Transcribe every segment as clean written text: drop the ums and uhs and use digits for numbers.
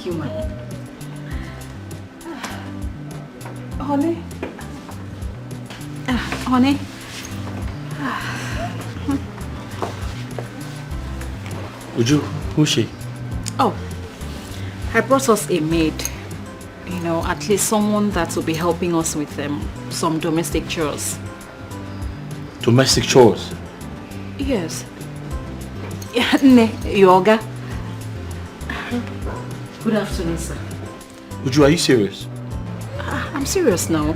you, ma. Honey. Honey. Uju, who's she? Oh, I brought us a maid. You know, at least someone that will be helping us with some domestic chores. Domestic chores? Yes. Ne, yoga. Good afternoon, sir. Uju, are you serious? I'm serious now.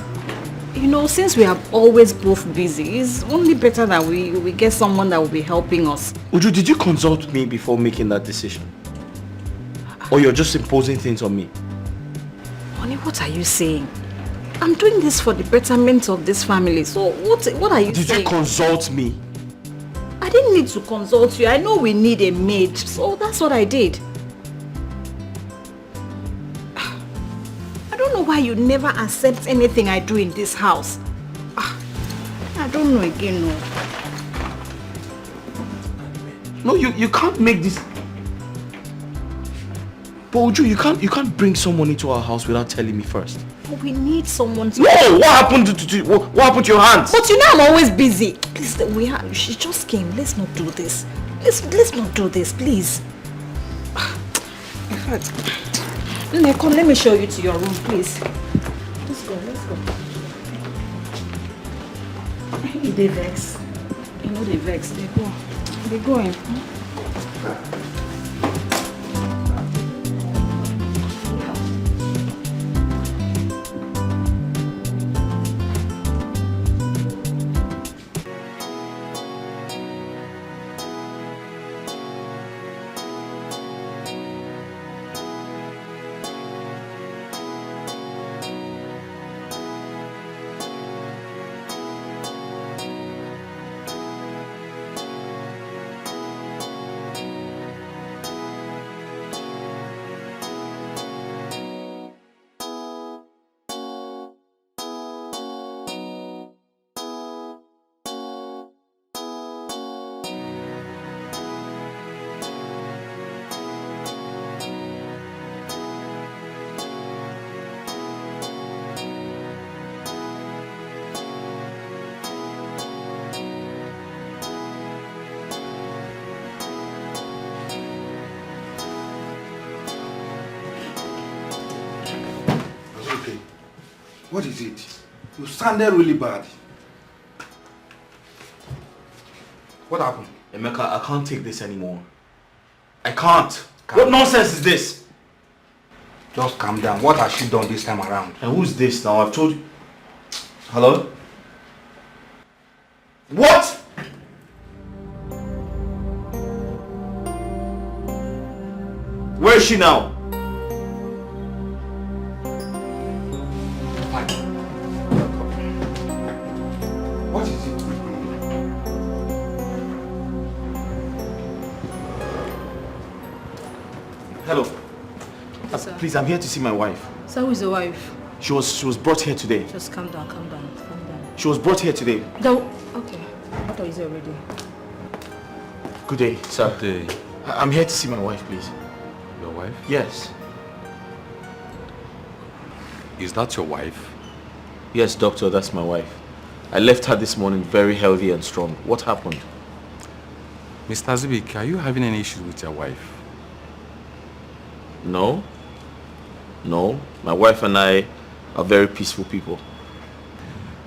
You know, since we are always both busy, it's only better that we get someone that will be helping us. Uju, did you consult me before making that decision? Or you're just imposing things on me? Honey, what are you saying? I'm doing this for the betterment of this family. So what are you saying? Did you consult me? I didn't need to consult you. I know we need a maid. So that's what I did. I don't know why you never accept anything I do in this house. I don't know again, no. No, you can't make this... But Uju, you can't bring someone into our house without telling me first. But we need someone to... No! What happened what happened to your hands? But you know I'm always busy. Please, she just came. Let's not do this. Let's not do this, please. In fact, Nene, come, let me show you to your room, please. Let's go. They vex. You know they vex. They go. They're going. What is it? You sounded really bad. What happened? Emeka, I can't take this anymore. I can't. What nonsense is this? Just calm down. What has she done this time around? And who's this now? I've told you. Hello? What? Where is she now? What is it? Hello. Yes, sir. Please, I'm here to see my wife. So who is the wife? She was brought here today. Just calm down. She was brought here today. No. Okay. I thought you already. Good day, sir. Good day. I'm here to see my wife, please. Your wife? Yes. Is that your wife? Yes, doctor, that's my wife. I left her this morning very healthy and strong. What happened? Mr. Zubik, are you having any issues with your wife? No. No. My wife and I are very peaceful people.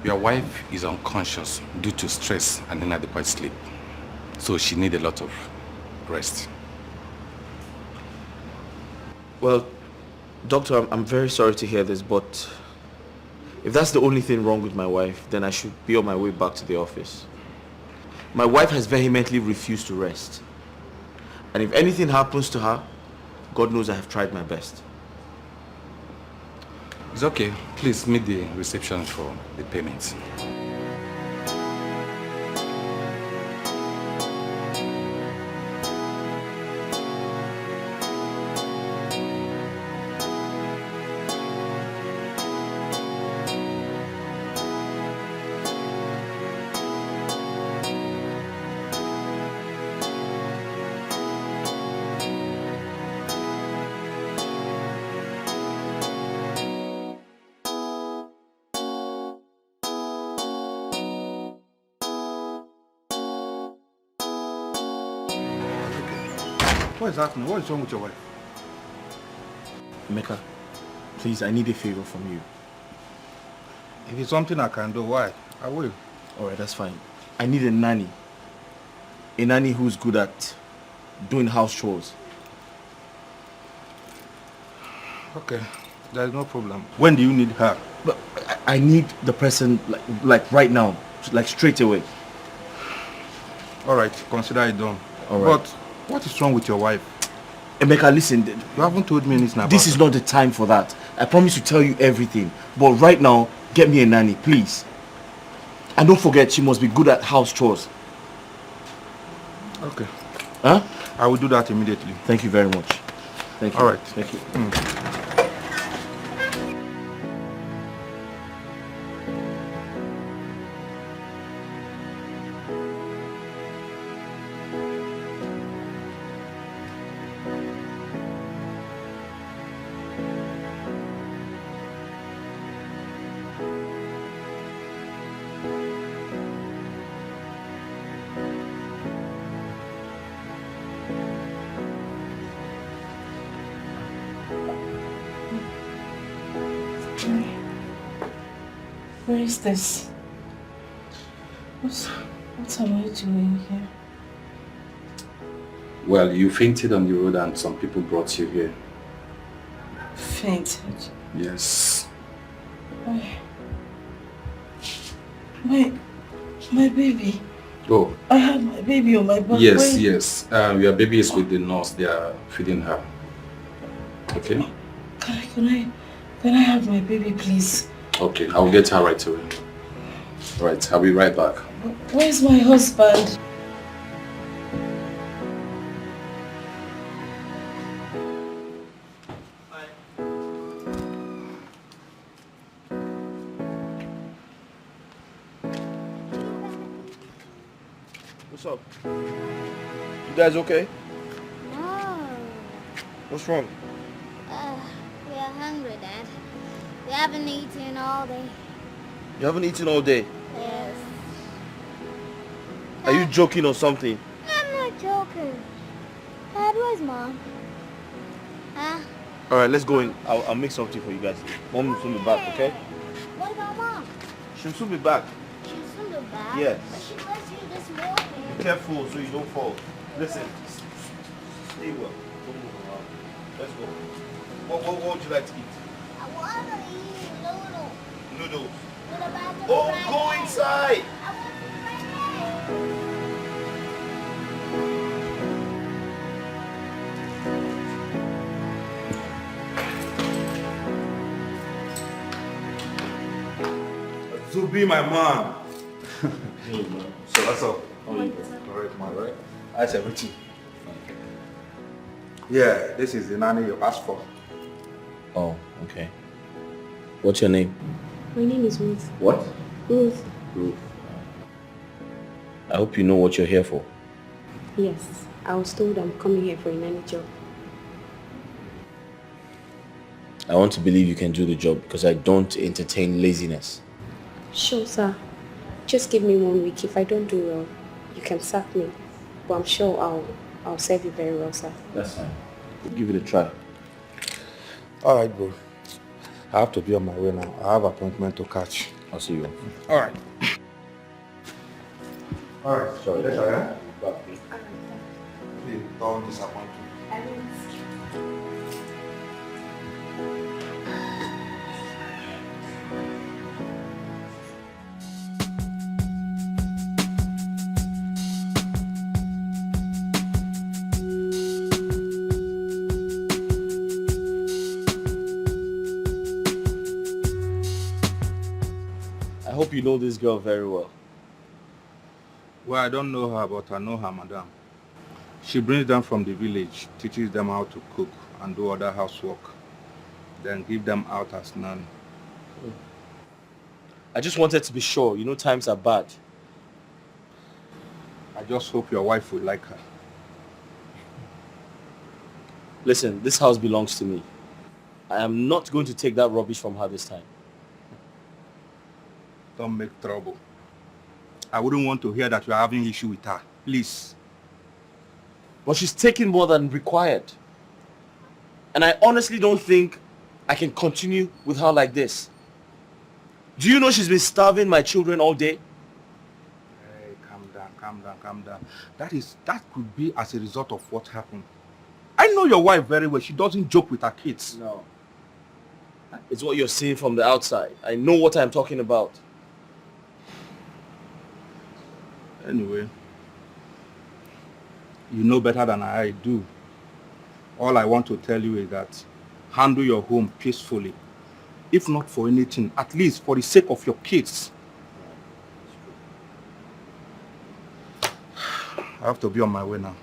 Your wife is unconscious due to stress and inadequate sleep. So she needs a lot of rest. Well, doctor, I'm very sorry to hear this, but if that's the only thing wrong with my wife, then I should be on my way back to the office. My wife has vehemently refused to rest. And if anything happens to her, God knows I have tried my best. It's okay. Please meet the reception for the payments. What is happening? What is wrong with your wife? Emeka, please, I need a favor from you. If it's something I can do, why? I will. Alright, that's fine. I need a nanny. A nanny who's good at doing house chores. Okay, there's no problem. When do you need her? But I need the person like right now, like straight away. Alright, consider it done. Alright. But what is wrong with your wife? Emeka, listen. You haven't told me anything about This is not the time for that. I promise to tell you everything. But right now, get me a nanny, please. And don't forget, she must be good at house chores. Okay. Huh? I will do that immediately. Thank you very much. Thank you. All right. Thank you. Where is this? What am I doing here? Well, you fainted on the road and some people brought you here. Fainted? Yes. My baby. Oh. I have my baby on my back. Yes, yes. Your baby is with the nurse. They are feeding her. Okay? Can I have my baby, please? Okay, I'll get her right away. Right, I'll be right back. Where's my husband? What's up? You guys okay? No. What's wrong? We are hungry, Dad. We haven't eaten all day. You haven't eaten all day. Yes. Are you joking or something? I'm not joking. Dad, where's Mom? Huh? Alright, let's go in. I'll make something for you guys. Mom will soon be back, okay? What about Mom? She'll soon be back. She's soon be back. Yes. But she was here this morning. Be careful so you don't fall. Listen. Stay well. Don't move around. Let's go. What would you like to eat? I want to eat noodles. Noodles. With a bag of Oh, fried go eggs. inside! I want some fried eggs. Zubi, my man. Hey, man. So what's up? How are you? Alright, man, right? How's everything? Yeah, this is the nanny you asked for. Oh, okay. What's your name? My name is Ruth. What? Ruth. Ruth. I hope you know what you're here for. Yes, I was told I'm coming here for a nanny job. I want to believe you can do the job because I don't entertain laziness. Sure, sir. Just give me 1 week. If I don't do well, you can sack me. But I'm sure I'll serve you very well, sir. That's fine. We'll give it a try. Alright, bro. I have to be on my way now. I have an appointment to catch. I'll see you. Alright. Alright, Sorry. later, yeah? Bye. Please don't disappoint me. I hope you know this girl very well. Well, I don't know her, but I know her, madam. She brings them from the village, teaches them how to cook and do other housework, then give them out as nanny. I just wanted to be sure. You know times are bad. I just hope your wife will like her. Listen, this house belongs to me. I am not going to take that rubbish from her this time. Don't make trouble. I wouldn't want to hear that you are having issue with her. Please. But she's taking more than required. And I honestly don't think I can continue with her like this. Do you know she's been starving my children all day? Hey, calm down. That could be as a result of what happened. I know your wife very well. She doesn't joke with her kids. No. It's what you're seeing from the outside. I know what I'm talking about. Anyway, you know better than I do. All I want to tell you is that handle your home peacefully. If not for anything, at least for the sake of your kids. I have to be on my way now.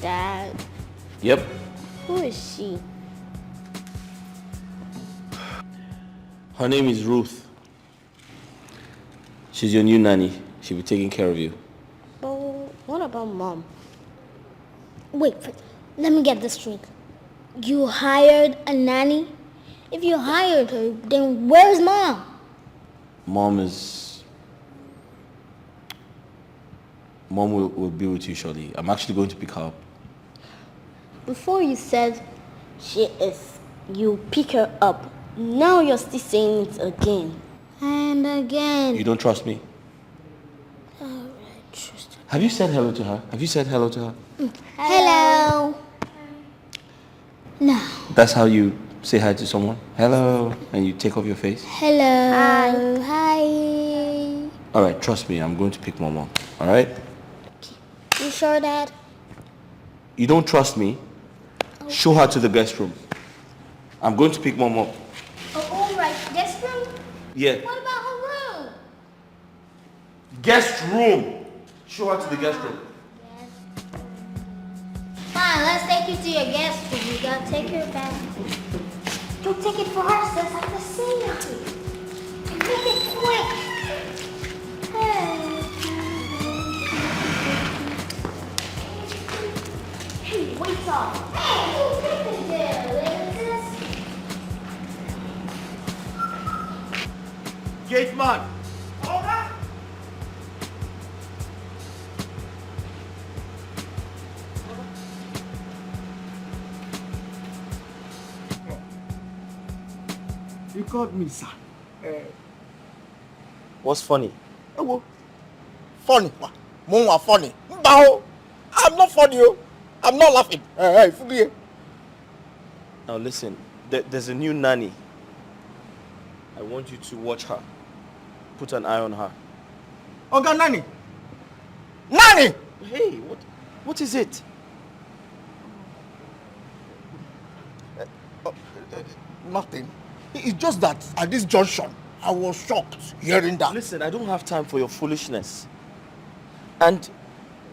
Dad, Yep. who is she? Her name is Ruth. She's your new nanny. She'll be taking care of you. But what about Mom? Wait, let me get this straight. You hired a nanny? If you hired her, then where's Mom? Mom will be with you shortly. I'm actually going to pick her up. Before you said you pick her up. Now you're still saying it again. And again. You don't trust me? Alright, trust her. Have you said hello to her? Have you said hello to her? Hello. No. That's how you say hi to someone? Hello. And you take off your face? Hello. Hi. Alright, trust me. I'm going to pick Mom up. Alright? You sure, Dad? You don't trust me? Okay. Show her to the guest room. I'm going to pick Mom up. Oh, alright. Guest room? Yeah. What about her room? Guest room! Show her to the guest room. Fine, let's take you to your guest room. You gotta take her back. Go take it for her, sis. I have to see you. Make it quick. Hey, wait up. Hey, who picked it there, sis? Gate man! Order! You called me, sir. What's funny? Funny? More funny. Bao! I'm not funny. I'm not laughing. Hey, Fugie. Now listen, there's a new nanny. I want you to watch her. Put an eye on her. Oga Nanny! Nanny! Hey, what is it? Nothing. It's just that at this junction, I was shocked hearing that. Listen, I don't have time for your foolishness. And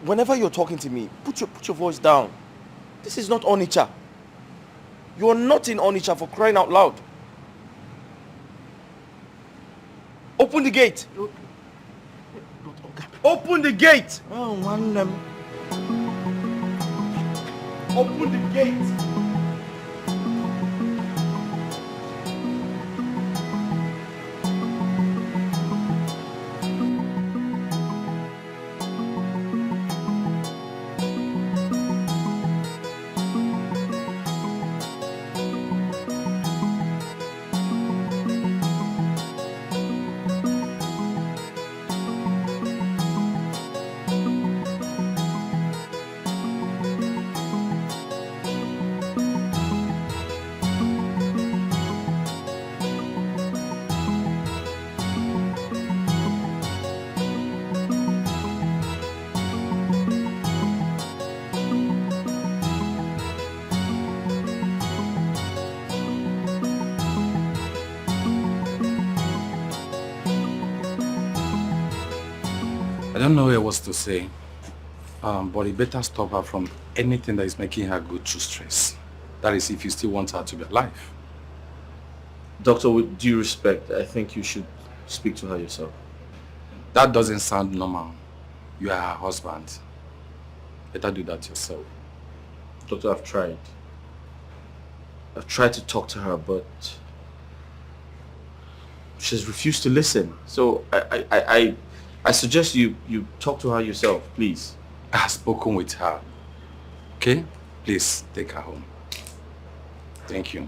whenever you're talking to me, put your voice down. This is not Onitsha. You are not in Onitsha, for crying out loud. Open the gate. Open the gate. Oh, one Open the gate. I don't know what else to say, but you better stop her from anything that is making her go through stress. That is, if you still want her to be alive. Doctor, with due respect, I think you should speak to her yourself. That doesn't sound normal. You are her husband. Better do that yourself. Doctor, I've tried. I've tried to talk to her, but she's refused to listen. So I suggest you talk to her yourself, please. I have spoken with her. Okay? Please take her home. Thank you.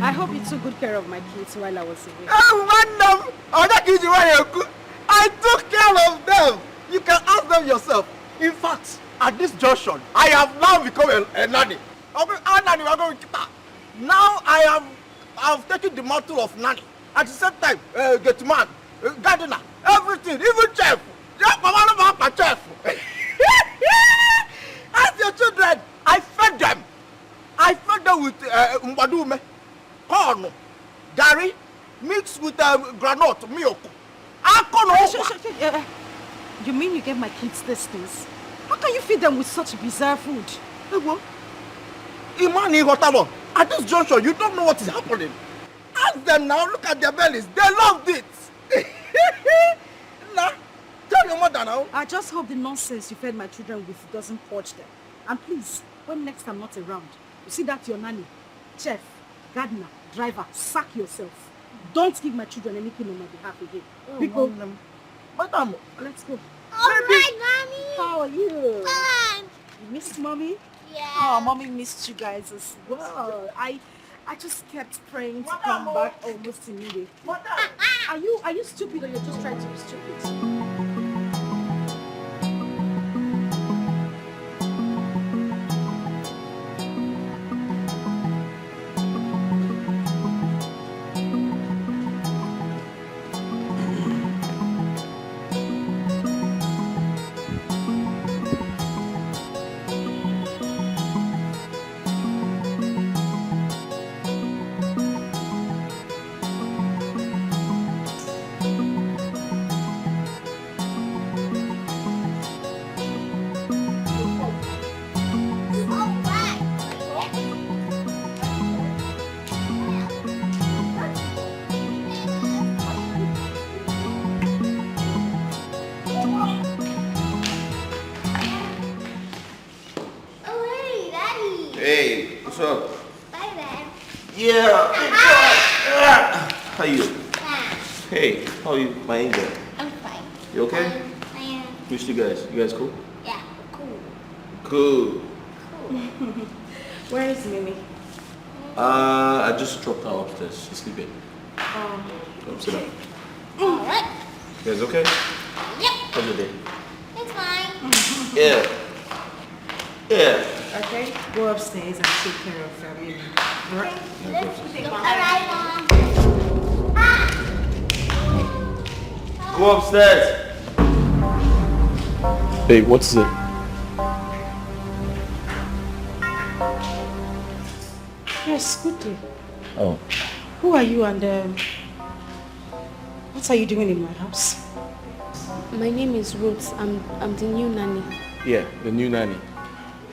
I hope you took good care of my kids while I was away. I took care of them. You can ask them yourself. In fact, at this junction, I have now become a nanny. Now I have taken the mantle of nanny. At the same time, get man, gardener, everything, even chef. Chef. As your children, I fed them. I fed them with mbadume, corn, gari, mixed with granite, milk. You mean you gave my kids these things? How can you feed them with such bizarre food? Imani Hotabo, at this junction, you don't know what is happening. Ask them now, look at their bellies. They loved it. Nah, tell your mother now. I just hope the nonsense you fed my children with doesn't purge them. And please, when next I'm not around, you see that your nanny, chef, gardener, driver, sack yourself. Don't give my children anything on my behalf again. Because, Madam, let's go. All right, Mommy. How are you? Fine. You missed Mommy? Yeah. Oh, Mommy missed you guys as well. I just kept praying to come back almost immediately. Are you stupid, or you're just trying to be stupid? Hey, what's up? Bye, Dad. Yeah. How you? Hey, how are you, my angel? I'm fine. You okay? I am. Missed you guys. You guys cool? Yeah, cool. Cool. Where is Mimi? I just dropped her upstairs. She's sleeping. Oh. Come sit down. All right. You guys okay? Yep. How's your day? It's fine. Yeah. Yeah. Okay, go upstairs and take care of Mimi. All right? All right, Mom. Go upstairs. Hey, what's it? Yes, good day. Oh. Who are you and what are you doing in my house? My name is Ruth. I'm the new nanny. Yeah, the new nanny.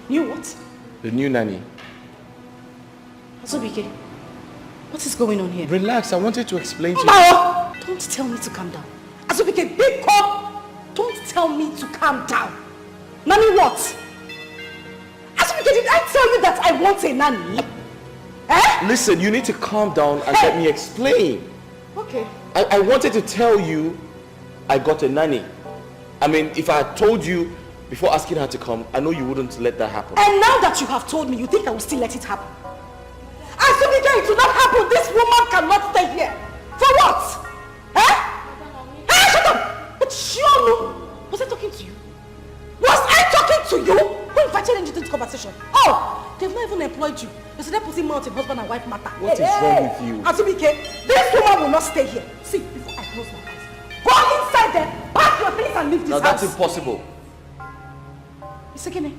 You what? The new nanny. Azubike, what is going on here? Relax, I wanted to explain to you. No! Don't tell me to calm down. Azubike, big cop! Don't tell me to calm down. Nanny what? Azubike, did I tell you that I want a nanny? Eh? Listen, you need to calm down and let me explain. Okay. I wanted to tell you I got a nanny. I mean, if I had told you before asking her to come, I know you wouldn't let that happen. And now that you have told me, you think I will still let it happen? Azubike, it will not happen. This woman cannot stay here. For what? Eh? Hey, shut up! But sure, was I talking to you? Was I talking to you? Who invited you into this conversation? Oh, they've not even employed you. You said they're putting mouth in husband and wife matter. What is wrong with you? Azubike, this woman will not stay here. See, before I close my eyes, go inside there, pack your things and leave this house. Now that's impossible. It's again.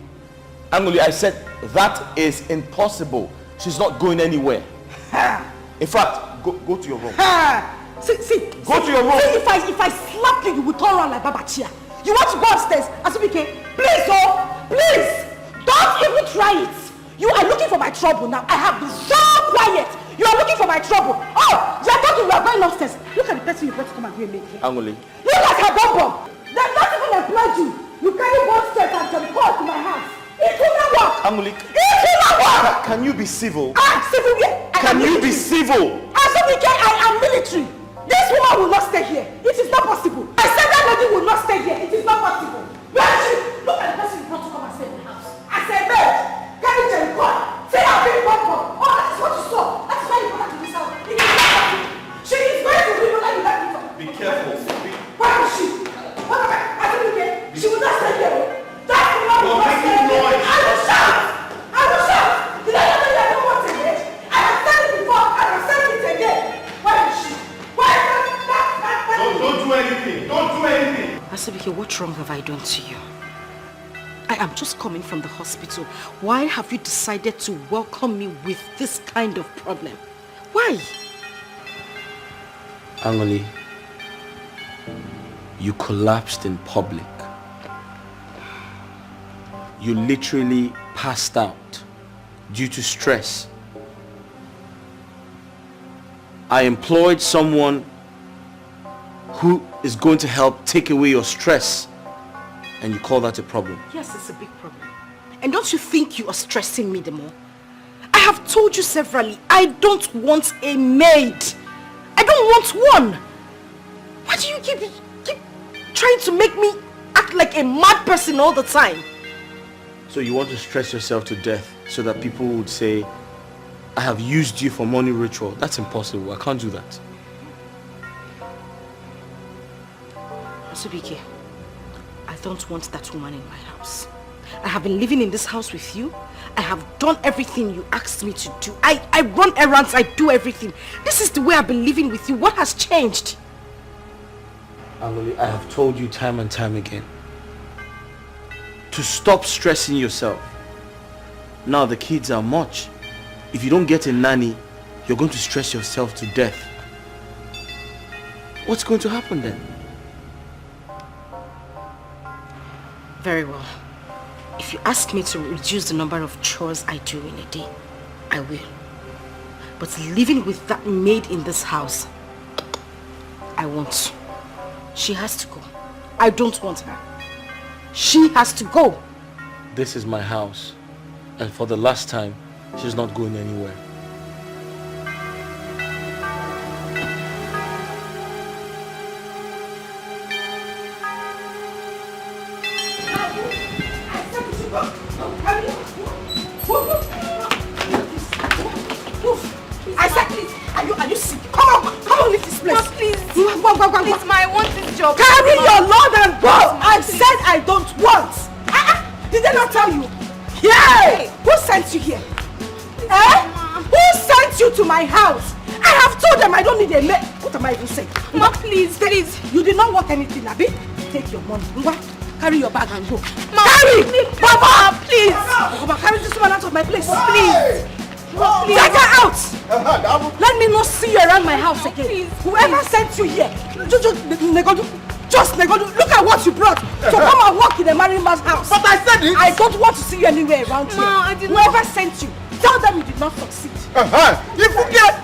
Angoli, I said that is impossible. She's not going anywhere. In fact, go to your room. See, Go to your room. See, if I slap you, you will turn around like Baba Chia. You want to go upstairs? Azubike, please, oh, please, don't even try it. You are looking for my trouble now. I have been so quiet. You are looking for my trouble. Oh, you are talking, we are going upstairs. Look at the person you brought to come and be a maid here. Angoli. Look at her bum. They've not even employed you. You carry one step and jump to my house. It will not work. Angoli. It will not work. Can you be civil? Civil here. Can you be civil? Azubike, I am military. This woman will not stay here. It is not possible. I said that lady will not stay here. It is not possible. Where is she? Look at the person you brought to come and stay in the house. I said, maid, carry Jerry, come. Say I've been one. Oh, that is what you saw. That is why you brought her to this house. It is not possible. She is going to leave you like you like me. Be careful. Where is she? What am I? Azubike, she will not stay here. That woman will not stay here. I will shout. I will shout. Did I not tell you I don't want a maid? I have said it before and I have said it again. Where is she? Don't do anything. Don't do anything. Azubike, what wrong have I done to you? I am just coming from the hospital. Why have you decided to welcome me with this kind of problem? Why? Angoli, you collapsed in public. You literally passed out due to stress. I employed someone who is going to help take away your stress, and you call that a problem. Yes, it's a big problem. And don't you think you are stressing me the more? I have told you severally, I don't want a maid. I don't want one. Why do you keep trying to make me act like a mad person all the time? So you want to stress yourself to death so that people would say, I have used you for money ritual. That's impossible. I can't do that. Azubike, I don't want that woman in my house. I have been living in this house with you. I have done everything you asked me to do. I run errands, I do everything. This is the way I've been living with you. What has changed? Angoli, I have told you time and time again to stop stressing yourself. Now the kids are much. If you don't get a nanny, you're going to stress yourself to death. What's going to happen then? Very well. If you ask me to reduce the number of chores I do in a day, I will. But living with that maid in this house, I won't. She has to go. I don't want her. She has to go. This is my house, and for the last time, she's not going anywhere. I said, please, are you sick? Come on, leave this place. No, please. Go. Please, ma, I want this job. Carry your load and go. I said I don't want. Did they not tell you? Yay! Who sent you here? Who sent you to my house? I have told them I don't need a maid. What am I even saying? Ma, please. You did not want anything, Abi? Take your money. Carry your bag and go. Ma, carry! Please. Baba! Please! Baba, carry this woman out of my place. Please! Please. Take her out! Let me not see you around my house again. Please. Whoever sent you here, just look at what you brought. So come and walk in a married man's house. But I said it! I don't want to see you anywhere around here. Ma, I did not. Whoever sent you, take Tell them you did not succeed. If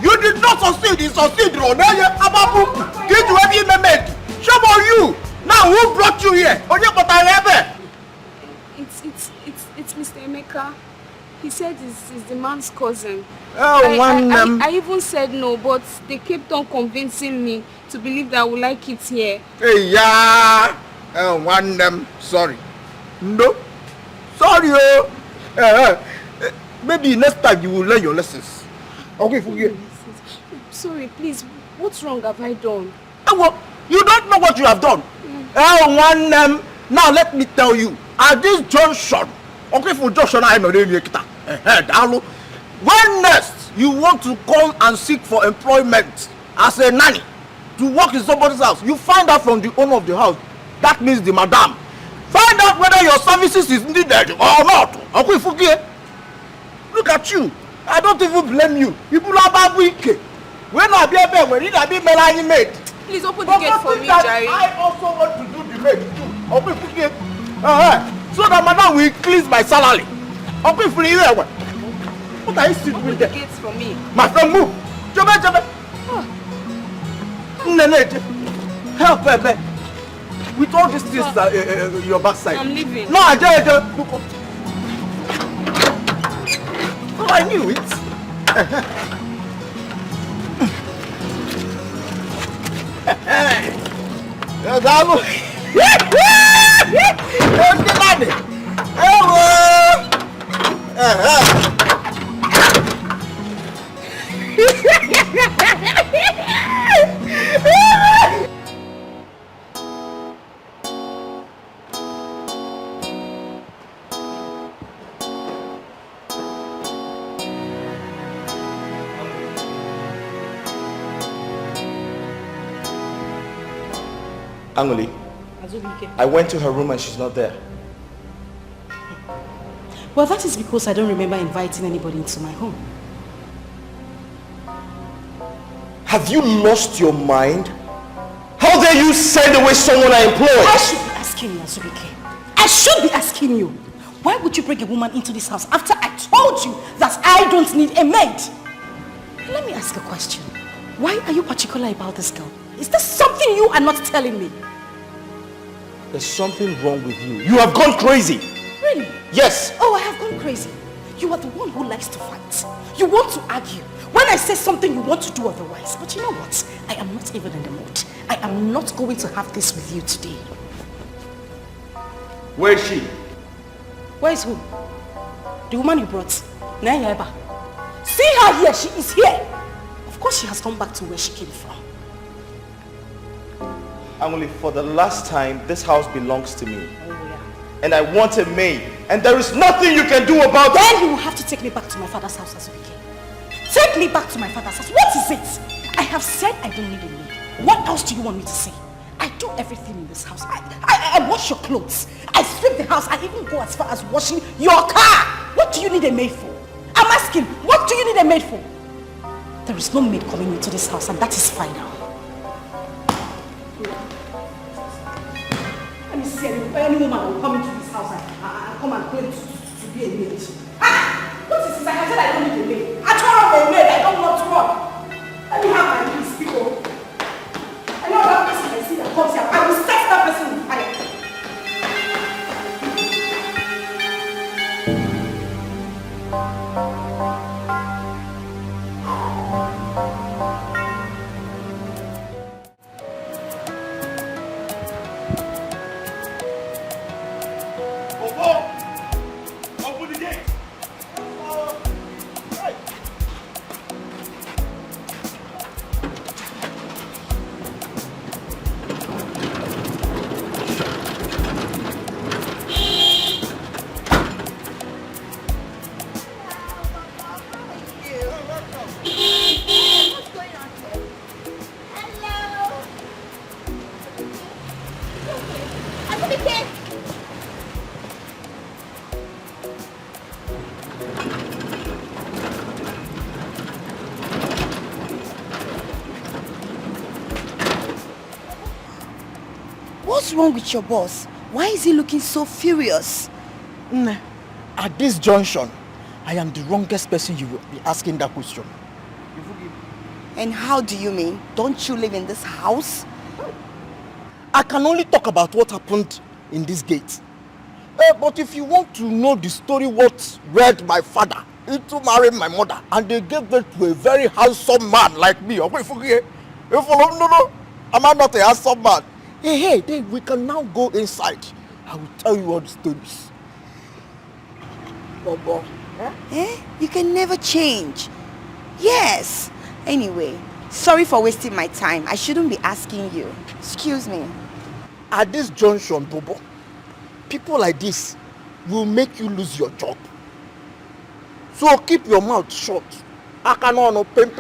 you did not succeed, you succeed. Did you ever make? Show you. Now who brought you here? It's Mr. Emeka. He said he's the man's cousin. I even said no, but they kept on convincing me to believe that I would like it here. Hey, yeah. Sorry. No. Sorry, maybe next time you will learn your lessons. Okay, forget. Sorry, please. What's wrong have I done? Well, you don't know what you have done. Now let me tell you. At this junction, okay, for junction, I know when next you want to come and seek for employment as a nanny to work in somebody's house, you find out from the owner of the house. That means the madam. Find out whether your services is needed or not. Okay, forget. Look at you. I don't even blame you. People are bad weak. When I be a bear, when I be a maid. Please open the gate for me, Jerry. I also want to do the maid too. Okay, forget. So that madam will increase my salary. Okay, for you. What are you still doing there? Open the gates for me. My friend, move. Jabe. Help, baby. With all these things your backside. I'm leaving. No, look up. Oh, I knew it. Angoli, I went to her room and she's not there. Well, that is because I don't remember inviting anybody into my home. Have you lost your mind? How dare you send away someone I employed? I should be asking you, Azubike. I should be asking you. Why would you bring a woman into this house after I told you that I don't need a maid? Let me ask a question. Why are you particular about this girl? Is there something you are not telling me? There's something wrong with you. You have gone crazy. Really? Yes. Oh, I have gone crazy. You are the one who likes to fight. You want to argue. When I say something, you want to do otherwise. But you know what? I am not even in the mood. I am not going to have this with you today. Where is she? Where is who? The woman you brought. Nayeba. See her here. She is here. Of course she has come back to where she came from. Angoli, for the last time, this house belongs to me. Oh, yeah. And I want a maid. And there is nothing you can do about it. Then you will have to take me back to my father's house as we came. Take me back to my father's house. What is it? I have said I don't need a maid. What else do you want me to say? I do everything in this house. I wash your clothes. I sweep the house. I even go as far as washing your car. What do you need a maid for? I'm asking, what do you need a maid for? There is no maid coming into this house, and that is final. Let me see any woman will come into this house and come and claim to be a maid. What is this? I said I don't need a maid. I don't want a maid. I don't want to work. Let me have my peace, people. I know that person I see that comes here. I will set that person on fire. What's wrong with your boss? Why is he looking so furious? At this junction, I am the wrongest person you will be asking that question. And how do you mean? Don't you live in this house? I can only talk about what happened in this gate. But if you want to know the story what led my father into marrying my mother, and they gave birth to a very handsome man like me. No, am I not a handsome man? Hey, then we can now go inside. I will tell you all the stories. Bobo. You can never change. Yes. Anyway, sorry for wasting my time. I shouldn't be asking you. Excuse me. At this junction, Bobo, people like this will make you lose your job. So keep your mouth shut. I cannot pim.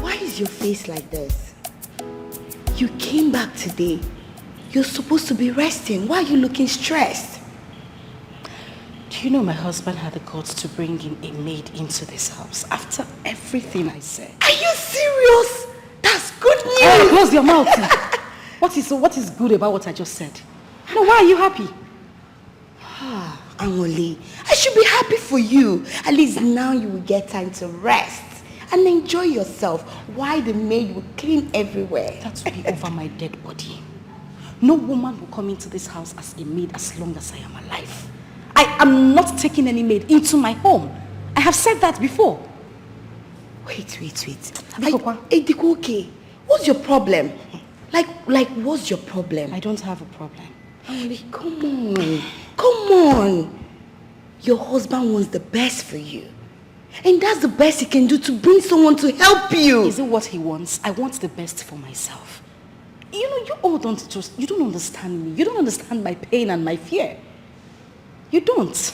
Why is your face like this? You came back today. You're supposed to be resting. Why are you looking stressed? Do you know my husband had the guts to bring in a maid into this house after everything I said? Are you serious? That's good news. Hey, close your mouth. What is good about what I just said? No, why are you happy? Angoli, I should be happy for you. At least now you will get time to rest and enjoy yourself while the maid will clean everywhere. That will be over my dead body. No woman will come into this house as a maid as long as I am alive. I am not taking any maid into my home. I have said that before. Wait. Dikeh, okay. What's your problem? Like, what's your problem? I don't have a problem. Angoli, come on. Your husband wants the best for you. And that's the best he can do to bring someone to help you. Is it what he wants? I want the best for myself. You know, you all you don't understand me. You don't understand my pain and my fear. You don't.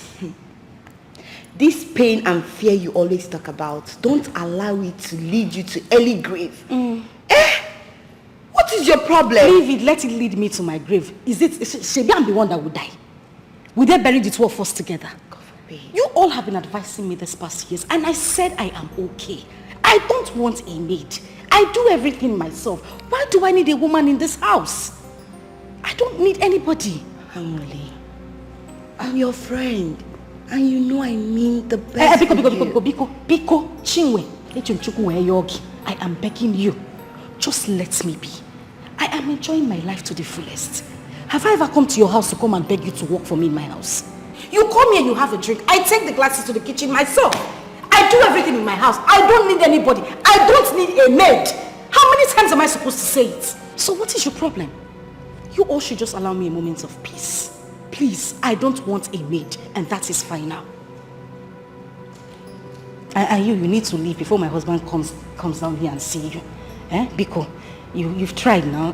This pain and fear you always talk about, don't allow it to lead you to early grave. What is your problem? Leave it, let it lead me to my grave. Shebi I'm the one that will die? Will they bury the two of us together? God forbid. You all have been advising me this past years, and I said I am okay. I don't want a maid. I do everything myself. Why do I need a woman in this house? I don't need anybody. Angoli, I'm your friend. And you know I mean the best Biko, Chinwe, I am begging you. Just let me be. I am enjoying my life to the fullest. Have I ever come to your house to come and beg you to work for me in my house? You come here and you have a drink. I take the glasses to the kitchen myself. I do everything in my house. I don't need anybody. I don't need a maid. How many times am I supposed to say it? So what is your problem? You all should just allow me a moment of peace. Please, I don't want a maid, and that is fine now. And you need to leave before my husband comes down here and see you. Because you've tried now.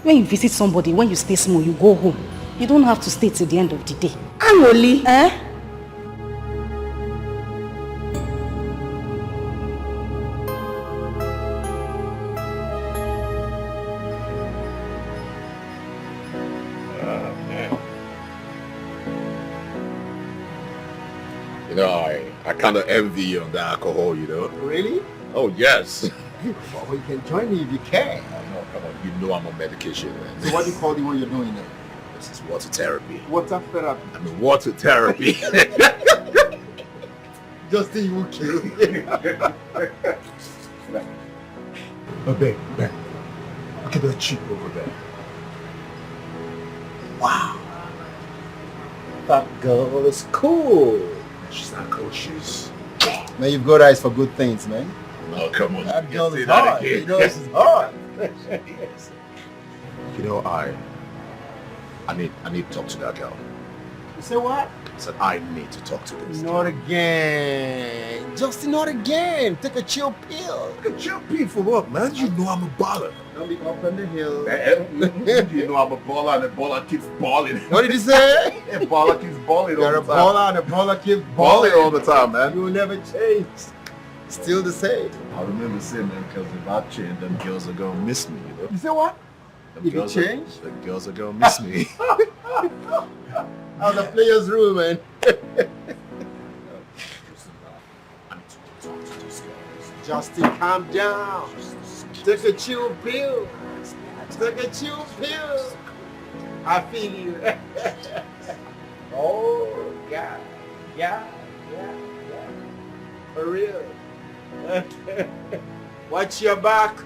When you visit somebody, when you stay small, you go home. You don't have to stay till the end of the day. Angoli. You know, I kind of envy you on the alcohol, you know. Really? Oh, yes. Well, you can join me if you can. No, come on. You know I'm on medication, man. So what do you call the one you're doing now? This is water therapy. Water therapy. I mean, water therapy. Justin, you will kill me. Oh, babe. Look at that chick over there. Wow. That girl is cool. She's not cool. She's... Man, you've got eyes for good things, man. Oh, come on. That girl is hot. You know, she's hot. Yes. You know, I need to talk to that girl. You say what? I said I need to talk to this Not girl. again. Justin, not again. Take a chill pill. Take a chill pill for what, man? You know I'm a baller. Don't be up on the hill. You know I'm a baller and a baller keeps balling. What did you say? A baller keeps balling all You're the a time. baller and a baller keeps Balling balling all the time, man. You will never change. Still the same. I remember saying that because if I change, them girls are gonna miss me, you know? You say what? Them If you girls change? the girls are gonna miss me. How's the player's room, man? I need to talk to these girls. Justin, calm down. Take a chill pill. It's like a chill pill. I feel you. Oh, God. Yeah. For real. Watch your back.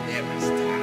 Never stop.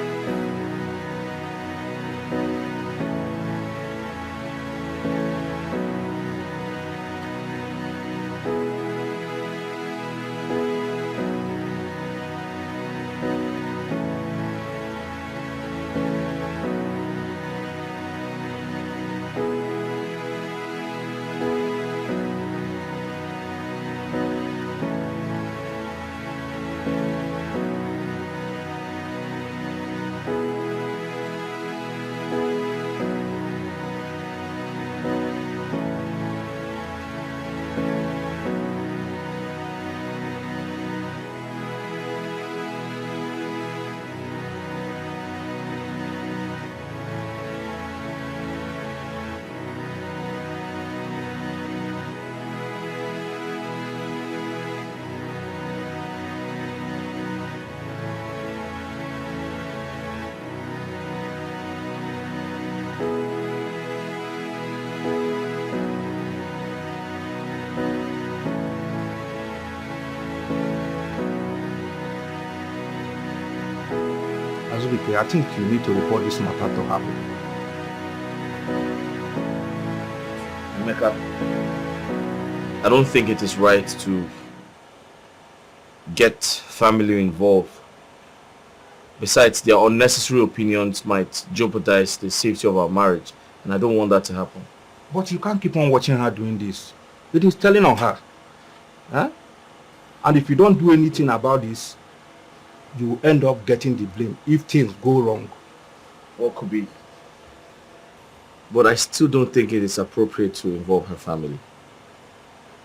Azubike, I think you need to report this matter to happen. Emeka, I don't think it is right to get family involved. Besides, their unnecessary opinions might jeopardize the safety of our marriage, and I don't want that to happen. But you can't keep on watching her doing this. It is telling on her. Huh? And if you don't do anything about this, you will end up getting the blame if things go wrong. What could be? But I still don't think it is appropriate to involve her family.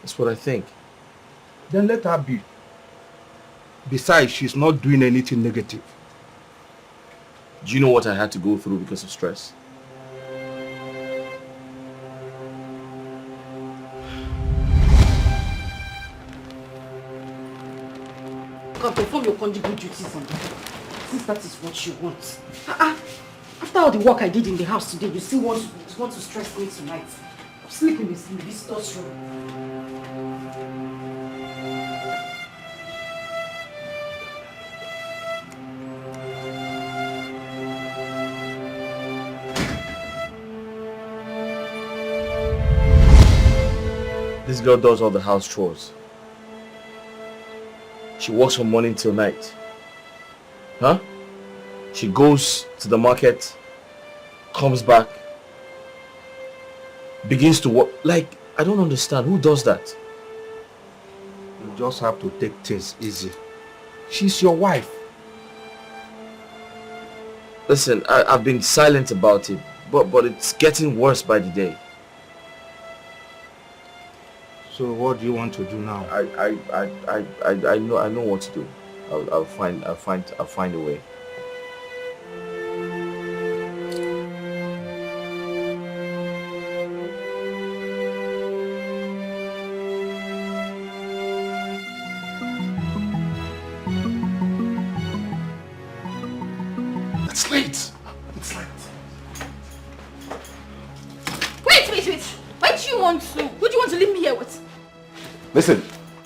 That's what I think. Then let her be. Besides, she's not doing anything negative. Do you know what I had to go through because of stress? You can perform your conjugal duties on her, since that is what you want. After all the work I did in the house today, you still want to stress me tonight. Sleep in the visitor's room. This girl does all the house chores. She works from morning till night. Huh? She goes to the market, comes back, begins to work. Like, I don't understand. Who does that? You just have to take things easy. She's your wife. Listen, I've been silent about it, but it's getting worse by the day. So what do you want to do now? I know what to do. I'll find a way. It's late. It's late. Wait. Why do you want to? Who do you want to leave me here with? Listen,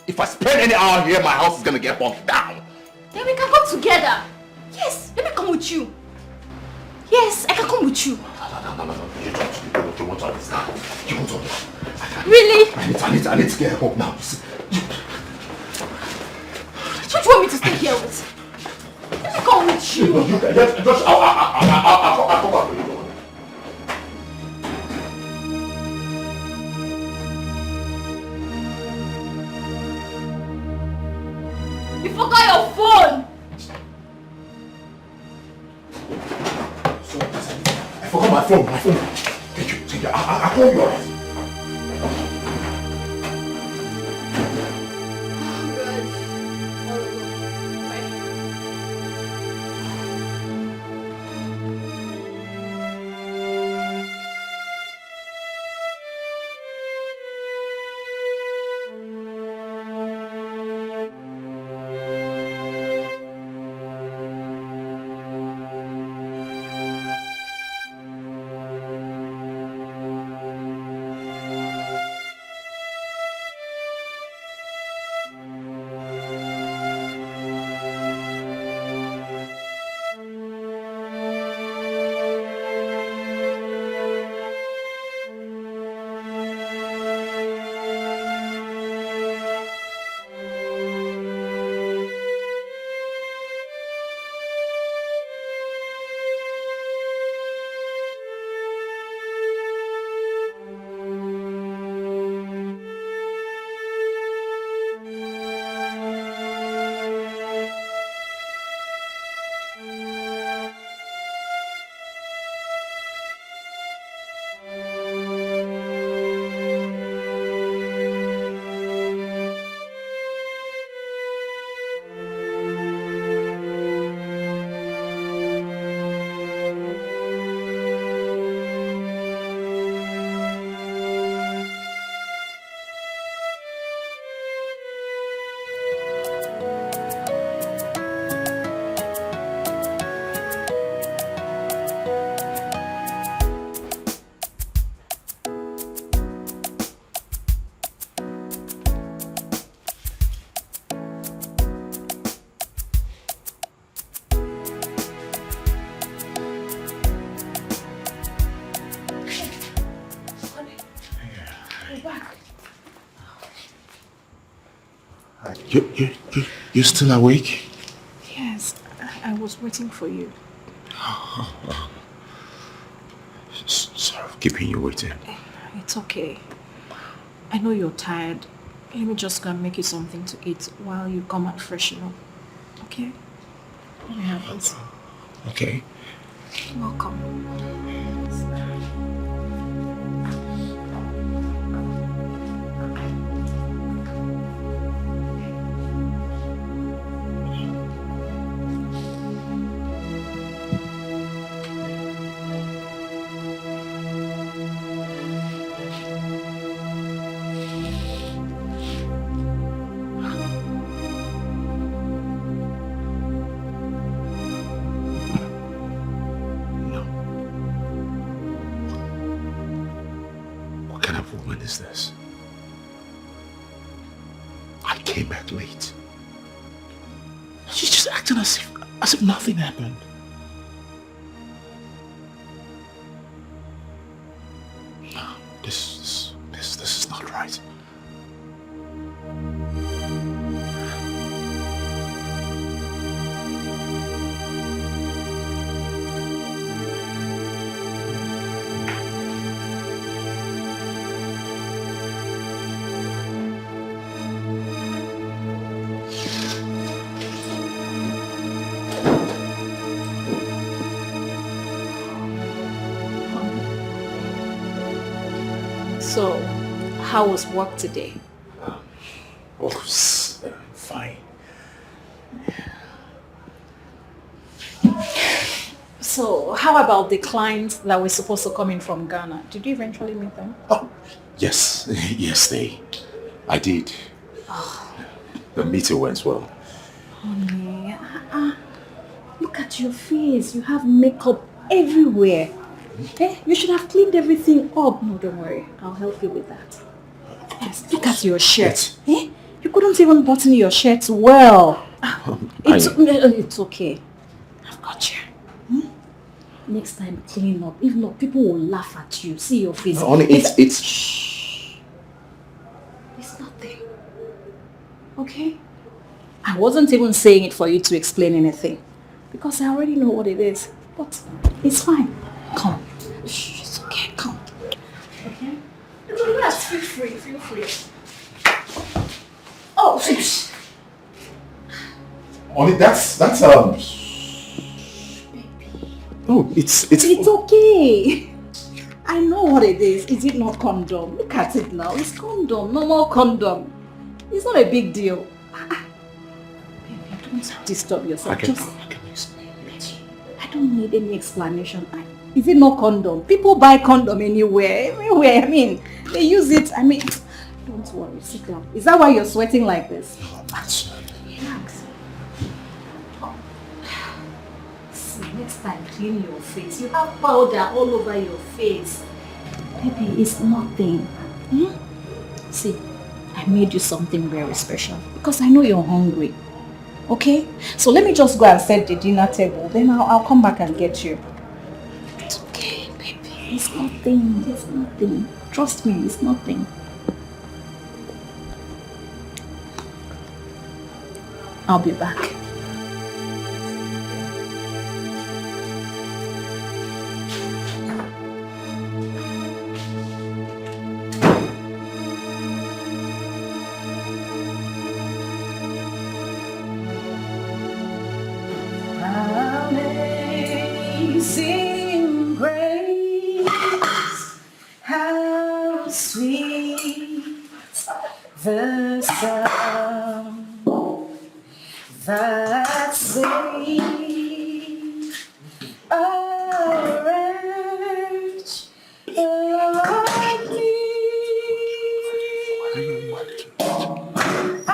if I spend any hour here, my house is gonna get burnt down. Then we can come together. Yes, let me come with you. Yes, I can come with you. No. You want to understand. You want to understand. Really? I need to get home now. Don't you want me to stay here with? Let me come with you. I'll come back with you. You forgot your phone. I forgot my phone. Thank you. I'll call you, alright? You're still awake? Yes, I was waiting for you. Sorry for keeping you waiting. It's okay. I know you're tired. Let me just go and make you something to eat while you come and freshen up. Okay? Let me have this. Okay. Welcome. Is this? I came back late. She's just acting as if nothing happened. No, this is not right. So, how was work today? Fine. So, how about the clients that were supposed to come in from Ghana? Did you eventually meet them? Oh, yes, I did. The meeting went well. Honey, look at your face. You have makeup everywhere. You should have cleaned everything up. No, don't worry. I'll help you with that. Yes, look at your shirt. You couldn't even button your shirt well. It's okay. I've got you. Next time, clean up. If not, people will laugh at you. See your face. No, honey, it's... Shh. It's nothing. Okay? I wasn't even saying it for you to explain anything. Because I already know what it is. But it's fine. Come. Shh, it's okay. Come. Okay? Yes, feel free. Feel free. Oh, shh. Only that's No, it's okay. I know what it is. Is it not condom? Look at it now. It's condom. Normal condom. It's not a big deal. Baby, don't disturb yourself. I can explain it. I don't need any explanation. Is it not condom? People buy condom anywhere. Everywhere. I mean, they use it. I mean, don't worry. Sit down. Is that why you're sweating like this? No, I'm not. Relax. See, next time, clean your face. You have powder all over your face. Baby, it's nothing. See, I made you something very special because I know you're hungry. Okay? So let me just go and set the dinner table. Then I'll come back and get you. It's okay, baby. It's nothing. It's nothing. Trust me, it's nothing. I'll be back. Amazing grace, how sweet the sound that saved a wretch like me. I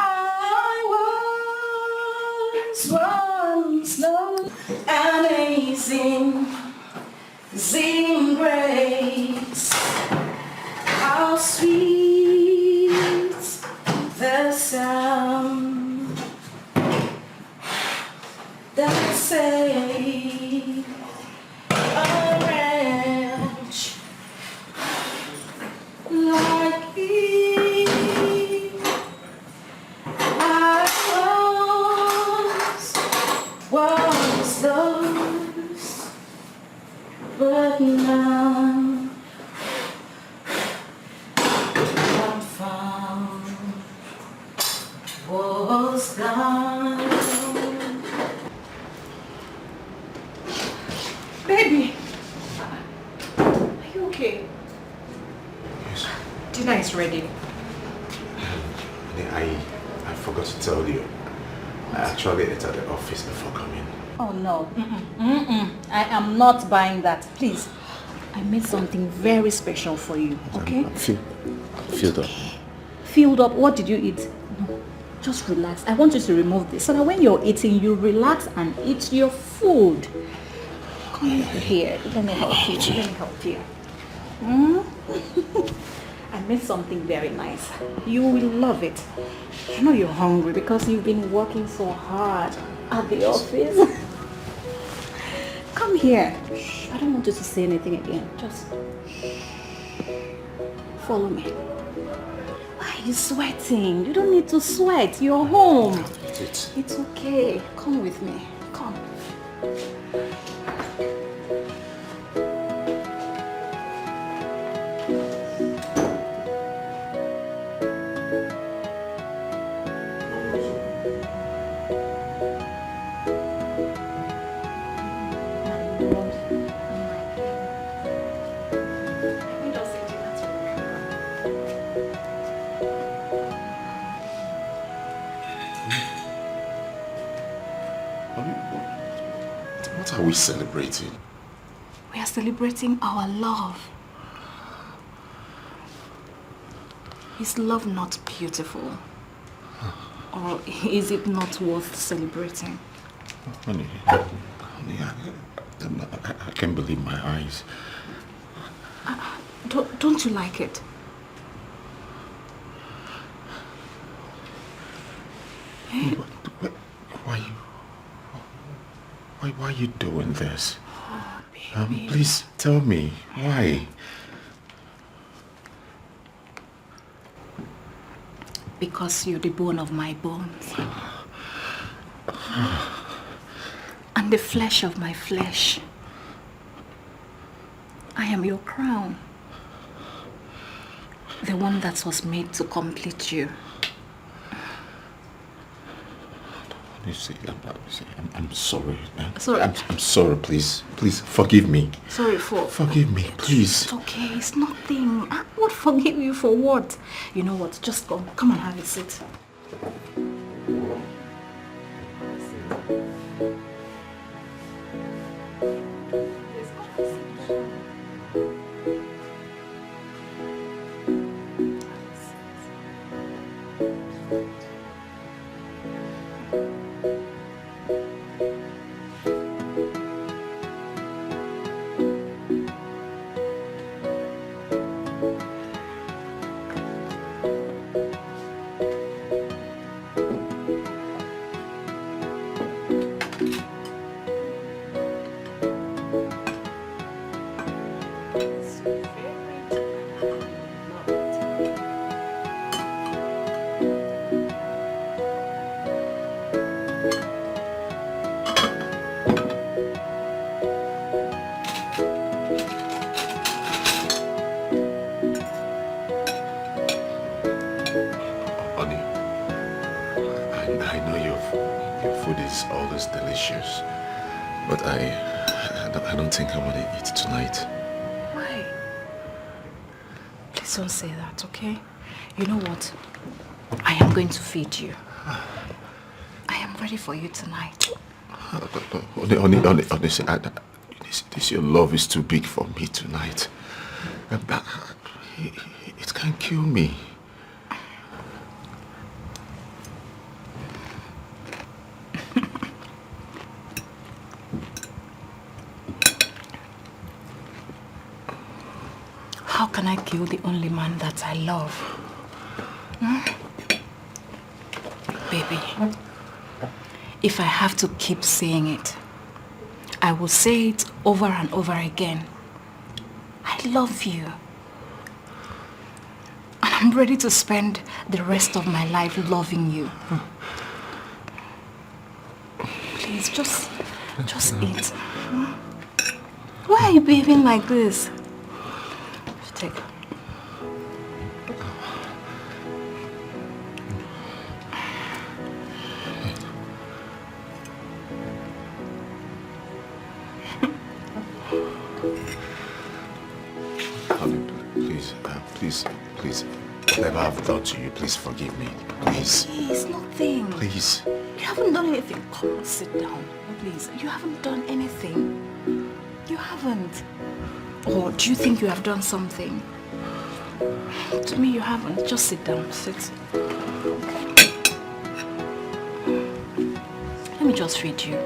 was once lost. Amazing grace, how sweet the sound that saved a wretch like me. I was gone. Baby, are you okay? Yes. Dinner is ready. I forgot to tell you. I actually ate at the office before coming. Oh no, I am not buying that. Please, I made something very special for you, okay? Filled up. Filled up, what did you eat? No, just relax. I want you to remove this so that when you're eating, you relax and eat your food. Come here, let me help you, let me help you. I made something very nice. You will love it. I know you're hungry because you've been working so hard at the office. Come here. I don't want you to say anything again. Just follow me. Why are you sweating? You don't need to sweat. You're home. It's okay. Come with me. Come. What are we celebrating? We are celebrating our love. Is love not beautiful? Or is it not worth celebrating? Honey, I can't believe my eyes. Don't you like it? Why are you doing this? Oh, please tell me why. Because you're the bone of my bones. And the flesh of my flesh. I am your crown. The one that was made to complete you. I'm sorry. Sorry. I'm sorry, please. Please, forgive me. Sorry for... Forgive me, please. It's okay, it's nothing. I would forgive you for what? You know what, just come and have a seat. Delicious, but I don't think I want to eat tonight. Why? Please don't say that, okay? You know what? I am going to feed you. I am ready for you tonight. Honestly, this your love is too big for me tonight. It can kill me. How can I kill the only man that I love? Baby, if I have to keep saying it, I will say it over and over again. I love you. And I'm ready to spend the rest of my life loving you. Please, just eat. Why are you behaving like this? Take. Please, please. Whatever I've done to you, please forgive me. Please. Please, nothing. Please. You haven't done anything. Come on, sit down. Please. You haven't done anything. You haven't. Or do you think you have done something? To me, you haven't. Just sit down. Sit. Let me just feed you.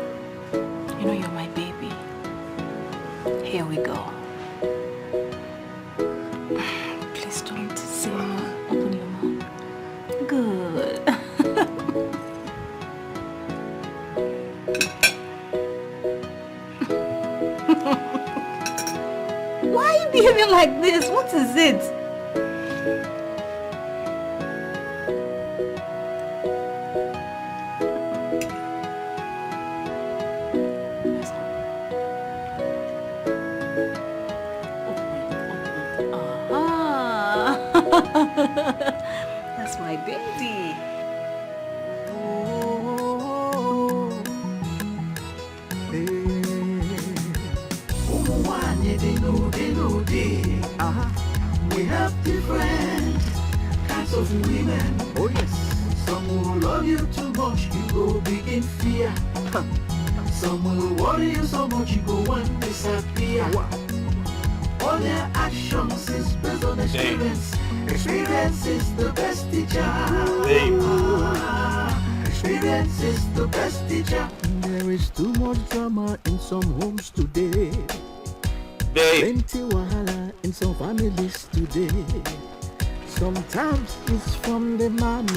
You know you're my baby. Here we go. Please don't say no. Open your mouth. Good. Why are you behaving like this? What is it? That's my baby. We have different kinds of women. Oh yes. Some will love you too much, you go big in fear. Some will worry you so much, you go one disappear. All their actions is based on experience. Experience is the best teacher. Experience is the best teacher. There is too much drama in some homes today. Plenty wahala in some families today. Sometimes it's from the man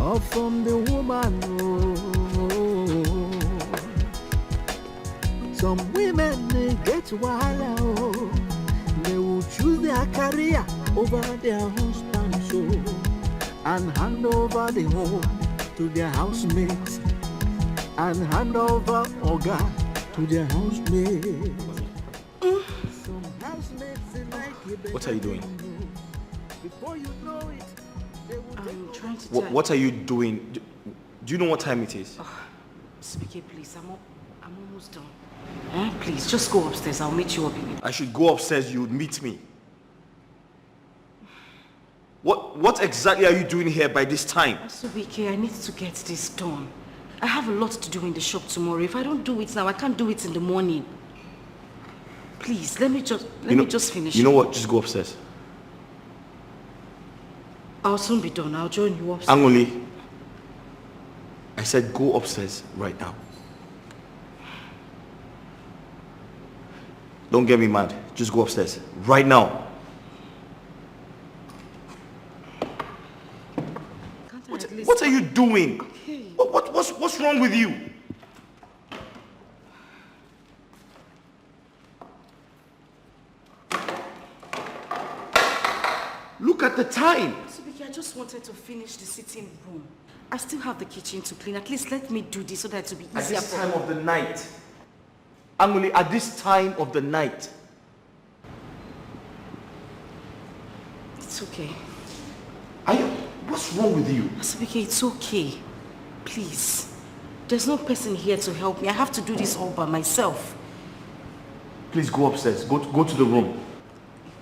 or from the woman. Some women they get wahala. They will choose their career over their husband and hand over the home to their housemates and hand over Oga to their housemates. What are you doing? Before you know it, they will I'm trying to What are you doing? Do you know what time it is? Speaking, please. I'm almost done. Please, just go upstairs. I'll meet you up in it. I should go upstairs, you would meet me. What exactly are you doing here by this time? Asubike, I need to get this done. I have a lot to do in the shop tomorrow. If I don't do it now, I can't do it in the morning. Please, let me just finish. You know what? Just go upstairs. I'll soon be done. I'll join you upstairs. Angoli, I said go upstairs right now. Don't get me mad. Just go upstairs right now. What are you doing? What's wrong with you? Look at the time. Asubike, I just wanted to finish the sitting room. I still have the kitchen to clean. At least let me do this so that it will be easier. At this time of the night. Angoli, at this time of the night. It's okay. What's wrong with you? Asubike, it's okay. Please. There's no person here to help me. I have to do this all by myself. Please go upstairs. Go to the room.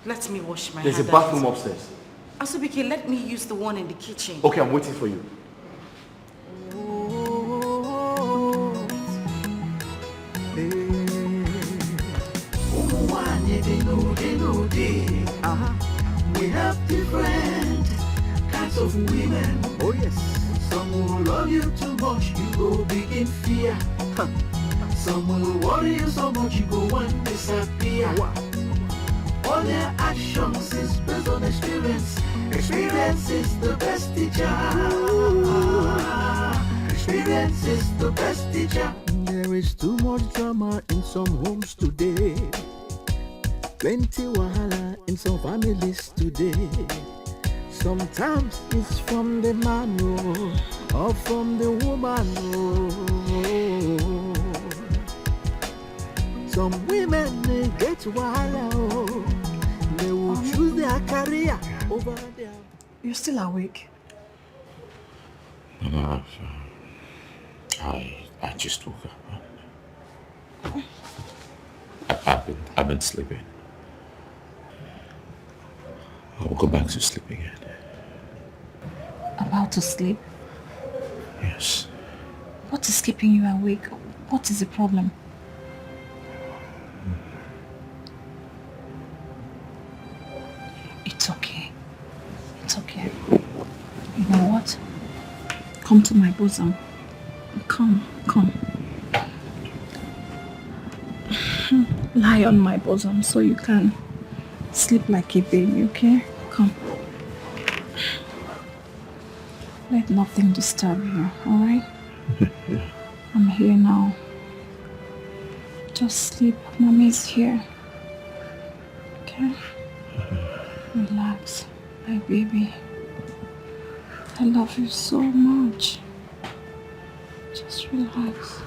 Let me wash my hands. There's a bathroom upstairs. Asubike, let me use the one in the kitchen. Okay, I'm waiting for you. We have different kinds of women. Oh yes. Some will love you too much, you go big in fear. Some will worry you so much, you go one disappear. All their actions is based on experience. Experience is the best teacher. Experience is the best teacher. There is too much drama in some homes today. Plenty wahala in some families today. Sometimes it's from the man or from the woman. Some women they get wahala. They will choose their career over their... You're still awake? No, I just woke up. I've been sleeping. I'll go back to sleep again. About to sleep? Yes. What is keeping you awake? What is the problem? It's okay. It's okay. You know what? Come to my bosom. Come. Lie on my bosom so you can sleep like a baby, okay? Come. Let nothing disturb you, alright? I'm here now. Just sleep. Mommy's here. Okay? Relax, my baby. I love you so much. Just relax.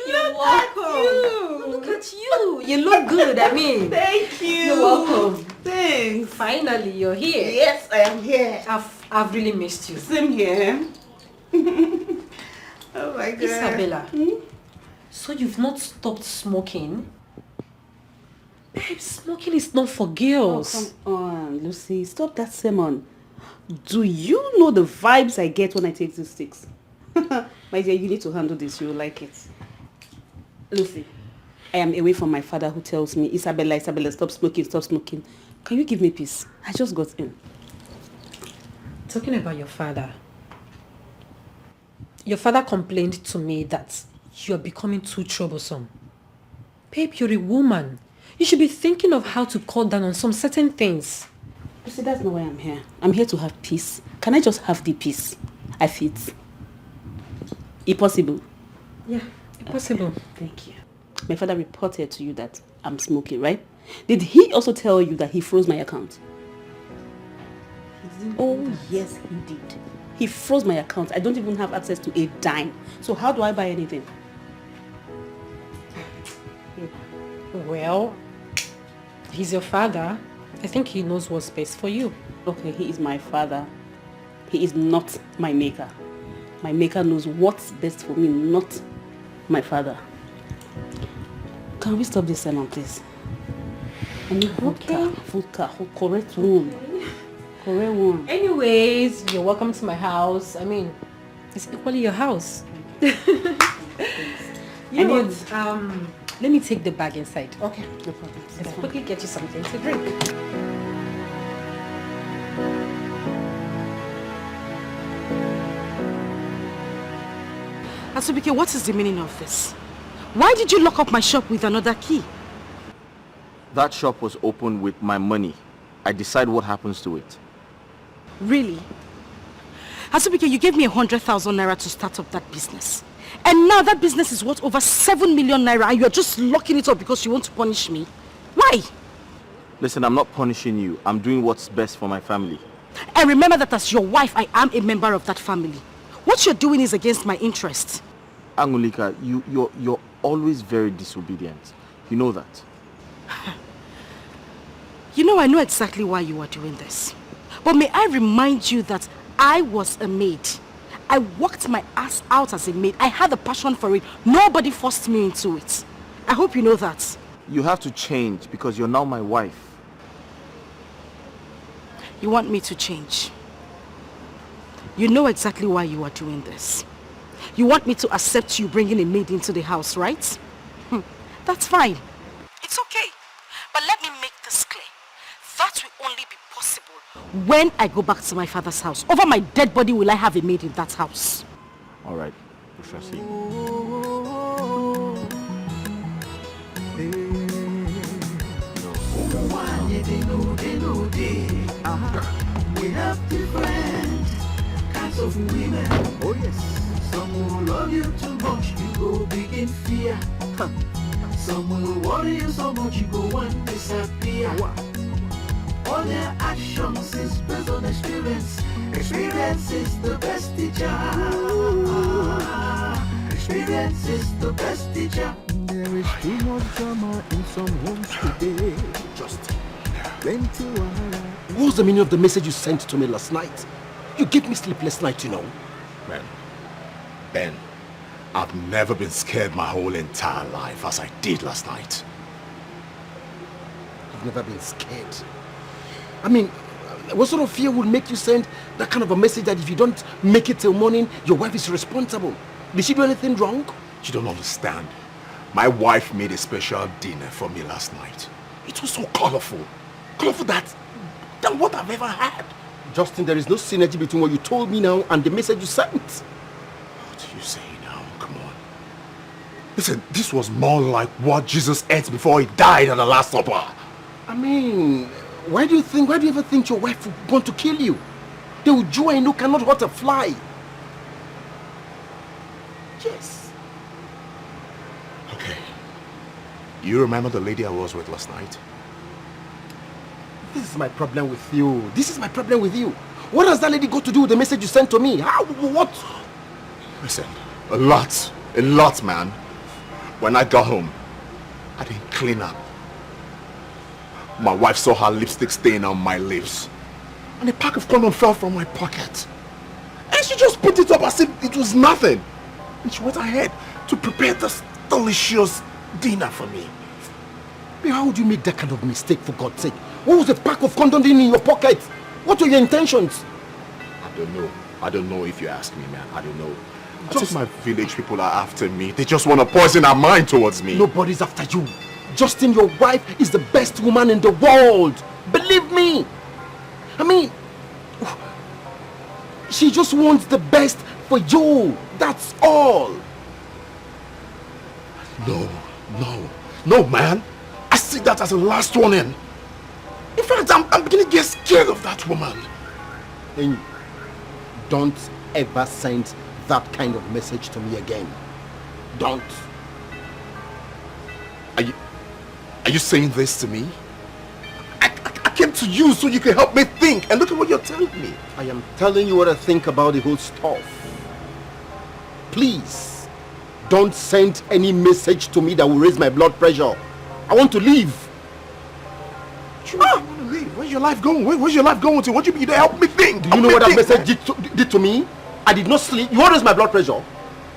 You're welcome. Look at you. You look good, I mean. Thank you. You're welcome. Thanks. Finally, you're here. Yes, I am here. I've really missed you. Same here. Oh my God. Isabella, so you've not stopped smoking? Babe, smoking is not for girls. Oh, come on, Lucy. Stop that sermon. Do you know the vibes I get when I take these sticks? My dear, you need to handle this. You'll like it. Lucy, I am away from my father who tells me, Isabella, stop smoking, stop smoking. Can you give me peace? I just got in. Talking about your father complained to me that you're becoming too troublesome. Babe, you're a woman. You should be thinking of how to cut down on some certain things. You see, that's not why I'm here. I'm here to have peace. Can I just have the peace I fit? Impossible. Yeah, impossible. Okay. Thank you. My father reported to you that I'm smoking, right? Did he also tell you that he froze my account? Oh, yes, he did. He froze my account. I don't even have access to a dime. So how do I buy anything? Well, he's your father. I think he knows what's best for you. Okay, he is my father. He is not my maker. My maker knows what's best for me, not my father. Can we stop this sermon, please? I need vodka, correct one. Correct one. Anyways, you're welcome to my house. I mean, it's equally your house. You know what? Let me take the bag inside. Okay, no problem. Let's quickly get you something to drink. Asubike, what is the meaning of this? Why did you lock up my shop with another key? That shop was opened with my money. I decide what happens to it. Really? Asubike, you gave me 100,000 naira to start up that business. And now that business is worth over 7 million naira and you're just locking it up because you want to punish me. Why? Listen, I'm not punishing you. I'm doing what's best for my family. And remember that as your wife, I am a member of that family. What you're doing is against my interest. Angulika, you're always very disobedient. You know that. You know, I know exactly why you are doing this. But may I remind you that I was a maid. I worked my ass out as a maid. I had a passion for it. Nobody forced me into it. I hope you know that. You have to change because you're now my wife. You want me to change? You know exactly why you are doing this. You want me to accept you bringing a maid into the house, right? That's fine. It's okay. But let me make this clear. That will only be possible when I go back to my father's house. Over my dead body will I have a maid in that house. All right, Professor. We have different kinds of women. Oh yes. Some will love you too much, you go begin fear. Some will worry you so much, you go and disappear. All their actions is based on experience. Experience is the best teacher. Experience is the best teacher. There is too much drama in some homes today. Just Plenty wahala. What's the meaning of the message you sent to me last night? You gave me sleepless night, you know. Ben, I've never been scared my whole entire life as I did last night. You've never been scared. I mean, what sort of fear would make you send that kind of a message that if you don't make it till morning, your wife is responsible? Did she do anything wrong? You don't understand. My wife made a special dinner for me last night. It was so colorful. Colorful than what I've ever had. Justin, there is no synergy between what you told me now and the message you sent. What do you say now? Come on. Listen, this was more like what Jesus ate before he died at the Last Supper. I mean, why do you ever think your wife would want to kill you? The Uju I know cannot hurt a fly. Yes. Okay. You remember the lady I was with last night? This is my problem with you. This is my problem with you. What has that lady got to do with the message you sent to me? How? What? Listen, a lot, man. When I got home, I didn't clean up. My wife saw her lipstick stain on my lips, and a pack of condom fell from my pocket. And she just put it up as if it was nothing. And she went ahead to prepare this delicious dinner for me. But how would you make that kind of mistake, for God's sake? What was the pack of condom in your pocket? What were your intentions? I don't know if you ask me, man. I don't know. I think my village people are after me. They just want to poison our mind towards me. Nobody's after you. Justin, your wife is the best woman in the world. Believe me. I mean, she just wants the best for you. That's all. No, man. I see that as the last warning. In fact, I'm beginning to get scared of that woman. And don't ever send that kind of message to me again. Don't. Are you saying this to me? I came to you so you can help me think, and look at what you're telling me. I am telling you what I think about the whole stuff. Please, don't send any message to me that will raise my blood pressure. I want to leave. You want to leave? Where's your life going? Where's your life going to? What you mean to help me think? Do you know what that message did to me? I did not sleep. You want to raise my blood pressure?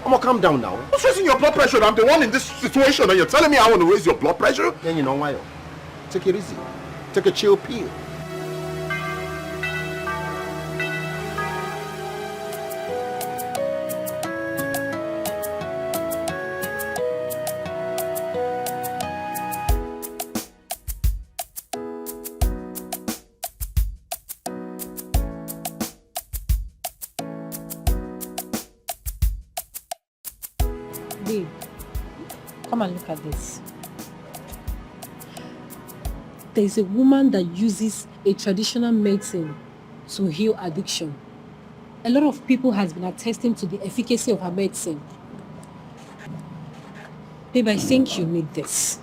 I'm gonna calm down now. What's raising your blood pressure? I'm the one in this situation and you're telling me I want to raise your blood pressure? Then you know why. Take it easy. Take a chill pill. Babe, come and look at this. There is a woman that uses a traditional medicine to heal addiction. A lot of people has been attesting to the efficacy of her medicine. Babe, I think you need this.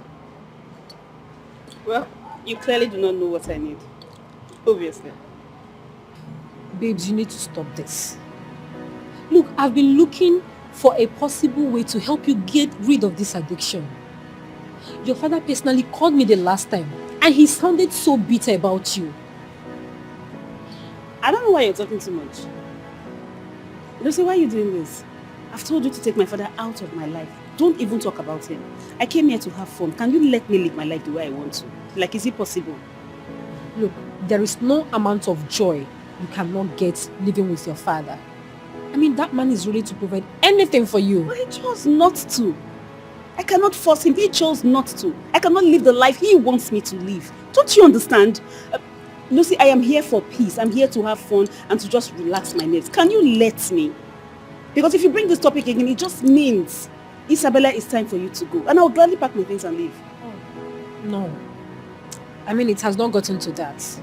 Well, you clearly do not know what I need. Obviously. Babes, you need to stop this. Look, I've been looking for a possible way to help you get rid of this addiction. Your father personally called me the last time and he sounded so bitter about you. I don't know why you're talking too much. Lucy, why are you doing this? I've told you to take my father out of my life. Don't even talk about him. I came here to have fun. Can you let me live my life the way I want to? Like, is it possible? Look, there is no amount of joy you cannot get living with your father. I mean, that man is ready to provide anything for you. But he chose not to. I cannot force him. He chose not to. I cannot live the life he wants me to live. Don't you understand? Lucy, I am here for peace. I'm here to have fun and to just relax my nerves. Can you let me? Because if you bring this topic again, it just means, Isabella, it's time for you to go. And I'll gladly pack my things and leave. Oh, no. I mean, it has not gotten to that.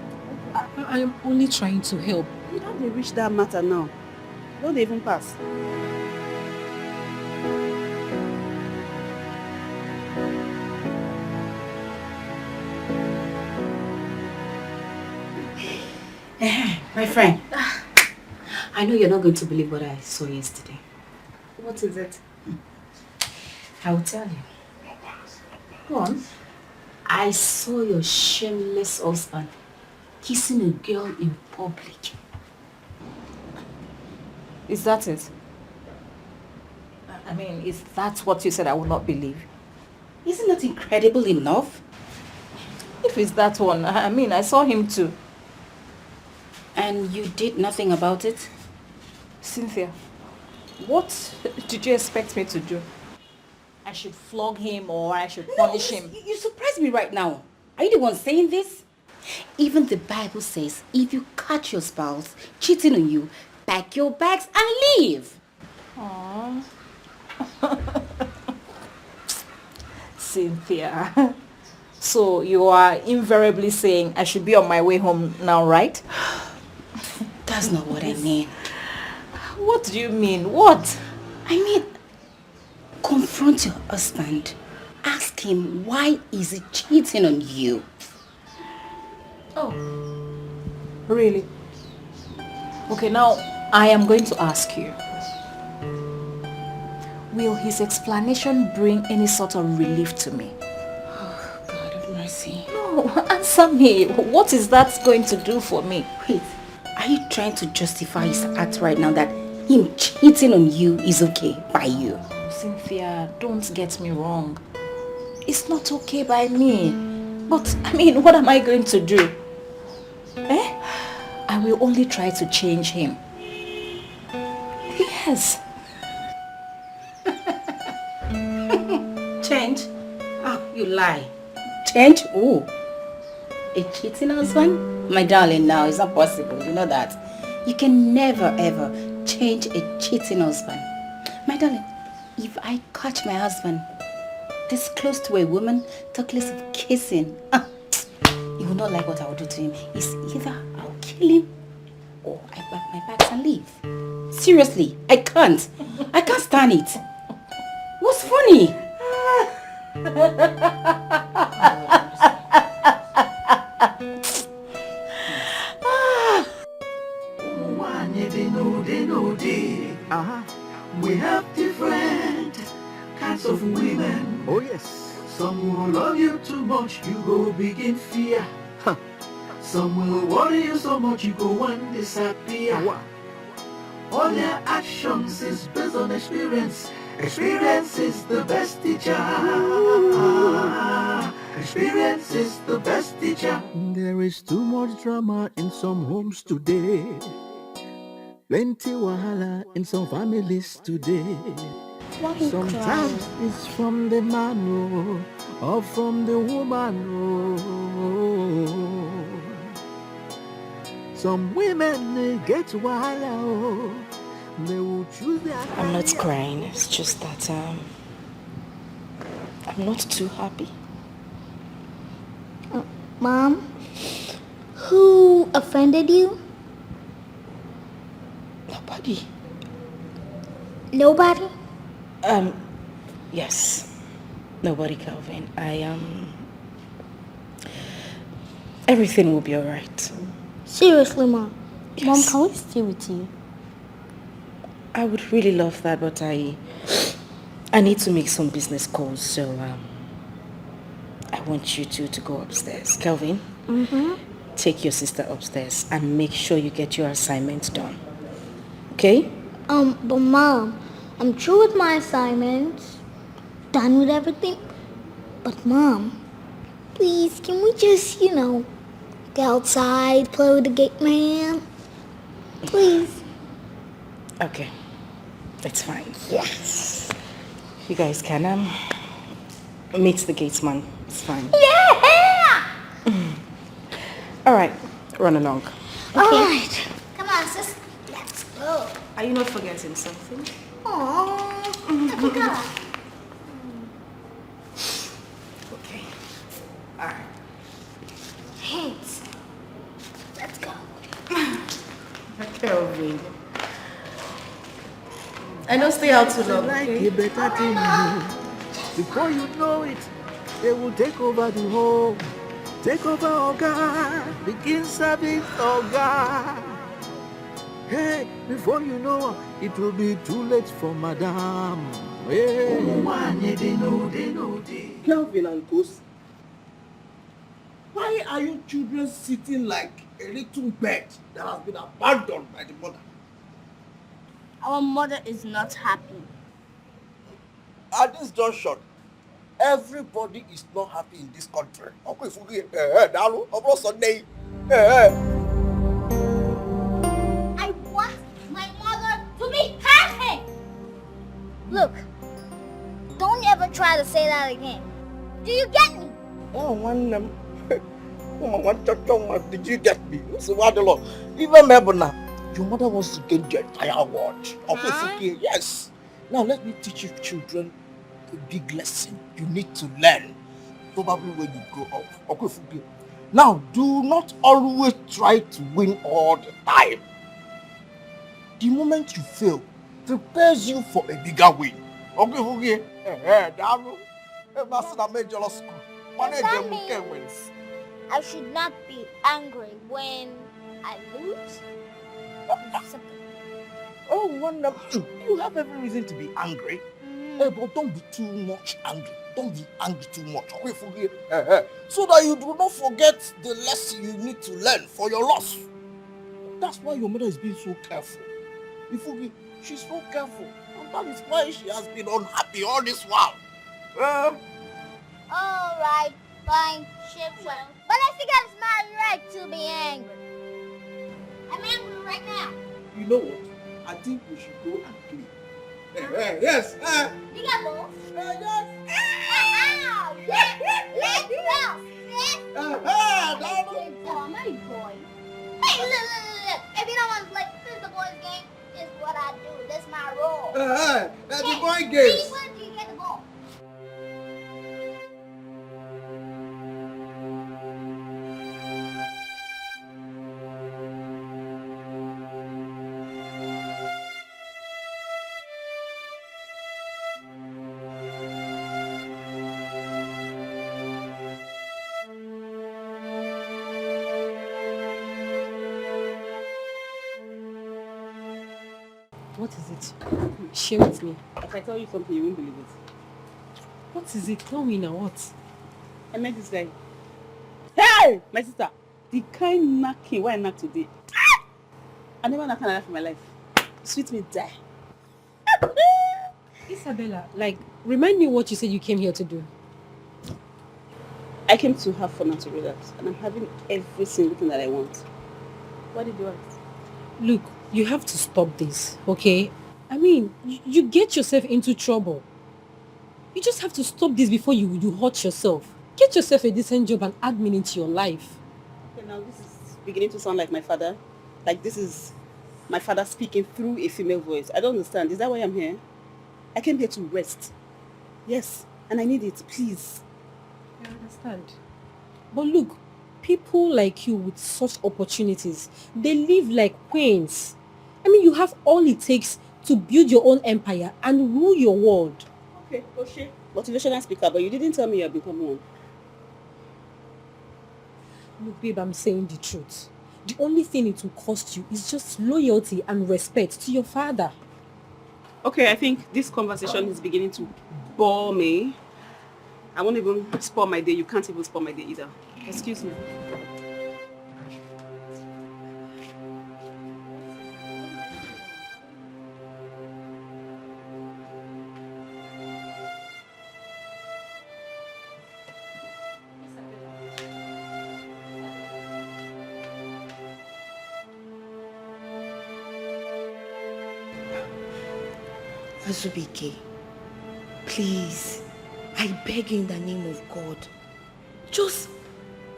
I am only trying to help. You don't reach that matter now. Don't even pass. My friend, I know you're not going to believe what I saw yesterday. What is it? I will tell you. Go on. I saw your shameless husband kissing a girl in public. Is that it? I mean, is that what you said I would not believe? Isn't that incredible enough? If it's that one, I mean, I saw him too. And you did nothing about it? Cynthia, what did you expect me to do? I should flog him or I should punish him? You surprised me right now. Are you the one saying this? Even the Bible says if you catch your spouse cheating on you, pack your bags and leave. Aww. Cynthia. So you are invariably saying I should be on my way home now, right? That's not what I mean. What do you mean? What? I mean, confront your husband. Ask him why is he cheating on you. Oh. Really? Okay, now I am going to ask you. Will his explanation bring any sort of relief to me? Oh, God of mercy. No, answer me. What is that going to do for me? Wait, are you trying to justify his act right now that him cheating on you is okay by you? Cynthia, don't get me wrong. It's not okay by me. But, I mean, what am I going to do? I will only try to change him. Yes. Change? Oh, you lie. Change? Oh. A cheating husband? My darling, now it's not possible. You know that. You can never ever change a cheating husband. My darling, if I catch my husband this close to a woman, talk less of kissing, you will not like what I will do to him. It's either I'll kill him or I pack my bags and leave. Seriously, I can't. I can't stand it. What's funny? We have different kinds of women. Oh yes. Some will love you too much, you go begin fear. Some will worry you so much, you go and disappear. All their actions is based on experience. Experience is the best teacher. Experience is the best teacher. There is too much drama in some homes today. Plenty wahala in some families today. Why you Sometimes crying? it's from the man or from the woman. Some women they get wahala. They will choose their I'm not career. crying. It's just that I'm not too happy. Mom, who offended you? Nobody. Nobody? Yes. Nobody, Calvin. Everything will be alright. Seriously, Mom. Yes. Mom, can we stay with you? I would really love that, but I need to make some business calls, so I want you two to go upstairs. Kelvin, take your sister upstairs and make sure you get your assignment done. Okay? But Mom, I'm through with my assignments, done with everything. But Mom, please, can we just, go outside, play with the gate man? Please. Okay. That's fine. Yes. You guys can meet the gatesman. It's fine. Yeah! All right. Run along. Okay. All right. Come on, sis. Let's go. Are you not forgetting something? Aww. Let me go. Okay. All right. Hands. Let's go. Kelvin. I don't stay out too long. Like a better thing. Before you know it, they will take over the home. Take over, Oga. Begin serving, Oga. Hey, before you know, it will be too late for Madame. Hey. Kelvin and Coast, why are you children sitting like a little bed that has been abandoned by the mother? Our mother is not happy. At this junction, everybody is not happy in this country. I want my mother to be happy. Look, don't ever try to say that again. Do you get me? Oh, one did you get me? So what the law? Even Mebona, your mother wants to get the entire world. Yes. Now let me teach you children a big lesson you need to learn. Probably when you grow up. Now do not always try to win all the time. The moment you fail prepares you for a bigger win. Does that means I should not be angry when I lose? Oh, wonderful. You have every reason to be angry. But don't be too much angry. Don't be angry too much. So that you do not forget the lesson you need to learn for your loss. That's why your mother is being so careful. She's so careful. And that is why she has been unhappy all this while. Alright, fine, ship well. But I think it's my right to be angry. I'm angry right now. You know what? I think we should go and play. Yes. You got balls? Yes. Yes. Let's go. My boy. Hey, look. If you don't want to play, this is the boys' game. This is what I do. This is my role. That's the boy games. When do you get the ball? What is it? Share with me. If I tell you something, you won't believe it. What is it? Tell me now, what? I met this guy. Hey! My sister! The kind knocking why I knock today. I never knocked like that in my life. Sweet me die. Isabella, like, remind me what you said you came here to do. I came to have fun and to relax, and I'm having every single thing that I want. What did you want? Look, you have to stop this, okay? I mean, you get yourself into trouble. You just have to stop this before you hurt yourself. Get yourself a decent job and add meaning to your life. Okay, now this is beginning to sound like my father. Like this is my father speaking through a female voice. I don't understand. Is that why I'm here? I came here to rest. Yes, and I need it, please. I understand. But look, people like you with such opportunities, they live like queens. I mean, you have all it takes to build your own empire and rule your world. Okay, Oshe. Motivational speaker, but you didn't tell me you have become one. Look, babe, I'm saying the truth. The only thing it will cost you is just loyalty and respect to your father. Okay, I think this conversation is beginning to bore me. I won't even spoil my day. You can't even spoil my day either. Excuse me. Azubike, please, I beg you in the name of God, just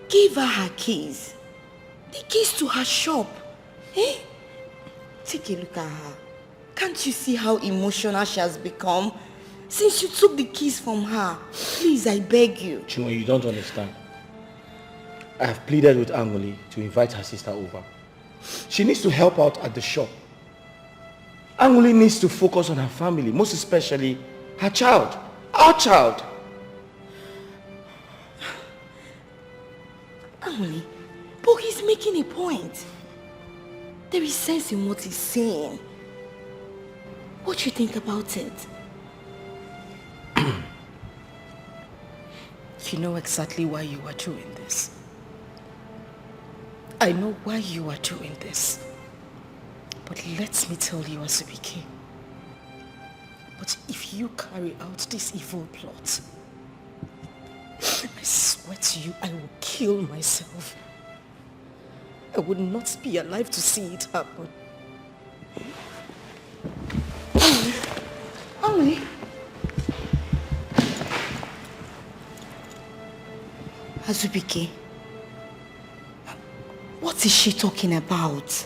give her her keys. The keys to her shop. Eh? Take a look at her. Can't you see how emotional she has become since you took the keys from her? Please, I beg you. Chinwe, you don't understand. I have pleaded with Angoli to invite her sister over. She needs to help out at the shop. Angoli needs to focus on her family, most especially her child, our child. Emily, but he's making a point. There is sense in what he's saying. What do you think about it? You know exactly why you are doing this. I know why you are doing this. But let me tell you, Asubike. But if you carry out this evil plot, I swear to you, I will kill myself. I would not be alive to see it happen. Emily. Azubike, what is she talking about?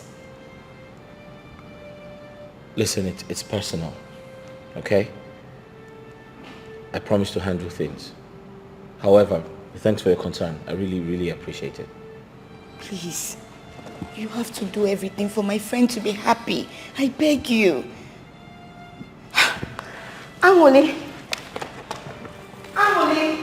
Listen, it's personal, okay? I promise to handle things. However, thanks for your concern. I really, really appreciate it. Please, you have to do everything for my friend to be happy. I beg you. Amole. Amole.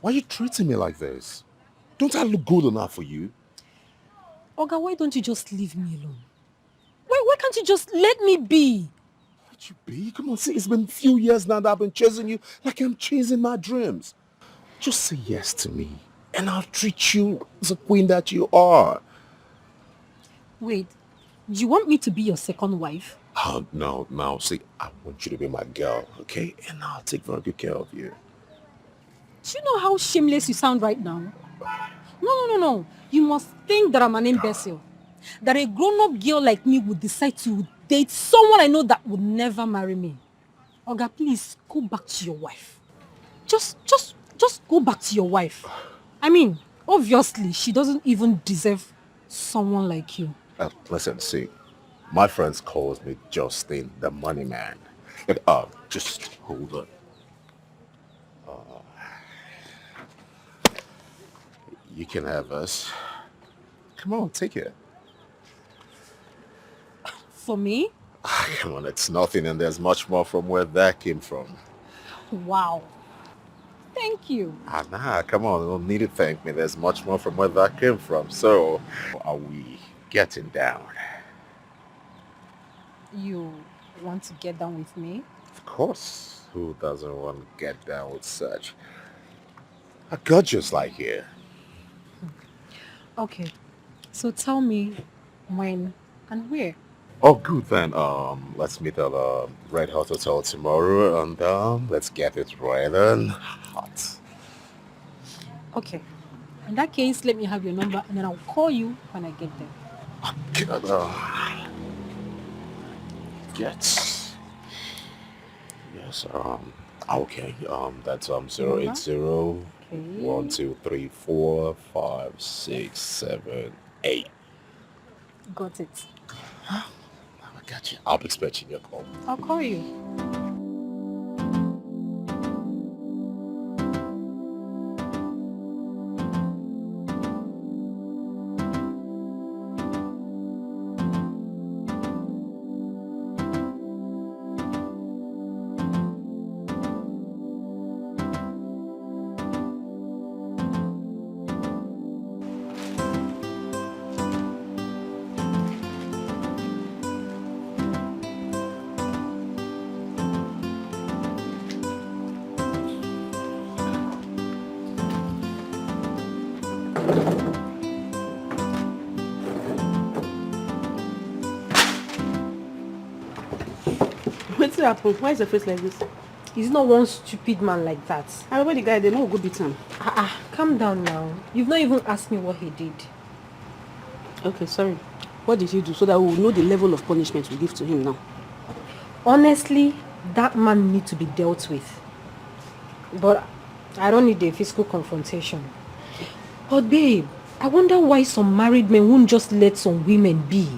Why are you treating me like this? Don't I look good enough for you? Oga, why don't you just leave me alone? Why can't you just let me be? Let you be? Come on, see, it's been a few years now that I've been chasing you like I'm chasing my dreams. Just say yes to me, and I'll treat you as a queen that you are. Wait, do you want me to be your second wife? Oh, no, see, I want you to be my girl, okay? And I'll take very good care of you. Do you know how shameless you sound right now? No. You must think that I'm an imbecile. That a grown-up girl like me would decide to date someone I know that would never marry me. Oga, please, go back to your wife. Just go back to your wife. I mean, obviously, she doesn't even deserve someone like you. Listen, see, my friends calls me Justin, the money man. Just hold on. You can have us. Come on, take it. For me? Come on, it's nothing, and there's much more from where that came from. Wow. Thank you. Nah, come on, you don't need to thank me. There's much more from where that came from. So, are we getting down? You want to get down with me? Of course. Who doesn't want to get down with such a gorgeous like you? Okay, so tell me when and where. Oh, good then. Let's meet at Red Hot Hotel tomorrow, and let's get it right and hot. Okay, in that case, let me have your number, and then I'll call you when I get there. Yes. Okay. That's 080 1 2 3 4 5 6 7 8. Got it. I got you. I'll be expecting your call. I'll call you. What's happened? Why is your face like this? He's not one stupid man like that. I remember the guy, they know go beat him. Calm down now. You've not even asked me what he did. Okay, sorry. What did he do so that we will know the level of punishment we give to him now? Honestly, that man needs to be dealt with. But I don't need a physical confrontation. But babe, I wonder why some married men won't just let some women be.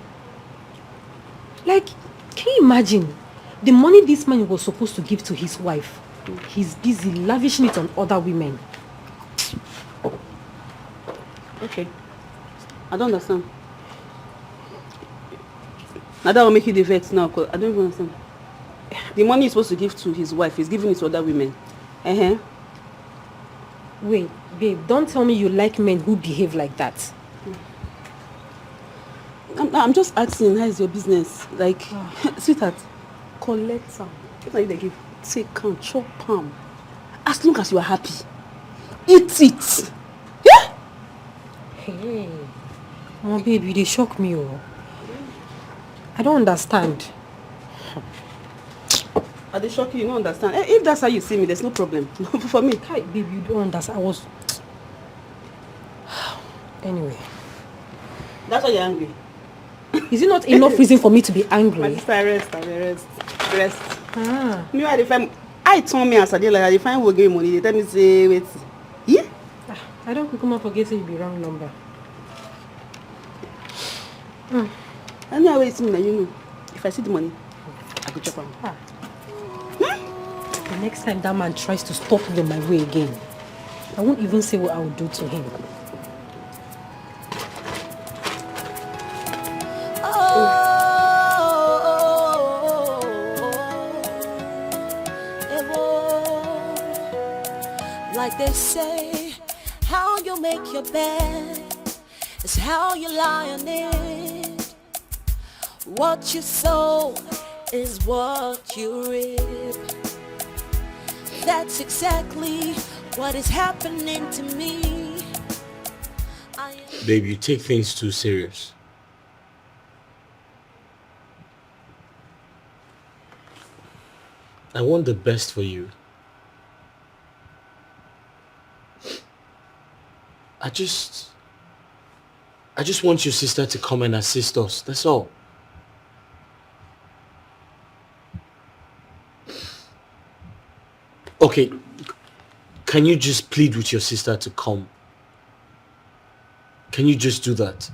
Like, can you imagine? The money this man was supposed to give to his wife, he's busy lavishing it on other women. Okay. I don't understand. Now that will make you the vex now, because I don't even understand. The money he's supposed to give to his wife, he's giving it to other women. Wait, babe, don't tell me you like men who behave like that. I'm just asking, how is your business? Like, sweetheart, collect some. What are you they give? Take can chop palm. As long as you are happy. Eat it. Yeah? Hey. Oh, baby, they shock me. Oh. I don't understand. Are they shocking? You don't understand. If that's how you see me, there's no problem. For me. Hi, baby, you don't understand. I was... Anyway. That's why you're angry. Is it not enough reason for me to be angry? My sister, rest. Meanwhile, I told me as I did like I find will give money. They tell me say wait. Yeah? I don't come up forget say you be wrong number. I know wait me, you know. If I see the money, I go chop am. The next time that man tries to stop me on my way again, I won't even say what I will do to him. Like they say, how you make your bed is how you lie on it. What you sow is what you reap. That's exactly what is happening to me. Babe, you take things too serious. I want the best for you. I just want your sister to come and assist us. That's all. Okay, can you just plead with your sister to come? Can you just do that?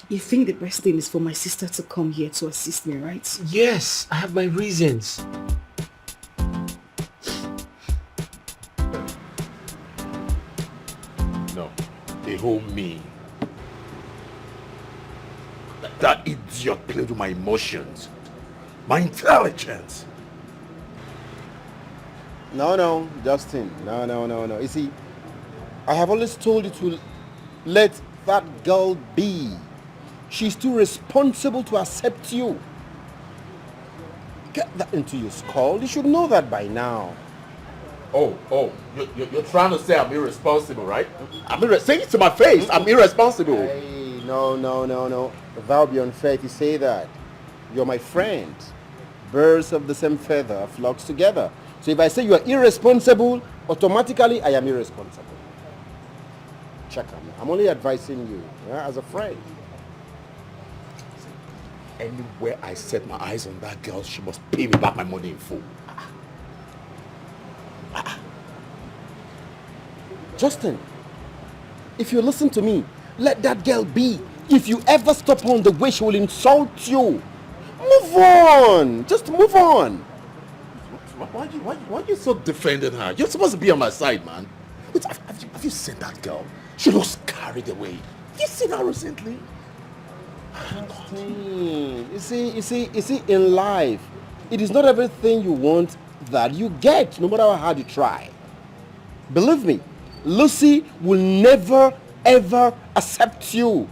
You think the best thing is for my sister to come here to assist me, right? Yes, I have my reasons. No, they hold me. That idiot played with my emotions, my intelligence. No, Justin. No. You see, I have always told you to let that girl be. She's too responsible to accept you. Get that into your skull. You should know that by now. Oh, you're trying to say I'm irresponsible, right? Say it to my face. I'm irresponsible. Hey, no. That would be unfair to say that. You're my friend. Birds of the same feather flock together. So if I say you are irresponsible, automatically I am irresponsible. Check on me. I'm only advising you, as a friend. Anywhere I set my eyes on that girl, she must pay me back my money in full. Justin, if you listen to me, let that girl be. If you ever stop her on the way, she will insult you. Move on. Just move on. Why are you so defending her? You're supposed to be on my side, man. Wait, have you seen that girl? She looks carried away. Have you seen her recently? You see, in life, it is not everything you want that you get, no matter how hard you try. Believe me, Lucy will never, ever accept you.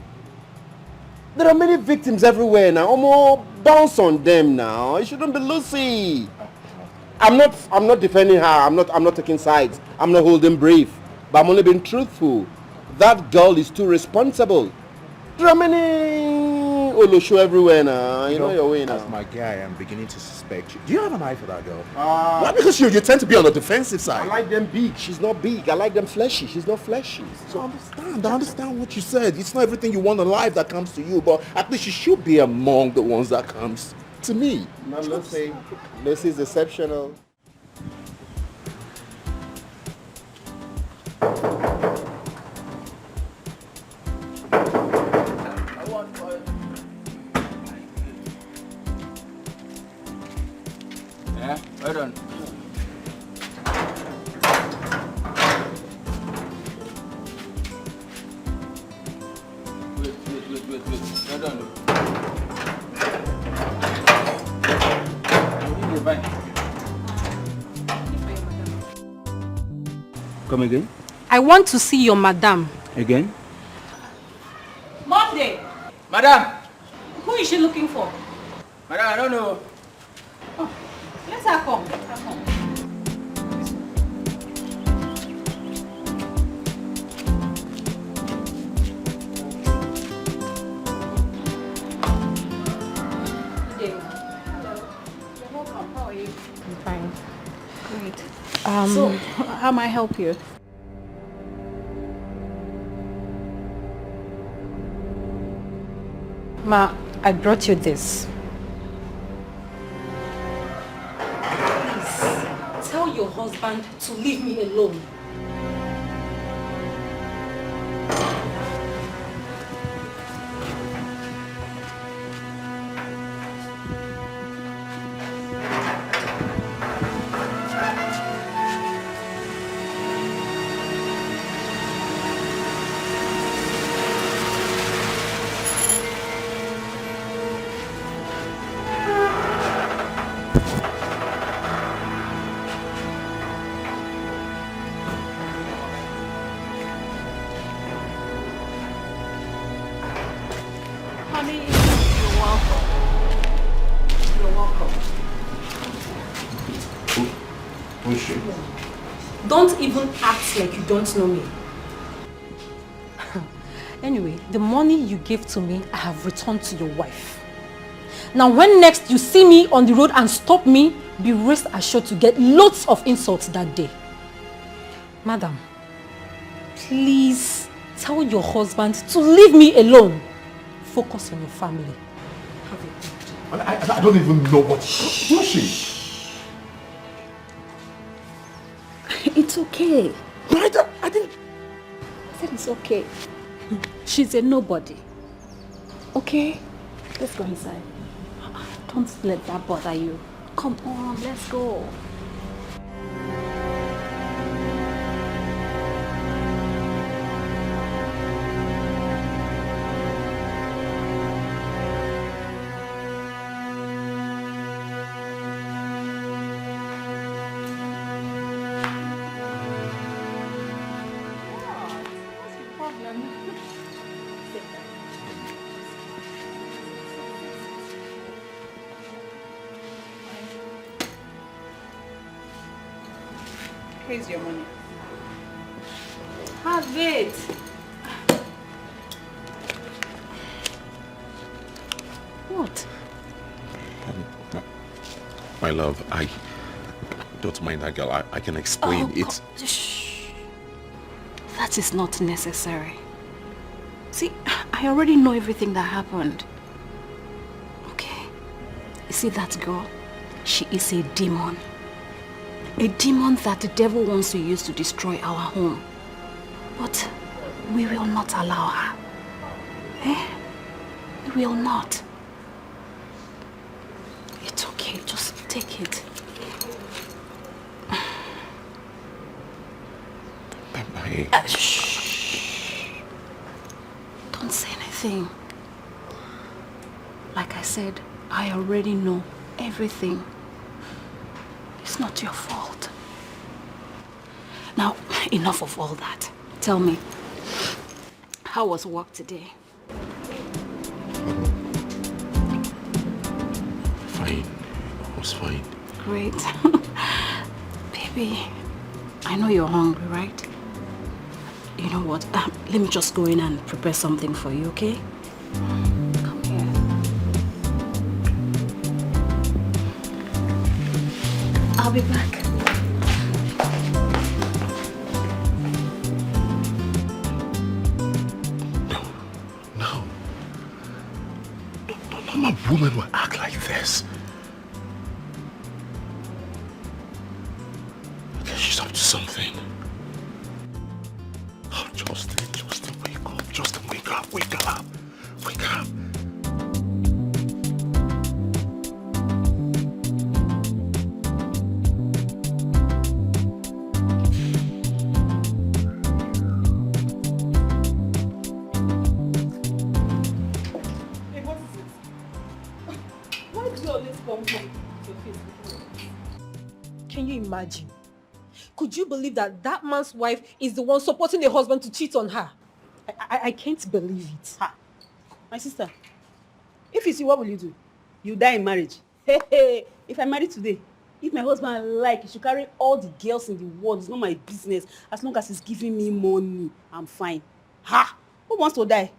There are many victims everywhere now. Omo, bounce on them now. It shouldn't be Lucy. I'm not defending her. I'm not taking sides. I'm not holding brief. But I'm only being truthful. That girl is too responsible. There are many Olosho everywhere now. You know your way now. As my guy, I'm beginning to suspect you. Do you have an eye for that girl? Why? Because you tend to be on the defensive side. I like them big. She's not big. I like them fleshy. She's not fleshy. So I understand what you said. It's not everything you want in life that comes to you, but at least you should be among the ones that comes to me. Not Lucy. Lucy's exceptional. Yeah, well done. Wait. Well done. Come again? I want to see your madam. Again? Monday! Madam! Who is she looking for? Madam, I don't know. Let her come. Let her come. I'm fine. Great. So, how may I help you? Ma, I brought you this. Please, tell your husband to leave me alone. Don't even act like you don't know me. Anyway, the money you gave to me, I have returned to your wife. Now when next you see me on the road and stop me, be rest assured to get lots of insults that day. Madam, please tell your husband to leave me alone. Focus on your family. I don't even know what she. It's okay. Right? I didn't. I said it's okay. She's a nobody. Okay? Let's go inside. Don't let that bother you. Come on, let's go. Here's your money. Have it. What? My love, I don't mind that girl. I can explain it. Shh. That is not necessary. See, I already know everything that happened. Okay. You see that girl? She is a demon. A demon that the devil wants to use to destroy our home. But we will not allow her. Eh? We will not. It's okay, just take it. Shh. Don't say anything. Like I said, I already know everything. It's not your fault. Now, enough of all that. Tell me, how was work today? Fine. It was fine. Great. Baby, I know you're hungry, right? You know what? Let me just go in and prepare something for you, okay? Come here. I'll be back. No. I'm a woman will act like this. she's up to something. Oh, Justin, wake up. Justin, wake up. Wake up. Wake up. Can you imagine? Could you believe that that man's wife is the one supporting the husband to cheat on her? I can't believe it. Ha. My sister, if it's you, what will you do? You die in marriage. Hey, if I marry today, if my husband like, he should carry all the girls in the world. It's not my business. As long as he's giving me money, I'm fine. Ha! Who wants to die?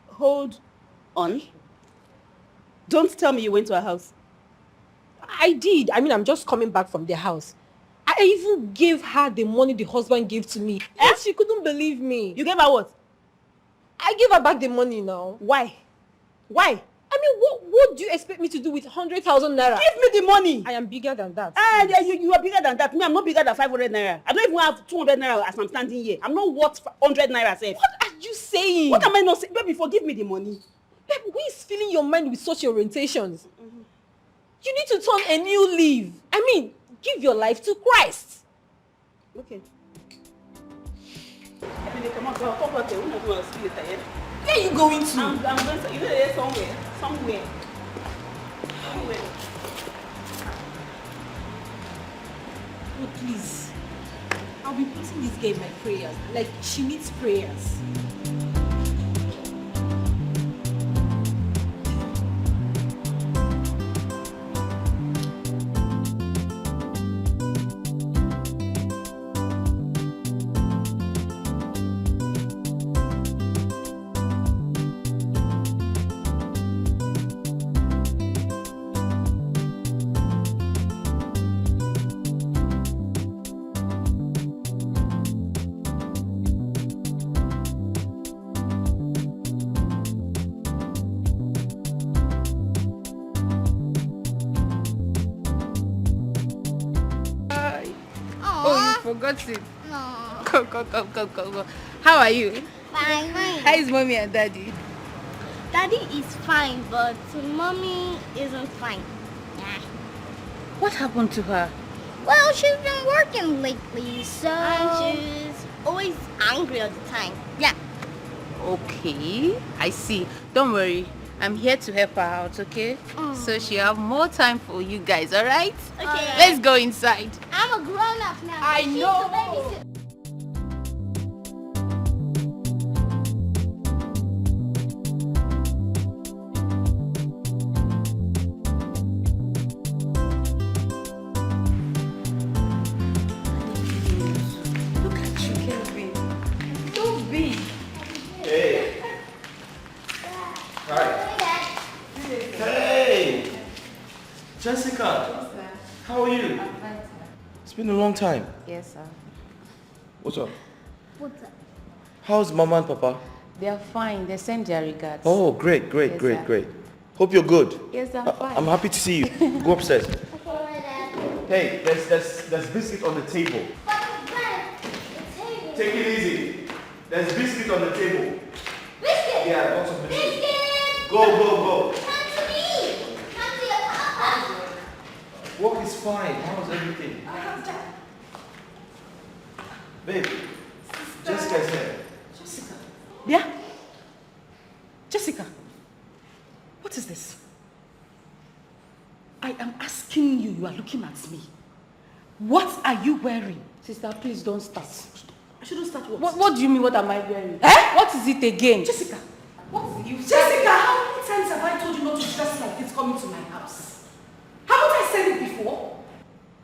Hold on. Don't tell me you went to her house. I did. I mean, I'm just coming back from their house. I even gave her the money the husband gave to me. And she couldn't believe me. You gave her what? I gave her back the money now. Why? Why? I mean, what do you expect me to do with 100,000 naira? Give me the money. I am bigger than that. You are bigger than that. Me, I'm not bigger than 500 naira. I don't even have 200 naira as I'm standing here. I'm not worth 100 naira, safe. What are you saying? What am I not saying? Baby, forgive me the money. Babe, who is filling your mind with such orientations? Mm-hmm. You need to turn a new leaf. I mean, give your life to Christ. Okay. Come on, talk about it. Where are you going to? I'm going to, you know, there somewhere. Somewhere. Oh, please. I'll be putting this girl in my prayers. Like, she needs prayers. Forgot it. No. Go. How are you? Fine. How is mommy and daddy? Daddy is fine, but mommy isn't fine. Yeah. What happened to her? Well, she's been working lately, so... And she's always angry all the time. Yeah. Okay, I see. Don't worry. I'm here to help her out, okay? So she'll have more time for you guys, alright? Okay. Let's go inside. I'm a grown-up now. I know. Look at you, Kelvin. So big. Hey. Hi. Hey. Jessica. How are you? I'm fine, sir. It's been a long time. Yes, sir. What's up? What's up? How's Mama and Papa? They are fine. They send their regards. Oh, great. Yes, sir. Great. Hope you're good. Yes, I'm fine. I'm happy to see you. Go upstairs. Hey, there's biscuit on the table. Take it easy. There's biscuit on the table. Biscuit! Yeah, lots of biscuit. Biscuit! Go. Come to me! Come to your papa! Work is fine. How's everything? Babe, Jessica's here. Jessica. Yeah? Jessica. What is this? I am asking you. You are looking at me. What are you wearing? Sister, please don't start. I shouldn't start what? What do you mean, what am I wearing? What is it again? Jessica. What? Jessica, how many times have I told you not to dress like this coming to my house? Haven't I said it before?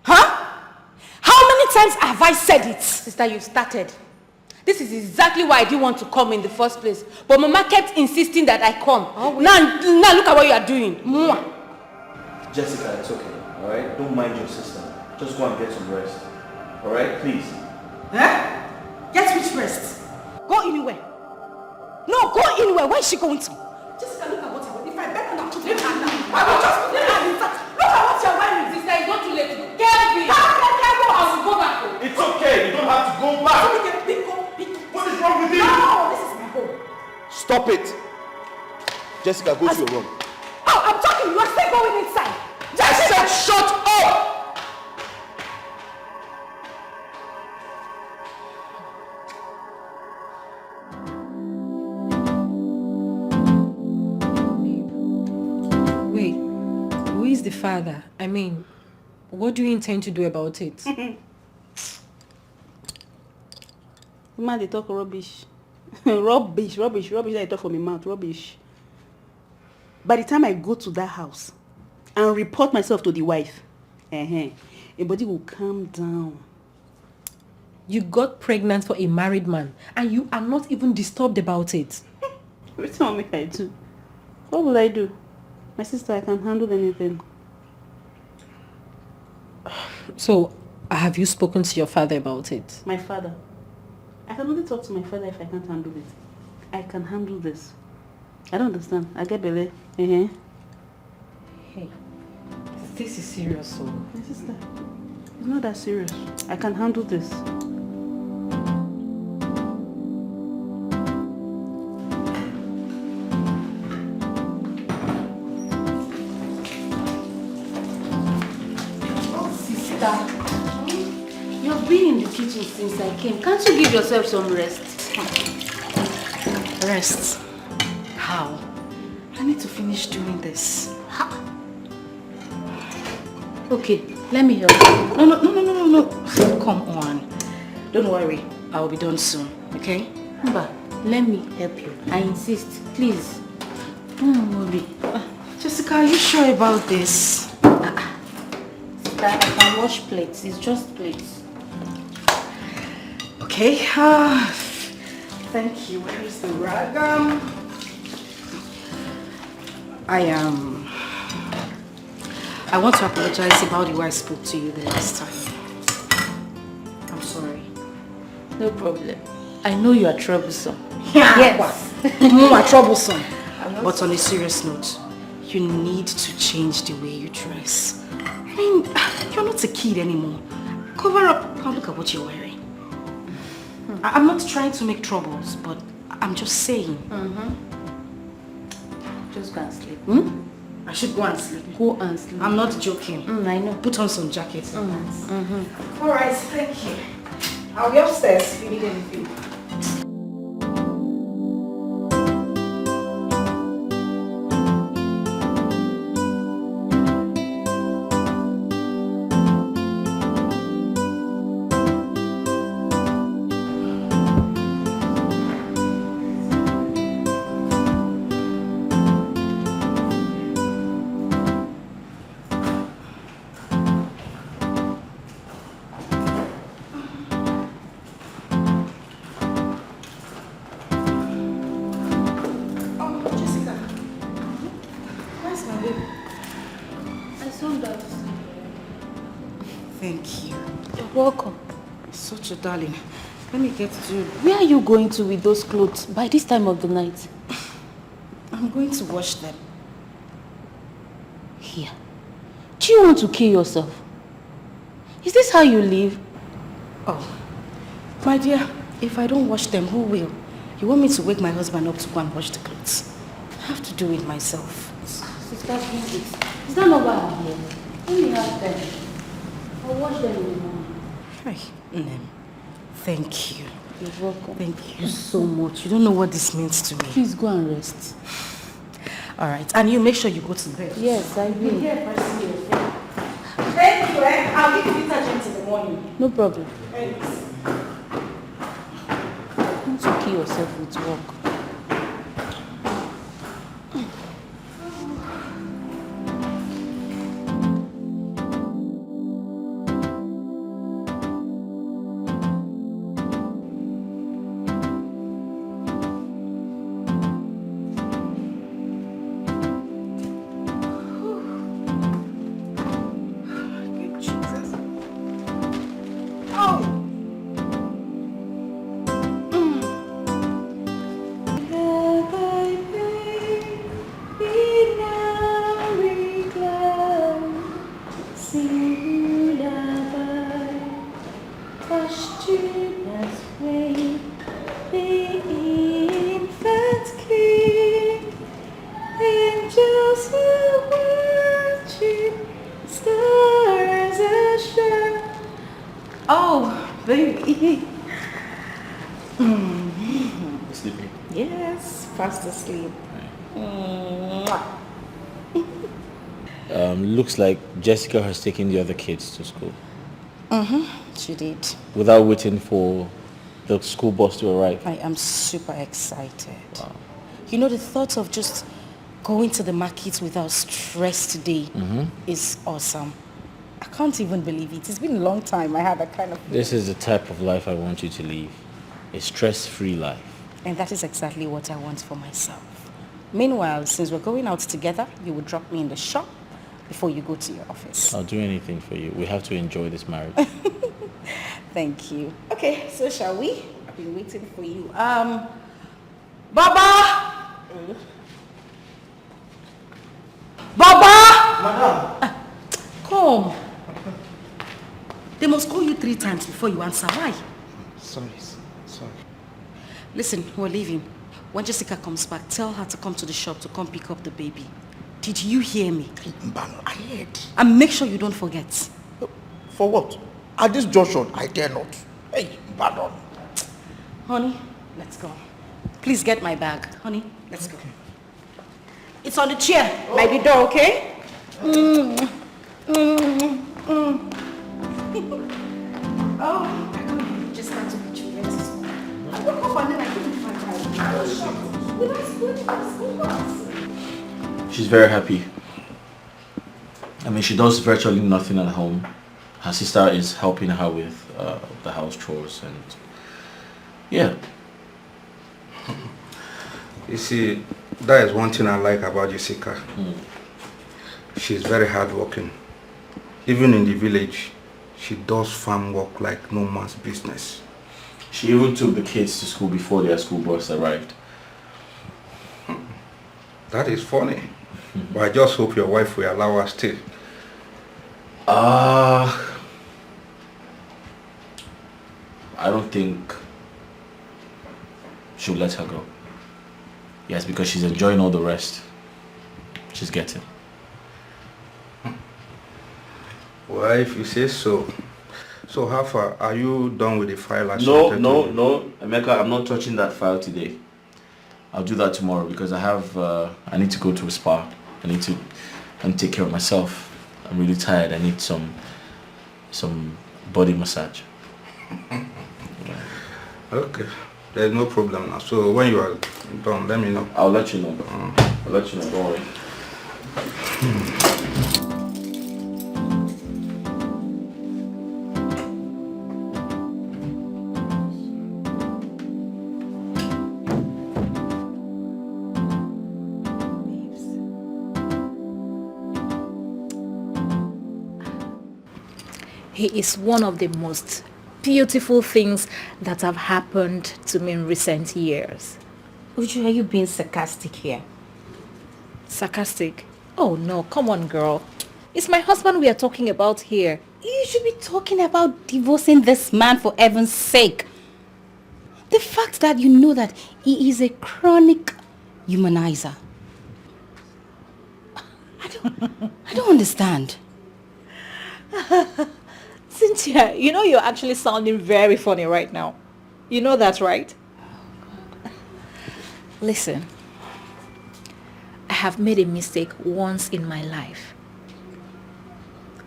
Huh? How many times have I said it? Sister, you started. This is exactly why I didn't want to come in the first place. But Mama kept insisting that I come. Now look at what you are doing. Mwah. Jessica, it's okay. Alright? Don't mind your sister. Just go and get some rest. Alright? Please. Huh? Get which rest? Go anywhere. No, go anywhere. Where is she going to? Jessica, look at what I want. If I bet on her to leave her now, I will just put her in fact. Look at what you're wearing. Sister, it's not too late. Kelvin! I will go back home. Stop it! Jessica, go to your room. Oh, I'm talking. You are still going inside. I said shut up! Wait, who is the father? I mean, what do you intend to do about it? Man, they talk rubbish. rubbish that I talk from my mouth. Rubbish. By the time I go to that house and report myself to the wife, everybody will calm down. You got pregnant for a married man and you are not even disturbed about it. What do you want me to do? What will I do? My sister, I can handle anything. So, have you spoken to your father about it? My father? I can only talk to my father if I can't handle it. I can handle this. I don't understand. I get belly. Hey, this is serious, so. My sister, it's not that serious. I can handle this. You've been in the kitchen since I came. Can't you give yourself some rest? Rest? How? I need to finish doing this. Okay, let me help you. No. Come on. Don't worry. I'll be done soon, okay? But let me help you. I insist. Please. Don't worry. Jessica, are you sure about this? I can wash plates. It's just plates. Okay. Thank you. Where is the rag? I want to apologize about the way I spoke to you the last time. I'm sorry. No problem. I know you are troublesome. Yes. You are troublesome. But on a serious note, you need to change the way you dress. I mean, you're not a kid anymore. Cover up. Now look at what you're wearing. I'm not trying to make troubles, but I'm just saying. Just go and sleep. I should go and sleep. Go and sleep. I'm not joking. I know. Put on some jackets. Alright, thank you. I'll be upstairs if you need anything. Thank you. You're welcome. Such a darling. Let me get to... Where are you going to with those clothes by this time of the night? I'm going to wash them. Here. Do you want to kill yourself? Is this how you live? Oh, my dear, if I don't wash them, who will? You want me to wake my husband up to go and wash the clothes? I have to do it myself. Sister, please. Is that not why I'm here? Let me have them. I'll wash them in the morning. Hi, Nem. Thank you. You're welcome. Thank you so much. You don't know what this means to me. Please go and rest. All right, and you make sure you go to bed. Yes, I will. Thank you, eh? I'll give you detergent in the morning. No problem. Thanks. Don't you kill yourself with work. First, you must wait, the infant king. Baby. Sleeping? Yes, fast asleep. Looks like Jessica has taken the other kids to school. She did. Without waiting for the school bus to arrive. I am super excited. Wow. You know, the thought of just going to the market without stress today is awesome. I can't even believe it. It's been a long time I had that kind of feeling. This is the type of life I want you to live. A stress-free life. And that is exactly what I want for myself. Meanwhile, since we're going out together, you will drop me in the shop before you go to your office. I'll do anything for you. We have to enjoy this marriage. Thank you. Okay, so shall we? I've been waiting for you. Baba! Baba! Madam! Come. They must call you 3 times before you answer. Why? Sorry. Listen, we're leaving. When Jessica comes back, tell her to come to the shop to come pick up the baby. Did you hear me? I heard. And make sure you don't forget. For what? At this junction, I dare not. Hey, pardon. Honey, let's go. Please get my bag. Honey, let's go. It's on the chair by the door, okay? Oh, I don't just got to be children. I woke up and then I couldn't find her. She's very happy. I mean, she does virtually nothing at home. Her sister is helping her with the house chores and yeah. You see, that is one thing I like about Jessica. She's very hardworking. Even in the village, she does farm work like no man's business. She even took the kids to school before their school bus arrived. That is funny. But I just hope your wife will allow us to. I don't think she'll let her go. Yes, because she's enjoying all the rest she's getting. Well, if you say so. So how far? Are you done with the file? No, Emeka, I'm not touching that file today. I'll do that tomorrow because I need to go to a spa. I need to take care of myself. I'm really tired. I need some body massage. Okay, there's no problem now. So when you are done, let me know. I'll let you know. I'll let you know, don't worry. He is one of the most beautiful things that have happened to me in recent years. Uju, are you being sarcastic here? Sarcastic? Oh no, come on girl. It's my husband we are talking about here. You should be talking about divorcing this man for heaven's sake. The fact that you know that he is a chronic humanizer. I don't understand. Cynthia, you know you're actually sounding very funny right now. You know that, right? Listen, I have made a mistake once in my life.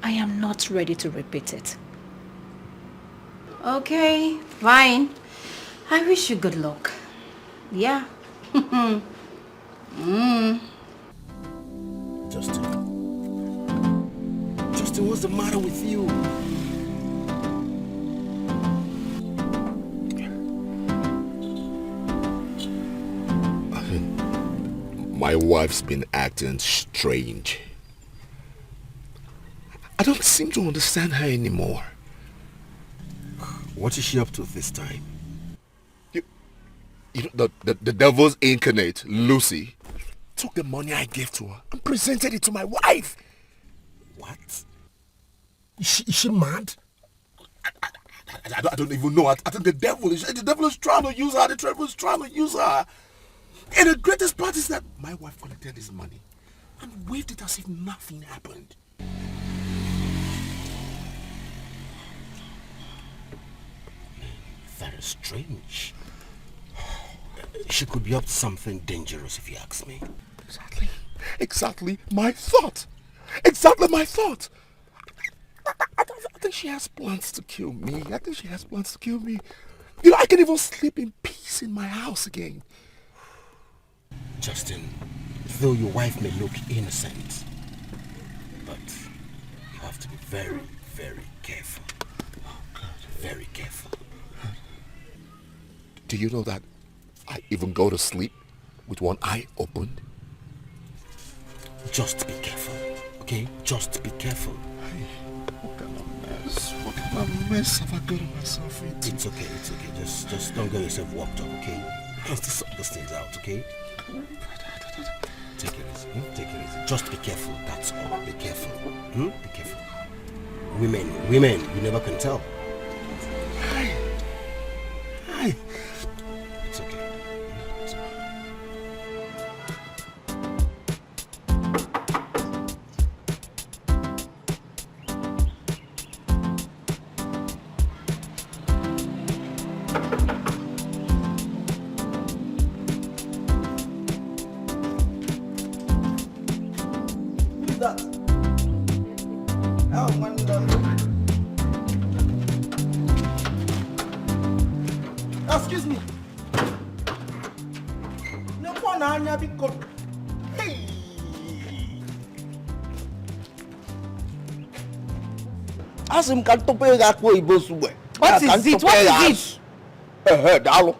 I am not ready to repeat it. Okay, fine. I wish you good luck. Yeah. Justin, what's the matter with you? My wife's been acting strange. I don't seem to understand her anymore. What is she up to this time? You know, the devil's incarnate, Lucy, took the money I gave to her and presented it to my wife. What? Is she mad? I don't even know. I think the devil is trying to use her. The devil is trying to use her. And the greatest part is that my wife collected this money and waved it as if nothing happened. Very strange. She could be up to something dangerous if you ask me. Exactly. Exactly my thought. Exactly my thought. I think she has plans to kill me. I think she has plans to kill me. You know, I can even sleep in peace in my house again. Justin, though your wife may look innocent, but you have to be very, very careful. Oh, God. Very careful. Do you know that I even go to sleep with one eye opened? Just be careful, okay? Just be careful. What kind of mess? What kind of mess have I gotten myself into? It's okay, it's okay. Just don't get yourself worked up, okay? Just sort those things out, okay? Take it easy, take it easy. Just be careful, that's all. Be careful. Be careful. Women, you never can tell. Hi. It's okay. It's okay. Who's that? Oh, man, excuse me. No one anya biko. Hey. Asim kan tope ga ko ibo suwe. What is it? What is it? Dalo.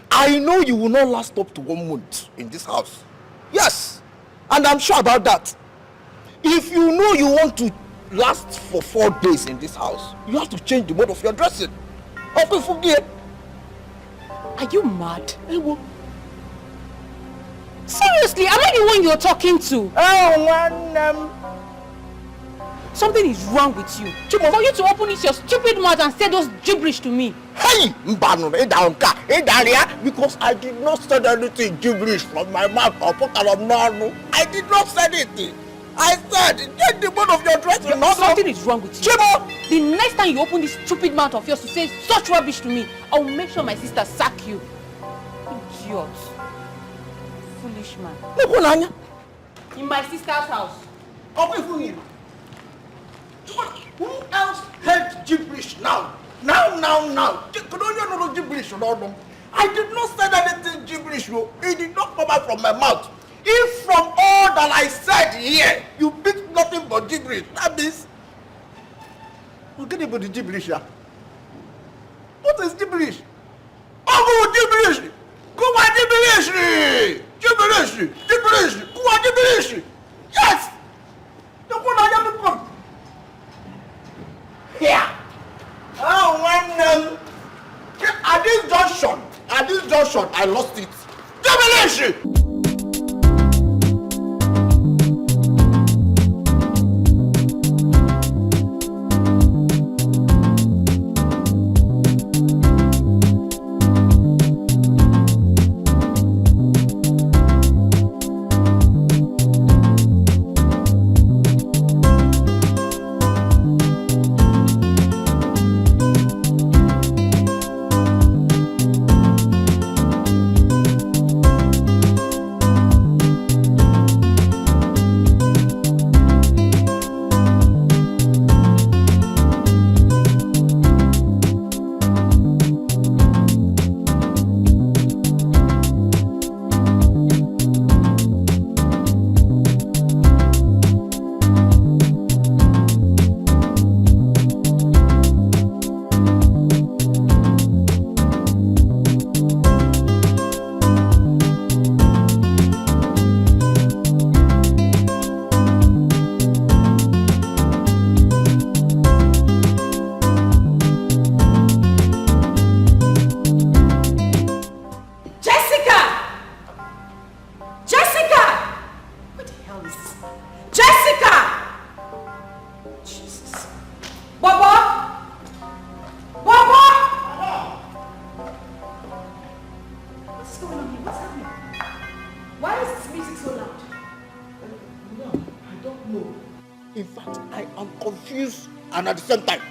I know you will not last up to 1 month in this house. Yes, and I'm sure about that. If you know you want to last for 4 days in this house, you have to change the mode of your dressing. Okay, forget. Are you mad? Seriously, am I the one you're talking to? Something is wrong with you. For you to open your stupid mouth and say those gibberish to me. Hey, because I did not say anything gibberish from my mouth. I did not say anything. I said, get the mode of your dressing. Something is wrong with you. The next time you open this stupid mouth of yours to say such rubbish to me, I'll make sure my sister sack you. Idiot. Foolish man. In my sister's house. Who else heard gibberish now? Now. Gibberish. I did not say anything gibberish. It did not come out from my mouth. If from all that I said here, you picked nothing but gibberish, that means forget about the gibberish here. What is gibberish? Oh, gibberish! Go on, gibberish! Gibberish! Go on, gibberish! Yes! The one I have to come. Here! Oh, when at this junction, I lost it. Gibberish! In fact, I am confused and at the same time,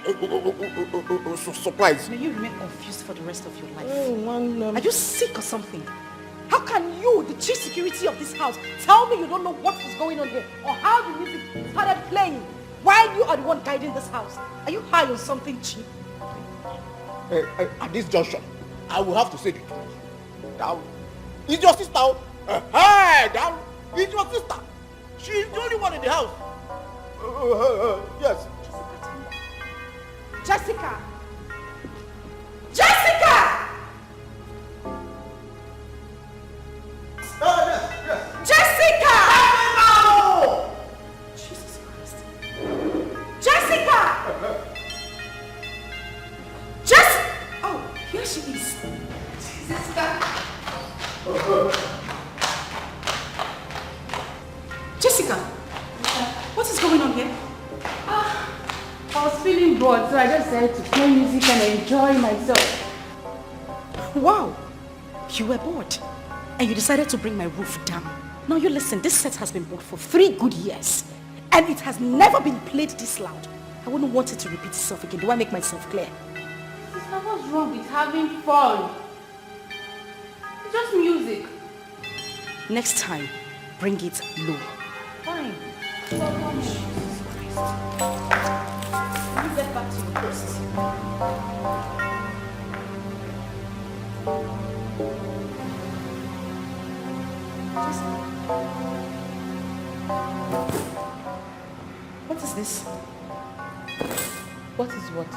surprise. May you remain confused for the rest of your life. Oh, Are you sick or something? How can you, the chief security of this house, tell me you don't know what is going on here or how the music started playing while you are the one guiding this house? Are you high on something cheap? At this junction, I will have to say the truth. Down. It's your sister. Hey, down. It's your sister. She is the only one in the house. Yes. Jessica! Jessica! Yes. Jessica! No! Jesus Christ. Jessica! Oh, here she is. Jessica. Jessica, what is going on here? I was feeling bored, so I just decided to play music and enjoy myself. Wow, you were bored and you decided to bring my roof down. Now you listen, this set has been bought for 3 good years and it has never been played this loud. I wouldn't want it to repeat itself again. Do I make myself clear? Sister, what's wrong with having fun? It's just music. Next time, bring it low. Fine. Jesus Christ. Can you get back to your post? What is this? What is what?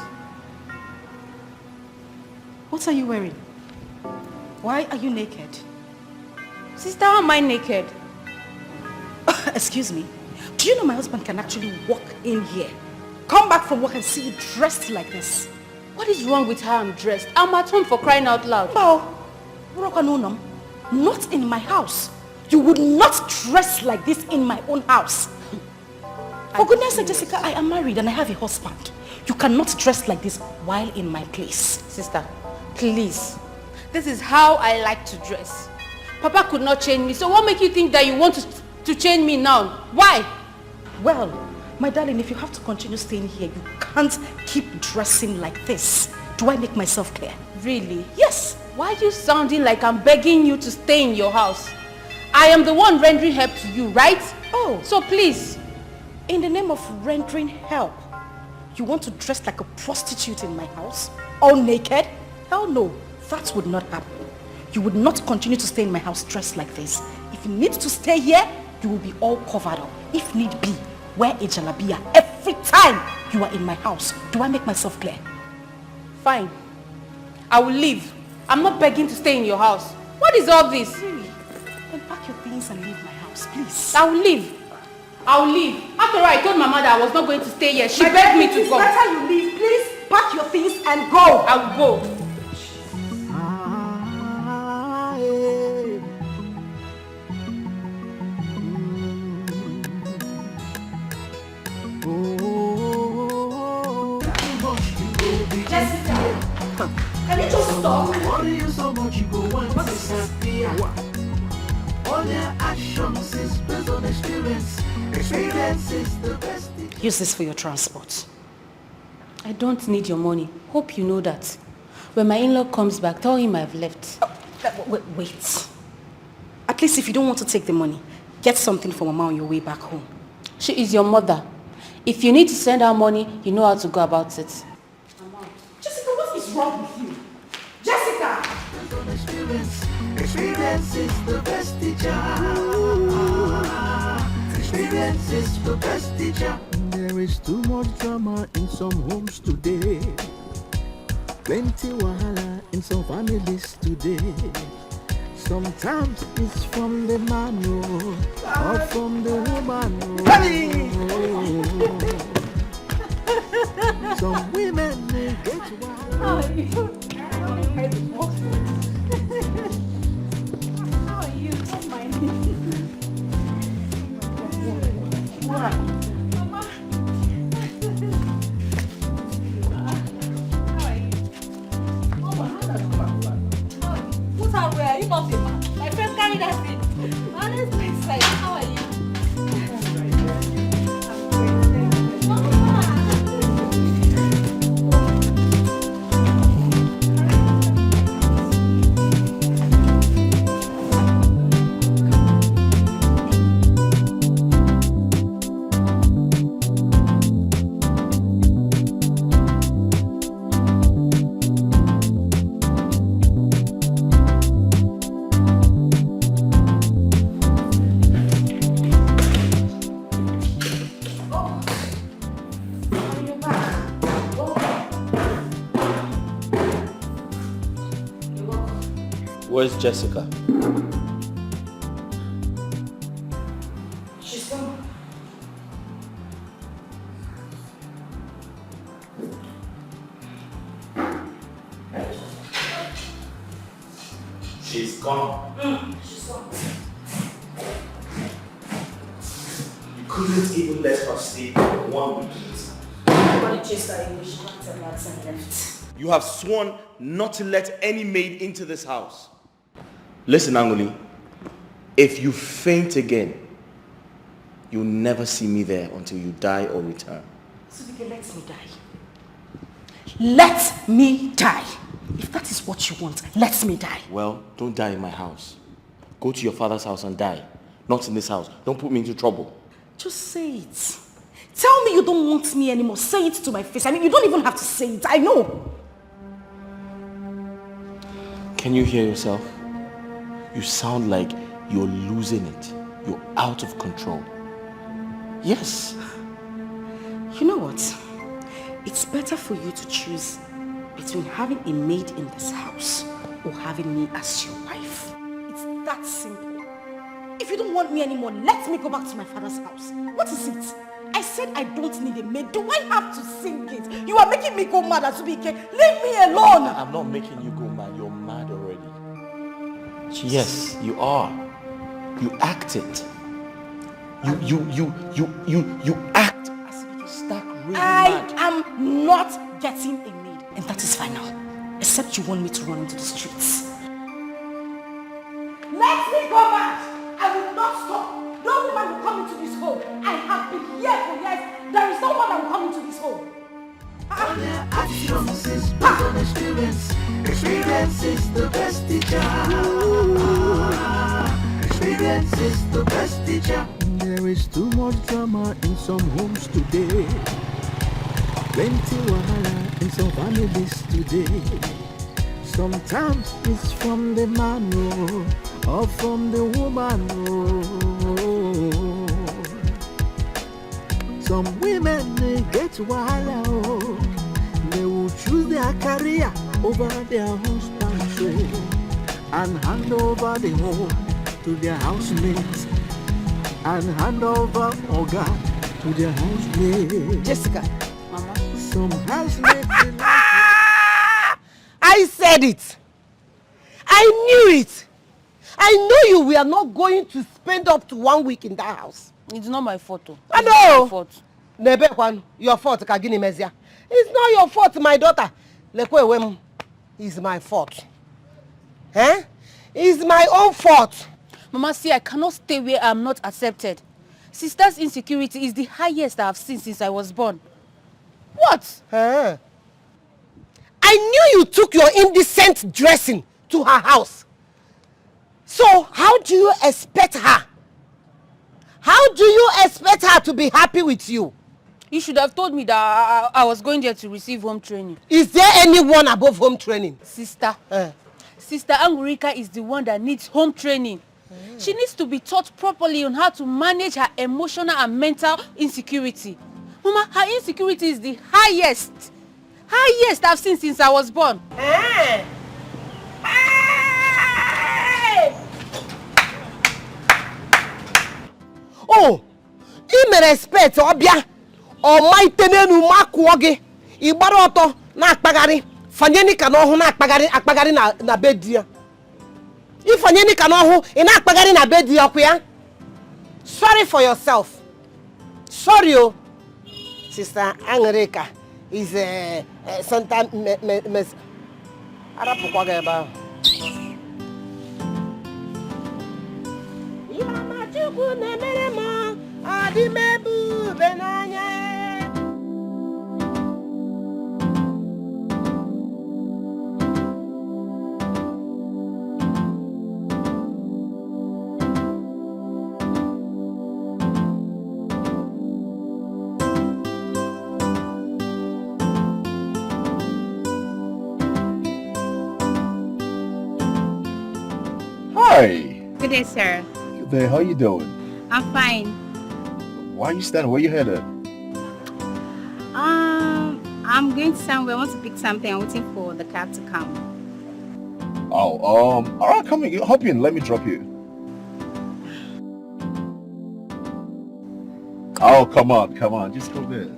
What are you wearing? Why are you naked? Sister, how am I naked? Excuse me. Do you know my husband can actually walk in here, come back from work and see you dressed like this? What is wrong with how I'm dressed? I'm at home for crying out loud. Not in my house. You would not dress like this in my own house. For goodness sake, Jessica, I am married and I have a husband. You cannot dress like this while in my place. Sister, please. This is how I like to dress. Papa could not change me, so what makes you think that you want to change me now? Why? Well, my darling, if you have to continue staying here, you can't keep dressing like this. Do I make myself clear? Really? Yes. Why are you sounding like I'm begging you to stay in your house? I am the one rendering help to you, right? Oh. So please. In the name of rendering help, you want to dress like a prostitute in my house? All naked? Hell no, that would not happen. You would not continue to stay in my house dressed like this. If you need to stay here, you will be all covered up. If need be, wear a jalabia every time you are in my house. Do I make myself clear? Fine. I will leave. I'm not begging to stay in your house. What is all this? Really? Then pack your things and leave my house, please. I will leave. I will leave. After all, I told my mother I was not going to stay here. She begged me to go. It's better you leave. Please pack your things and go. I will go. Jessica, can you just stop? What do you so much you go and disappear? All their actions is based on experience. Experience is the best. Use this for your transport. I don't need your money. Hope you know that. When my in-law comes back, tell him I've left. Wait. At least if you don't want to take the money, get something for Mama on your way back home. She is your mother. If you need to send her money, you know how to go about it. Jessica, what is wrong with you? Jessica! Experience is the best teacher. Experience is the best teacher. There is too much drama in some homes today. Plenty wahala in some families today. Sometimes it's from the man or from the woman. Some women may get wild. How are you? Don't mind me. Mama. What are we? Are you not a man? My friend carried us in. Honestly, how are you? Where's Jessica? She's gone. She's gone. She's gone. You couldn't even let her stay for 1 week. Nobody chased her away. She packed her bags and left. You have sworn not to let any maid into this house. Listen, Angoli. If you faint again, you'll never see me there until you die or return. So Dikeh, let me die. Let me die. If that is what you want, let me die. Well, don't die in my house. Go to your father's house and die. Not in this house. Don't put me into trouble. Just say it. Tell me you don't want me anymore. Say it to my face. I mean, you don't even have to say it. I know. Can you hear yourself? You sound like you're losing it. You're out of control. Yes. You know what? It's better for you to choose between having a maid in this house or having me as your wife. It's that simple. If you don't want me anymore, let me go back to my father's house. What is it? I said I don't need a maid. Do I have to sing it? You are making me go mad, Azubike. Leave me alone. I'm not making you go mad. You're mad already. Yes, you are. You act it. You act as if you start really mad. I am not getting a maid. And that is final. Except you want me to run into the streets. Let me go back. I will not stop. No woman will come into this home. I have been here for years. There is no one that will come into this home. Actions is based on experience. Experience is the best teacher. Experience is the best teacher. There is too much drama in some homes today. Plenty wahala in some families today. Sometimes it's from the man or from the woman. Some women they get wahala. They will choose their career over their husband and hand over the home to their housemates and hand over Oga to their housemates. Jessica. Mama. Some housemates. I said it. I knew it. I knew you were not going to spend up to 1 week in that house. It's not my fault. I know. Nebekwan, your fault, Kagini Mezia. It's not your fault, my daughter. Lekwe is my fault. Eh? It's my own fault. Mama, see, I cannot stay where I'm not accepted. Sister's insecurity is the highest I have seen since I was born. What? Huh? I knew you took your indecent dressing to her house. So how do you expect her? How do you expect her to be happy with you? You should have told me that I was going there to receive home training. Is there anyone above home training? Sister. Sister Angurika is the one that needs home training. She needs to be taught properly on how to manage her emotional and mental insecurity. Mama, her insecurity is the highest I've seen since I was born. Hey! Oh, you may respect Obia or my tenenu makwoge. Ibaroto na akpagari. Fanyeni kanohu na akpagari na bedia. If fanyeni kanohu ina akpagari na bedia kuya. Sorry for yourself. Sorry, oh. Sister Angurika is a Santa Mes. Arapukwaga eba. Hi. Good day, sir. Good day. How you doing? I'm fine. Why are you standing? Where you headed? I'm going somewhere. I want to pick something. I'm waiting for the cab to come. Oh, alright, come in. Hop in. Let me drop you. Oh, come on. Just go there.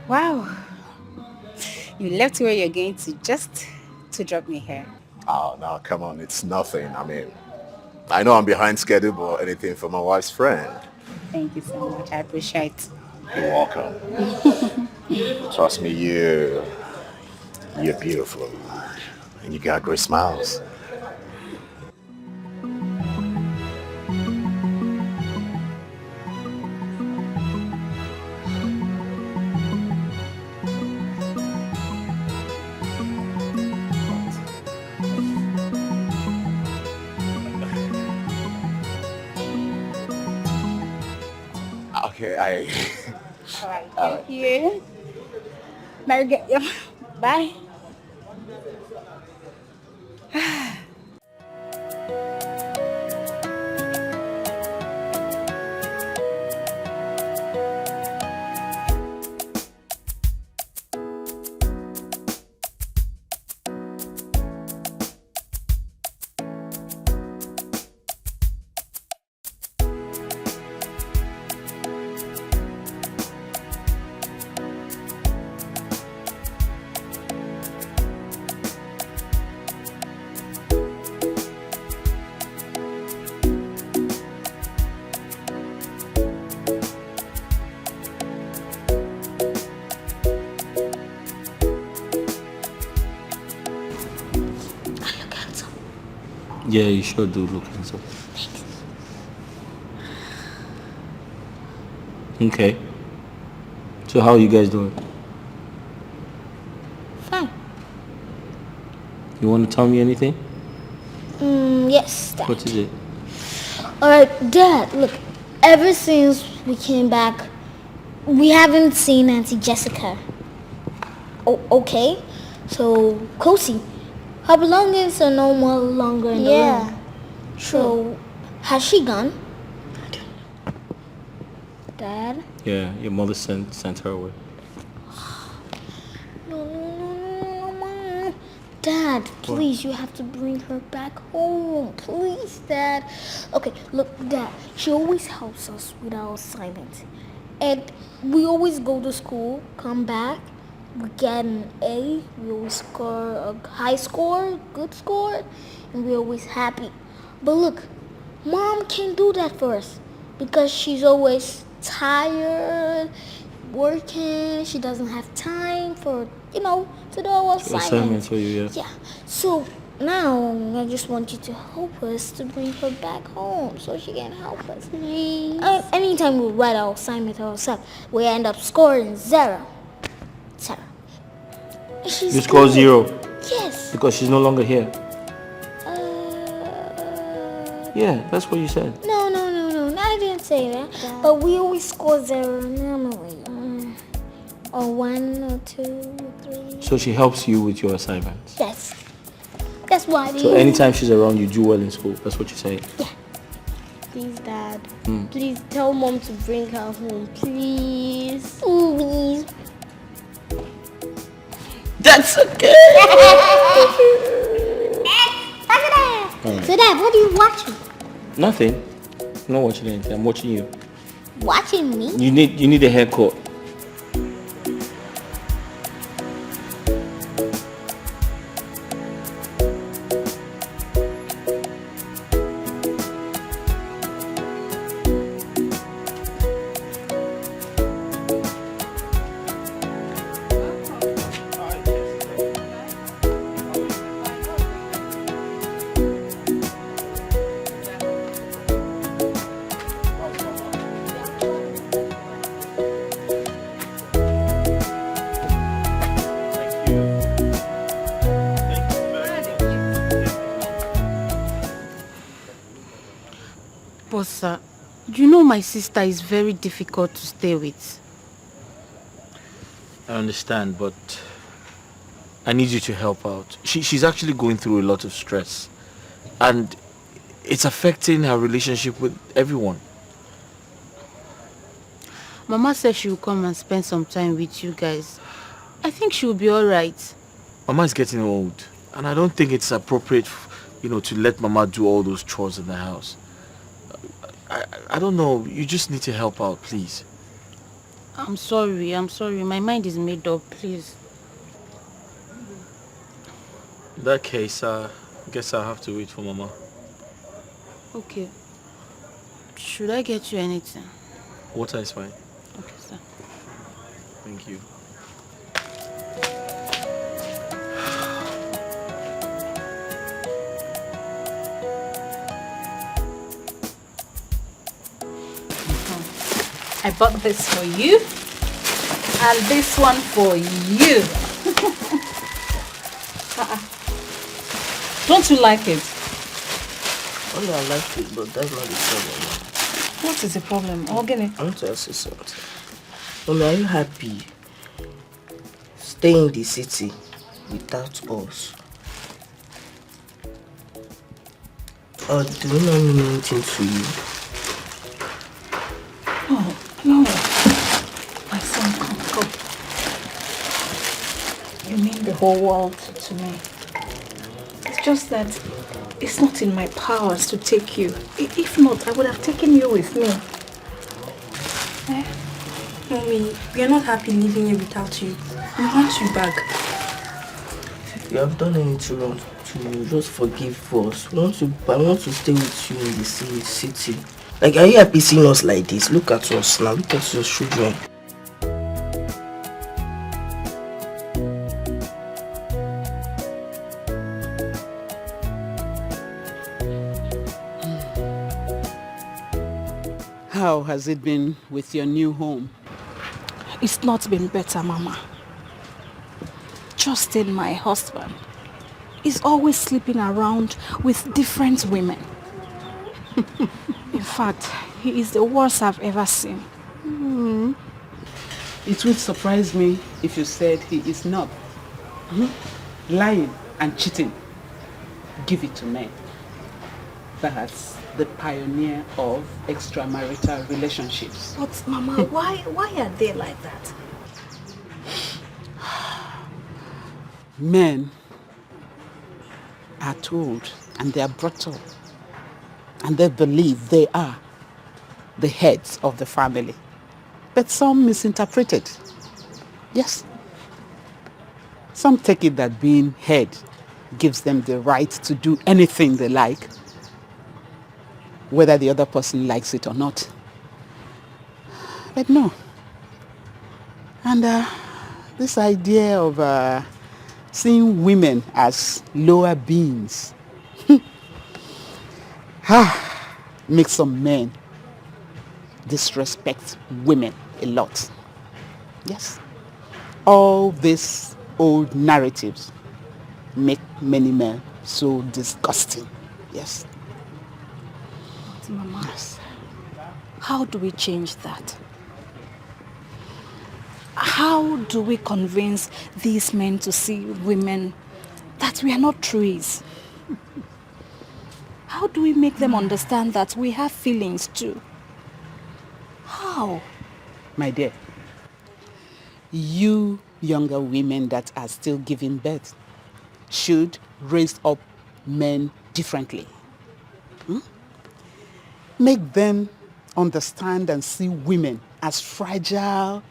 Wow. You left where you're going to just to drop me here. Oh, no, come on. It's nothing. I mean, I know I'm behind schedule, but anything for my wife's friend. Thank you so much. I appreciate it. You're welcome. Trust me, you're beautiful. And you got great smiles. Okay, All right. Thank you. Bye. Yeah, you sure do look handsome. Okay. So how are you guys doing? Fine. You want to tell me anything? Yes, Dad. What is it? Alright, Dad, look, ever since we came back, we haven't seen Auntie Jessica. Okay? So, Kosi, her belongings are no more longer in the room. So, has she gone? Dad? Yeah, your mother sent her away. No, Mom. Dad, please, you have to bring her back home. Please, Dad. Okay, look, Dad, she always helps us with our assignments. And we always go to school, come back, we get an A, we always score a high score, good score, and we're always happy. But look, Mom can't do that for us because she's always tired, working, she doesn't have time for, to do our assignments. For you, yeah. Yeah, so now I just want you to help us to bring her back home so she can help us. Please. Anytime we write our assignment ourselves, we end up scoring 0. You score 0? Yes. Because she's no longer here. Yeah, that's what you said. No, I didn't say that. But we always score 0 normally. Or 1 or 2 or 3. So she helps you with your assignments? Yes. That's why. So anytime she's around, you do well in school. That's what you say? Yeah. Please, Dad. Please tell Mom to bring her home. Please. Please. That's okay. Right. So, Dad, what are you watching? Nothing. I'm not watching anything. I'm watching you. Watching me? You need a haircut. But sir, you know my sister is very difficult to stay with. I understand, but I need you to help out. She's actually going through a lot of stress. And it's affecting her relationship with everyone. Mama said she will come and spend some time with you guys. I think she will be alright. Mama is getting old. And I don't think it's appropriate, to let Mama do all those chores in the house. I don't know. You just need to help out, please. I'm sorry. My mind is made up, please. In that case, I guess I'll have to wait for Mama. Okay. Should I get you anything? Water is fine. Okay, sir. Thank you. I bought this for you, and this one for you. Don't you like it? Oh, no, I like it, but that's not the problem. What is the problem? Organic. I want to ask you something. Mommy, are you happy staying in the city without us? Or do we not mean anything to you? Oh, no. My son, come. You mean the whole world to me. It's just that it's not in my powers to take you. If not, I would have taken you with me. Eh? Mommy, we are not happy living here without you. We want you back. You have done anything wrong to you. Just forgive us. I want to stay with you in the city. Like, are you happy seeing us like this? Look at us now. Look at your children. How has it been with your new home? It's not been better, Mama. Justin, my husband, is always sleeping around with different women. In fact, he is the worst I've ever seen. It would surprise me if you said he is not. Lying and cheating. Give it to me. That's the pioneer of extramarital relationships. But Mama, why are they like that? Men are told and they are brought up and they believe they are the heads of the family. But some misinterpret it. Yes. Some take it that being head gives them the right to do anything they like, whether the other person likes it or not. But no. And this idea of seeing women as lower beings makes some men disrespect women a lot. Yes. All these old narratives make many men so disgusting. Yes. But Mama, how do we change that? How do we convince these men to see women that we are not trees? How do we make them understand that we have feelings too? How? My dear, you younger women that are still giving birth should raise up men differently. Make them understand and see women as fragile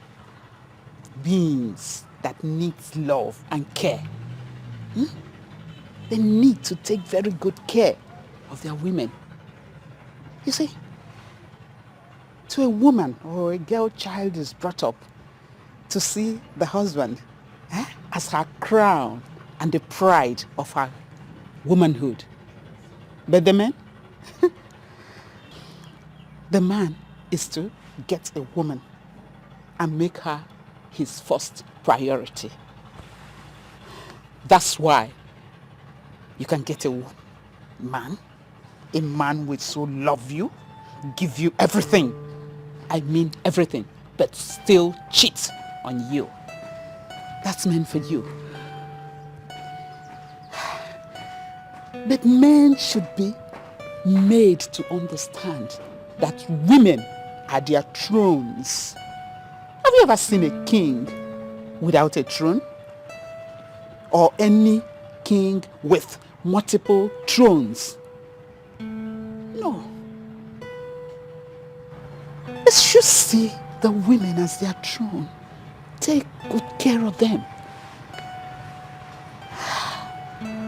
beings that need love and care. They need to take very good care of their women. You see, to a woman or a girl child is brought up to see the husband as her crown and the pride of her womanhood. But the man? The man is to get a woman and make her his first priority. That's why you can get a man will so love you give you everything. I mean everything. But still cheat on you. That's meant for you. But men should be made to understand that women are their thrones. Have you ever seen a king without a throne? Or any king with multiple thrones? No. They should see the women as their throne. Take good care of them.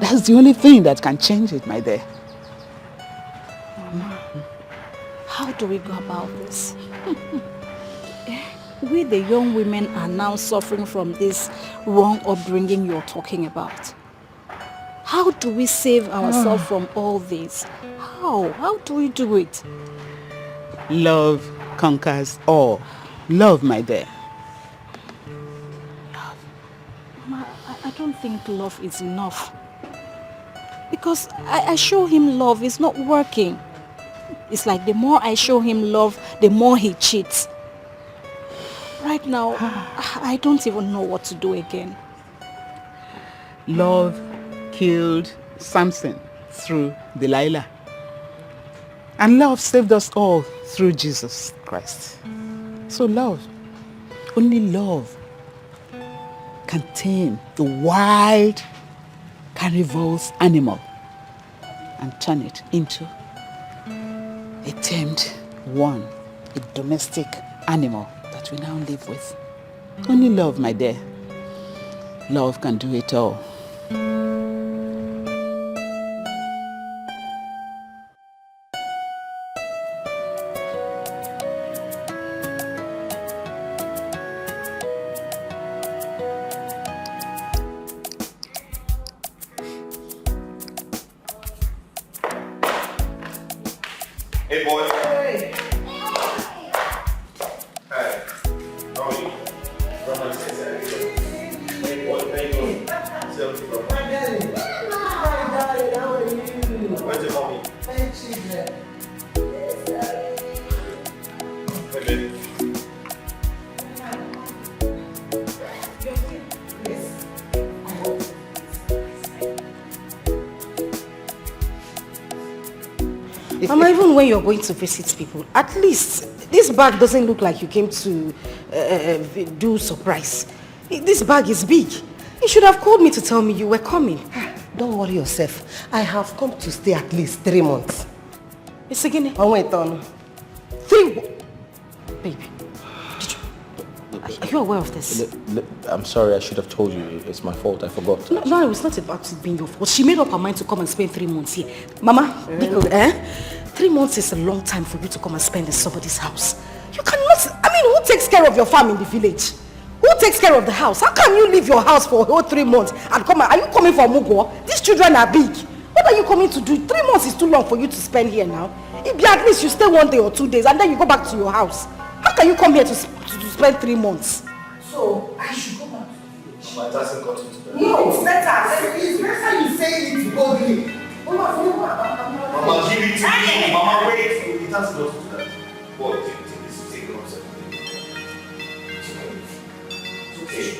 That's the only thing that can change it, my dear. Mama, how do we go about this? We, the young women, are now suffering from this wrong upbringing you're talking about. How do we save ourselves from all this? How? How do we do it? Love conquers all. Love, my dear. Love? Mama, I don't think love is enough. Because I show him love, it's not working. It's like the more I show him love, the more he cheats. Right now, I don't even know what to do again. Love killed Samson through Delilah. And love saved us all through Jesus Christ. So love, only love, can tame the wild, carnivorous animal and turn it into a tamed one, a domestic animal that we now live with. Only love, my dear. Love can do it all. Hey, boy. Hey. Hi. How are you? Hey, boy. How you doing? Selfie, bro. My darling. How are you? Where's your mommy? Hey, she's there. Hey, baby. Mama, even when you're going to visit people, at least this bag doesn't look like you came to do surprise. This bag is big. You should have called me to tell me you were coming. Don't worry yourself. I have come to stay at least 3 months. It's again. Oh, wait, on. 3 Baby, are you aware of this? I'm sorry, I should have told you. It's my fault. I forgot. No, it's not about it being your fault. She made up her mind to come and spend 3 months here. Mama, because 3 months is a long time for you to come and spend in somebody's house. You cannot, who takes care of your farm in the village? Who takes care of the house? How can you leave your house for a whole 3 months and come? Are you coming for Mugo? These children are big. What are you coming to do? 3 months is too long for you to spend here now. If at least you stay 1 day or 2 days and then you go back to your house. How can you come here to spend 3 months? So, I should go back to the village. But it hasn't got into bed. No, it's better. It's better you say it boldly. Mama, give it to me. Mama, wait. It hasn't got into that. Boy, take it upset. It's okay.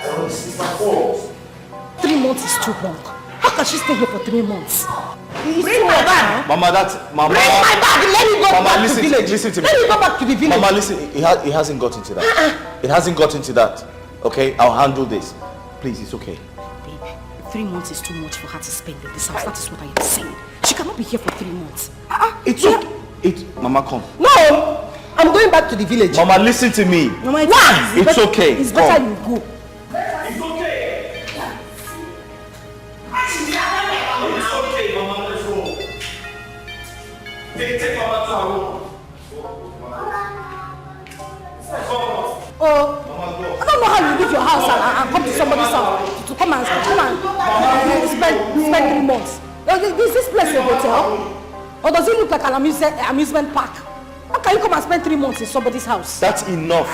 I don't know, it's my fault. 3 months is too long. How can she stay here for 3 months? Bring my bag. Mama, that's Mama. Bring my bag. Let me go back to the village. Listen to me. Let me go back to the village. Mama, listen. It hasn't got into that. It hasn't got into that. Okay, I'll handle this. Please, it's okay. Baby, 3 months is too much for her to spend in this house. That is what I am saying. She cannot be here for 3 months. It's okay. Mama, come. No, I'm going back to the village. Mama, listen to me. Mama, it's okay. It's better you go. It's okay. It's okay, Mama. Let's go. Take Mama to her room. Oh, I don't know how you leave your house and come to somebody's house to come and spend 3 months. Is this place a hotel? Or does it look like an amusement park? How can you come and spend 3 months in somebody's house? That's enough.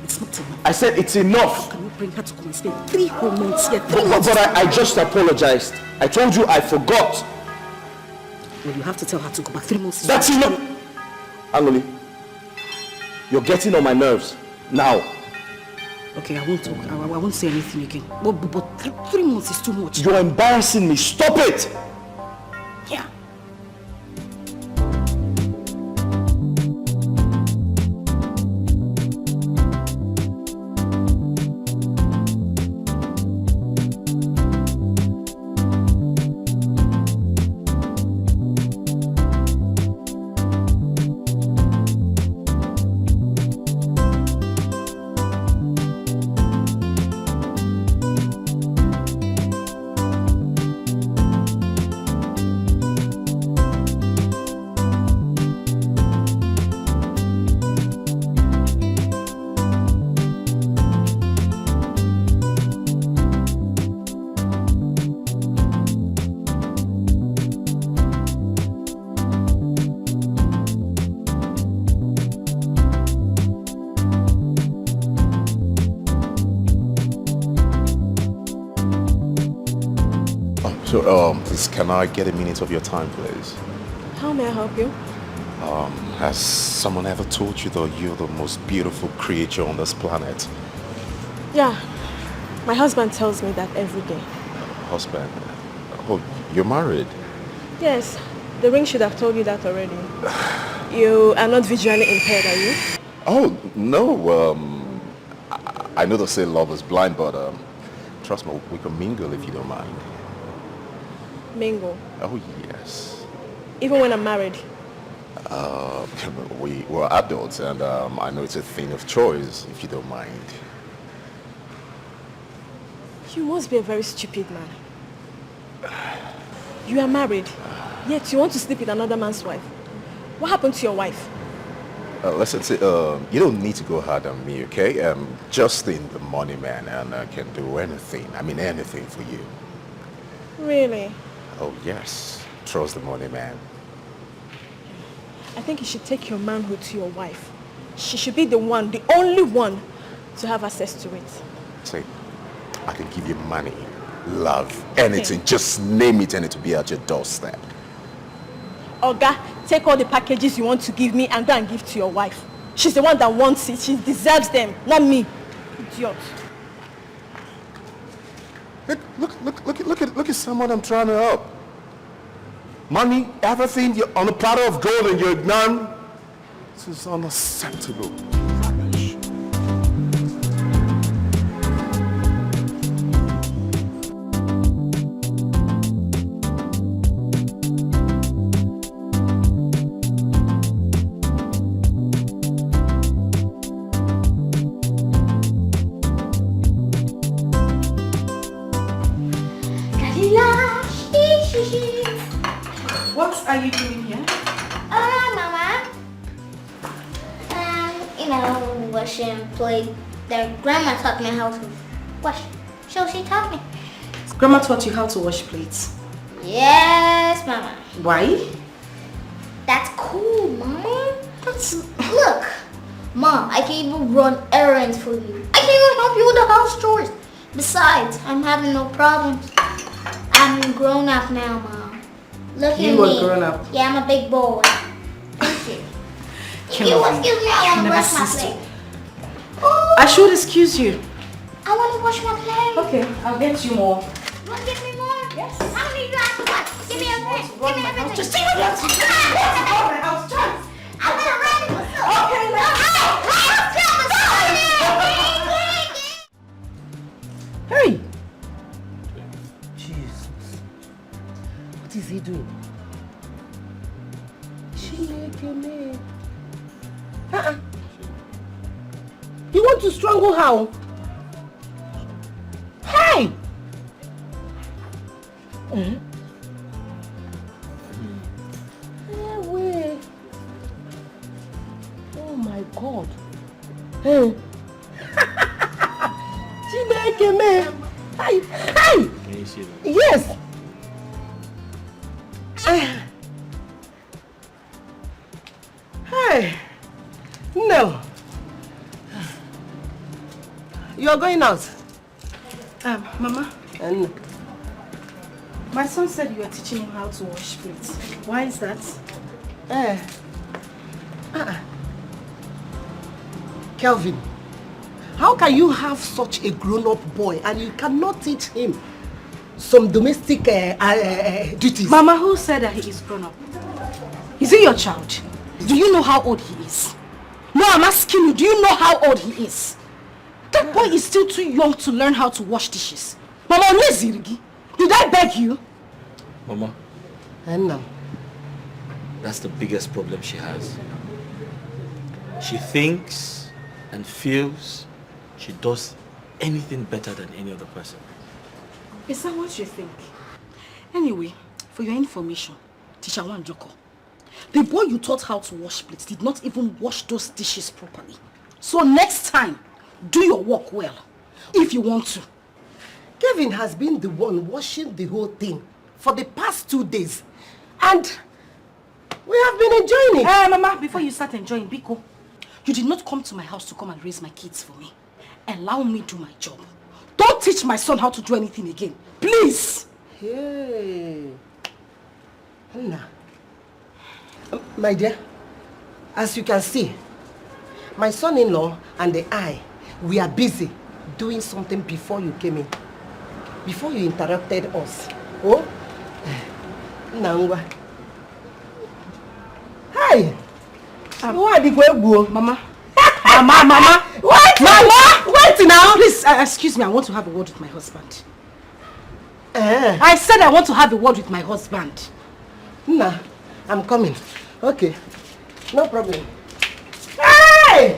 It's not enough. I said it's enough. How can you bring her to come and spend 3 whole months here? But I just apologized. I told you I forgot. Well, you have to tell her to go back 3 months. That's enough! Anoli, you're getting on my nerves. Now. Okay, I won't talk. I won't say anything again. But 3 months is too much. You're embarrassing me. Stop it! Yeah. So, please, can I get a minute of your time, please? How may I help you? Has someone ever told you that you're the most beautiful creature on this planet? Yeah, my husband tells me that every day. Husband? Oh, you're married? Yes, the ring should have told you that already. You are not visually impaired, are you? Oh, no, I know they say love is blind, but trust me, we can mingle if you don't mind. Mingle? Oh, yes. Even when I'm married? We're adults, and I know it's a thing of choice, if you don't mind. You must be a very stupid man. You are married, yet you want to sleep with another man's wife. What happened to your wife? Listen, you don't need to go hard on me, okay? Just in the money, man, and I can do anything. I mean, anything for you. Really? Oh, yes. Trust the money, man. I think you should take your manhood to your wife. She should be the one, the only one, to have access to it. See, I can give you money, love, anything. Just name it and it will be at your doorstep. Oga, take all the packages you want to give me and go and give to your wife. She's the one that wants it. She deserves them, not me. Idiot. Look at someone I'm trying to help. Money, everything, you're on a platter of gold and you're ignorant. This is unacceptable. What are you doing here? Mama. Washing plate. Their grandma taught me how to wash. So she taught me. Grandma taught you how to wash plates? Yes, Mama. Why? That's cool, Mama. Look, Mom, I can even run errands for you. I can even help you with the house chores. Besides, I'm having no problems. I'm grown up now, Mom. Look at me. You are grown up? Yeah, I'm a big boy. Thank you. If you excuse me, I want to wash my plate. I should excuse you. I want to wash my plate. Okay, I'll get you more. You want to give me more? Yes. How many do I have to wash? Give me everything. Give me everything. Just take it out. I'm going to run it. Okay, Hey! Jesus. What is he doing? You want to strangle her? Hey! Wait. Oh my God. Hey. Chineke me. Hey. Hey. Can you see that? Yes. Hey. No. You are going out. Mama. My son said you were teaching him how to wash plates. Why is that? Kelvin, how can you have such a grown-up boy and you cannot teach him some domestic duties? Mama, who said that he is grown up? Is he your child? Do you know how old he is? No, I'm asking you, do you know how old he is? That boy is still too young to learn how to wash dishes. Mama, did I beg you? Mama, No. that's the biggest problem she has. She thinks and feels she does anything better than any other person. Is that what you think? Anyway, for your information, Teacher Wanjoko, the boy you taught how to wash plates did not even wash those dishes properly. So next time, do your work well, if you want to. Kevin has been the one washing the whole thing for the past 2 days. And we have been enjoying it. Mama, before you start enjoying, Biko, you did not come to my house to come and raise my kids for me. Allow me do my job. Don't teach my son how to do anything again. Please. Hey. Anna. My dear, as you can see, my son-in-law and I, we are busy doing something before you came in. Before you interrupted us. Oh? Nangwa. Hi. Mama. Mama. Wait. Mama. Wait now. Please, excuse me. I want to have a word with my husband. I said I want to have a word with my husband. Nah, I'm coming. Okay. No problem. Hey!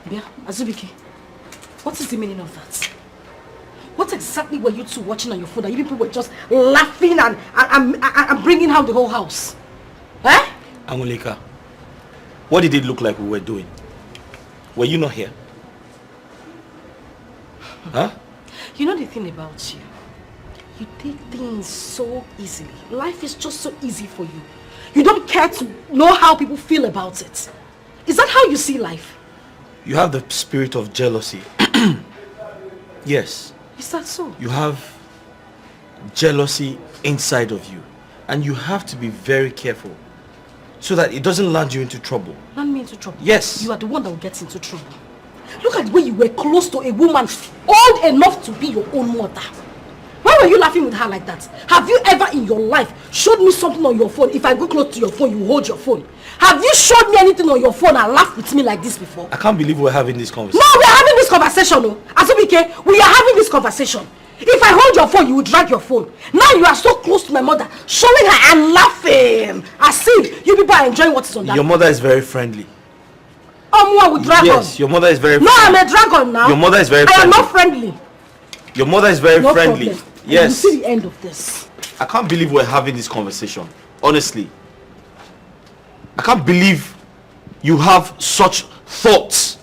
Bia, Azubike, what is the meaning of that? What exactly were you two watching on your phone that you people were just laughing and bringing out the whole house? Eh? Angolika, what did it look like we were doing? Were you not here? Huh? You know the thing about you? You take things so easily. Life is just so easy for you. You don't care to know how people feel about it. Is that how you see life? You have the spirit of jealousy. Yes. Is that so? You have jealousy inside of you. And you have to be very careful so that it doesn't land you into trouble. Land me into trouble? Yes. You are the one that will get into trouble. Look at the way you were close to a woman old enough to be your own mother. Why were you laughing with her like that? Have you ever in your life showed me something on your phone? If I go close to your phone, you hold your phone. Have you showed me anything on your phone and laughed with me like this before? I can't believe we're having this conversation. No, we are having this conversation. No. Azubike, we are having this conversation. If I hold your phone, you will drag your phone. Now you are so close to my mother, showing her and laughing. As if you people are enjoying what is on that. Your mother is very friendly. Omwa with dragon. Yes, your mother is very friendly. No, I'm a dragon now. Your mother is very friendly. I am not friendly. Your mother is very friendly. Problem. Yes. You see the end of this. I can't believe we're having this conversation. Honestly. I can't believe you have such thoughts.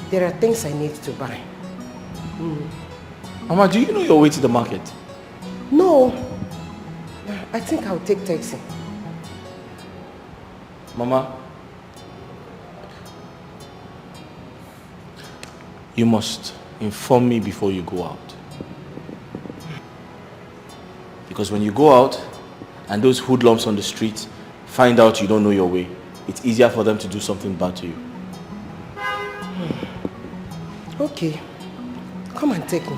There are things I need to buy. Mama, do you know your way to the market? No. I think I'll take taxi. Mama, you must inform me before you go out. Because when you go out and those hoodlums on the street find out you don't know your way, it's easier for them to do something bad to you. Okay. Come and take me.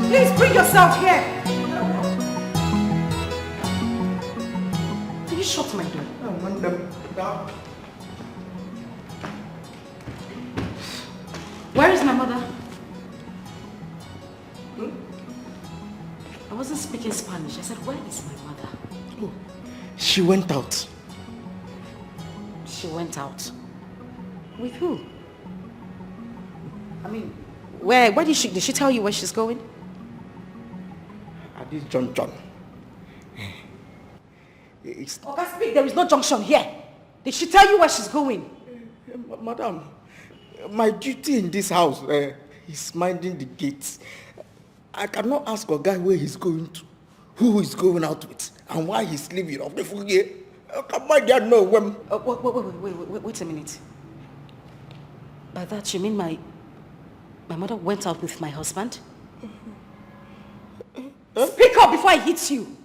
Please bring yourself here. Can you shut my door? Where is my mother? I wasn't speaking Spanish. I said, where is my mother? Oh, she went out. She went out? With who? I mean, where did she tell you where she's going? At this junction. Okay, speak. There is no junction here. Did she tell you where she's going? Madam, my duty in this house is minding the gates. I cannot ask a guy where he's going to, who he's going out with, and why he's leaving. Of the fuge. Come on, there no when. Wait a minute. By that you mean my mother went out with my husband? Speak up before I hit you.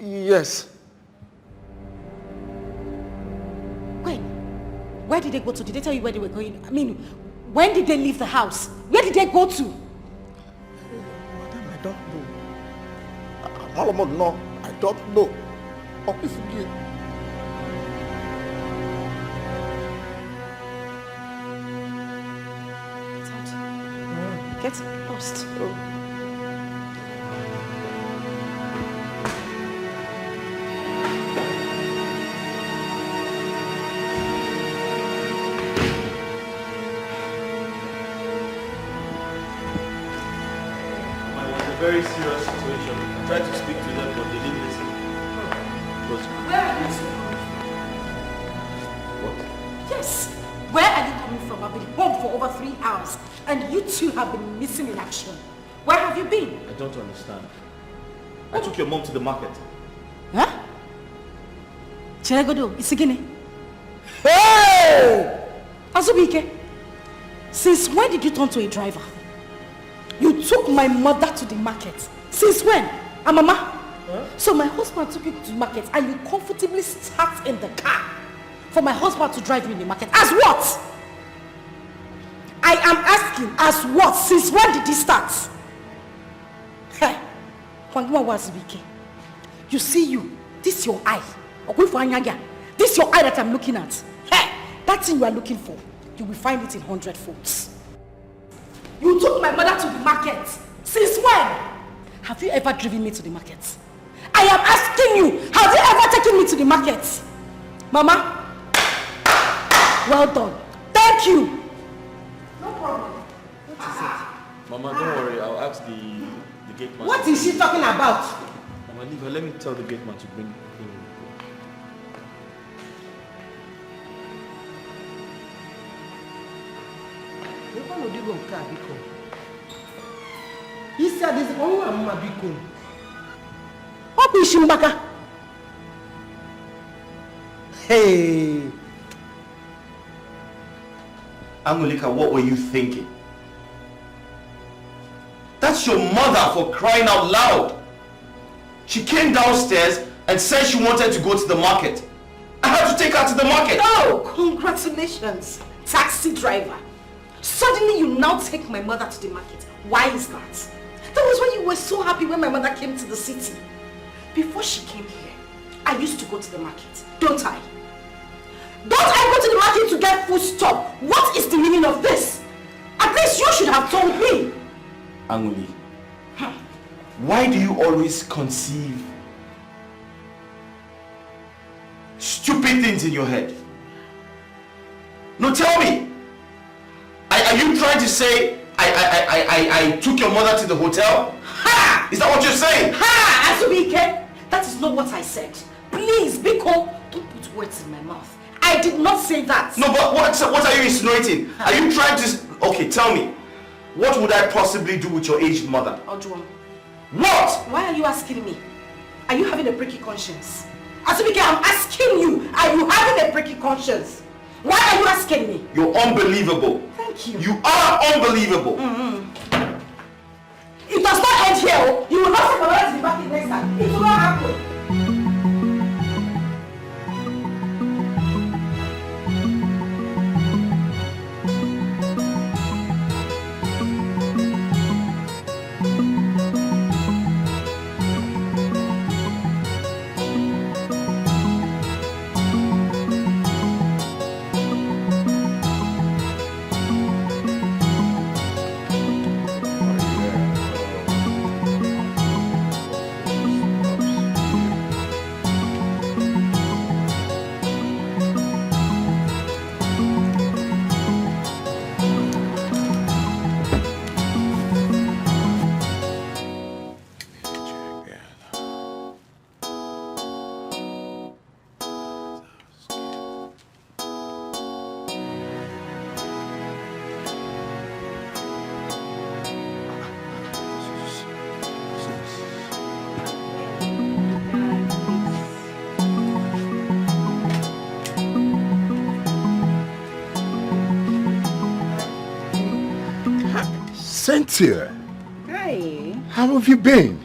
Yes. Wait. Where did they go to? Did they tell you where they were going? I mean, when did they leave the house? Where did they go to? Madam, I don't know. No, I don't know. Oh, forgive. Get lost. Very serious situation. I tried to speak to them, but they didn't listen. Where are you What? Yes. Where are you coming from? I've been home for over 3 hours, and you two have been missing in action. Where have you been? I don't understand. I took your mom to the market. Huh? Cheregodo, Isigine. Hey! Azubike, since when did you turn to a driver? You took my mother to the market. Since when? Mama? Huh? So my husband took you to the market and you comfortably sat in the car for my husband to drive you in the market. As what? I am asking, as what? Since when did this start? Hey, you see you, this is your eye. This is your eye that I'm looking at. Hey, that thing you are looking for, you will find it in 100 folds. You took my mother to the market. Since when? Have you ever driven me to the market? I am asking you, have you ever taken me to the market? Mama? Well done. Thank you. No problem. What is it? Mama, don't worry. I'll ask the gate man. What is she talking about? Mama, leave her. Let me tell the gate man to bring him. He said this one Mama Biko. What is Shimbaka? Hey! Angolika, what were you thinking? That's your mother, for crying out loud. She came downstairs and said she wanted to go to the market. I had to take her to the market. Oh, congratulations, taxi driver. Suddenly you now take my mother to the market. Why is that? That was when you were so happy when my mother came to the city. Before she came here, I used to go to the market, don't I? Don't I go to the market to get food stuff? What is the meaning of this? At least This you should have told me. Anguli, why do you always conceive stupid things in your head? No, tell me. Are you trying to say I took your mother to the hotel? Ha! Is that what you're saying? Ha! Azubike, that is not what I said. Please, Biko, don't put words in my mouth. I did not say that. No, but what are you insinuating? Are you trying to... Okay, tell me. What would I possibly do with your aged mother? Ojuan. What? Why are you asking me? Are you having a pricky conscience? Azubike, I'm asking you. Are you having a pricky conscience? Why are you asking me? You're unbelievable. Thank you. You are unbelievable. It does not end here. You will not take my mother to be back in next time. It will not happen. Cynthia, Hi. how have you been?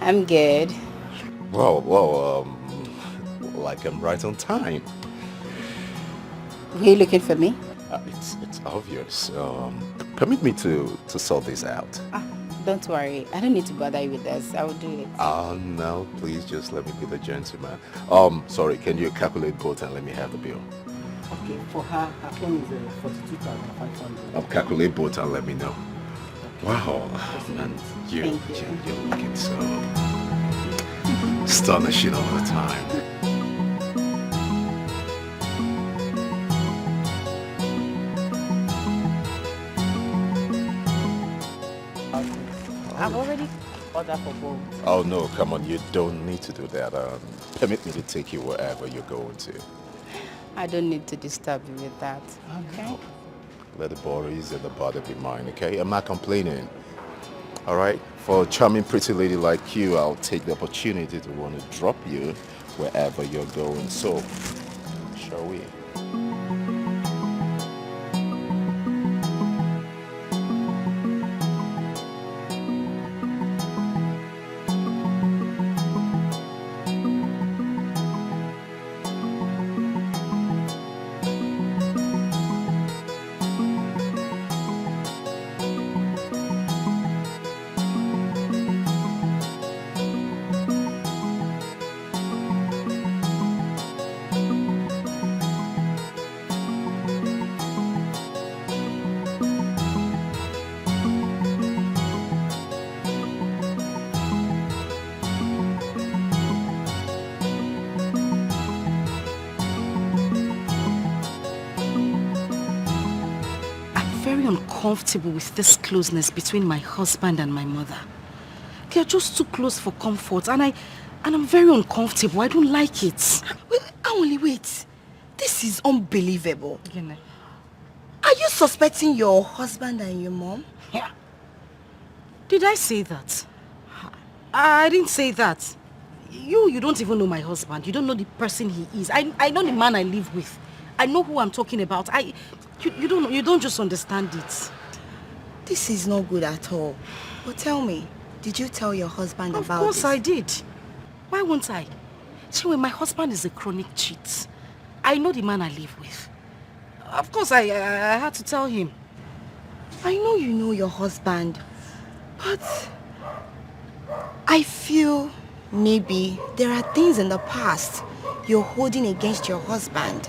I'm good. Well, like I'm right on time. Were you looking for me? It's obvious. Permit me to sort this out. Don't worry. I don't need to bother you with this. I will do it. No, please just let me be the gentleman. Sorry, can you calculate both and let me have the bill? Okay, for her phone is 42,500. Calculate both and let me know. Wow, man, you're looking so astonishing all the time. I've already ordered for both. Oh no, come on, you don't need to do that. Permit me to take you wherever you're going to. I don't need to disturb you with that, okay? Let the worries and the bother be mine, okay? I'm not complaining. All right? For a charming, pretty lady like you, I'll take the opportunity to want to drop you wherever you're going. So, shall we? Comfortable with this closeness between my husband and my mother. They are just too close for comfort, and I'm very uncomfortable. I don't like it. Wait. This is unbelievable. Are you suspecting your husband and your mom? Yeah. Did I say that? I didn't say that. You don't even know my husband. You don't know the person he is. I know the man I live with. I know who I'm talking about. You don't just understand it. This is not good at all. But tell me, did you tell your husband about this? Of course I did. Why won't I? See, my husband is a chronic cheat. I know the man I live with. Of course I had to tell him. I know you know your husband, but I feel maybe there are things in the past you're holding against your husband.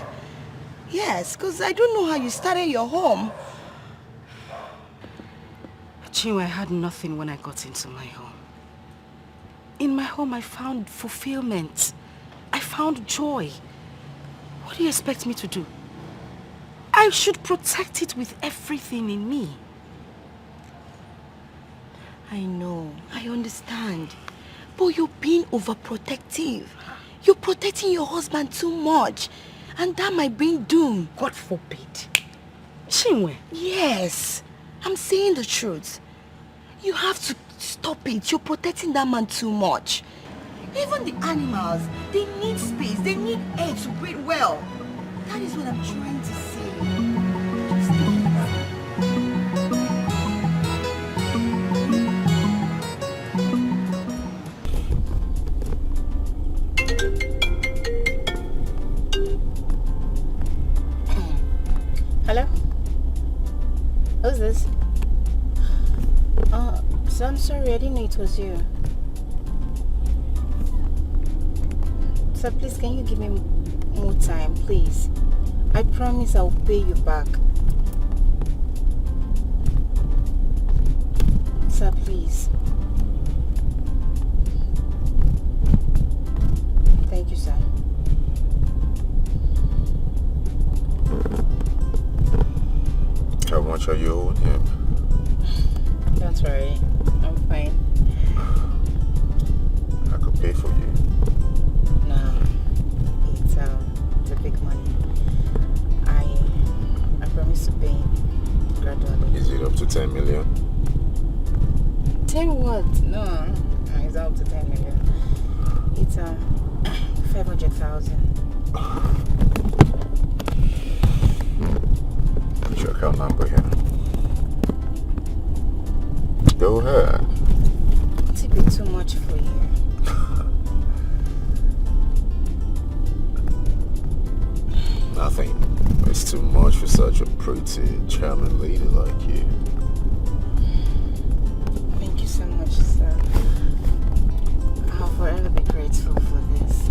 Yes, because I don't know how you started your home. Chinwe, I had nothing when I got into my home. In my home, I found fulfillment. I found joy. What do you expect me to do? I should protect it with everything in me. I know, I understand. But you're being overprotective. You're protecting your husband too much. And that might bring doom. God forbid. Chinwe. Yes, I'm saying the truth. You have to stop it. You're protecting that man too much. Even the animals, they need space. They need air to breathe well. That is what I'm trying to say. Hello? Who's this? So I'm sorry, I didn't know it was you. So please, can you give me more time, please? I promise I'll pay you back. Sir, please. Thank you, sir. How much are you owing him? Don't worry, I'm fine. I could pay for you. No, it's a big money. I promise to pay gradually. Is it up to 10 million? 10 what? No, it's up to 10 million. It's 500,000. Put your account number here. Go ahead. It's a bit too much for you. Nothing. It's too much for such a pretty, charming lady like you. Thank you so much, sir. I'll forever be grateful for this.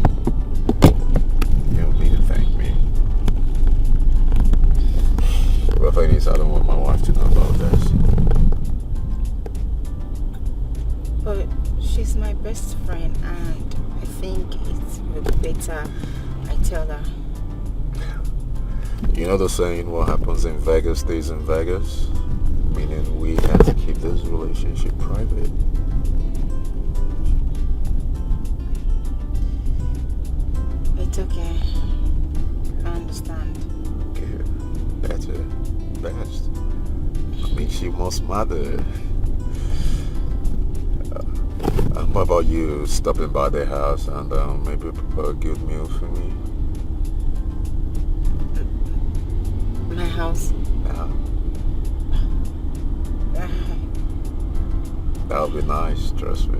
You don't need to thank me. The thing is, I don't want my wife to know about this. But she's my best friend, and I think it will be better I tell her. You know the saying, what happens in Vegas stays in Vegas? Meaning we have to keep this relationship private. It's okay. I understand. Good. Better. Best. Makes you more smarter. What about you stopping by their house and maybe prepare a good meal for me? My house? That would be nice, trust me.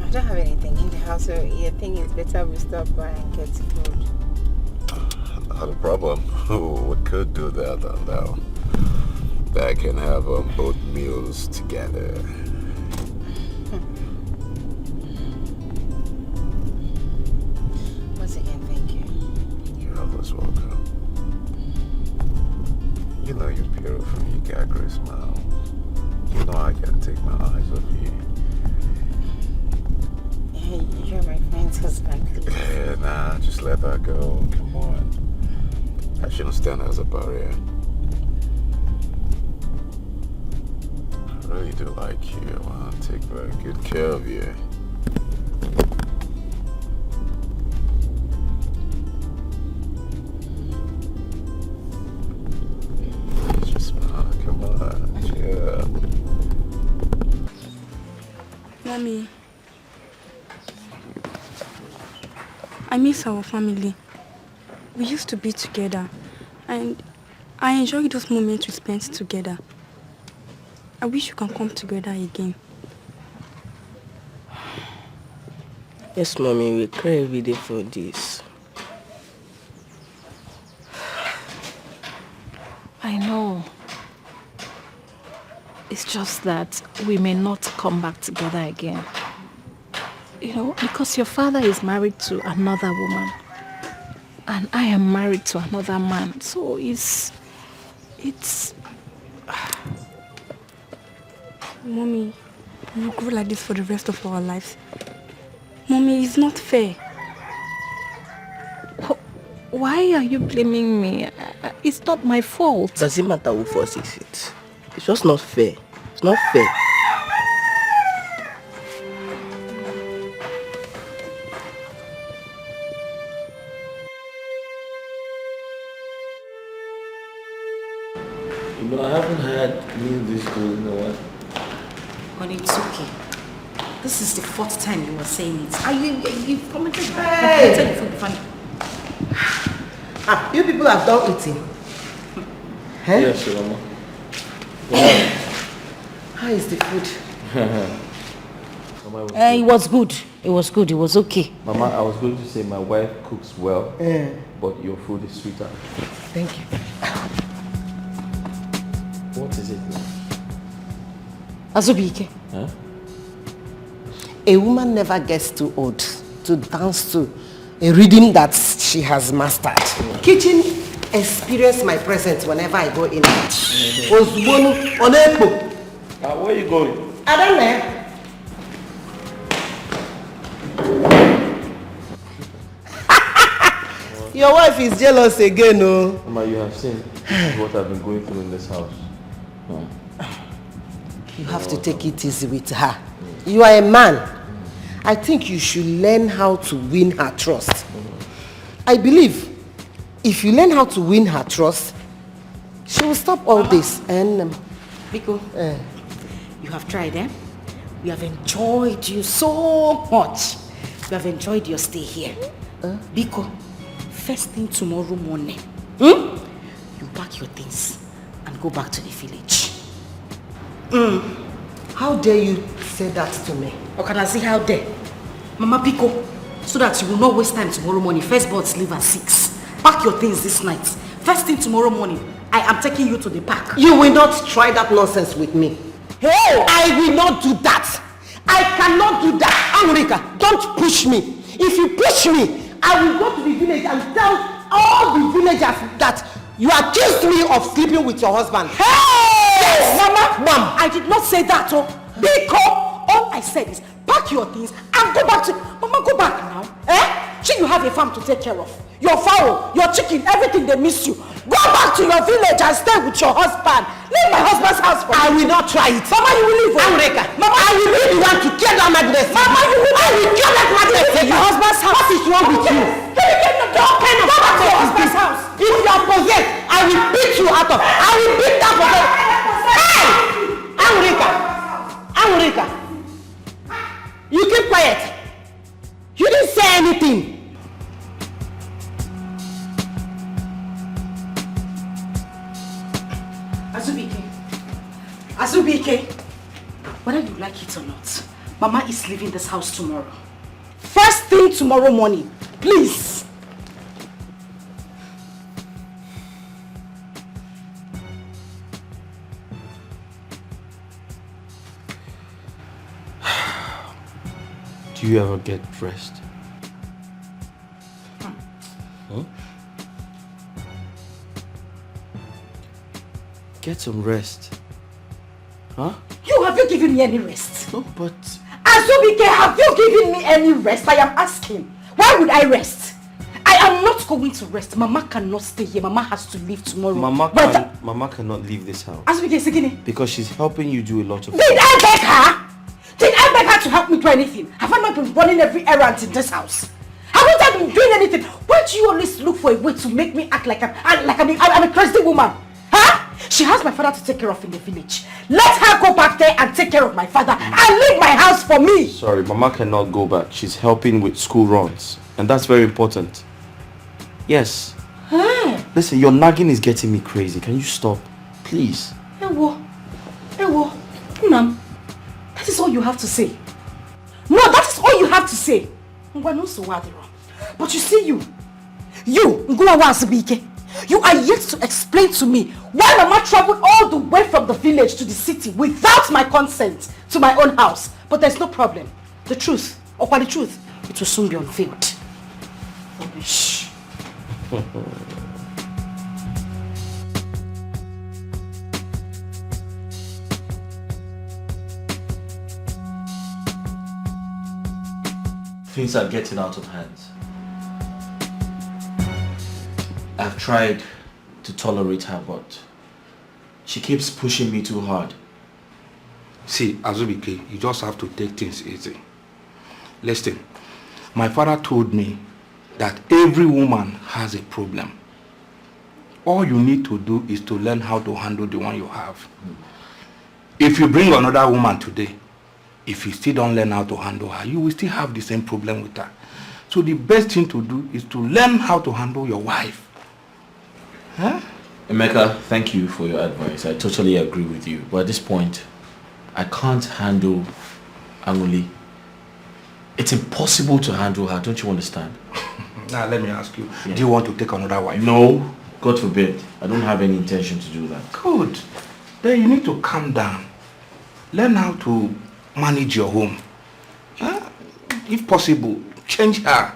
I don't have anything in the house, so I think it's better we stop by and get food. Not a problem. We could do that and I can have both meals together. Once again, thank you. You're always welcome. You know you're beautiful, you got a great smile. You know I can't take my eyes off you. Hey, you're my friend's husband, please. Yeah, nah, just let that go. Come on. I shouldn't stand as a barrier. I really do like you. I want to take very good care of you. Just smile. Come on. Yeah. Mommy, I miss our family. We used to be together, and I enjoy those moments we spent together. I wish you can come together again. Yes, mommy, we cry every day for this. I know. It's just that we may not come back together again. You know, because your father is married to another woman. And I am married to another man. So it's... Mommy, we'll go like this for the rest of our lives. Mommy, it's not fair. Why are you blaming me? It's not my fault. Doesn't matter who forces it. It's just not fair. It's not fair. You know, I haven't had meal this good in a while. Honey, it's okay. This is the 4th time you were saying it. You've commented Hey! funny. You people have done eating. Huh? Yes, Mama. How is the food? Mama, It was good. It was good. It was okay. Mama, I was going to say my wife cooks well, but your food is sweeter. Thank you. What is it now? Azubike. Huh? A woman never gets too old to dance to a rhythm that she has mastered. Kitchen experience my presence whenever I go in. Where are you going? I don't know. Your wife is jealous again, no? Mama, you have seen what I've been going through in this house. You have to take it easy with her. You are a man. I think you should learn how to win her trust. I believe if you learn how to win her trust, she will stop all this. And Biko, you have tried, eh? We have enjoyed you so much. We have enjoyed your stay here. Biko, first thing tomorrow morning, you pack your things and go back to the village. How dare you say that to me? Or can I see how dare? Mama Biko, so that you will not waste time tomorrow morning. First birds leave at 6. Pack your things this night. First thing tomorrow morning, I am taking you to the park. You will not try that nonsense with me. Hey! I will not do that. I cannot do that. Amrika, don't push me. If you push me, I will go to the village and tell all the villagers that you accused me of sleeping with your husband. Hey! Yes, Mama! I did not say that, Biko, all I said is pack your things and go back to... Mama, go back now. See, you have a farm to take care of. Your fowl, your chicken, everything, they miss you. Go back to your village and stay with your husband. Leave my husband's house for me. I will not try it. Mama, you will leave. Amrika, Mama, I will really want to kill that madness. Mama, you will I will kill that madness. Your husband's house. What is wrong with you? What kind of go back to your husband's house. If you are possessed, I will beat you out of. I will beat that possessed. Hey! Amrika, you keep quiet. You didn't say anything. Azubike, whether you like it or not, Mama is leaving this house tomorrow. First thing tomorrow morning, please. Do you ever get rest? Huh? Get some rest. Huh? Have you given me any rest? No, but... Azubike, have you given me any rest? I am asking. Why would I rest? I am not going to rest. Mama cannot stay here. Mama has to leave tomorrow. Mama cannot leave this house. Azubike, Sigini. Because she's helping you do a lot of... Did I beg her? Did I beg her to help me do anything? Have I not been running every errand in this house? Haven't I been doing anything? Why do you always look for a way to make me act like I'm a crazy woman? Huh? She has my father to take care of in the village. Let her go back there and take care of my father and leave my house for me. Sorry, Mama cannot go back. She's helping with school runs. And that's very important. Yes. Listen, your nagging is getting me crazy. Can you stop? Please. Ewo. Unam. That is all you have to say. No, that is all you have to say. But you see you, you are yet to explain to me why Mama traveled all the way from the village to the city without my consent to my own house. But there's no problem. The truth, it will soon be unveiled. Shh. things are getting out of hand. I've tried to tolerate her, but she keeps pushing me too hard. See, Azubike, you just have to take things easy. Listen, my father told me that every woman has a problem. All you need to do is to learn how to handle the one you have. If you bring another woman today, if you still don't learn how to handle her, you will still have the same problem with her. So the best thing to do is to learn how to handle your wife. Huh? Emeka, thank you for your advice. I totally agree with you. But at this point, I can't handle Anguli. It's impossible to handle her, don't you understand? Now let me ask you, do you want to take another wife? No, God forbid. I don't have any intention to do that. Good. Then you need to calm down. Learn how to manage your home. If possible, change her.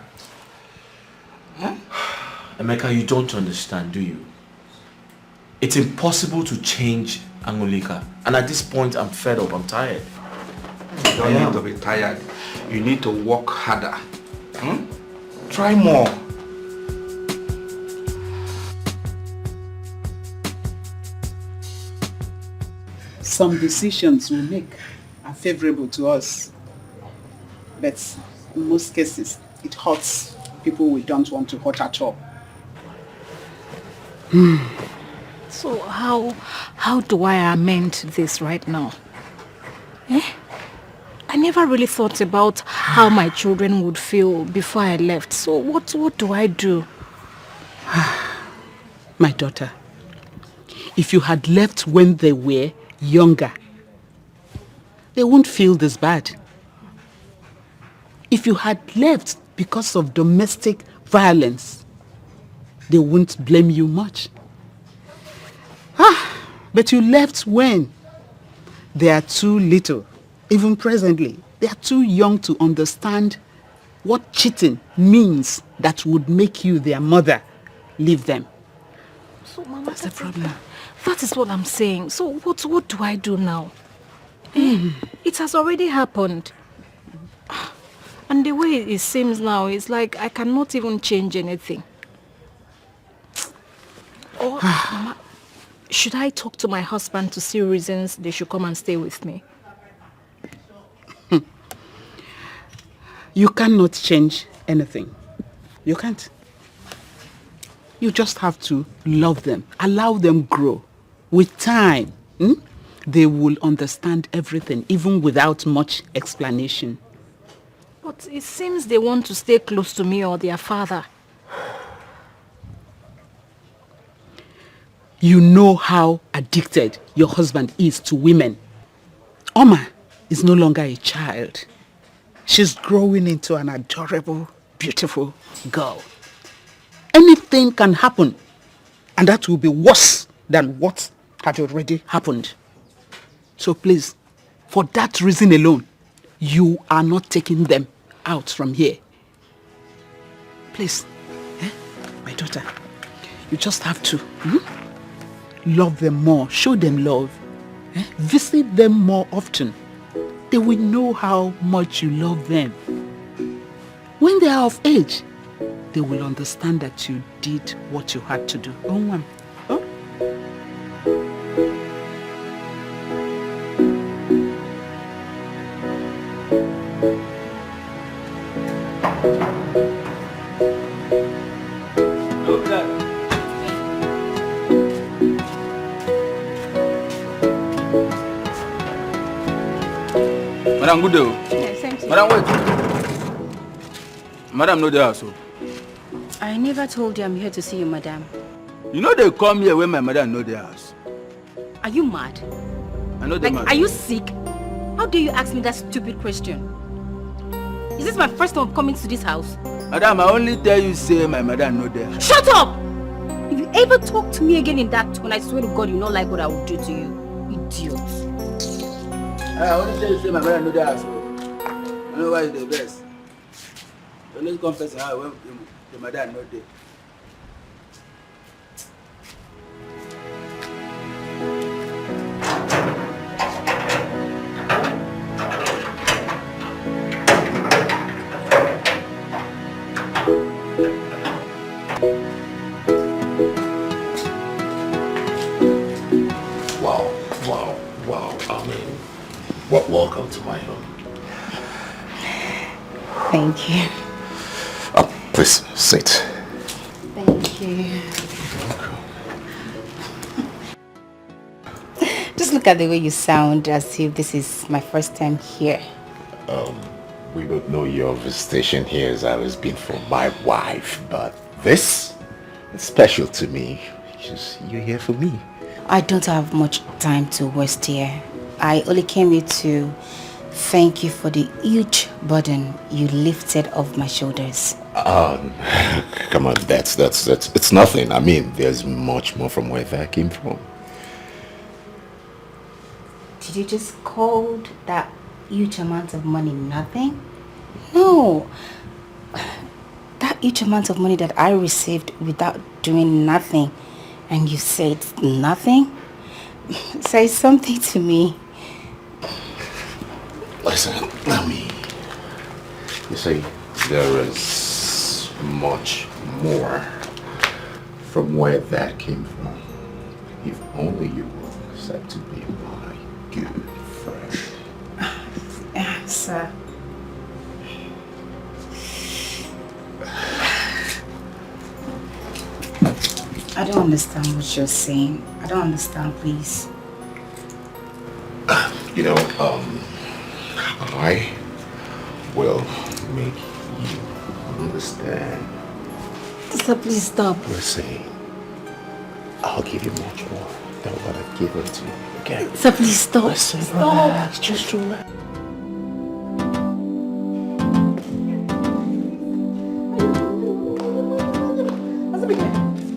Emeka, you don't understand, do you? It's impossible to change Angolika. And at this point, I'm fed up, I'm tired. You don't need to be tired. You need to work harder. Try more. Some decisions we make are favorable to us, but in most cases, it hurts people we don't want to hurt at all. So how do I amend this right now? I never really thought about how my children would feel before I left. So what do I do? My daughter, if you had left when they were younger, they won't feel this bad. If you had left because of domestic violence, they won't blame you much. But you left when they are too little. Even presently, they are too young to understand what cheating means that would make you their mother. Leave them. So Mama, that's the problem. That is what I'm saying. So what do I do now? It has already happened. And the way it seems now, it's like I cannot even change anything. Or, Mama, should I talk to my husband to see reasons they should come and stay with me? You cannot change anything. You can't. You just have to love them. Allow them grow. With time, they will understand everything, even without much explanation. But it seems they want to stay close to me or their father. You know how addicted your husband is to women. Oma is no longer a child. She's growing into an adorable, beautiful girl. Anything can happen, and that will be worse than what had already happened. So please, for that reason alone, you are not taking them out from here. Please, my daughter, you just have to love them more, show them love, visit them more often. They will know how much you love them. When they are of age, they will understand that you did what you had to do. Madam, good day. Yes, thank you. Madam, wait. Madam, no there, so. I never told you I'm here to see you, madam. You know they come here when my mother know their house. Are you mad? I know the man. Are you sick? How dare you ask me that stupid question? Is this my first time coming to this house? Madam, I only tell you say my mother know their house. Shut up! If you ever talk to me again in that tone, I swear to God you not like what I will do to you. Idiot. I only tell you say my mother know their house. I know why it's the best. So let's confess how when the mother know there. Welcome to my home. Thank you. Oh, please sit. Thank you. Just look at the way you sound as if this is my first time here. We don't know your visitation here has always been for my wife, but this is special to me because you're here for me. I don't have much time to waste here. I only came here to thank you for the huge burden you lifted off my shoulders. Come on, that's it's nothing. I mean, there's much more from where that came from. Did you just call that huge amount of money nothing? No. That huge amount of money that I received without doing nothing, and you said nothing? Say something to me. Listen, you see, there is much more from where that came from. If only you will accept to be my good friend. Sir. I don't understand what you're saying. I don't understand, please. You know, I will make you understand. Sir, please stop. Listen, I'll give you much more than what I've given to you, okay? Sir, please stop. Listen, Stop. relax, just relax.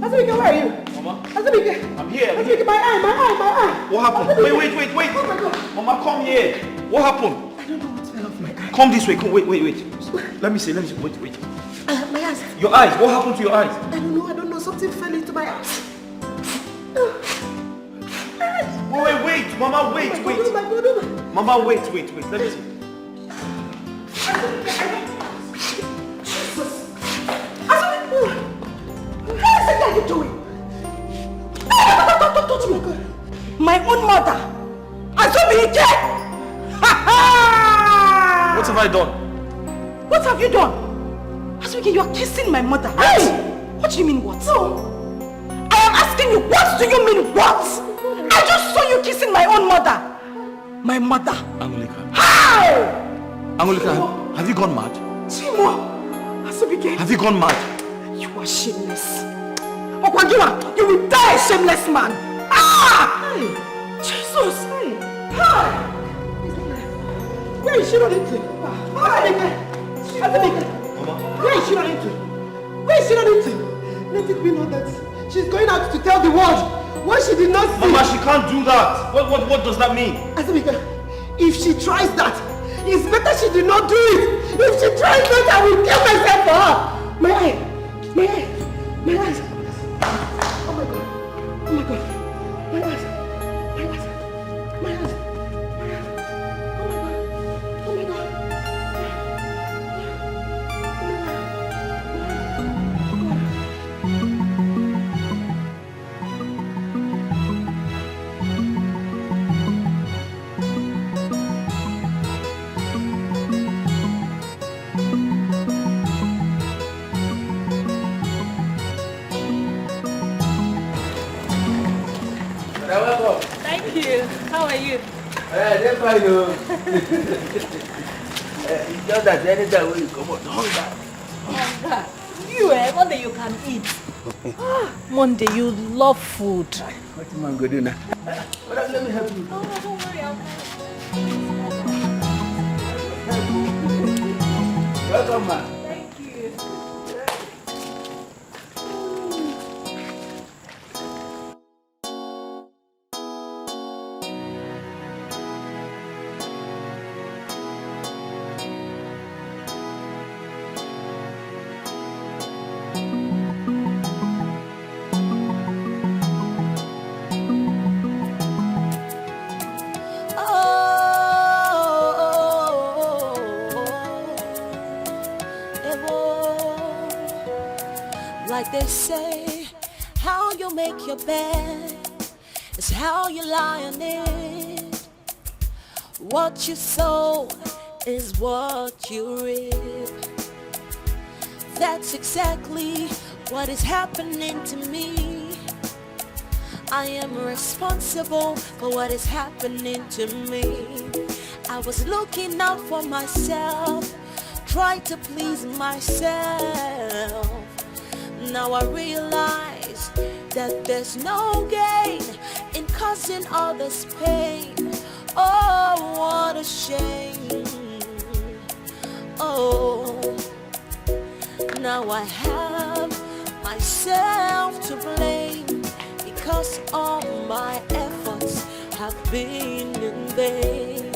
Azubike, where are you? Mama? Azubike. I'm here. Azubike, my eye. What happened? Azubike. Wait. Oh my God. Mama, come here. What happened? I don't know what fell off my eye. Come this way. Come, wait. Let me see. Wait. My eyes. Your eyes. What happened to your eyes? I don't know. Something fell into my eyes. Wait. Mama, wait. Oh my God. Mama, wait. Let me see. What are you doing? Don't touch me. My own mother. Azubike! What have I done? What have you done? Azubike, you are kissing my mother. Hey! What do you mean what? No. I am asking you, what do you mean what? I just saw you kissing my own mother. My mother. Angulika. How? Angulika, have you gone mad? Chimo. Azubike. Have you gone mad? You are shameless. Okwagiwa, you will die a shameless man. Ah! Hey. Jesus. Hey. Hi. Where is she running to? Azubike. Where is she running to? Let it be known that she's going out to tell the world what she did not see. Mama, she can't do that. What does that mean? Azubike, if she tries that, it's better she did not do it. If she tries that, I will kill myself for her. My eyes. Oh my God. My eyes. Oh my God. Thank you. How are you? They're fine, It's just that anytime when you come out, hunger. You, Monday you can eat. Monday, you love food. What am I going to do now? Let me help you. Oh, don't worry, I'll Welcome, man. Thank you. Like they say, how you make your bed is how you lie on it. What you sow is what you reap. That's exactly what is happening to me. I am responsible for what is happening to me. I was looking out for myself, trying to please myself. Now I realize that there's no gain in causing others pain. Oh, what a shame. Oh, now I have myself to blame, because all my efforts have been in vain.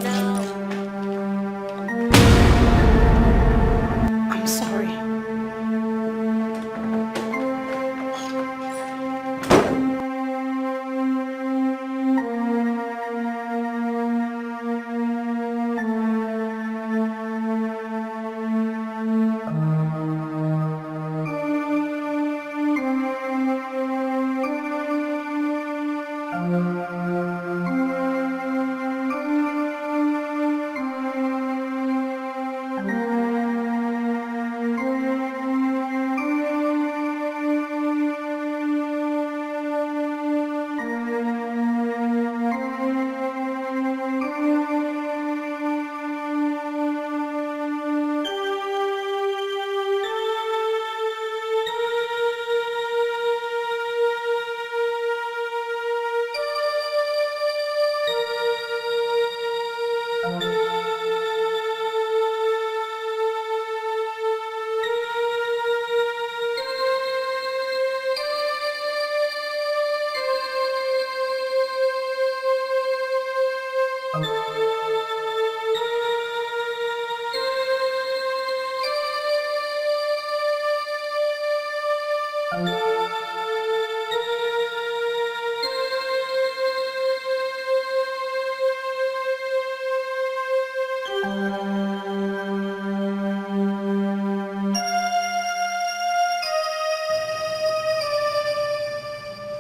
Now I'm sorry.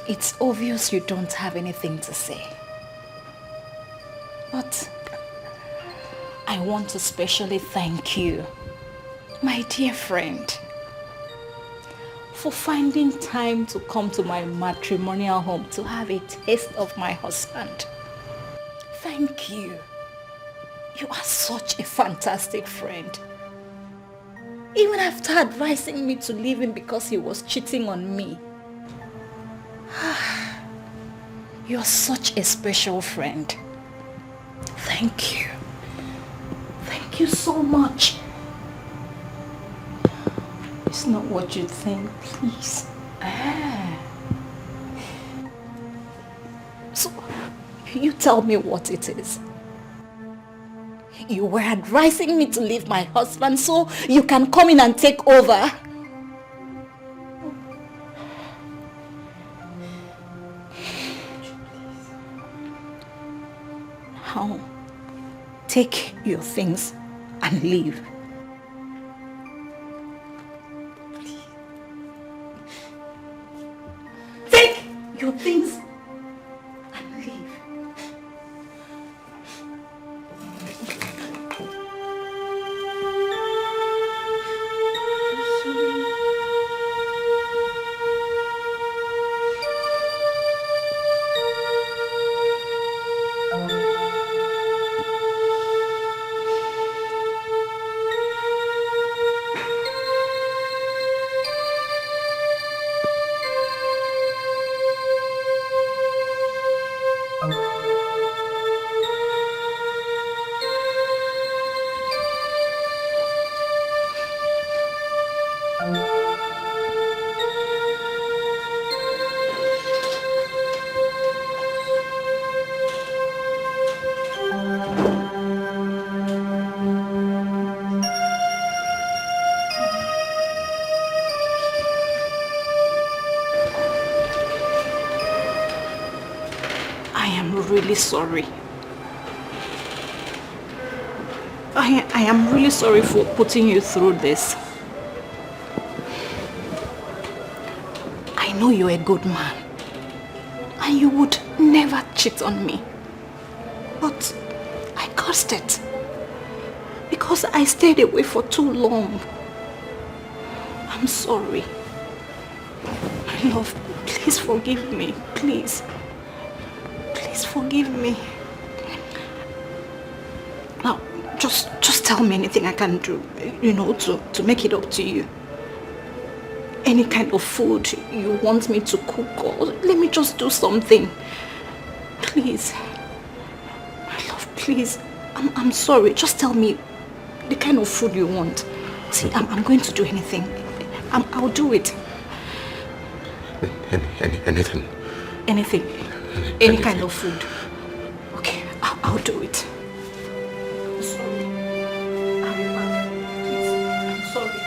It's obvious you don't have anything to say. But I want to specially thank you, my dear friend, for finding time to come to my matrimonial home to have a taste of my husband. Thank you. You are such a fantastic friend. Even after advising me to leave him because he was cheating on me. You're such a special friend. Thank you. Thank you so much. It's not what you think, please. So, you tell me what it is. You were advising me to leave my husband so you can come in and take over. Now, take your things and leave. Take your things and leave. Really sorry. I am really sorry for putting you through this. I know you're a good man and you would never cheat on me. But I cursed it. Because I stayed away for too long. I'm sorry. My love, please forgive me. Please. Please forgive me. Now, just tell me anything I can do, to make it up to you. Any kind of food you want me to cook, or let me just do something. Please. My love, please. I'm sorry. Just tell me the kind of food you want. See, I'm going to do anything. I'll do it. Anything. Anything. Any kind of food. Okay, I'll do it. I'm sorry. I'll be back. Please, I'm sorry.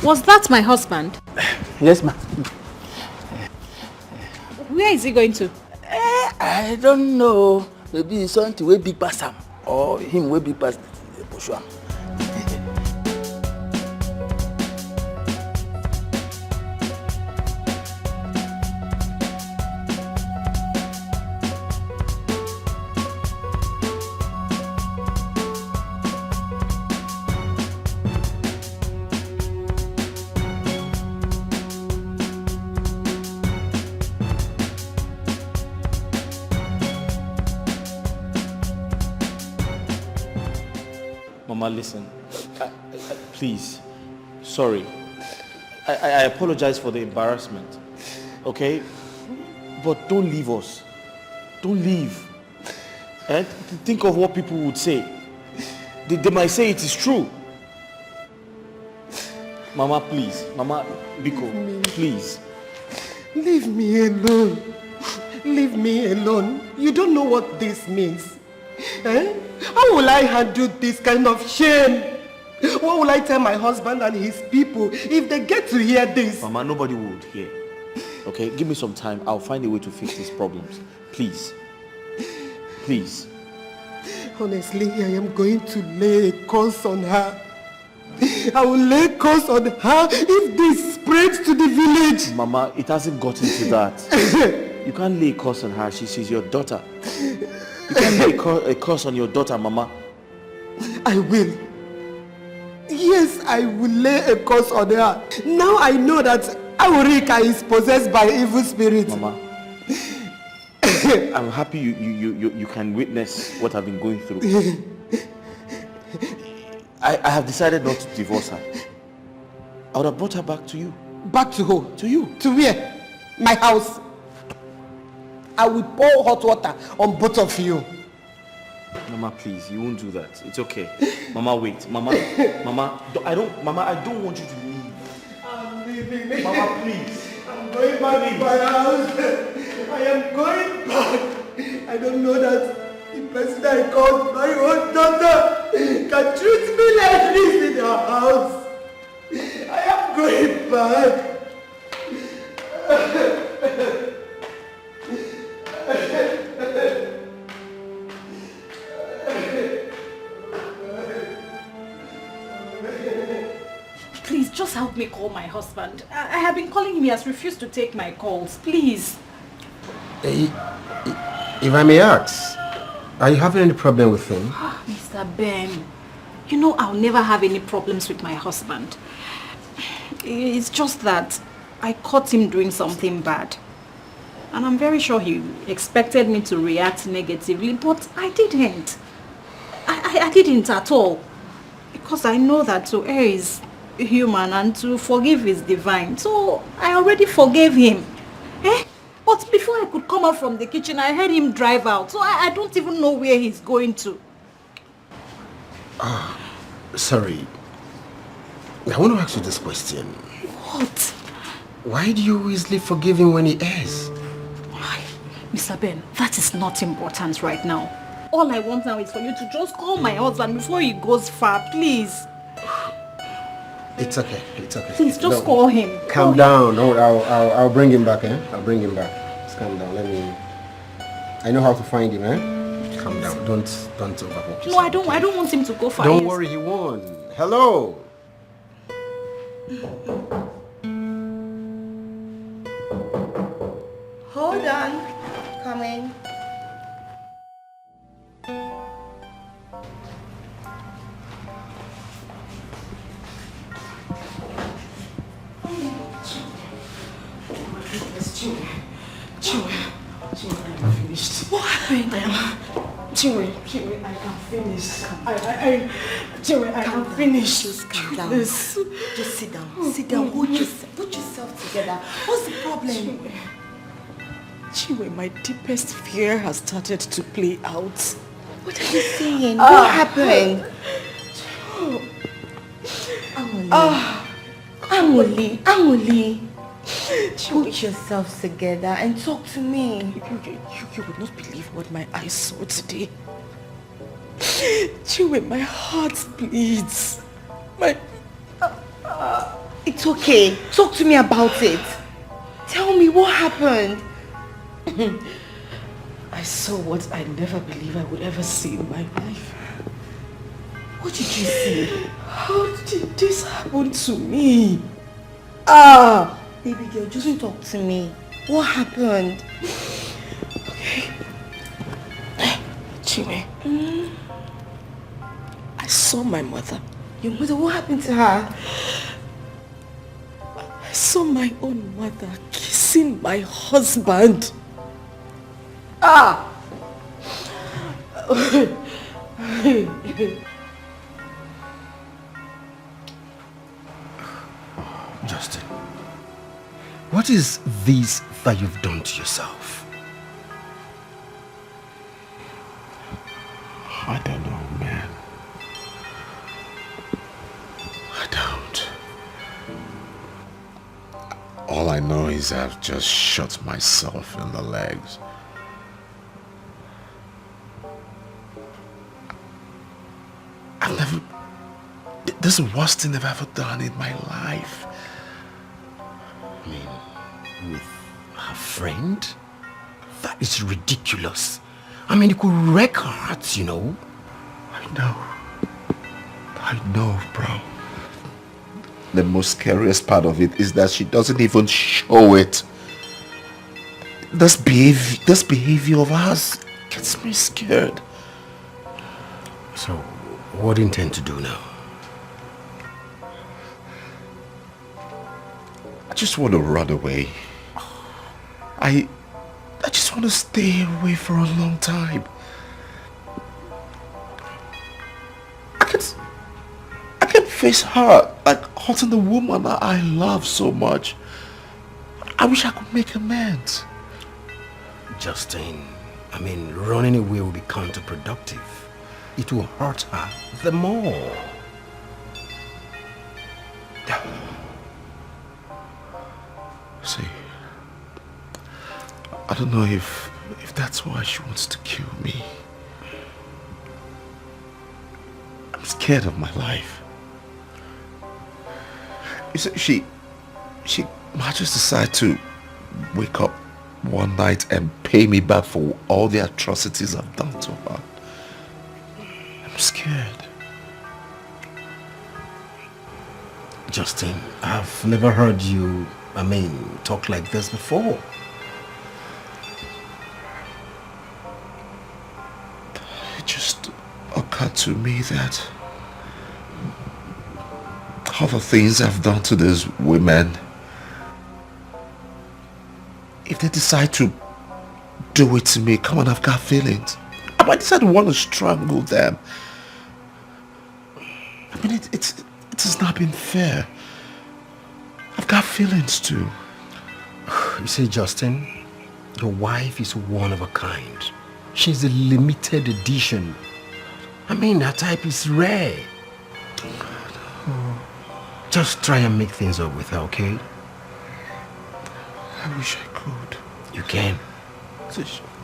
Was that my husband? Yes, ma'am. Where is he going to? I don't know. Maybe it's something way big past him, or him way big past Joshua. Mama, listen. Please. Sorry. I apologize for the embarrassment. Okay? But don't leave us. Don't leave. And think of what people would say. They might say it is true. Mama, please. Mama, Biko, please. Leave me alone. Leave me alone. You don't know what this means. Eh? How will I handle this kind of shame? What will I tell my husband and his people if they get to hear this? Mama, nobody would hear. Okay, give me some time. I'll find a way to fix these problems. Please. Please. Honestly, I am going to lay a curse on her. I will lay a curse on her if this spreads to the village. Mama, it hasn't gotten to that. You can't lay a curse on her. She's your daughter. You can't lay a curse on your daughter, Mama. I will. Yes, I will lay a curse on her. Now I know that Aurika is possessed by evil spirits. Mama, I'm happy you can witness what I've been going through. I have decided not to divorce her. I would have brought her back to you. Back to who? To you. To where? My house. I will pour hot water on both of you. Mama, please, you won't do that. It's okay. Mama, wait. Mama, I don't want you to leave. I'm leaving. Mama, please. I'm going back to my house. I am going back. I don't know that the person I called my own daughter can treat me like this in her house. I am going back. Please, just help me call my husband. I have been calling him. He has refused to take my calls. Please. If I may ask, are you having any problem with him? Mr. Ben, you know I'll never have any problems with my husband. It's just that I caught him doing something bad. And I'm very sure he expected me to react negatively, but I didn't. I didn't at all. Because I know that to err is human and to forgive is divine. So I already forgave him. But before I could come out from the kitchen, I heard him drive out. So I don't even know where he's going to. Sorry. I want to ask you this question. What? Why do you easily forgive him when he errs? Why? Mr. Ben, that is not important right now. All I want now is for you to just call my husband before he goes far, please. It's okay. It's okay. Please, just call him. Calm down. No, I'll bring him back, I'll bring him back. Just calm down. I know how to find him, Calm down. Don't overwork yourself. No, I don't want him to go far. Don't worry, he won't. Hello. Hold on. Coming. What happened? Chinwe, I am finished. I am finished. Just calm down. Just sit down. Sit down. Put yourself together. What's the problem? Chinwe, my deepest fear has started to play out. What are you saying? What happened? Amuli. Put yourself together and talk to me. You would not believe what my eyes saw today. Chinwe, my heart bleeds. It's okay. Talk to me about it. Tell me what happened. I saw what I never believed I would ever see in my life. What did you see? How did this happen to me? Baby girl, just talk to me. What happened? Okay. Chinwe, I saw my mother. Your mother? What happened to her? I saw my own mother kissing my husband. Justin, what is this that you've done to yourself? I don't know, man. I don't. All I know is I've just shot myself in the legs. This is the worst thing I've ever done in my life. I mean, with her friend? That is ridiculous. I mean, it could wreck her heart, you know. I know, bro. The most scariest part of it is that she doesn't even show it. This behavior of hers gets me scared. So, what do you intend to do now? I just want to run away. I just want to stay away for a long time. I can't face her, like hurting the woman that I love so much. I wish I could make amends. Justin, I mean, running away will be counterproductive. It will hurt her the more. See, I don't know if that's why she wants to kill me. I'm scared of my life. You see, she might just decide to wake up one night and pay me back for all the atrocities I've done to her. I'm scared. Justin, I've never heard you, talk like this before. It just occurred to me that all the things I've done to these women, if they decide to do it to me, come on, I've got feelings. I might decide to want to strangle them. I mean, it has not been fair. I've got feelings too. You see, Justin, your wife is one of a kind. She's a limited edition. I mean, her type is rare. Just try and make things up with her, okay? I wish I could. You can.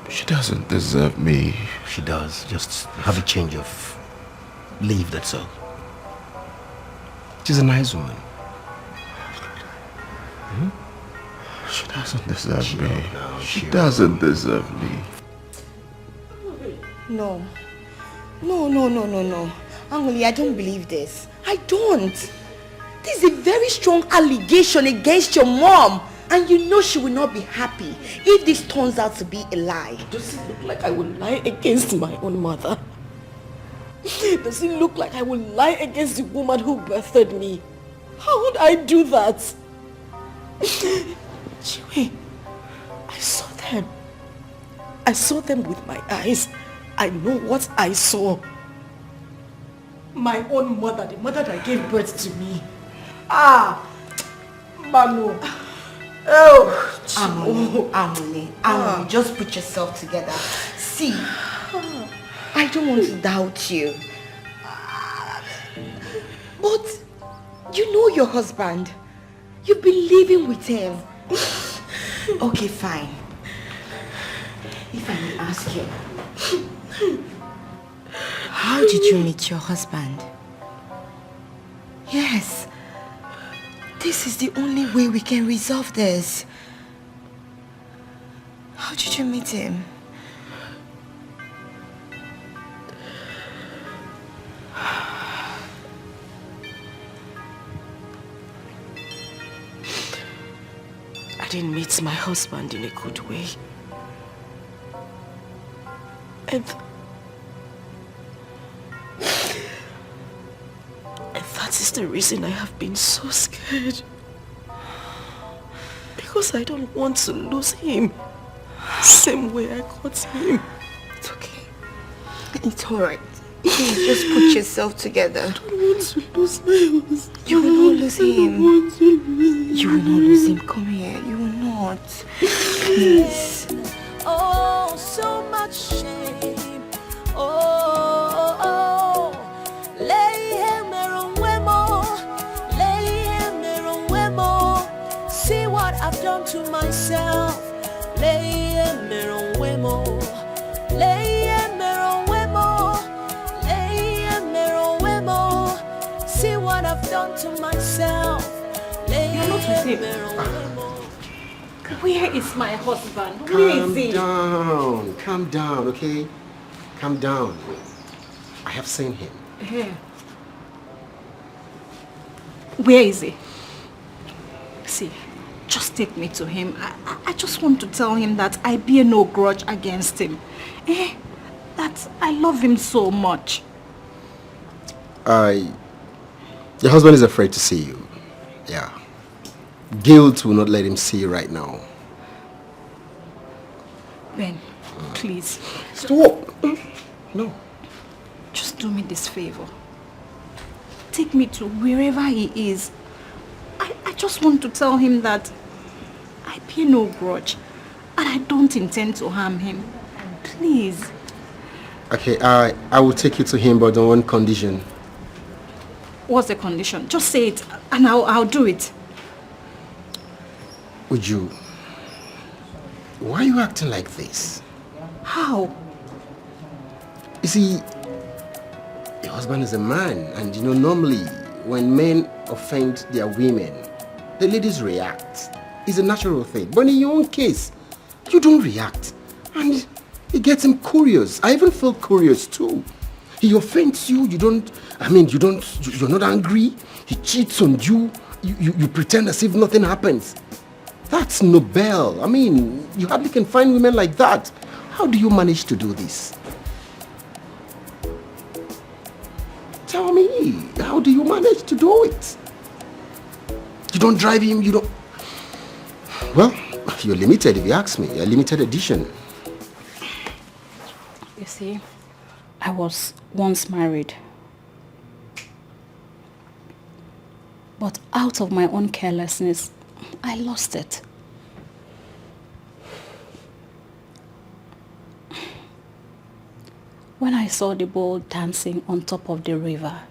She doesn't deserve me. She does. Just have a change of leave, that's all. She's a nice woman. She doesn't deserve me. She doesn't deserve me. No. No. Angoli, I don't believe this. I don't. This is a very strong allegation against your mom. And you know she will not be happy if this turns out to be a lie. Does it look like I will lie against my own mother? Does it look like I will lie against the woman who birthed me? How would I do that? Chiwe, I saw them. I saw them with my eyes. I know what I saw. My own mother, the mother that gave birth to me. Manu. Amoni, just put yourself together. See, I don't want to doubt you. But you know your husband. You've been living with him. Okay, fine. If I may ask you, how did you meet your husband? Yes. This is the only way we can resolve this. How did you meet him? I didn't meet my husband in a good way. And that is the reason I have been so scared. Because I don't want to lose him. Same way I got him. It's okay. It's alright. Please just put yourself together. I don't want to lose my husband. You will not lose him. You will not lose him. Come here. You will not. Please. Oh, so much shame. See what I've done to myself. See what I've done to myself. You're not with him. Where is my husband? Where is he? Calm down, okay? Calm down. I have seen him. Here. Where is he? See, just take me to him. I just want to tell him that I bear no grudge against him. That I love him so much. Your husband is afraid to see you. Yeah. Guilt will not let him see you right now. Ben, please. Stop. No. Just do me this favor. Take me to wherever he is. I just want to tell him that I bear no grudge and I don't intend to harm him. Please. Okay, I will take you to him, but on one condition. What's the condition? Just say it and I'll do it. Would you? Why are you acting like this? How? You see, your husband is a man, and you know, normally when men offend their women, the ladies react. It's a natural thing. But in your own case, you don't react. And it gets him curious. I even feel curious too. He offends you, you're not angry. He cheats on you. You pretend as if nothing happens. That's noble. I mean, you hardly can find women like that. How do you manage to do this? Tell me, how do you manage to do it? You don't drive him, you don't... Well, You're limited if you ask me. You're a limited edition. You see, I was once married. But out of my own carelessness, I lost it. When I saw the boat dancing on top of the river,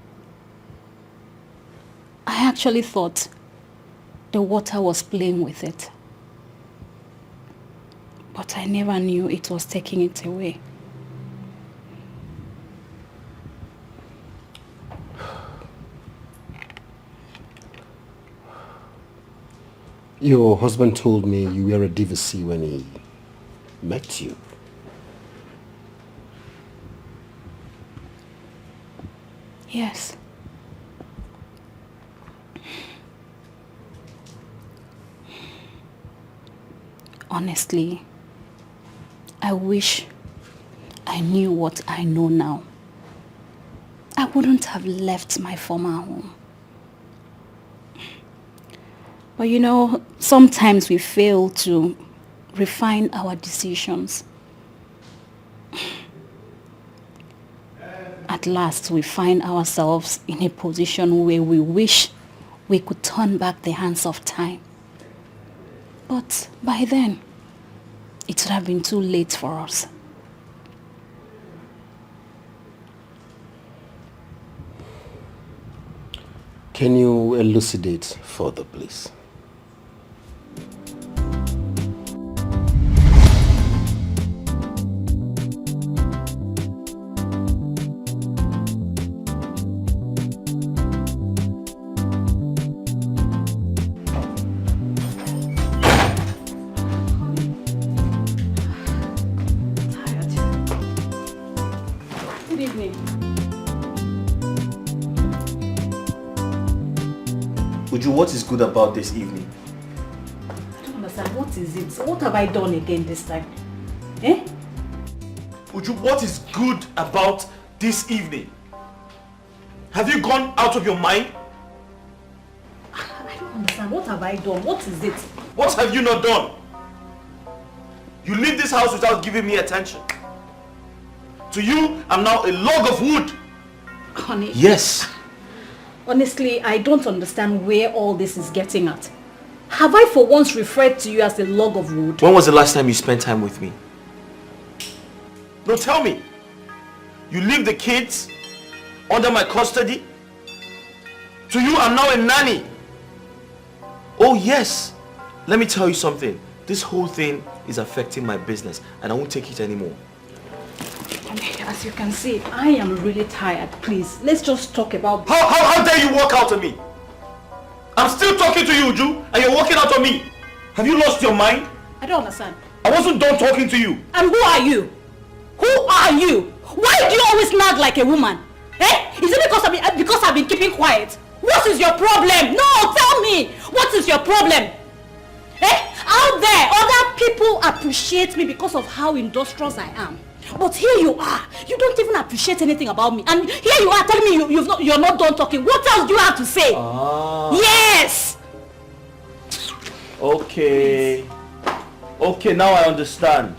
I actually thought the water was playing with it. But I never knew it was taking it away. Your husband told me you were a divorcee when he met you. Yes. Honestly, I wish I knew what I know now. I wouldn't have left my former home. But you know, sometimes we fail to refine our decisions. At last, we find ourselves in a position where we wish we could turn back the hands of time. But by then, it would have been too late for us. Can you elucidate further, please? Good evening. Uju, what is good about this evening? I don't understand. What is it? What have I done again this time? Eh? Uju, what is good about this evening? Have you gone out of your mind? I don't understand. What have I done? What is it? What have you not done? You leave this house without giving me attention. To you, I'm now a log of wood. Honey. Yes. Honestly, I don't understand where all this is getting at. Have I for once referred to you as a log of wood? When was the last time you spent time with me? No, tell me. You leave the kids under my custody? To you, I'm now a nanny. Oh yes. Let me tell you something. This whole thing is affecting my business and I won't take it anymore. As you can see, I am really tired. Please, let's just talk about... How dare you walk out on me? I'm still talking to you, Uju, and you're walking out on me. Have you lost your mind? I don't understand. I wasn't done talking to you. And who are you? Who are you? Why do you always nag like a woman? Eh? Is it because I've been keeping quiet? What is your problem? No, tell me. What is your problem? Eh? Out there, other people appreciate me because of how industrious I am. But here you are. You don't even appreciate anything about me. And here you are telling me you're not done talking. What else do you have to say? Ah. Yes! Okay. Okay, now I understand.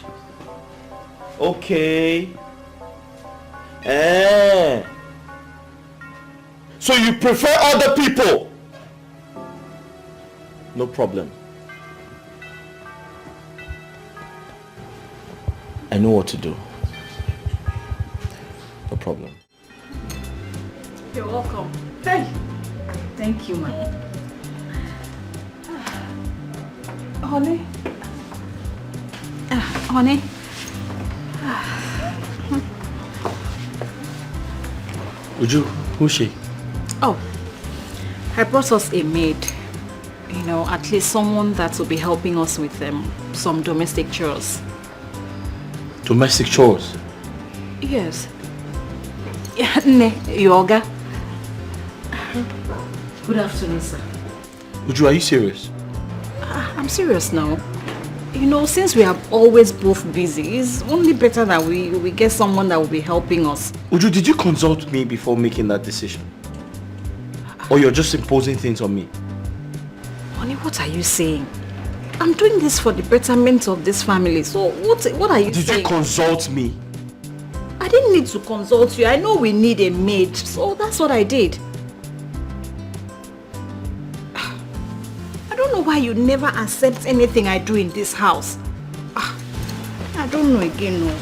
Okay. So you prefer other people? No problem. I know what to do. No problem. You're welcome. Hey. Thank you, man. Honey. Honey. Uju, who's she? Oh, I brought us a maid. You know, at least someone that will be helping us with some domestic chores. Domestic chores? Yes. Yoga. Good afternoon, sir. Uju, are you serious? I'm serious now. You know, since we are always both busy, it's only better that we get someone that will be helping us. Uju, did you consult me before making that decision? Or you're just imposing things on me? Honey, what are you saying? I'm doing this for the betterment of this family. So what are you saying? Did you consult me? I didn't need to consult you. I know we need a maid. So that's what I did. I don't know why you never accept anything I do in this house. I don't know again, no.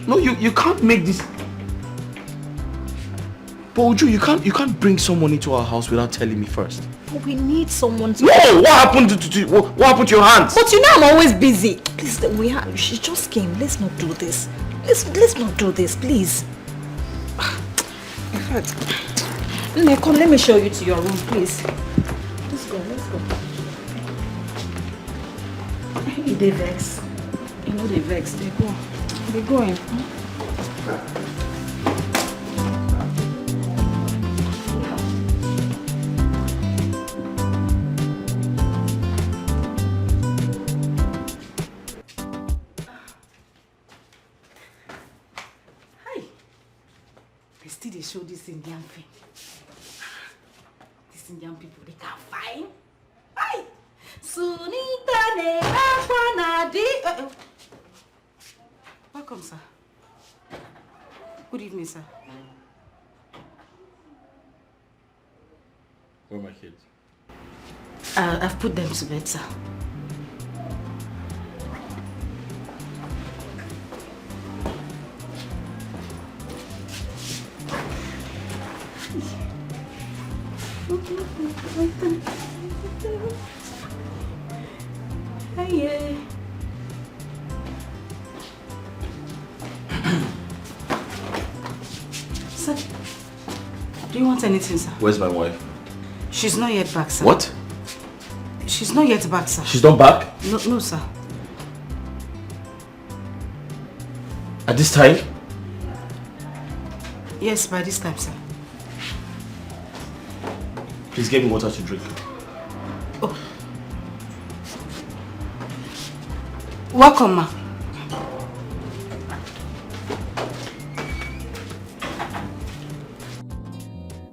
No, you can't make this. But Uju, you can't bring someone into our house without telling me first. But we need someone to... No! What happened to your hands? But you know I'm always busy. Please, she just came. Let's not do this. Let's not do this, please. In fact, come, let me show you to your room, please. Let's go. They vex. You know they vex. They go. They're going. They show this Indian thing. These Indian people, they can't find. Hi! Sunita ne akwanadi. Welcome, sir. Good evening, sir. Where are my kids? I've put them to bed, sir. Hey. Sir, do you want anything, sir? Where's my wife? She's not yet back, sir. What? She's not yet back, sir. She's not back? No, sir. At this time? Yes, by this time, sir. Please get me water to drink. Oh. Welcome, ma.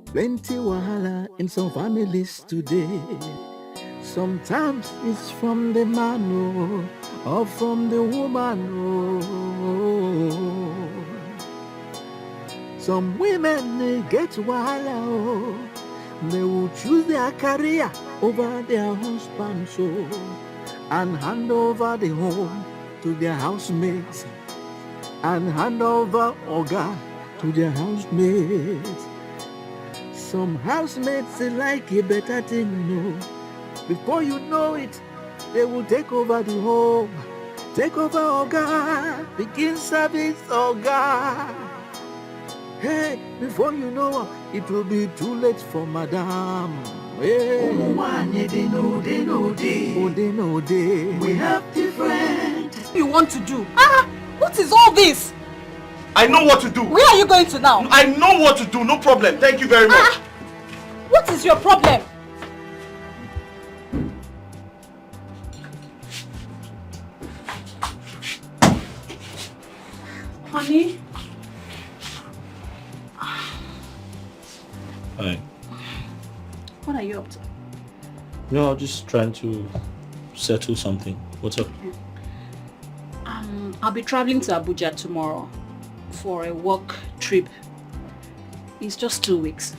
Plenty wahala in some families today. Sometimes it's from the man or from the woman. Some women they get wahala. They will choose their career over their husband, and hand over the home to their housemates, and hand over Oga to their housemates. Some housemates they like a better thing, Before you know it, they will take over the home, take over Oga, begin service Oga. Hey, before you know, it will be too late for madam. Hey. They know. We have different. What you want to do? What is all this? I know what to do. Where are you going to now? I know what to do. No problem. Thank you very much. What is your problem? Honey? Hi. What are you up to? No, I'm just trying to settle something. What's up? I'll be traveling to Abuja tomorrow for a work trip. It's just 2 weeks.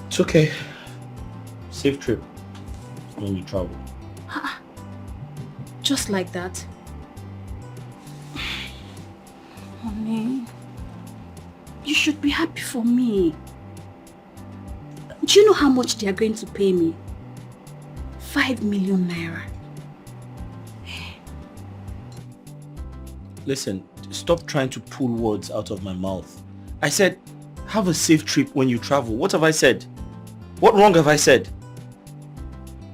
It's okay. Safe trip when you travel. Just like that? Honey, you should be happy for me. Do you know how much they are going to pay me? 5 million naira. Listen, stop trying to pull words out of my mouth. I said, have a safe trip when you travel. What have I said? What wrong have I said?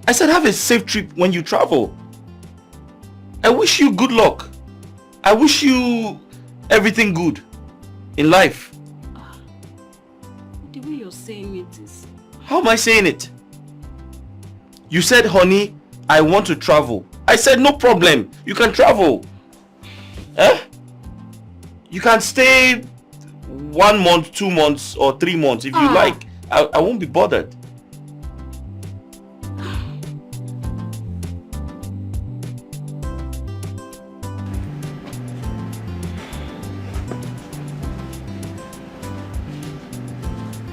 I said, have a safe trip when you travel. I wish you good luck. I wish you everything good in life. The way you're saying it is... How am I saying it? You said, honey, I want to travel. I said, no problem. You can travel. You can stay 1 month, 2 months, or 3 months if you like. I won't be bothered.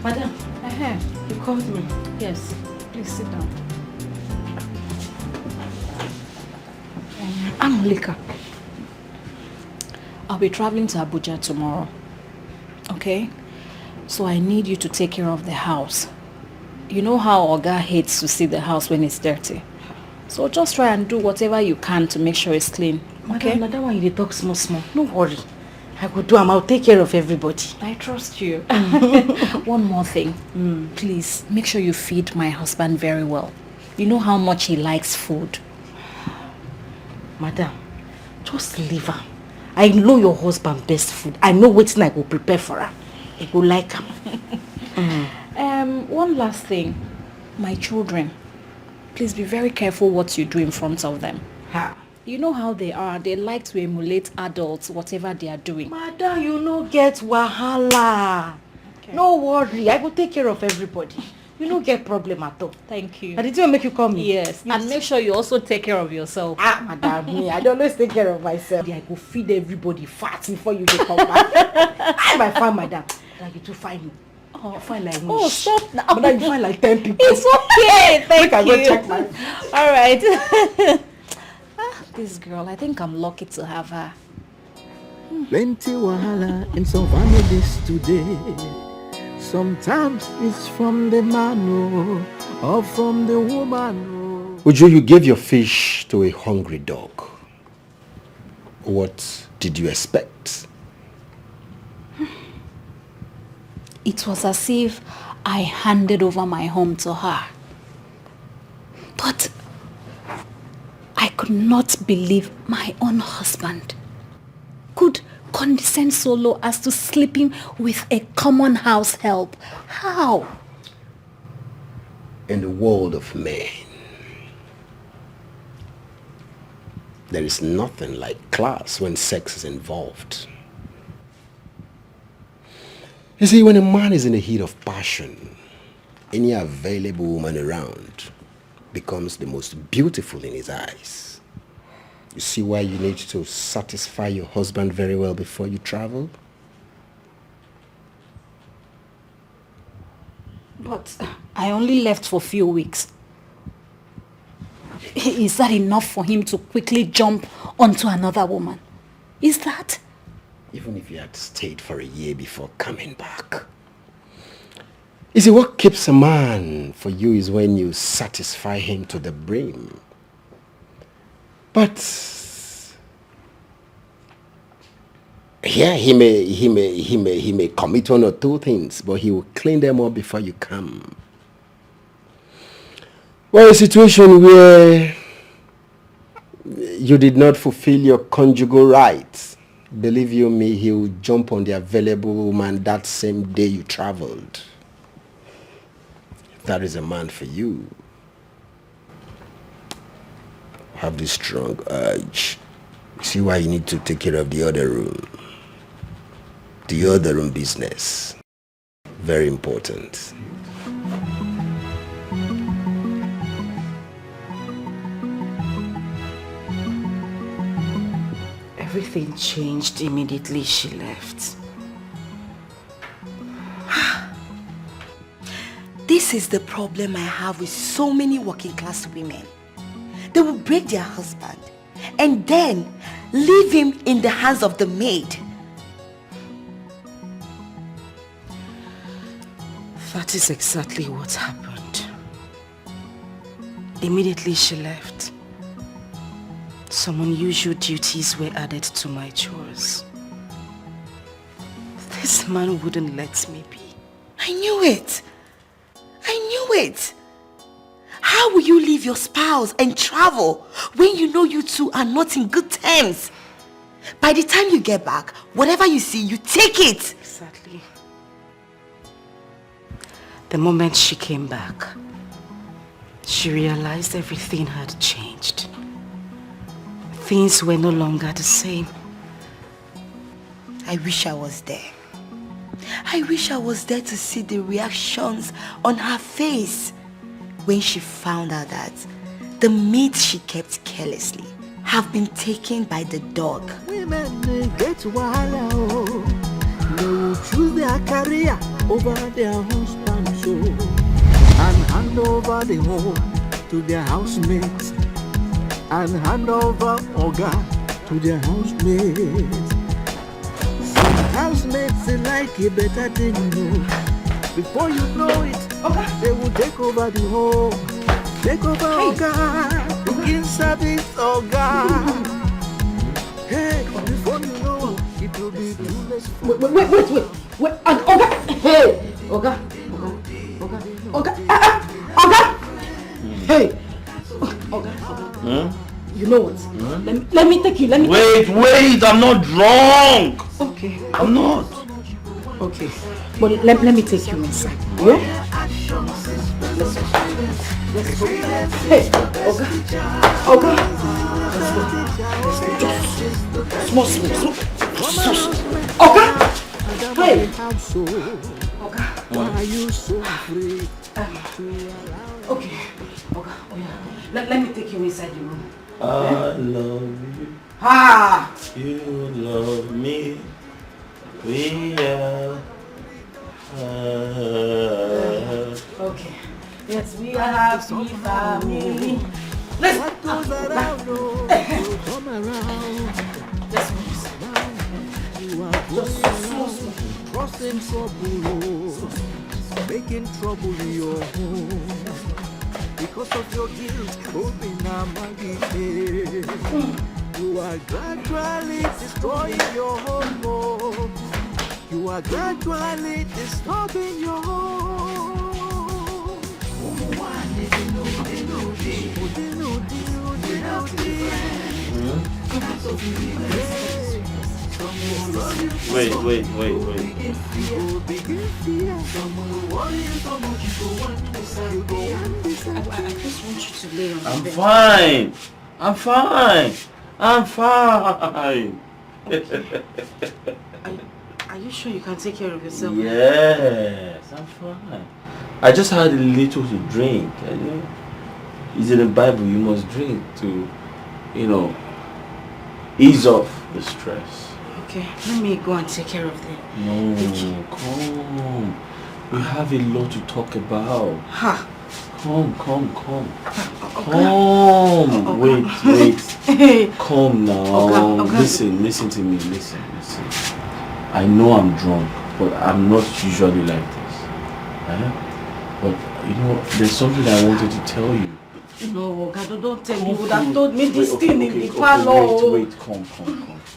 Madam, you called me. Yes, please sit down. I'm Lika. I'll be traveling to Abuja tomorrow. Okay? So I need you to take care of the house. You know how Oga hates to see the house when it's dirty. So just try and do whatever you can to make sure it's clean. Okay? Madam, that one you talk small. No worry. I will do I'll take care of everybody. I trust you. One more thing. Please, make sure you feed my husband very well. You know how much he likes food. Madam, just leave her. I know your husband best food. I know what I will prepare for her. I go like him. One last thing. My children, please be very careful what you do in front of them. You know how they are. They like to emulate adults, whatever they are doing. Madam, you no get wahala. Okay. No worry. I will take care of everybody. You no get problem at all. Thank you. And did you make you come? Yes. And make sure you also take care of yourself. Madam, me, I don't always take care of myself. I go feed everybody fat before you come back. I'm a fine, madam. Like you too fine. Oh, you fine like wish. Oh, stop now. But now you fine like 10 people. It's okay. Thank you. I go check my... All right. This girl, I think I'm lucky to have her. Plenty wahala in some families today. Sometimes it's from the man or from the woman. Uju, you gave your fish to a hungry dog. What did you expect? It was as if I handed over my home to her. But I could not believe my own husband could condescend so low as to sleeping with a common house help. How? In the world of men, there is nothing like class when sex is involved. You see, when a man is in the heat of passion, any available woman around becomes the most beautiful in his eyes. You see why you need to satisfy your husband very well before you travel? But I only left for a few weeks. Is that enough for him to quickly jump onto another woman? Is that? Even if you had stayed for a year before coming back. You see, what keeps a man for you is when you satisfy him to the brim. But yeah, he may commit one or two things, but he will clean them up before you come. Well, a situation where you did not fulfill your conjugal rights, believe you me, he will jump on the available woman that same day you traveled. That is a man for you. Have this strong urge. See why you need to take care of the other room. The other room business. Very important. Everything changed immediately she left. This is the problem I have with so many working class women. They will break their husband and then leave him in the hands of the maid. That is exactly what happened. Immediately she left, some unusual duties were added to my chores. This man wouldn't let me be. I knew it. I knew it. How will you leave your spouse and travel when you know you two are not in good terms? By the time you get back, whatever you see, you take it. Exactly. The moment she came back, she realized everything had changed. Things were no longer the same. I wish I was there. I wish I was there to see the reactions on her face when she found out that the meat she kept carelessly have been taken by the dog. Women get wahala, oh. They will choose their career over their husband, so and hand over the home to their housemates and hand over Oga to their housemates. Some housemates they like it better than you. Before you know it, they will take over the home, take over Oga, begin service Oga. Hey, before you know it will be too late. Wait, Oga! Hey! Oga! Hey! Oga! You know what? Let me take you, Wait, I'm not drunk! Okay. I'm not. Okay. But let me take you inside. Yeah? Let's go. Hey! Oga! Let's go. Small. Oga! Hey! Oga! Why are you so afraid? Okay. Oga, oh yeah. Let me take you inside the room. I love you. Ah! You love me. We are. Okay. Yes, we are happy family. Let's go. Come around. Let's move. You are causing trouble, making trouble in your home. Because of your guilt, open a maggie. You are gradually destroying your home. You are gradually disturbing your home. Wait. I just want you to lay on the I'm bed. fine. Are you sure you can take care of yourself? Yes, I'm fine. I just had a little to drink. It's in the Bible, you must drink to, ease off the stress. Okay, let me go and take care of them. No, come. We have a lot to talk about. Ha! Come. Okay. Wait. Come now. Okay. Listen to me. Listen. I know I'm drunk, but I'm not usually like this. But there's something I wanted to tell you. No, God, don't tell me. You would have told me this thing in the parlor. Wait, come.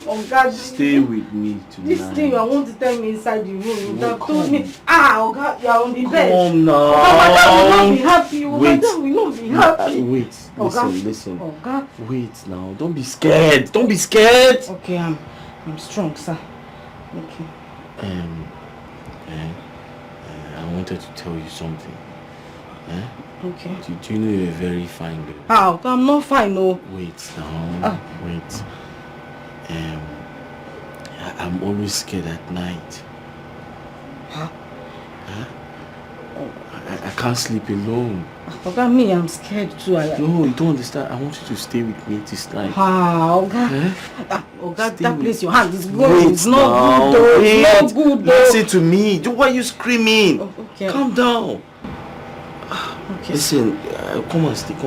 Oh God, Stay with me tonight. This thing I want to tell me inside the room. You would have told me. Oh God, you're on the bed. Come now. Madam will not be happy. Madam will not be happy. Wait, listen. Oh God. Wait now. Don't be scared. Okay, I'm strong, sir. Okay. I wanted to tell you something. Okay. Do you know you're a very fine girl? How? I'm not fine, no. Wait now. Wait. I'm always scared at night. Huh? I can't sleep alone. Oga, me, I'm scared too. No, you don't understand. I want you to stay with me this night. Oga. Oga, that place your hand is going. Wait, it's not good though. It's not good though. Listen to me. Why are you screaming? Okay. Calm down. Okay. Listen, come and sit here.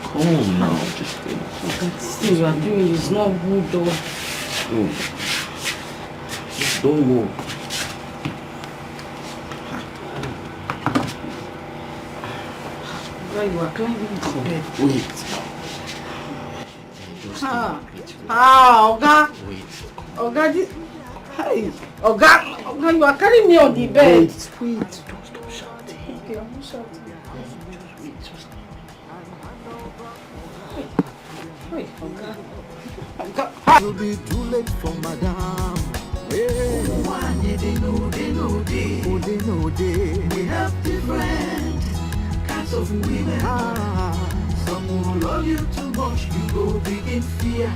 Come now, just stay. Oga, this thing you are doing is not good though. Don't move. Oga, you are climbing into bed. Wait. Oga. Wait. Oga, this. Hey. Oga, you are carrying me on the bed. Wait. Don't stop shouting. Okay, I'm not shouting. Wait, Oga. It'll be too late for madam. Hey. They know. We have different kinds of women. Some will love you too much, you go begin fear.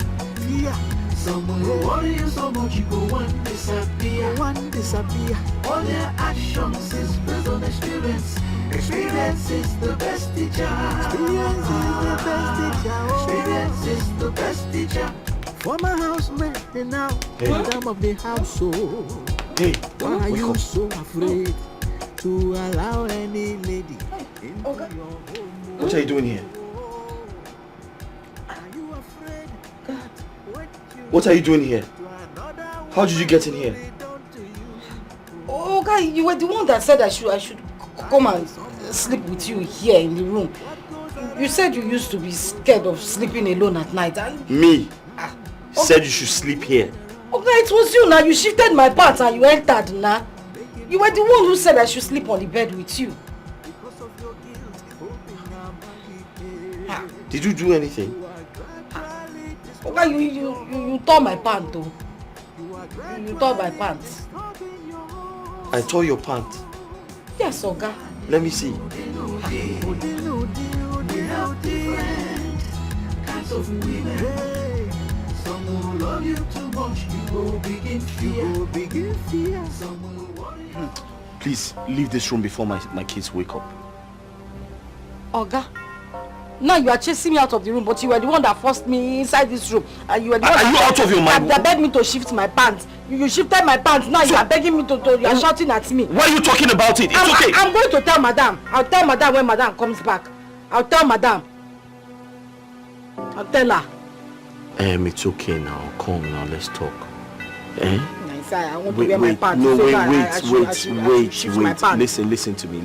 Some will worry you so much you go one disappear. All their actions is based on experience. Experience is the best teacher. Experience is the best teacher. Former housemaid and now madam of the household. Hey, why are you so afraid to allow any lady into your home? What are you doing here? What are you doing here? How did you get in here? Oh, guy, you were the one that said I should come and sleep with you here in the room. You said you used to be scared of sleeping alone at night. And Me? Said you should sleep here. okay, it was you now. You shifted my pants and you entered now. You were the one who said I should sleep on the bed with you. Did you do anything? Okay, you tore my pants though. You tore my pants. I tore your pants. Yes, Oga. Let me see. We have different kinds of women. Some will love you too much, you go begin fear. Some will worry you. Please, leave this room before my kids wake up. Oga, now you are chasing me out of the room, but you were the one that forced me inside this room. And you were the one Are you out of your mind? that begged me to shift my pants. You shifted my pants. Now you are begging me to you are shouting at me. Why are you talking about it? It's okay. I'm going to tell madam. I'll tell madam when madam comes back. I'll tell madam. I'll tell her. It's okay now. Come now, let's talk. Eh? Nice, I want to wear my pants. No, so wait. Listen to me.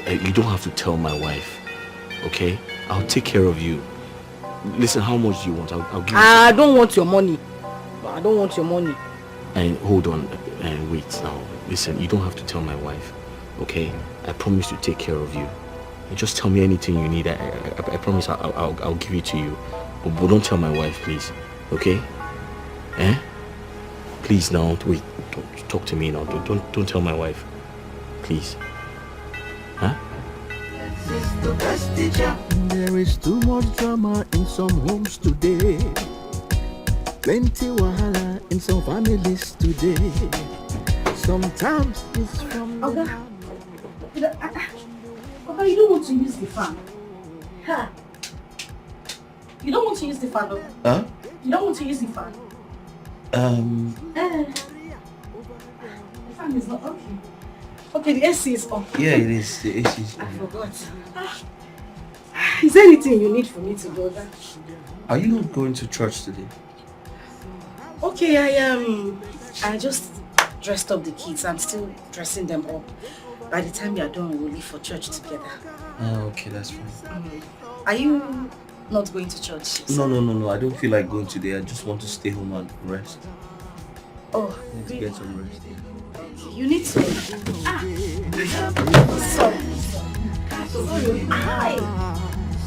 You don't have to tell my wife. Okay? I'll take care of you. Listen, how much do you want? I'll give you. I don't want your money. I don't want your money. And hold on and wait now. Listen, you don't have to tell my wife. Okay? I promise to take care of you. And just tell me anything you need. I promise I'll give it to you. But don't tell my wife, please. Okay? Eh? Please now, wait. Don't talk to me now. Don't tell my wife. Please. Huh? The best teacher. There is too much drama in some homes today. Plenty wahala in some families today. Sometimes it's from Okay, you don't want to use the fan. Huh? You don't want to use the fan, though? Huh? You don't want to use the fan? The fan is not okay. Okay, the AC is on. Yeah, it is. The AC is I on. forgot. Is there anything you need for me to do that? Are you not going to church today? Okay, I just dressed up the kids. I'm still dressing them up. By the time you are done, we'll leave for church together. Okay, that's fine. Are you not going to church? No. I don't feel like going today. I just want to stay home and rest. Oh, I need to get some rest. you need to. Sorry.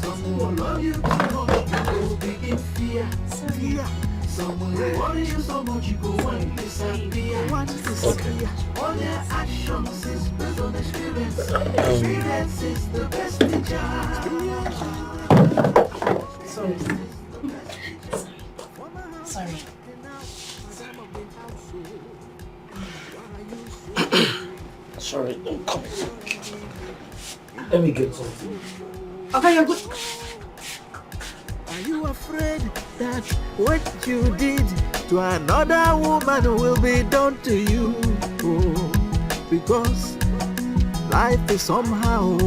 Some will love you too much, you go begin fear. Some will worry you so much, you go one disappear. All their actions is based on experience. Experience is the best teacher. Sorry. Sorry, don't come. Let me get something. Okay, you're good. Are you afraid that what you did to another woman will be done to you? Oh, because life is somehow,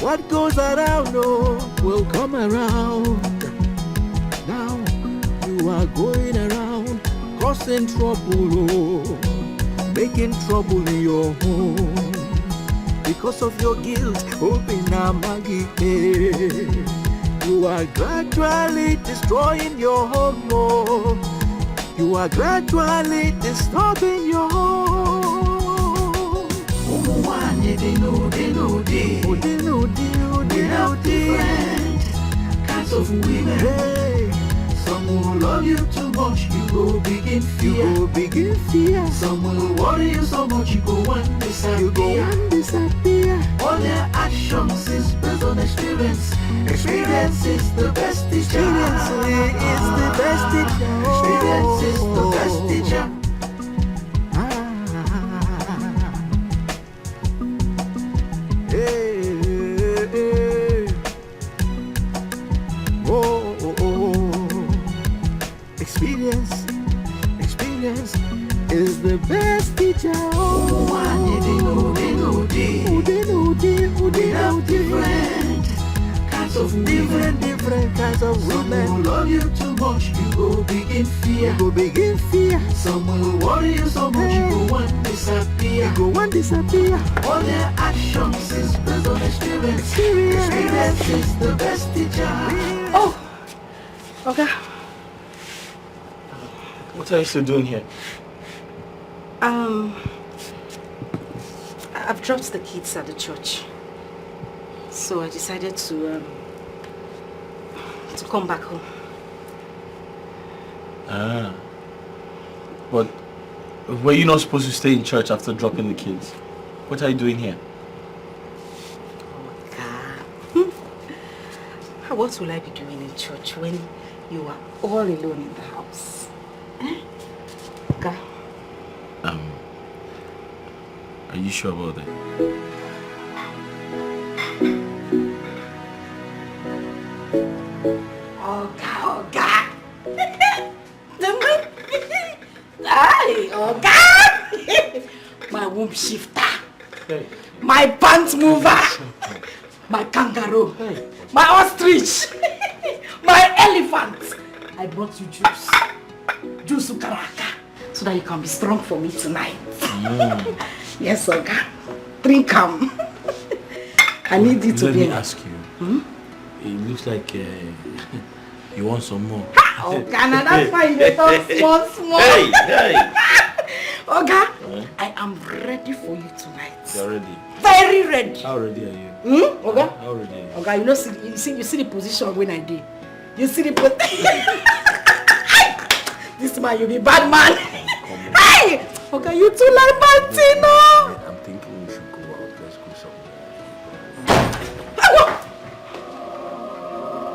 what goes around will come around. Now you are going around causing trouble, making trouble in your home. Because of your guilt, open a maggie. You are gradually destroying your home. Oh. You are gradually disturbing your home. They know. We have different kinds of women. Hey. Some will love you too much, you go begin fear. Some will worry you so much, you go one disappear. All their actions is based on experience. Experience is the best teacher. Experience is the best experience. Experience is the best teacher. We have different kinds of women. Some will love you too much, you go begin fear. Some will worry you so much, you go one disappear. All their actions is based on experience. Experience is the best teacher. Oh, okay. What are you still doing here? I've dropped the kids at the church, so I decided to come back home. Ah. But were you not supposed to stay in church after dropping the kids? What are you doing here? What will I be doing in church when you are all alone in the house? Okay. Are you sure about that? Oga. Hi, Oga. My womb shifter. Hey. My pants mover. My kangaroo. Hey. My ostrich. My elephant. I brought you juice. Juice ukaraka. So that you can be strong for me tonight. Yes, Oga. Drink them. I need you to Let be. me ask you. It looks like you want some more. Oh, Ghana, that's why you talk small. Hey. Oga, I am ready for you tonight. You're ready. Very ready. How ready are you? Oga? How ready are you? Oga, you see the position when I did. You see the position. This man, you be bad man. Hey! Oga, you too like Martino. I'm thinking we should go out. Let's go somewhere.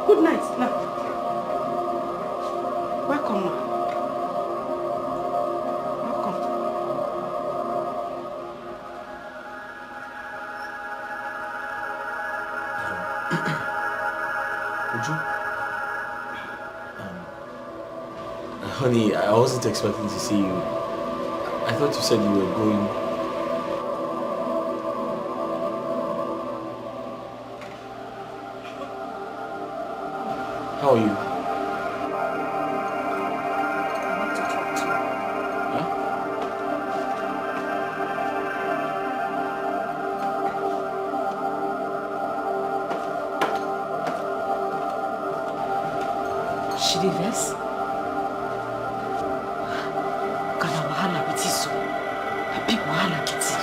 Good night. Now. Welcome, ma. Honey, I wasn't expecting to see you. I thought you said you were going. How are you? She did this? Kana wahala biti so. A big wahala biti.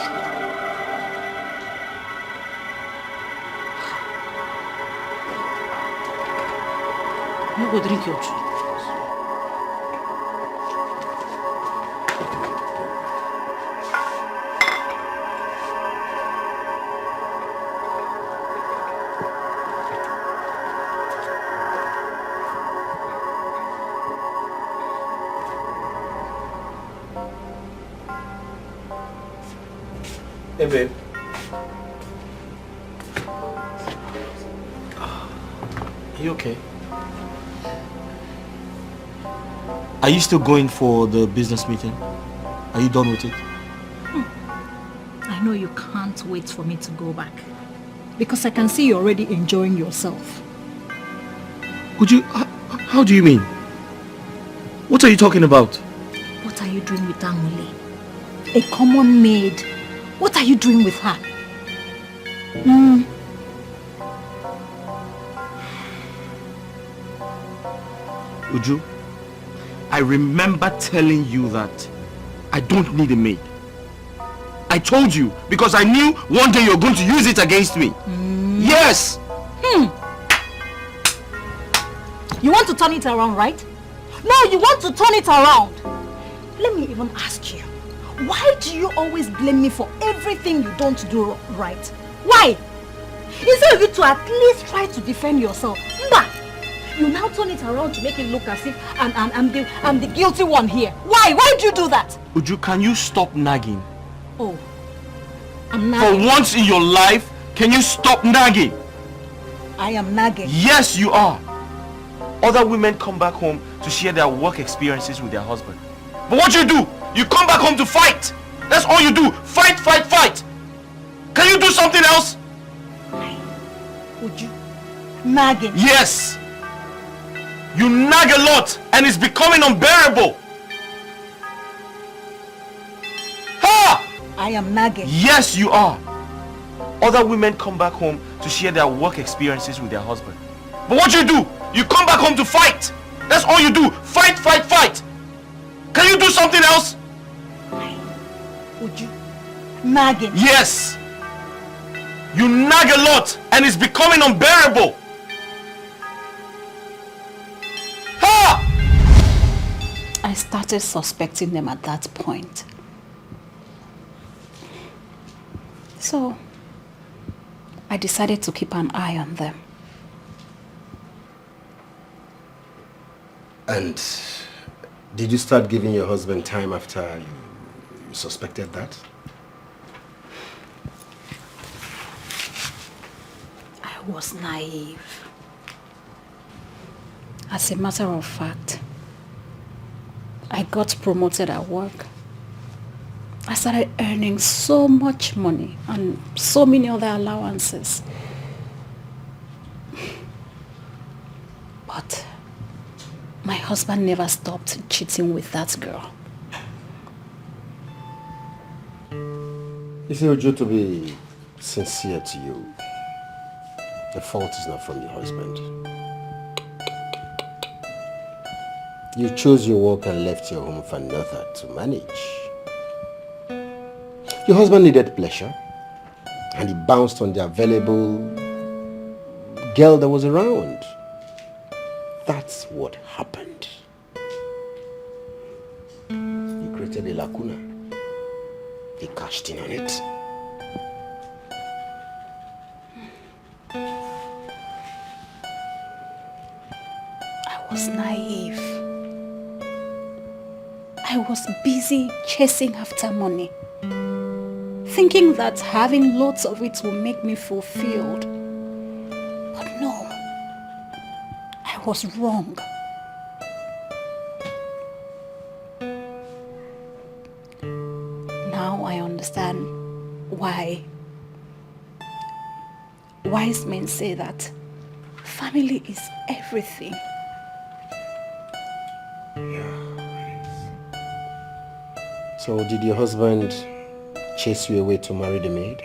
You go drink your tea. Hey, babe. Are you okay? Are you still going for the business meeting? Are you done with it? I know you can't wait for me to go back. Because I can see you're already enjoying yourself. Would you... How do you mean? What are you talking about? What are you doing with Amule? A common maid. What are you doing with her? Uju, I remember telling you that I don't need a maid. I told you because I knew one day you're going to use it against me. Yes! You want to turn it around, right? No, you want to turn it around. Let me even ask you. Why do you always blame me for everything you don't do right? Why? Instead of you to at least try to defend yourself. Mba, you now turn it around to make it look as if I'm the guilty one here. Why? Why do you do that? Uju, can you stop nagging? Oh, I'm nagging. For once in your life, can you stop nagging? I am nagging. Yes, you are. Other women come back home to share their work experiences with their husband. But what you do? You come back home to fight. That's all you do. Fight, fight, fight. Can you do something else? Would you? Nagging? Yes. You nag a lot and it's becoming unbearable. Ha! I am nagging. Yes, you are. Other women come back home to share their work experiences with their husband. But what you do? You come back home to fight. That's all you do. Fight, fight, fight. Can you do something else? Would you? Nagging? Yes. You nag a lot and it's becoming unbearable. Ha! I started suspecting them at that point. So, I decided to keep an eye on them. And did you start giving your husband time after you suspected that? I was naive. As a matter of fact, I got promoted at work. I started earning so much money and so many other allowances. But my husband never stopped cheating with that girl. If you were to be sincere to you, the fault is not from your husband. You chose your work and left your home for another to manage. Your husband needed pleasure and he bounced on the available girl that was around. That's what happened. You created a lacuna. He cashed in on it. I was naive. I was busy chasing after money, thinking that having lots of it will make me fulfilled. But no, I was wrong. Now I understand why wise men say that family is everything. So did your husband chase you away to marry the maid?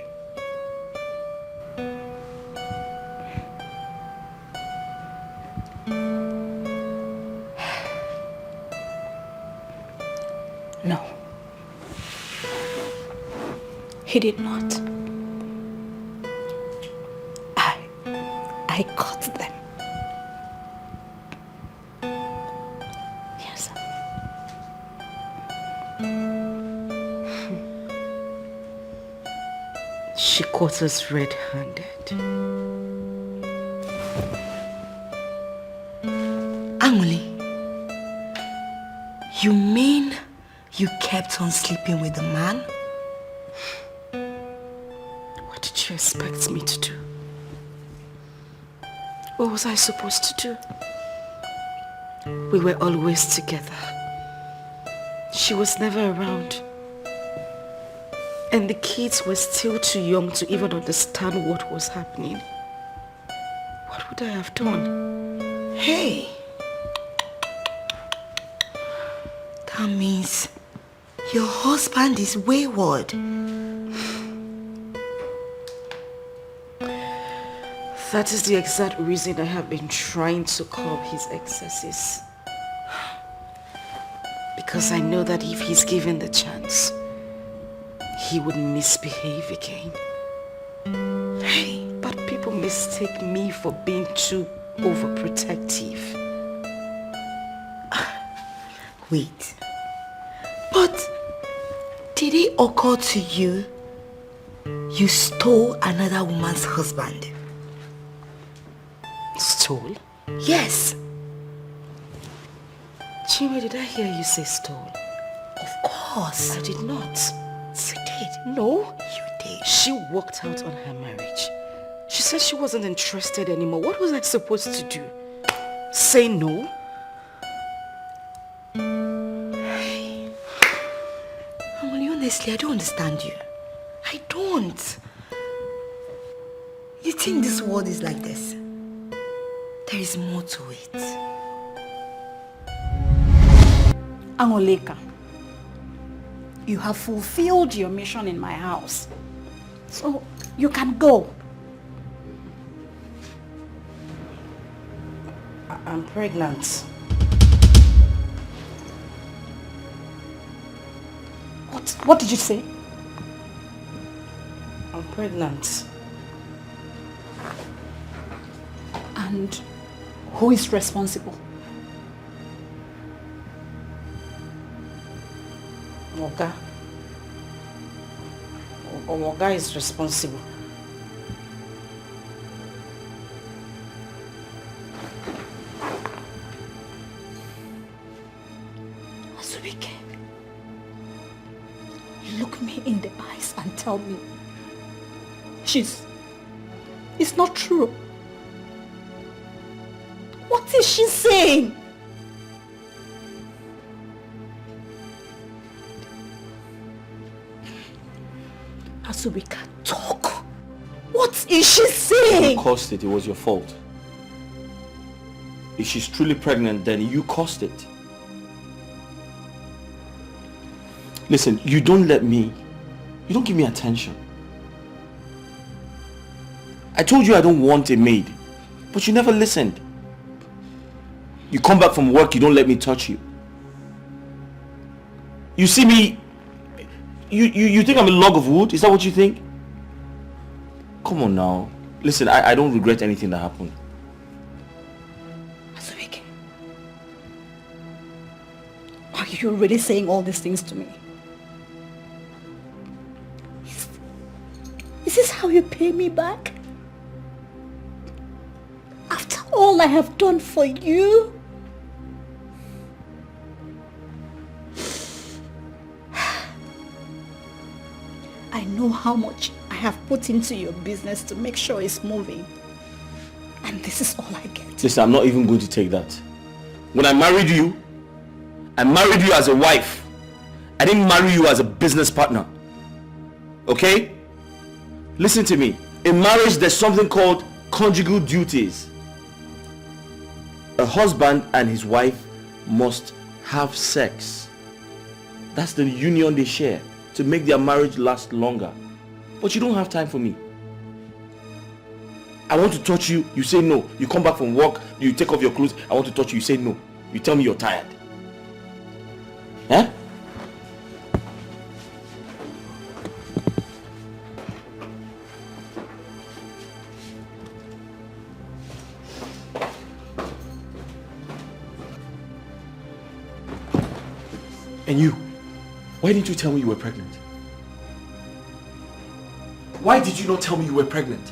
No. He did not. I caught them. Yes. She caught us red-handed. Anguli, you mean you kept on sleeping with the man? What did you expect me to do? What was I supposed to do? We were always together. She was never around. And the kids were still too young to even understand what was happening. What would I have done? Hey! That means your husband is wayward. That is the exact reason I have been trying to curb his excesses. Because I know that if he's given the chance, he would misbehave again. Hey, but people mistake me for being too overprotective. Wait. But did it occur to you you stole another woman's husband? Stole? Yes. Chima, did I hear you say stole? Of course. I did not. You did. No, you did. She walked out on her marriage. She said she wasn't interested anymore. What was I supposed to do? say no? Honestly, I don't understand you. I don't. You think this world is like this? There is more to it. Angoleka, you have fulfilled your mission in my house. So you can go. I'm pregnant. What did you say? I'm pregnant. And who is responsible? Oga. Oga is responsible. Asubike, look me in the eyes and tell me it's not true. What is she saying? Asubika, talk. What is she saying? You caused it. It was your fault. If she's truly pregnant, then you caused it. Listen, you don't give me attention. I told you I don't want a maid, but you never listened. You come back from work, you don't let me touch you. You see me, you think I'm a log of wood? Is that what you think? Come on now. Listen, I don't regret anything that happened. Asubike, are you really saying all these things to me? Is this how you pay me back? After all I have done for you? I know how much I have put into your business to make sure it's moving. And this is all I get. Listen, I'm not even going to take that. When I married you as a wife. I didn't marry you as a business partner. Okay? Listen to me. In marriage, there's something called conjugal duties. A husband and his wife must have sex. That's the union they share to make their marriage last longer. But you don't have time for me. I want to touch you, you say no. You come back from work, you take off your clothes, I want to touch you, you say no. You tell me you're tired. Huh? And you, why didn't you tell me you were pregnant? Why did you not tell me you were pregnant?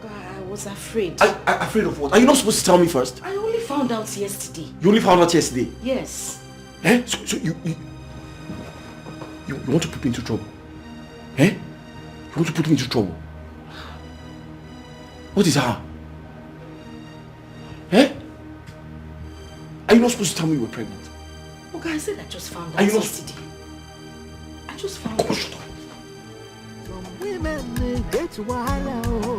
I was afraid. Afraid of what? Are you not supposed to tell me first? I only found out yesterday. You only found out yesterday? Yes. Eh? So you want to put me into trouble? Eh? You want to put me into trouble? What is her? Eh? Are you not supposed to tell me you were pregnant? Okay, I said I just found out Are you not yesterday. I just found out. Shut up. Some women they get wahala, oh.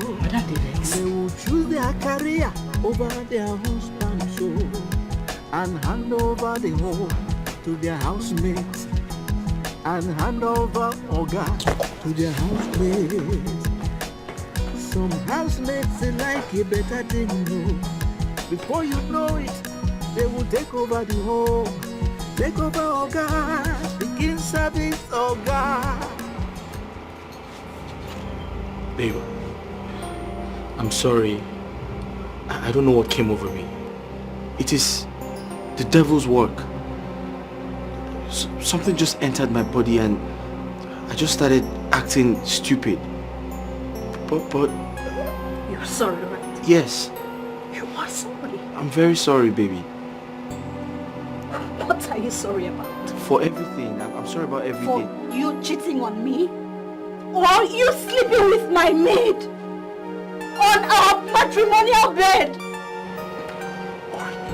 They will choose their career over their husband, so and hand over the home to their housemates, and hand over Oga to their housemates. Some housemates they like a better thing, no. Before you know it, they will take over the home. Take over Oga, begin service Oga. Babe, I'm sorry. I don't know what came over me. It is the devil's work. Something just entered my body and I just started acting stupid. But You're sorry, right? yes, You are sorry. I'm very sorry, baby. What are you sorry about? For everything. I'm sorry about everything. For you cheating on me? Or you sleeping with my maid? On our matrimonial bed?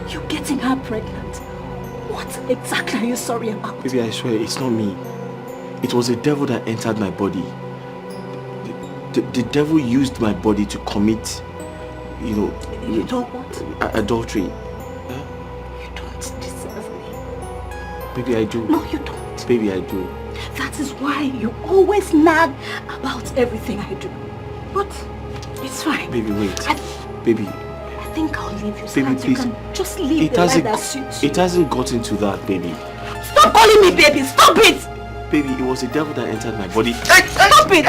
You getting her pregnant. What exactly are you sorry about? Baby, I swear, it's not me. It was the devil that entered my body. The devil used my body to commit, you know... You know what? Adultery. You don't deserve me. Baby, I do. No, you don't. Baby, I do. That is why you always nag about everything I do. But it's fine. Baby, wait. Baby. I think I'll leave you so Baby, that please. you can just leave the life that suits you. It hasn't gotten to that, baby. Stop calling me baby! Stop it! Baby, it was the devil that entered my body. Stop it!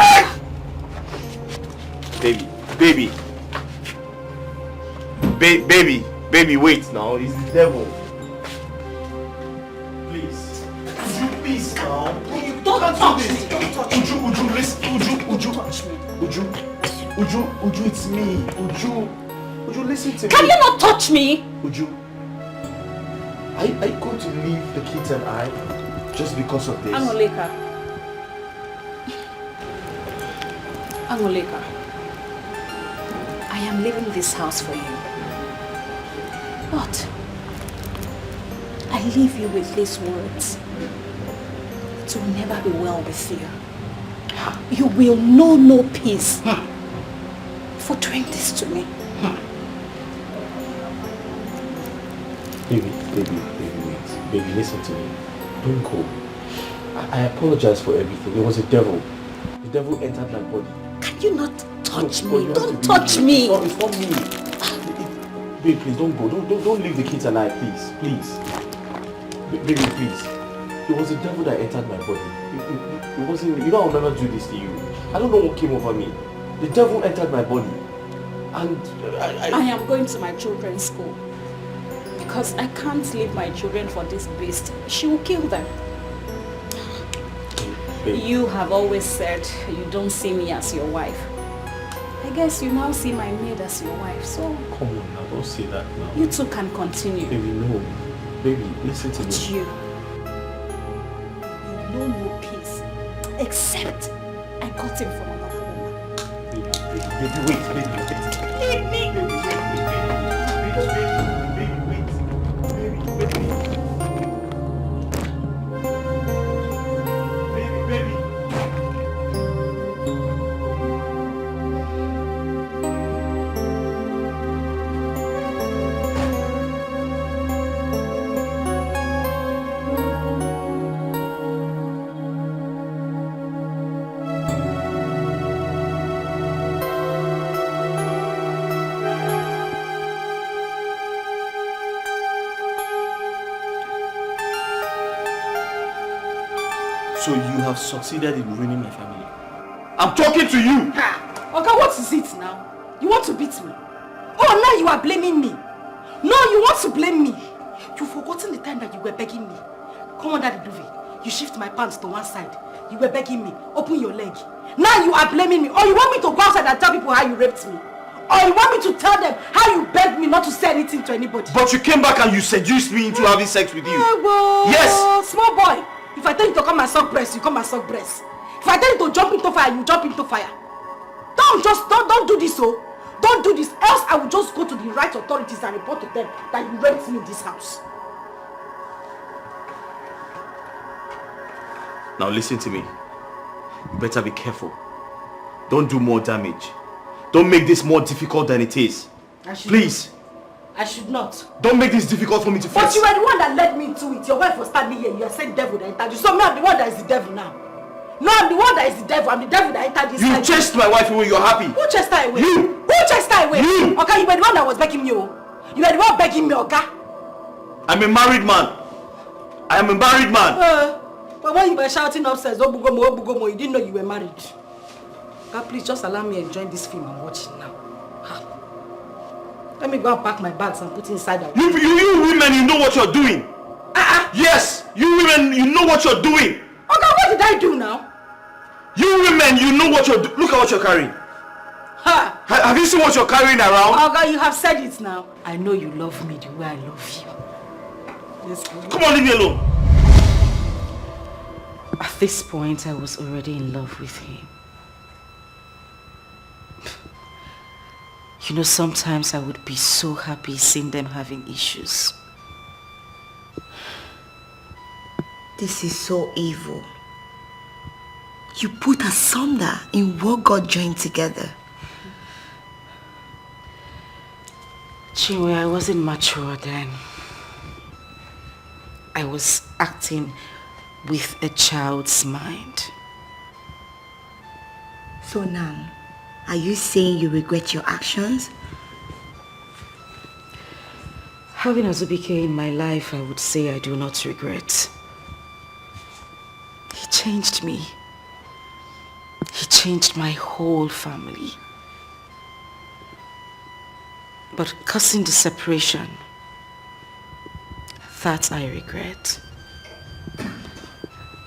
Baby. Baby, wait now. It's the devil. Please now. Don't touch me. Don't touch me. Uju, listen. Uju. Touch me. Uju, it's me. Uju, listen to me. Can you not touch me? Uju, are you going to leave the kids and I just because of this? Angoleka. I am leaving this house for you. But I leave you with these words. It will never be well with you. You will know no peace for doing this to me. Baby, wait. Baby, listen to me. Don't go. I apologize for everything. It was the devil. The devil entered my body. Can you not touch me? Don't touch me. It's not me. Baby, please don't go. Don't leave the kids and I, please. Baby, please. It was the devil that entered my body. It wasn't. You know I'll never do this to you. I don't know what came over me. The devil entered my body, and I am going to my children's school because I can't leave my children for this beast. She will kill them. Baby. You have always said you don't see me as your wife. I guess you now see my maid as your wife, so... Come on now, don't say that now. You two can continue. Baby, no. Baby, listen to me. But you know no peace, except I got him from another woman. Baby, wait. Leave me! So you have succeeded in ruining my family. I'm talking to you! Okay, what is it now? You want to beat me? Oh, now you are blaming me. No, you want to blame me. You've forgotten the time that you were begging me. Come under the duvet. You shift my pants to one side. You were begging me. Open your leg. Now you are blaming me. Or you want me to go outside and tell people how you raped me? Or you want me to tell them how you begged me not to say anything to anybody? But you came back and you seduced me into having sex with you. Yes! Small boy. If I tell you to come and suck breast, you come and suck breast. If I tell you to jump into fire, you jump into fire. Don't do this, oh. Don't do this, else I will just go to the right authorities and report to them that you raped me in this house. Now listen to me. You better be careful. Don't do more damage. Don't make this more difficult than it is. Please. I should not. Don't make this difficult for me to face. But you were the one that led me into it. Your wife was standing here. You are saying devil that entered you. So me, I'm the one that is the devil now. No, I'm the one that is the devil. I'm the devil that entered this. You chased my wife away. You're happy. Who chased her away? You. Who chased her away? You. Okay, you were the one that was begging me. You were the one begging me, okay? I'm a married man. I am a married man. But when you were shouting upstairs, Obugomo, you didn't know you were married. God, please just allow me to enjoy this film I'm watching now. Let me go and pack my bags and put it inside the You women, you know what you're doing. Yes, you women, you know what you're doing. Okay, what did I do now? You women, you know what you're doing. Look at what you're carrying. Have you seen what you're carrying around? Okay, you have said it now. I know you love me the way I love you. Let's go. Come on, leave me alone. At this point, I was already in love with him. You know, sometimes I would be so happy seeing them having issues. This is so evil. You put asunder in what God joined together. Chinwe, I wasn't mature then. I was acting with a child's mind. So now, are you saying you regret your actions? Having Azubike in my life, I would say I do not regret. He changed me. He changed my whole family. But causing the separation, that I regret.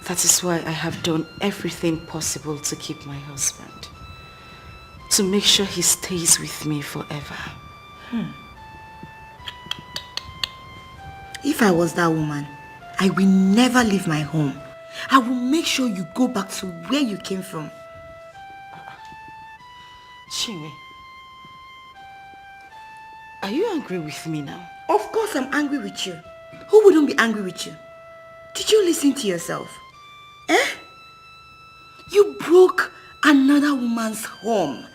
That is why I have done everything possible to keep my husband. To make sure he stays with me forever. If I was that woman, I will never leave my home. I will make sure you go back to where you came from. Chinwe, are you angry with me now? Of course I'm angry with you. Who wouldn't be angry with you? Did you listen to yourself? You broke another woman's home.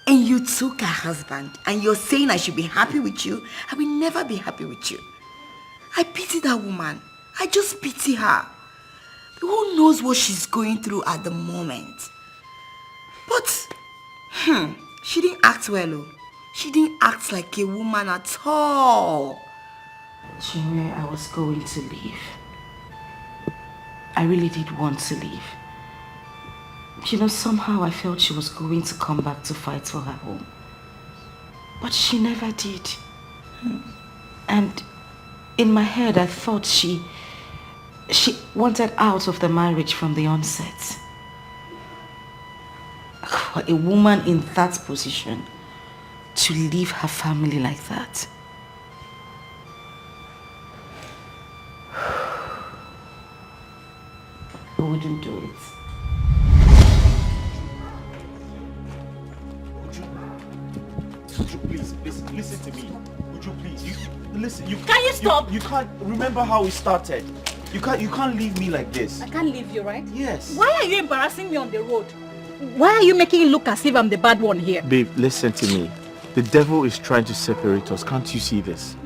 And you took her husband. And you're saying I should be happy with you. I will never be happy with you. I pity that woman. I just pity her. Who knows what she's going through at the moment? But, she didn't act well, oh. She didn't act like a woman at all. Chinwe, I was going to leave. I really did want to leave. You know, somehow I felt she was going to come back to fight for her home. But she never did. And in my head, I thought she wanted out of the marriage from the onset. For a woman in that position to leave her family like that. I wouldn't do it. Would you please listen to me? Would you please? Listen. Can you stop? You can't remember how it started. You can't leave me like this. I can't leave you, right? Yes. Why are you embarrassing me on the road? Why are you making it look as if I'm the bad one here? Babe, listen to me. The devil is trying to separate us. Can't you see this?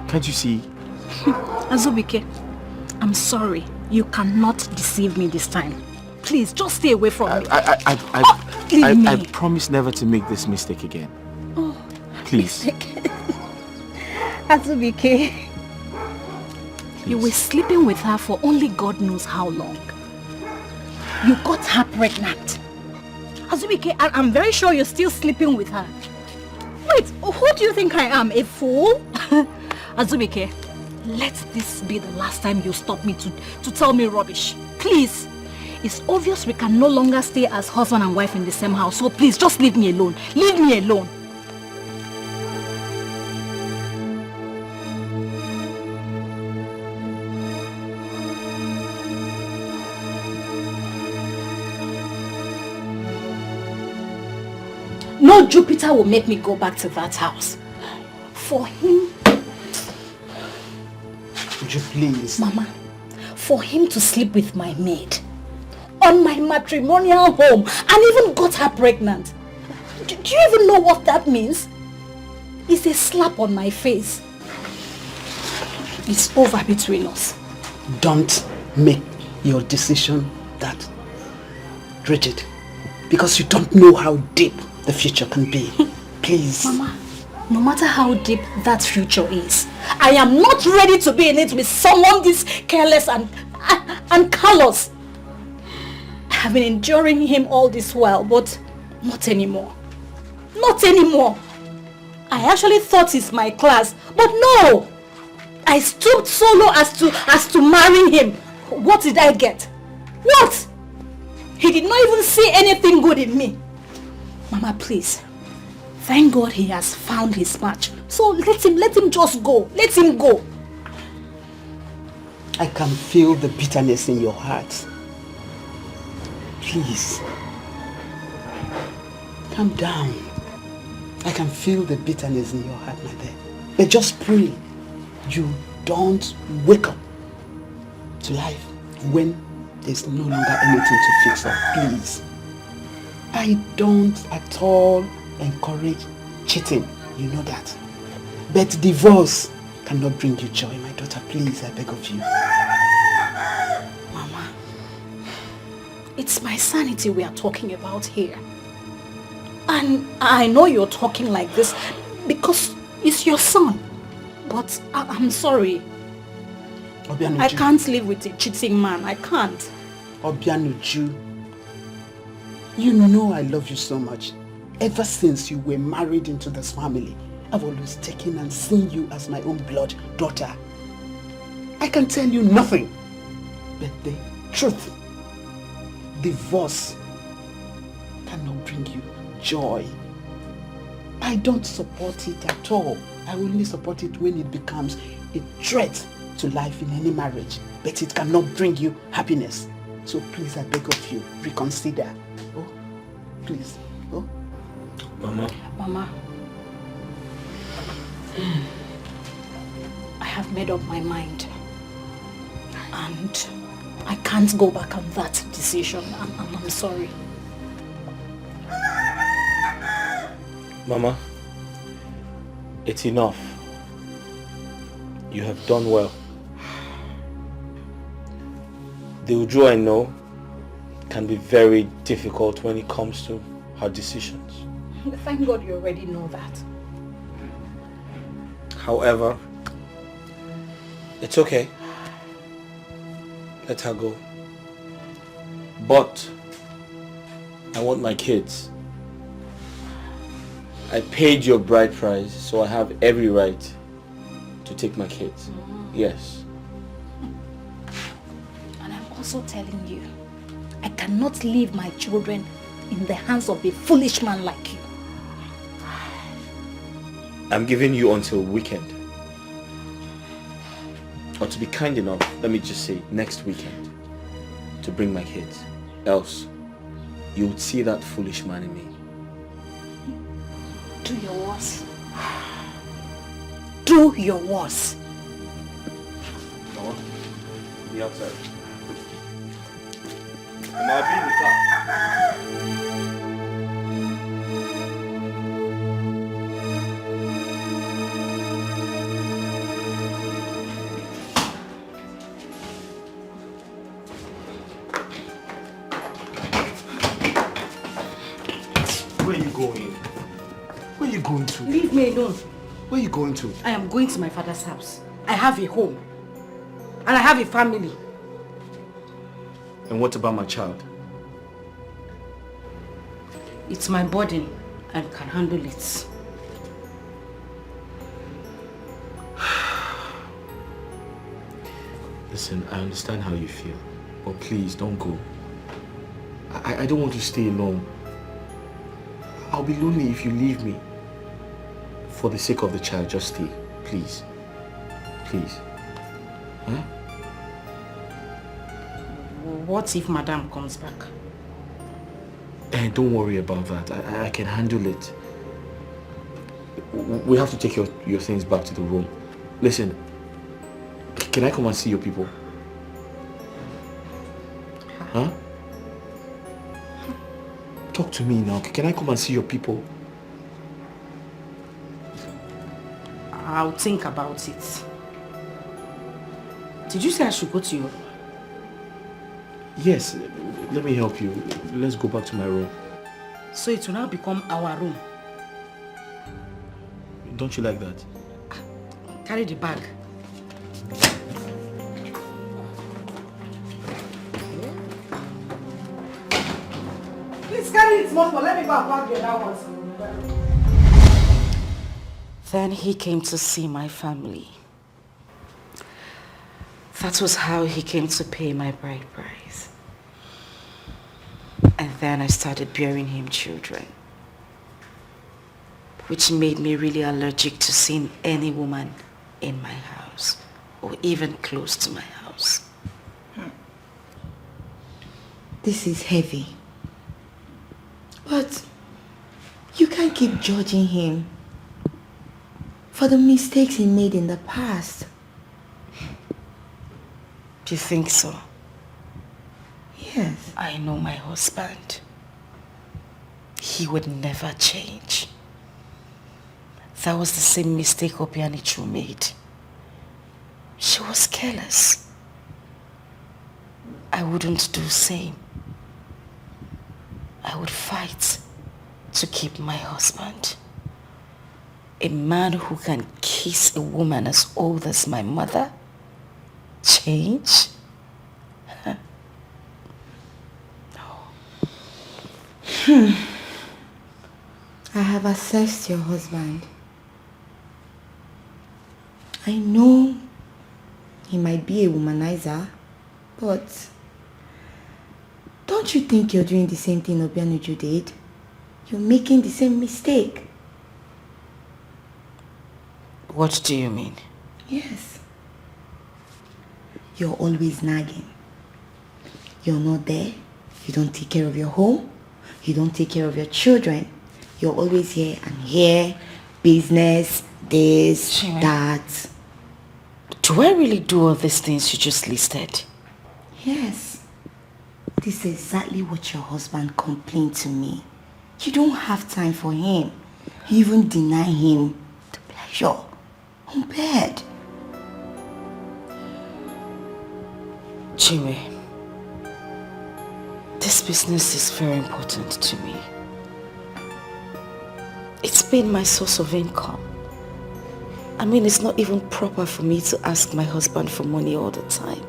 Can't you see? Azubike, I'm sorry. You cannot deceive me this time. Please, just stay away from me. I promise never to make this mistake again. Oh, please. Azubike, you were sleeping with her for only God knows how long. You got her pregnant. Azubike, I'm very sure you're still sleeping with her. Wait, who do you think I am? A fool? Azubike, let this be the last time you stop me to tell me rubbish. Please. It's obvious we can no longer stay as husband and wife in the same house. So please, just leave me alone. Leave me alone. No Jupiter will make me go back to that house. For him... Would you please? Mama, for him to sleep with my maid on my matrimonial home and even got her pregnant. Do you even know what that means? It's a slap on my face. It's over between us. Don't make your decision that rigid, because you don't know how deep the future can be. Please. Mama, no matter how deep that future is, I am not ready to be in it with someone this careless and callous. I have been enduring him all this while, but not anymore. Not anymore. I actually thought it's my class, but no! I stooped so low as to marry him. What did I get? What? He did not even see anything good in me. Mama, please. Thank God he has found his match. So let him just go. Let him go. I can feel the bitterness in your heart. Please. Calm down. I can feel the bitterness in your heart, my dear. But just pray you don't wake up to life when there's no longer anything to fix up, please. I don't at all encourage cheating, you know that. But divorce cannot bring you joy, my daughter. Please, I beg of you. Mama, it's my sanity we are talking about here. And I know you're talking like this because it's your son. But I'm sorry. Obianuju. I can't live with a cheating man. I can't. Obianuju, you know I love you so much. Ever since you were married into this family, I've always taken and seen you as my own blood daughter. I can tell you nothing but the truth. Divorce cannot bring you joy. I don't support it at all. I only support it when it becomes a threat to life in any marriage. But it cannot bring you happiness. So please, I beg of you, reconsider. Oh, please. Oh. Mama. Mama. I have made up my mind. And I can't go back on that decision. I'm sorry. Mama, it's enough. You have done well. The Uju I know can be very difficult when it comes to her decisions. Thank God you already know that. However, it's okay. Let her go. But I want my kids. I paid your bride price, so I have every right to take my kids. Yes. And I'm also telling you, I cannot leave my children in the hands of a foolish man like you. I'm giving you until weekend. Or to be kind enough, let me just say next weekend, to bring my kids. Else, you would see that foolish man in me. Do your worst. Do your worst. No, be outside. I'll be in the car. Where are you going? Where are you going to? Leave me alone. Where are you going to? I am going to my father's house. I have a home. And I have a family. And what about my child? It's my burden and can handle it. Listen, I understand how you feel. But please, don't go. I don't want to stay alone. I'll be lonely if you leave me. For the sake of the child, just stay. Please. Please. Huh? What if Madame comes back? Don't worry about that. I can handle it. We have to take your things back to the room. Listen, can I come and see your people? Huh? Talk to me now. Can I come and see your people? I'll think about it. Did you say I should go to you? Yes, let me help you. Let's go back to my room. So it will now become our room. Don't you like that? Carry the bag. Please carry it more. Let me go and pack the other ones. Then he came to see my family. That was how he came to pay my bride price. And then I started bearing him children, which made me really allergic to seeing any woman in my house or even close to my house. This is heavy. But You can't keep judging him for the mistakes he made in the past. Do you think so? Yes. I know my husband. He would never change. That was the same mistake Obianichu made. She was careless. I wouldn't do the same. I would fight to keep my husband. A man who can kiss a woman as old as my mother? Change? I have assessed your husband. I know he might be a womanizer, but don't you think you're doing the same thing Obianuju did? You're making the same mistake. What do you mean? Yes. You're always nagging. You're not there. You don't take care of your home. You don't take care of your children. You're always here and here. Business, this, that. Do I really do all these things you just listed? Yes. This is exactly what your husband complained to me. You don't have time for him. You even deny him the pleasure on bed. Jimmy, this business is very important to me. It's been my source of income. I mean, it's not even proper for me to ask my husband for money all the time.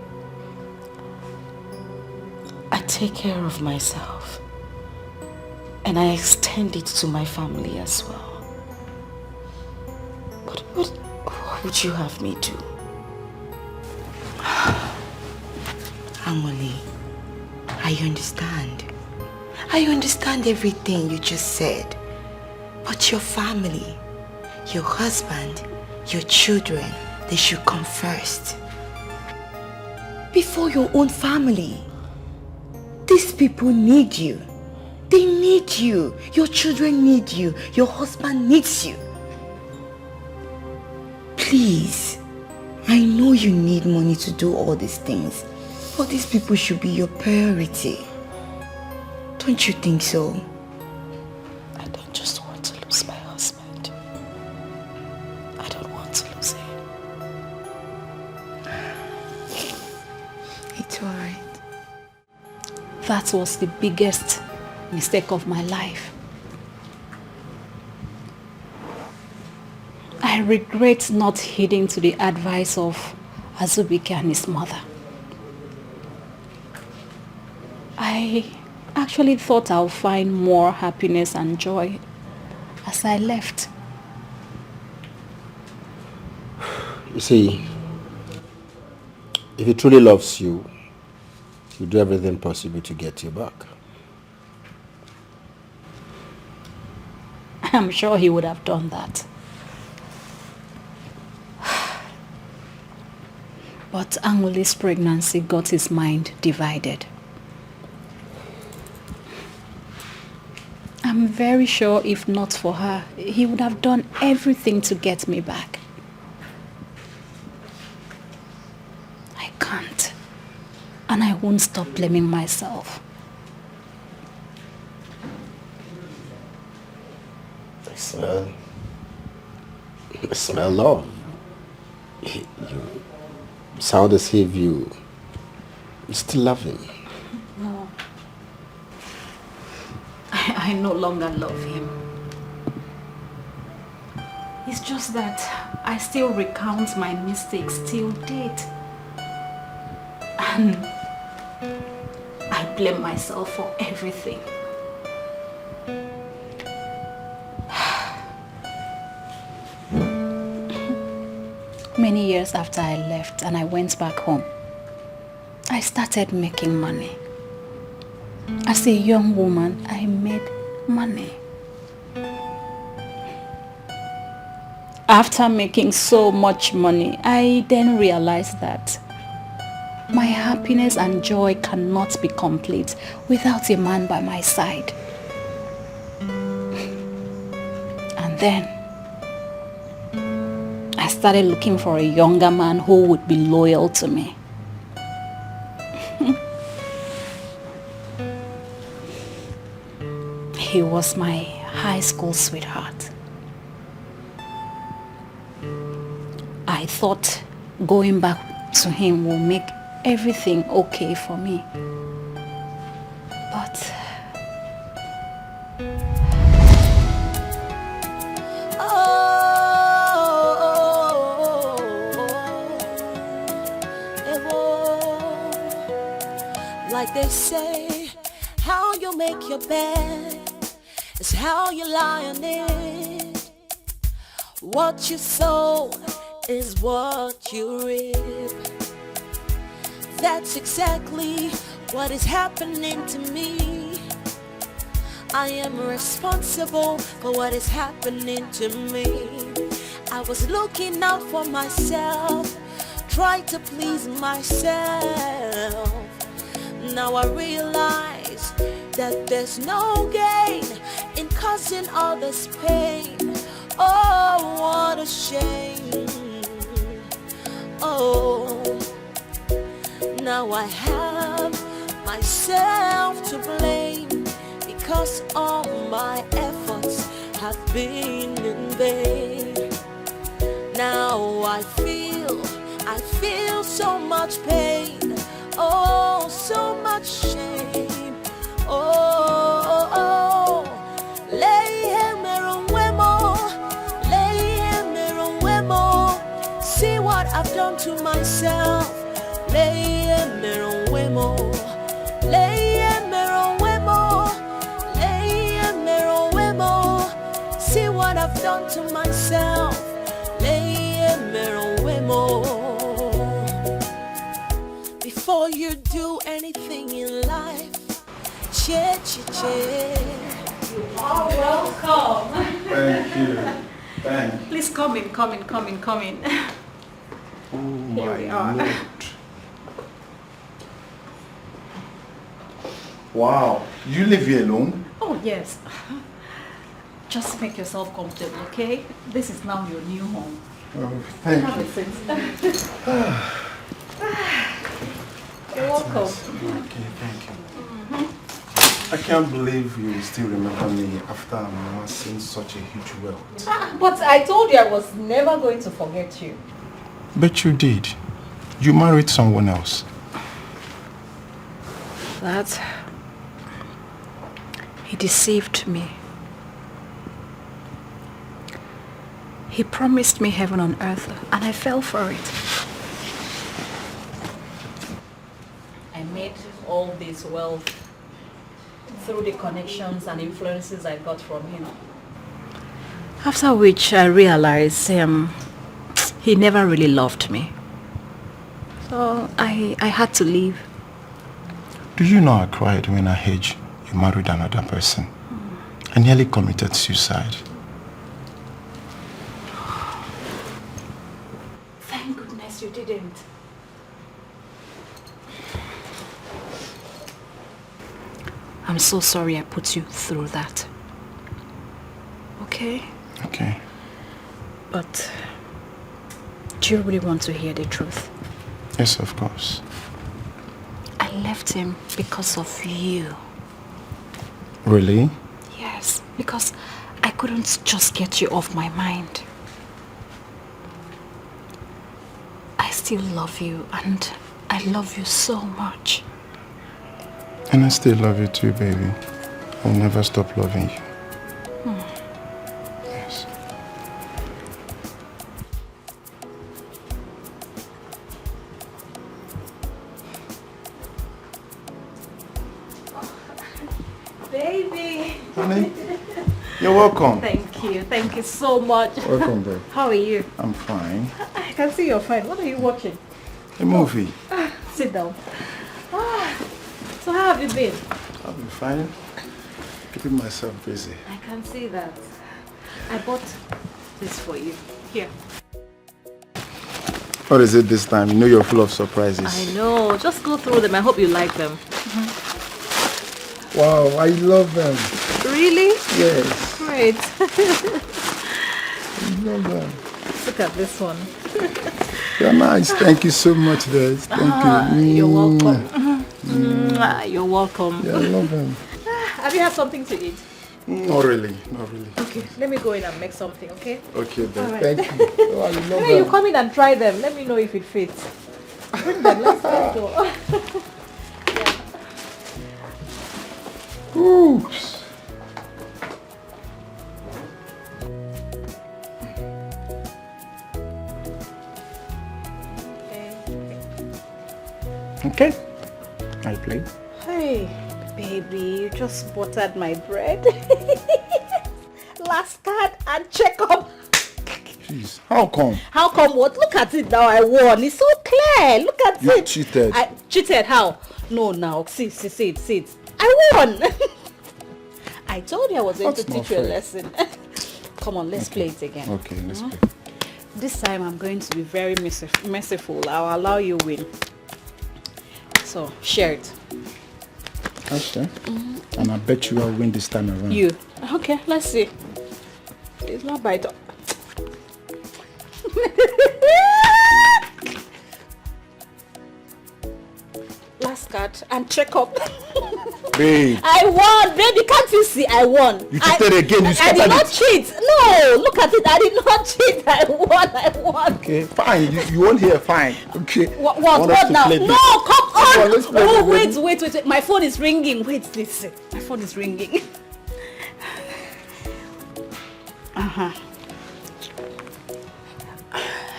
I take care of myself. And I extend it to my family as well. But what would you have me do? Amoli, I understand. I understand everything you just said. But your family, your husband, your children, they should come first. Before your own family. These people need you. They need you. Your children need you. Your husband needs you. Please, I know you need money to do all these things, but these people should be your priority. Don't you think so? I don't just want to lose my husband. I don't want to lose him. It's alright. That was the biggest mistake of my life. I regret not heeding to the advice of Azubike and his mother. I actually thought I'll find more happiness and joy as I left. You see, if he truly loves you, he'll do everything possible to get you back. I'm sure he would have done that. But Anguli's pregnancy got his mind divided. I'm very sure if not for her, he would have done everything to get me back. I can't. And I won't stop blaming myself. I smell love. You sound as if you still love him. No. I no longer love him. It's just that I still recount my mistakes till date. And I blame myself for everything. Many years after I left and I went back home, I started making money. As a young woman, I made money. After making so much money, I then realized that my happiness and joy cannot be complete without a man by my side. then I started looking for a younger man who would be loyal to me. He was my high school sweetheart. I thought going back to him will make everything okay for me. But like they say, how you make your bed is how you lie on it. What you sow is what you reap. That's exactly what is happening to me. I am responsible for what is happening to me. I was looking out for myself, tried to please myself. Now I realize that there's no gain in causing all this pain. Oh, what a shame. Oh, now I have myself to blame, because all my efforts have been in vain. Now I feel so much pain. Oh, so much shame. Oh, see what I've done to myself. See what I've done to myself. Before you do anything in life, cheer. You are welcome. Thank you. Thank you. Please come in. Oh, Here we are. Lord. Wow. You live here alone? Oh, yes. Just make yourself comfortable, okay? This is now your new home. Oh, thank Have you. a seat. You're welcome. Okay, thank you. I can't believe you still remember me after amassing such a huge wealth. But I told you I was never going to forget you. But you did. You married someone else. That he deceived me. He promised me heaven on earth, and I fell for it. I made all this wealth through the connections and influences I got from him. After which I realized he never really loved me. So I had to leave. Do you know I cried when I heard you married another person? I nearly committed suicide. Thank goodness you didn't. I'm so sorry I put you through that. Okay? Okay. But do you really want to hear the truth? Yes, of course. I left him because of you. Really? Yes, because I couldn't just get you off my mind. I still love you, and I love you so much. And I still love you too, baby. I'll never stop loving you. Yes. Baby. Honey, you're welcome. Thank you so much. Welcome, babe. How are you? I'm fine. I can see you're fine. What are you watching? A movie. Sit down. So how have you been? I've been fine. Keeping myself busy. I can see that. I bought this for you. Here. What is it this time? You know you're full of surprises. I know. Just go through them. I hope you like them. Wow, I love them. Really? Yes. Great. love them. Look at this one. You're nice. Thank you so much, guys. Thank you. You're welcome. You're welcome. Yeah, I love them. Have you had something to eat? Not really. Okay, let me go in and make something, okay? Okay, then. All right. Thank you. Oh, I love Hey, you them. come in and try them. Let me know if it fits. Bring them. Let's go. Oops. Okay. I'll play. Hey, baby, you just buttered my bread. Last card and check up. Jeez, how come? How come what? Look at it now, I won. It's so clear. Look at You it. cheated. I cheated how? No, now. See it. I won. I told you I was going That's to not teach you a fair. lesson. Come on, let's play it again. Okay, let's play. This time I'm going to be very merciful. I'll allow you win. So, share it. Okay. And I bet you I'll win this time around. You. Okay, let's see. It's not by the... Last card and check up. Babe. I won, baby. Can't you see? I won. You cheated again. You I scattered did not it. cheat. No, look at it. I did not cheat. I won. Okay, fine. You won't hear. Fine. Okay. What I want us to now? play No, this. come on. Let's play Oh, this, wait. My phone is ringing. Wait, listen. My phone is ringing.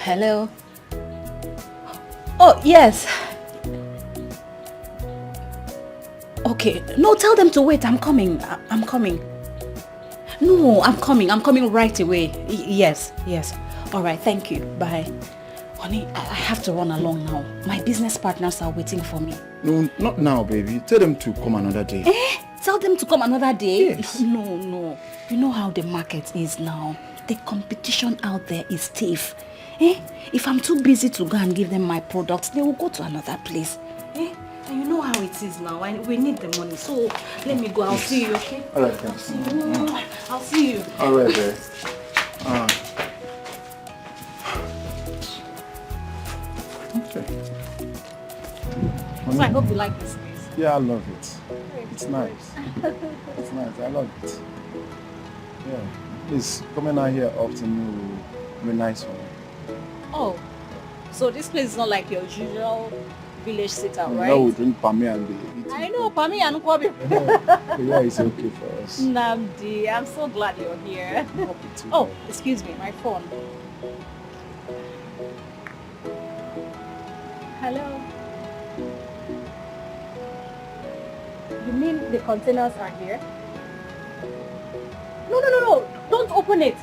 Hello. Oh, yes. Okay. No, tell them to wait. I'm coming. I'm coming. No, I'm coming. I'm coming right away. Yes. All right. Thank you. Bye. Honey, I have to run along now. My business partners are waiting for me. No, not now, baby. Tell them to come another day. Tell them to come another day? Yes. No. You know how the market is now. The competition out there is stiff. If I'm too busy to go and give them my products, they will go to another place. And you know how it is now. And we need the money. So let me go. I'll see you, okay? All right, thanks. I'll see you. All right, babe. Okay. So I hope you like this place. Yeah, I love it. It's nice. It's nice. I love it. Yeah. Please, coming out here often will be nice for me. Oh, so this place is not like your usual village sit-out, right? Now we drink Pami and they eat. I know, Pami and Cobic. Yeah, it's okay for us. Namdi, I'm so glad you're here. Oh, excuse me, my phone. Hello. You mean the containers are here? No. Don't open it.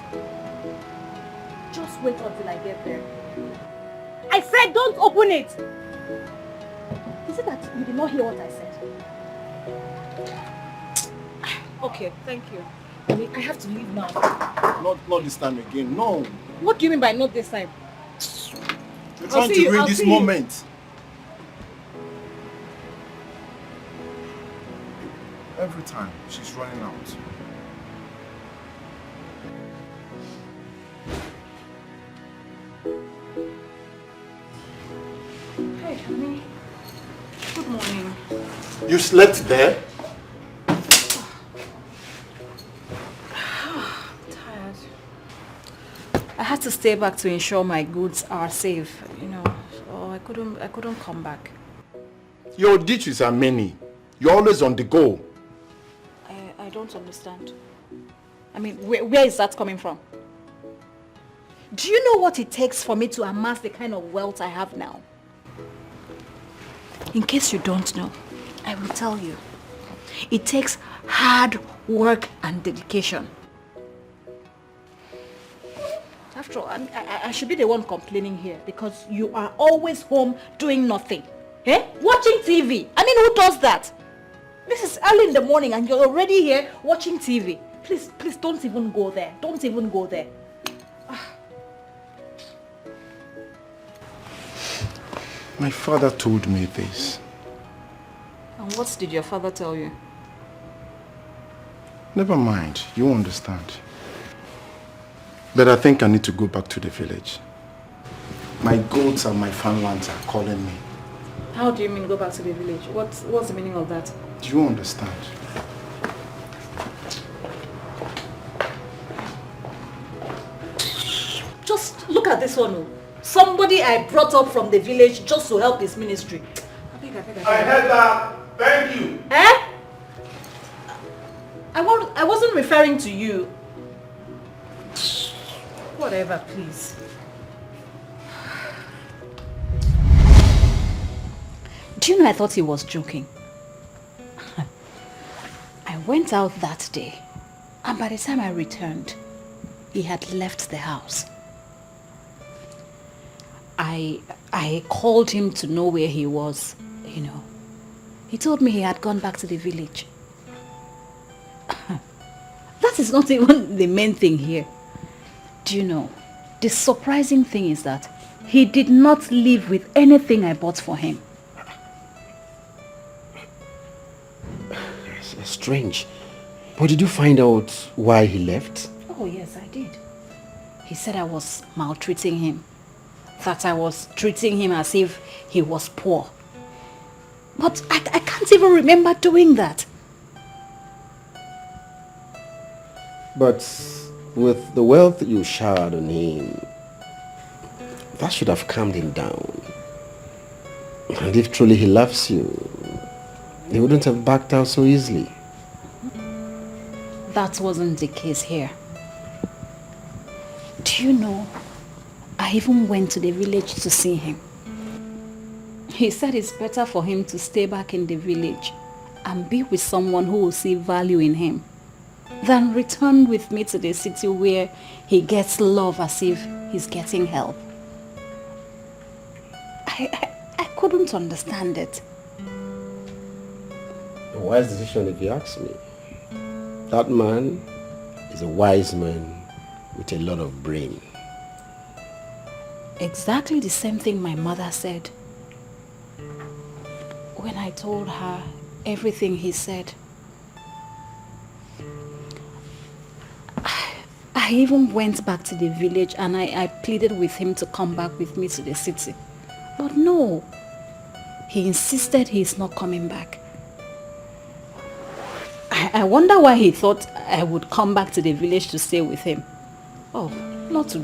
Just wait until I get there. I said don't open it. Is it that you did not hear what I said? Okay, thank you. I have to leave now. Not this time again. No. What do you mean by not this time? You're trying to ruin this moment. Every time she's running out. Hey, honey. Good morning. You slept there? Tired. I had to stay back to ensure my goods are safe, so I couldn't come back. Your duties are many. You're always on the go. I don't understand. I mean, where is that coming from? Do you know what it takes for me to amass the kind of wealth I have now? In case you don't know, I will tell you. It takes hard work and dedication. After all, I should be the one complaining here because you are always home doing nothing. Watching TV. I mean, who does that? This is early in the morning and you're already here watching TV. Please, don't even go there. Don't even go there. My father told me this. And what did your father tell you? Never mind, you understand. But I think I need to go back to the village. My goats and my farmlands are calling me. How do you mean go back to the village? What's the meaning of that? Do you understand? Just look at this one. Somebody I brought up from the village just to help his ministry. I heard that. Thank you. Eh? I wasn't referring to you. Whatever, please. Do you know I thought he was joking? I went out that day, and by the time I returned, he had left the house. I called him to know where he was, you know. He told me he had gone back to the village. That is not even the main thing here. Do you know, the surprising thing is that he did not leave with anything I bought for him. It's strange. But did you find out why he left? Oh yes, I did. He said I was maltreating him. That I was treating him as if he was poor. But I can't even remember doing that. But with the wealth you showered on him, that should have calmed him down. And if truly he loves you, he wouldn't have backed out so easily. That wasn't the case here. Do you know, I even went to the village to see him. He said it's better for him to stay back in the village and be with someone who will see value in him than return with me to the city where he gets love as if he's getting help. I couldn't understand it. A wise decision if you ask me. That man is a wise man with a lot of brain. Exactly the same thing my mother said. When I told her everything he said, I even went back to the village and I pleaded with him to come back with me to the city. But no, he insisted he's not coming back. I wonder why he thought I would come back to the village to stay with him. Oh, not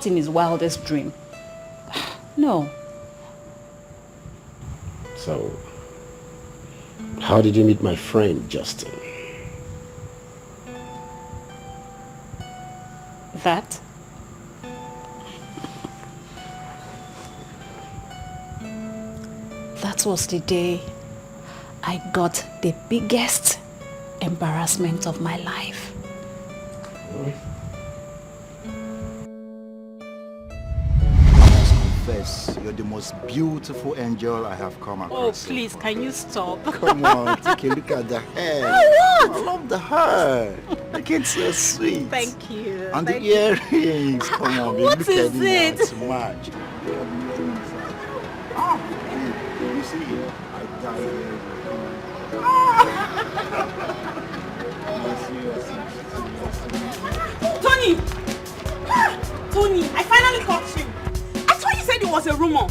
in his wildest dream. No. So, how did you meet my friend, Justin? That? That was the day I got the biggest embarrassment of my life. Confess, you're the most beautiful angel I have come across. Oh, please, can you stop? Come on, take a look at the hair. What? I love the hair. The kid's so sweet. Thank you. And Thank the earrings. Come on, What look is at them it? now. It's much. You see, I died. Tony! Tony, I finally caught you. I thought you said it was a rumor.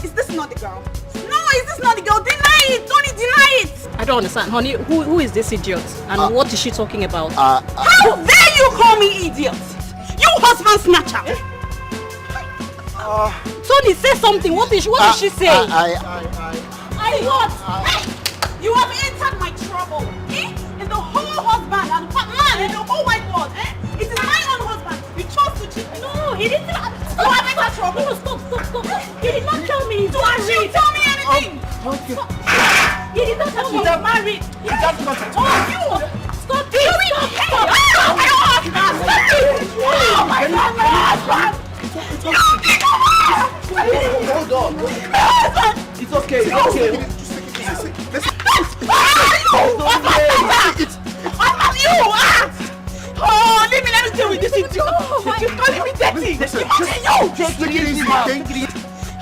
Is this not the girl? No, is this not the girl? Deny it! Tony, deny it! I don't understand, honey. Who is this idiot? And what is she talking about? How dare you call me idiot? You husband snatcher! Tony, say something. What did she say? I what? Hey! You have entered my trouble. Eh? In the whole husband and man in the whole wide world. Eh? It is my own husband. You chose to cheat me. No, he didn't. You have entered trouble. No, stop. He did not tell me. Do you tell me anything? Okay. He did not tell me you're married. He does not. Oh, you! Stop this! Stop! Oh, my husband! Oh, my husband! Hold on. My husband! It's okay. It's okay. Oh, leave me, let me deal with this idiot. You're calling me dirty. Listen, just take it easy, man.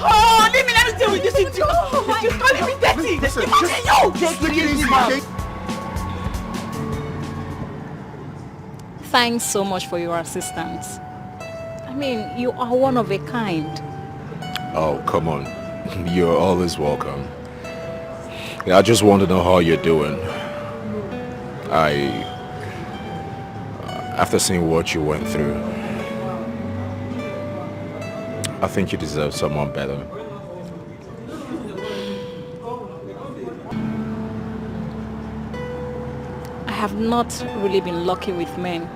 Oh, leave me, let me deal with this idiot. You're calling me dirty. Listen, just take it easy, man. Thanks so much for your assistance. I mean, you are one of a kind. Oh, come on. You're always welcome. Yeah, I just want to know how you're doing. After seeing what you went through, I think you deserve someone better. I have not really been lucky with men.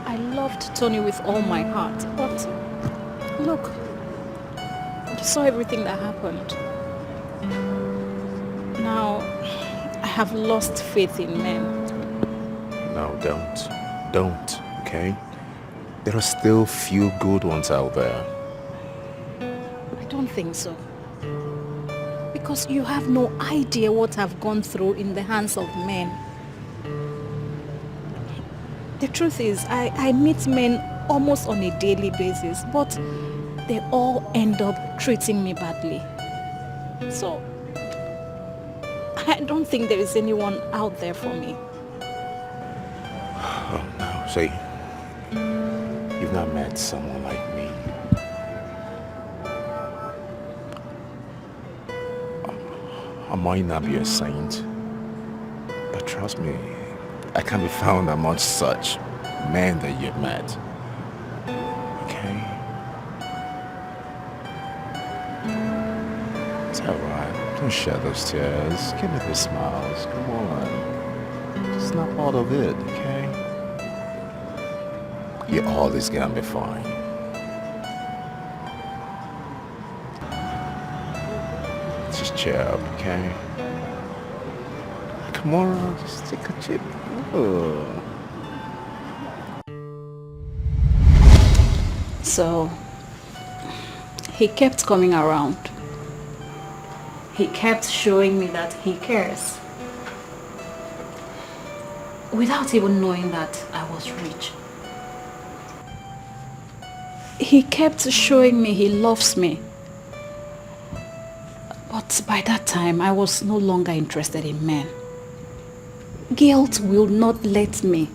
I loved Tony with all my heart, but look, you saw everything that happened. Now, I have lost faith in men. No, don't, okay? There are still few good ones out there. I don't think so. Because you have no idea what I've gone through in the hands of men. The truth is, I meet men almost on a daily basis, but they all end up treating me badly. So, I don't think there is anyone out there for me. Oh no, see, you've not met someone like me. I might not be a saint, but trust me, I can be found among such men that you've met. Okay? It's alright. Don't shed those tears. Give me the smiles. Come on. Just snap out of it, okay? You're always gonna be fine. Just cheer up, okay? Come on, just take a chip. Oh. So, he kept coming around. He kept showing me that he cares. Without even knowing that I was rich. He kept showing me he loves me. But by that time, I was no longer interested in men. Guilt will not let me.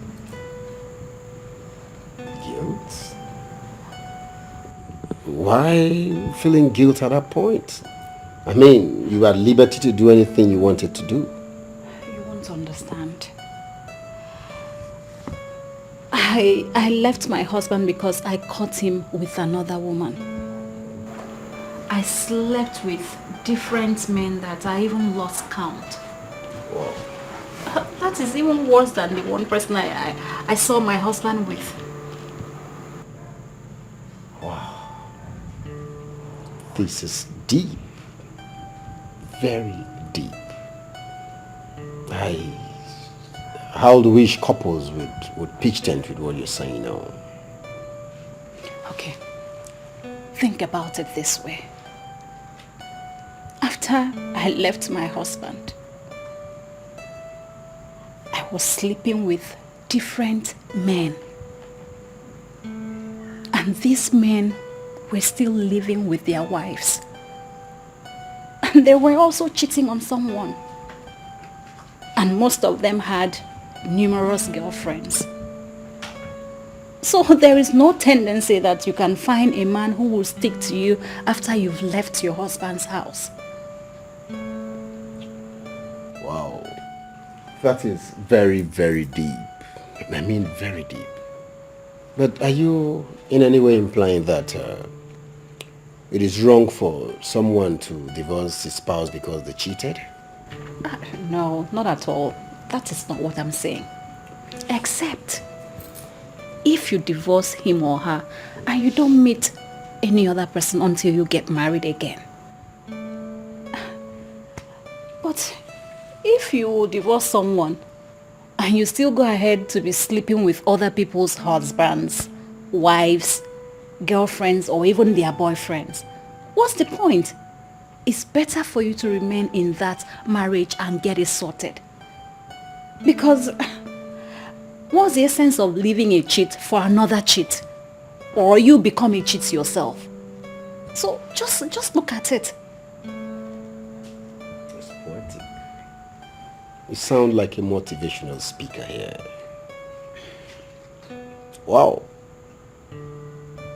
Guilt? Why feeling guilt at that point? I mean, you had liberty to do anything you wanted to do. You won't understand. I left my husband because I caught him with another woman. I slept with different men that I even lost count. Wow. That is even worse than the one person I saw my husband with. Wow. This is deep. Very deep. How do wish couples would pitch tent with what you're saying now? Okay. Think about it this way. After I left my husband, I was sleeping with different men. And these men were still living with their wives. And they were also cheating on someone. And most of them had numerous girlfriends. So there is no tendency that you can find a man who will stick to you after you've left your husband's house. Wow. That is very, very deep. I mean, very deep. But are you in any way implying that it is wrong for someone to divorce his spouse because they cheated? No, not at all. That is not what I'm saying. Except if you divorce him or her and you don't meet any other person until you get married again. But if you divorce someone and you still go ahead to be sleeping with other people's husbands, wives, girlfriends, or even their boyfriends, what's the point? It's better for you to remain in that marriage and get it sorted. Because what's the essence of leaving a cheat for another cheat? Or you become a cheat yourself? So just look at it. It's poetic. You sound like a motivational speaker here. Wow.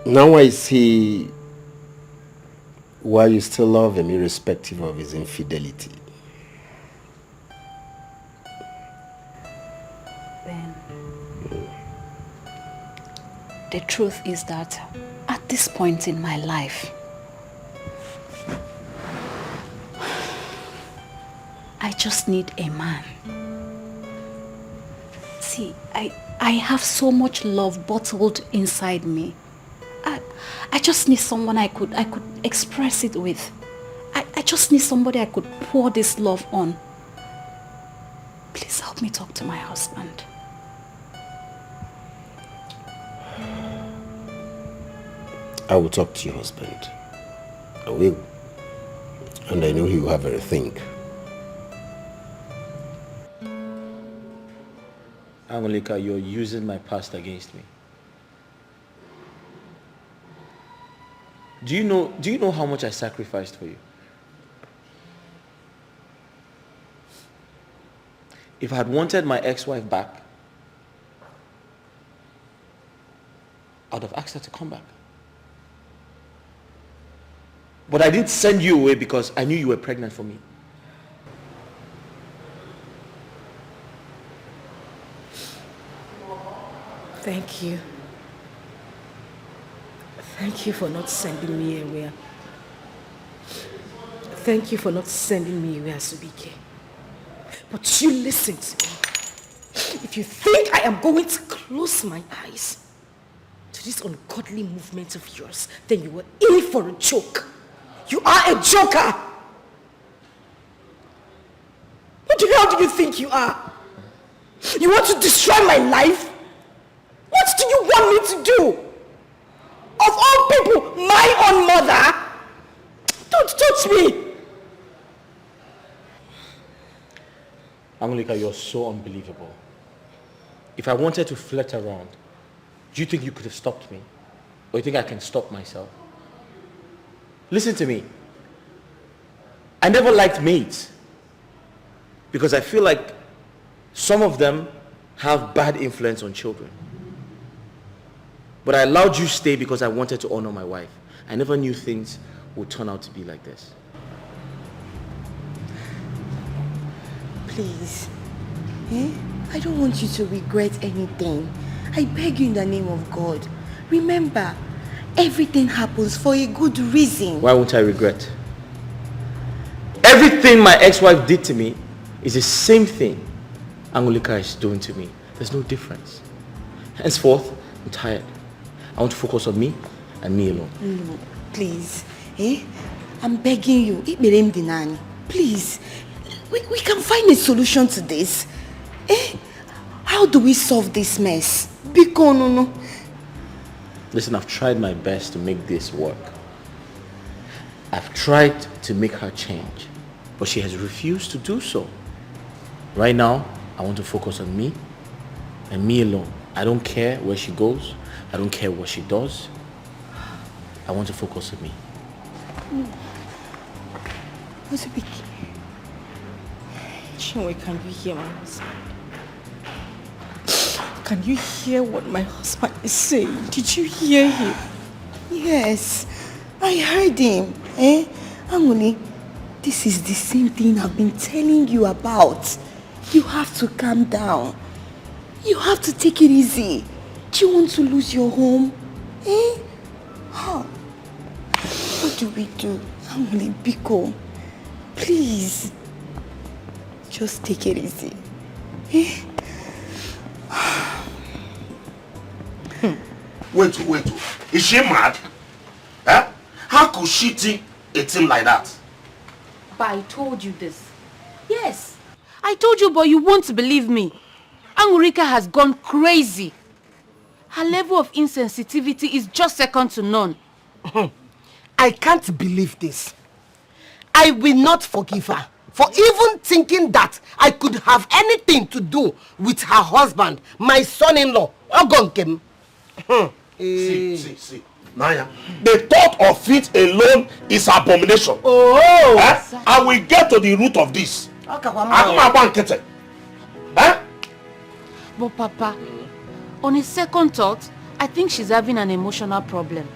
Now I see why you still love him irrespective of his infidelity. Ben, the truth is that at this point in my life, I just need a man. See, I have so much love bottled inside me. I just need someone I could express it with. I just need somebody I could pour this love on. Please help me talk to my husband. I will talk to your husband. I will. And I know he will have a rethink. Angelica, you're using my past against me. Do you know how much I sacrificed for you? If I had wanted my ex-wife back, I would have asked her to come back. But I didn't send you away because I knew you were pregnant for me. Thank you. Thank you for not sending me away. Thank you for not sending me away, Subike. But you listen to me. If you think I am going to close my eyes to this ungodly movement of yours, then you were in for a joke. You are a joker. What the hell do you think you are? You want to destroy my life? What do you want me to do? Of all people, my own mother? Don't touch me! Angelica, you're so unbelievable. If I wanted to flirt around, do you think you could have stopped me? Or you think I can stop myself? Listen to me. I never liked maids because I feel like some of them have bad influence on children. But I allowed you stay because I wanted to honor my wife. I never knew things would turn out to be like this. Please. I don't want you to regret anything. I beg you in the name of God. Remember, everything happens for a good reason. Why won't I regret? Everything my ex-wife did to me is the same thing Angelica is doing to me. There's no difference. Henceforth, I'm tired. I want to focus on me and me alone. No, please. I'm begging you. Please. We can find a solution to this. How do we solve this mess? No. Listen, I've tried my best to make this work. I've tried to make her change, but she has refused to do so. Right now, I want to focus on me and me alone. I don't care where she goes. I don't care what she does. I want to focus on me. Chinwe, can you hear my husband? Can you hear what my husband is saying? Did you hear him? Yes, I heard him. Anguni, this is the same thing I've been telling you about. You have to calm down. You have to take it easy. Do you want to lose your home? What do we do? Anguni, Biko, please. Just take it easy. Wait. Is she mad? How could she think a thing like that? But I told you this. Yes. I told you, but you won't believe me. Angelica has gone crazy. Her level of insensitivity is just second to none. I can't believe this. I will not forgive her for even thinking that I could have anything to do with her husband, my son-in-law, Ogonkem. See. Naya, the thought of it alone is abomination. I will get to the root of this. But Papa, on a second thought, I think she's having an emotional problem.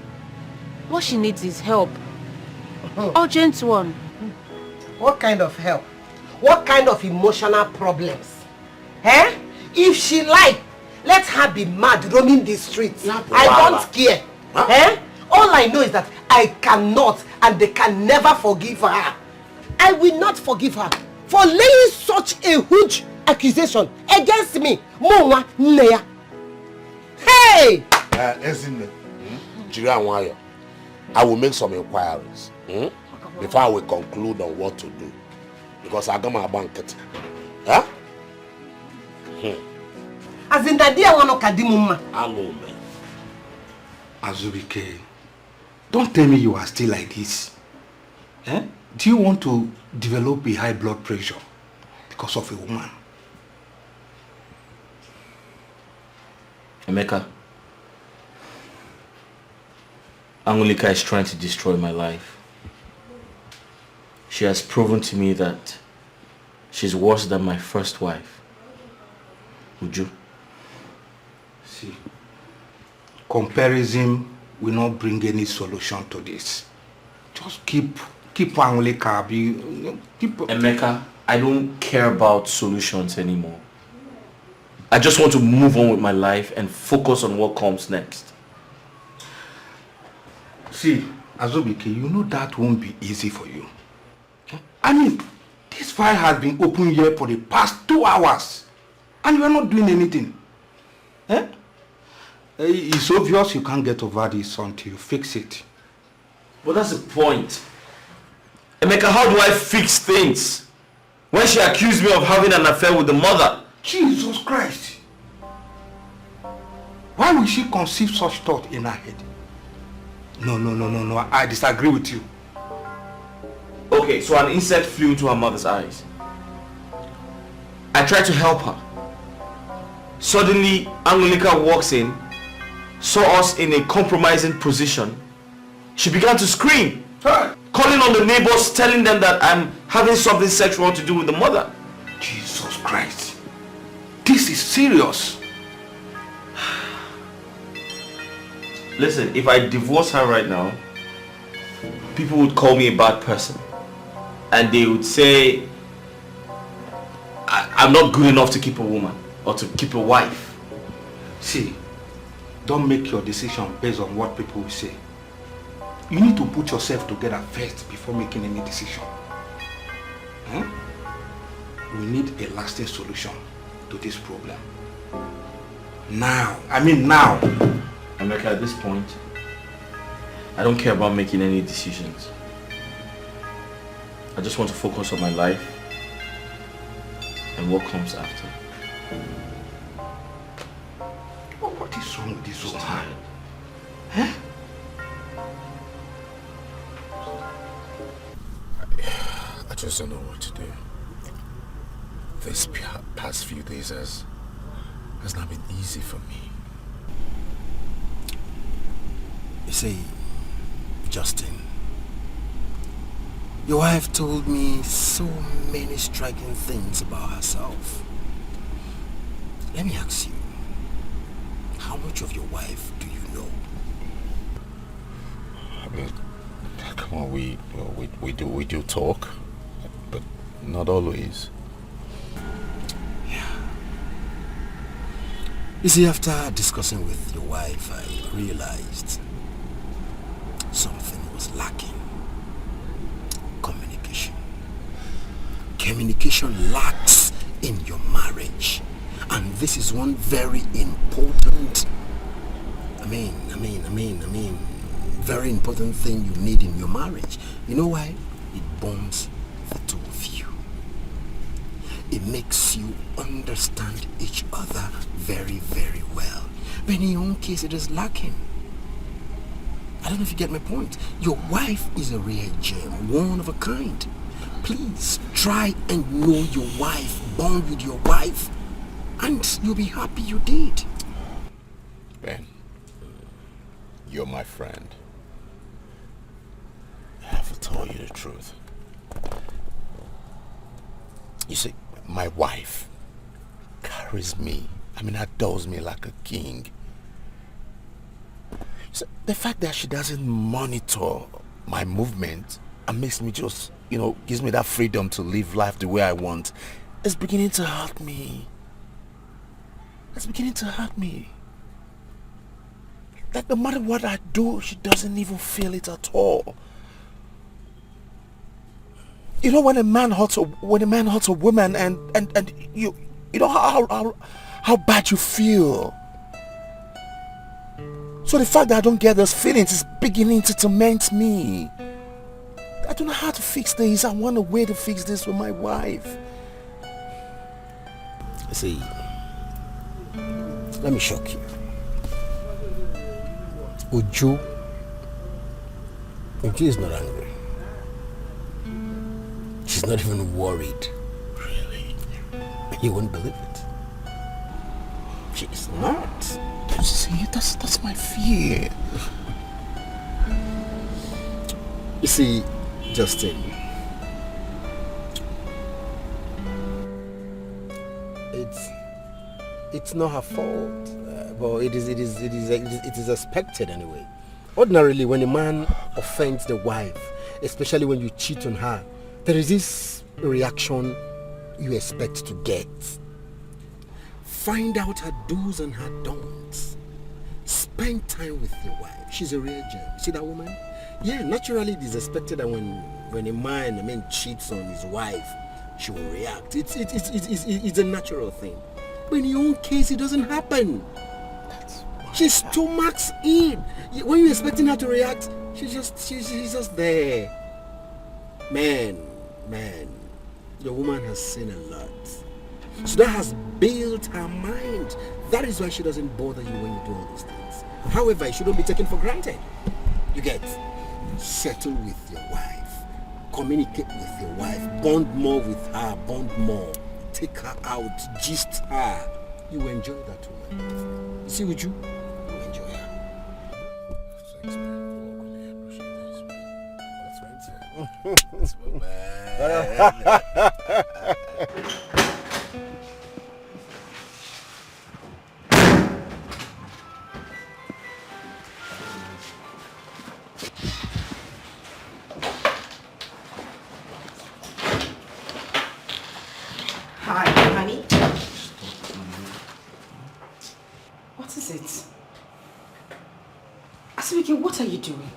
What she needs is help. Urgent one. What kind of help? What kind of emotional problems? Eh? If she like, let her be mad roaming the streets. I don't care. Huh? Eh? All I know is that I cannot and they can never forgive her. I will not forgive her for laying such a huge accusation against me. Mwa Neya. Hey! I will make some inquiries before I will conclude on what to do. Because I got my banquet. Huh? As in that day I want to kadimuma. Hello, man. Azubike, don't tell me you are still like this. Eh? Do you want to develop a high blood pressure because of a woman? Emeka, Angolika is trying to destroy my life. She has proven to me that she's worse than my first wife. Would you? See, comparison will not bring any solution to this. Just keep Angolika. Emeka, I don't care about solutions anymore. I just want to move on with my life and focus on what comes next. See, Azubike, you know that won't be easy for you. I mean, this file has been open here for the past 2 hours and you are not doing anything. Eh? It's obvious you can't get over this until you fix it. But that's the point. Emeka, how do I fix things when she accused me of having an affair with the mother? Jesus Christ! Why would she conceive such thought in her head? No, I disagree with you. Okay, so an insect flew into her mother's eyes. I tried to help her. Suddenly, Angolika walks in, saw us in a compromising position. She began to scream, calling on the neighbors, telling them that I'm having something sexual to do with the mother. Jesus Christ. This is serious. Listen, if I divorce her right now, people would call me a bad person. And they would say I'm not good enough to keep a woman or to keep a wife. See, don't make your decision based on what people will say. You need to put yourself together first before making any decision. We need a lasting solution to this problem. Now. Emeka, at this point, I don't care about making any decisions. I just want to focus on my life and what comes after. What is wrong with this woman? I just don't know what to do. This past few days has not been easy for me. You see, Justin, your wife told me so many striking things about herself. Let me ask you, how much of your wife do you know? I mean, come on, we do talk, but not always. You see, after discussing with your wife, I realized something was lacking. Communication. Communication lacks in your marriage. And this is one very important, very important thing you need in your marriage. You know why? It bonds the two of you. It makes you understand each other very, very well. But in your own case, it is lacking. I don't know if you get my point. Your wife is a rare gem, one of a kind. Please try and know your wife, bond with your wife, and you'll be happy you did. Ben, you're my friend. I have to tell you the truth. You see, my wife carries me, adores me like a king. So the fact that she doesn't monitor my movement and makes me just, gives me that freedom to live life the way I want, is beginning to hurt me. It's beginning to hurt me. Like no matter what I do, she doesn't even feel it at all. When a man hurts a woman and you know how bad you feel. So the fact that I don't get those feelings is beginning to torment me. I don't know how to fix this. I want a way to fix this with my wife. See, let me shock you. Uju is not angry. She's not even worried. Really? You won't believe it. She is not. See, that's my fear. You see, Justin, it's not her fault, but it is expected anyway. Ordinarily, when a man offends the wife, especially when you cheat on her, there is this reaction you expect to get. Find out her do's and her don'ts. Spend time with your wife. She's a real gem. See that woman? Yeah, naturally it is expected that when a man cheats on his wife, she will react. It's a natural thing. But in your own case, it doesn't happen. She stomachs in. When you're expecting her to react, she's just there. Man, the woman has seen a lot. So that has built her mind. That is why she doesn't bother you when you do all these things. However, it shouldn't be taken for granted. You get? Settle with your wife. Communicate with your wife. Bond more with her. Bond more. Take her out. Gist her. You will enjoy that woman. See with you? You will enjoy her. Thanks, man. That's Hi, honey. What is it? Asibike, what are you doing?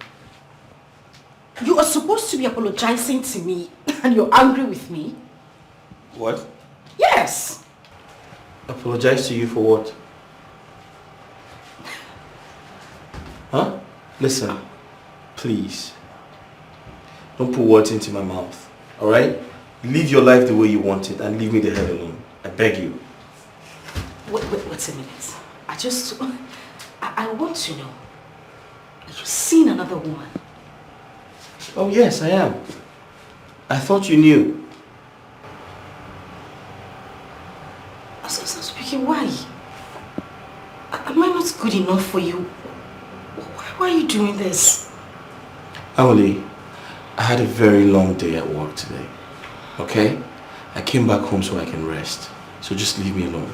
You are supposed to be apologizing to me and you're angry with me? What? Yes! Apologize to you for what? Huh? Listen, please. Don't put words into my mouth, alright? Live your life the way you want it and leave me the hell alone. I beg you. Wait a minute. I want to know. Are you seeing another woman? Oh yes, I am. I thought you knew. Speaking, why? Am I not good enough for you? Why are you doing this? Emily, I had a very long day at work today. Okay? I came back home so I can rest. So just leave me alone.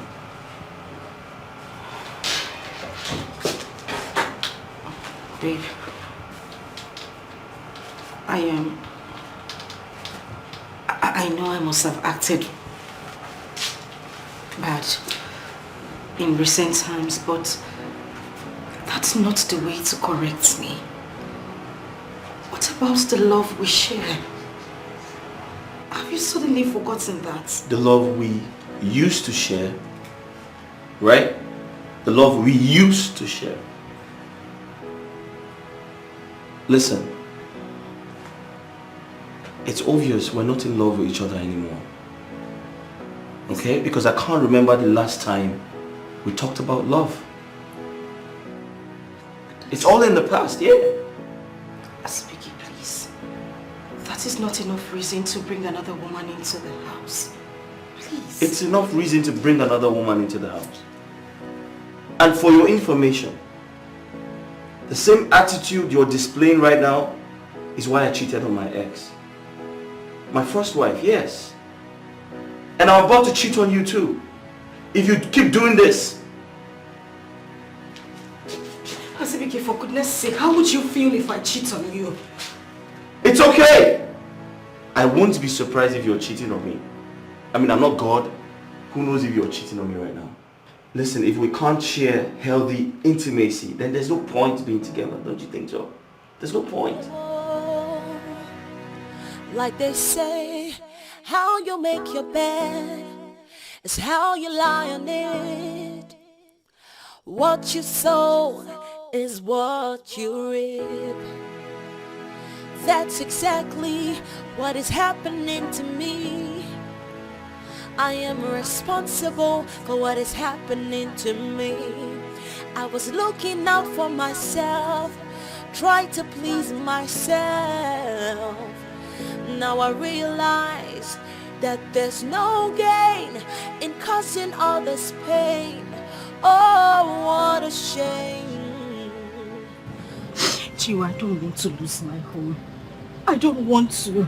Babe, I know I must have acted bad in recent times, but that's not the way to correct me. What about the love we share? Have you suddenly forgotten that? The love we used to share, right? The love we used to share. Listen, it's obvious we're not in love with each other anymore. Okay? Because I can't remember the last time we talked about love. It's all in the past, yeah. Asibike, please. That is not enough reason to bring another woman into the house. Please. It's enough reason to bring another woman into the house. And for your information, the same attitude you're displaying right now is why I cheated on my ex. My first wife, yes. And I'm about to cheat on you too. If you keep doing this. Asibike, Vicky, for goodness sake, how would you feel if I cheat on you? It's okay! I won't be surprised if you're cheating on me. I mean, I'm not God. Who knows if you're cheating on me right now? Listen, if we can't share healthy intimacy, then there's no point being together, don't you think so? There's no point. Like they say, how you make your bed is how you lie on it. What you sow is what you reap. That's exactly what is happening to me. I am responsible for what is happening to me. I was looking out for myself, trying to please myself. Now I realize that there's no gain in causing all this pain. Oh, what a shame. Chiwa, I don't want to lose my home. I don't want to.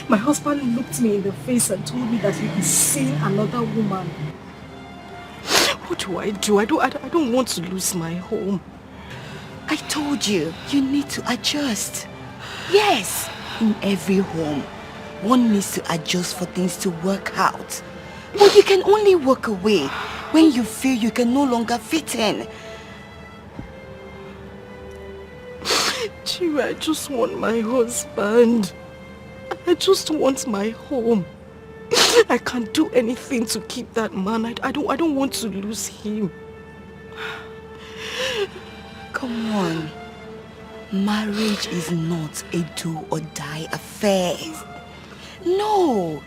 My husband looked me in the face and told me that he is seeing another woman. What do? I don't want to lose my home. I told you, you need to adjust. Yes, in every home, one needs to adjust for things to work out. But you can only walk away when you feel you can no longer fit in. Chiwa, I just want my husband. I just want my home. I can't do anything to keep that man. I don't want to lose him. Come on. Marriage is not a do or die affair. No.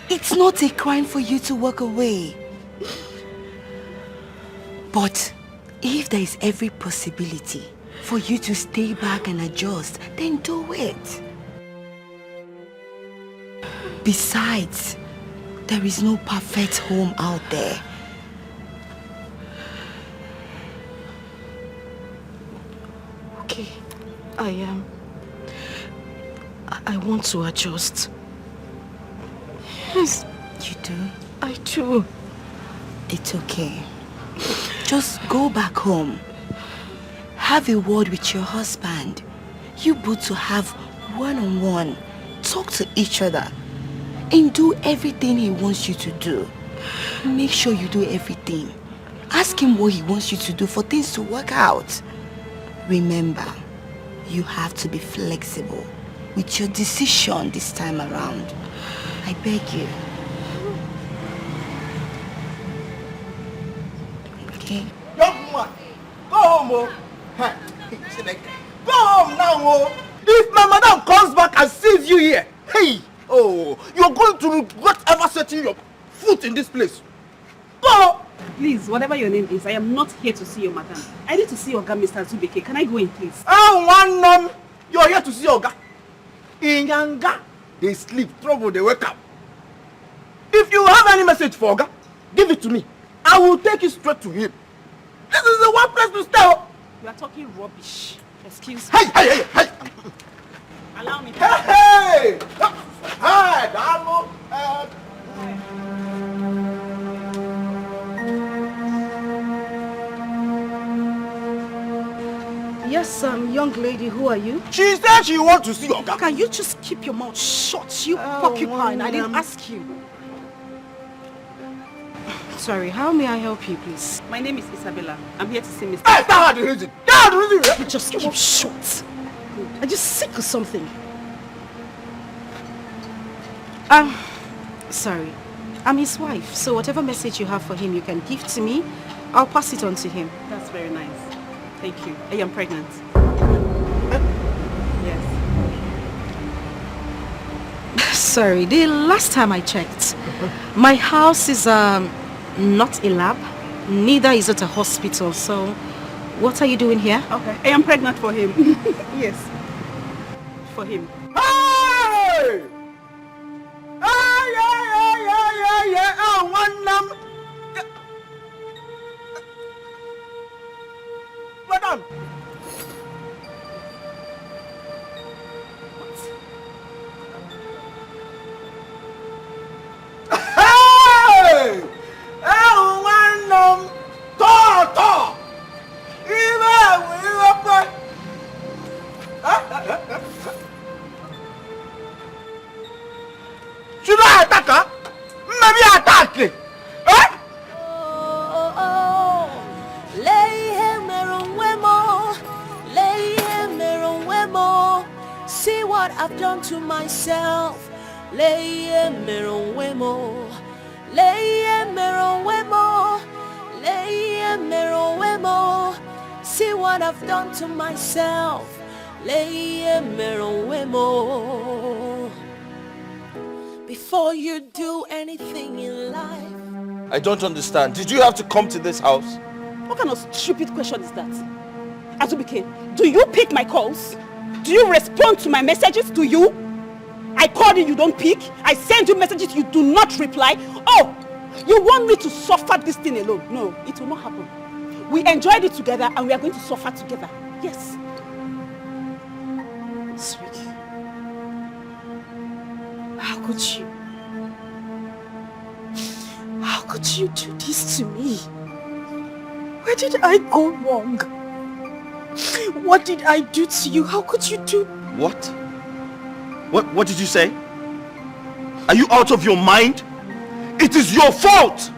It's not a crime for you to walk away. But if there is every possibility for you to stay back and adjust, then do it. Besides, there is no perfect home out there. Okay, I want to adjust. Yes. You do? I do. It's okay. Just go back home. Have a word with your husband. You both to have one-on-one. Talk to each other. And do everything he wants you to do. Make sure you do everything. Ask him what he wants you to do for things to work out. Remember, you have to be flexible with your decision this time around. I beg you. Okay? Young man, go home, oh. Go home now, oh. If my madam comes back and sees you here, hey, oh, you're going to regret ever setting your foot in this place. Go! Please, whatever your name is, I am not here to see your madam. I need to see Oga, Mr. Zubeke. Can I go in, please? Oh, one you're here to see Oga. In Yanga, they sleep, trouble, they wake up. If you have any message for Oga, give it to me. I will take it straight to him. This is the one place to stay. You are talking rubbish. Excuse me. Hey! Allow me. Hey! Hi, Damo. Yes, young lady, who are you? She said she wants to see Oga. Can you just keep your mouth shut, you porcupine? I didn't ask you. Sorry, how may I help you, please? My name is Isabella. I'm here to see Mr. Hey, that's the reason. You just keep shut. Are you sick or something? Sorry. I'm his wife, so whatever message you have for him, you can give to me. I'll pass it on to him. That's very nice. Thank you. I am pregnant. Yes. Sorry, the last time I checked, my house is not a lab, neither is it a hospital, so what are you doing here? Okay, I am pregnant for him. Yes, for him. Hey! Yeah. Oh, one Madam. Hey! Oh, one tonto. Even what I've done to myself. Leye meron wemo, leye meron wemo, leye meron wemo. See what I've done to myself. Leye meron wemo. Before you do anything in life. I don't understand. Did you have to come to this house? What kind of stupid question is that? Azubike, do you pick my calls? Do you respond to my messages? Do you? I call you, you don't pick. I send you messages, you do not reply. Oh, you want me to suffer this thing alone? No, it will not happen. We enjoyed it together and we are going to suffer together. Yes. Sweet. How could you? How could you do this to me? Where did I go wrong? What did I do to you? How could you do? What? What did you say? Are you out of your mind? It is your fault!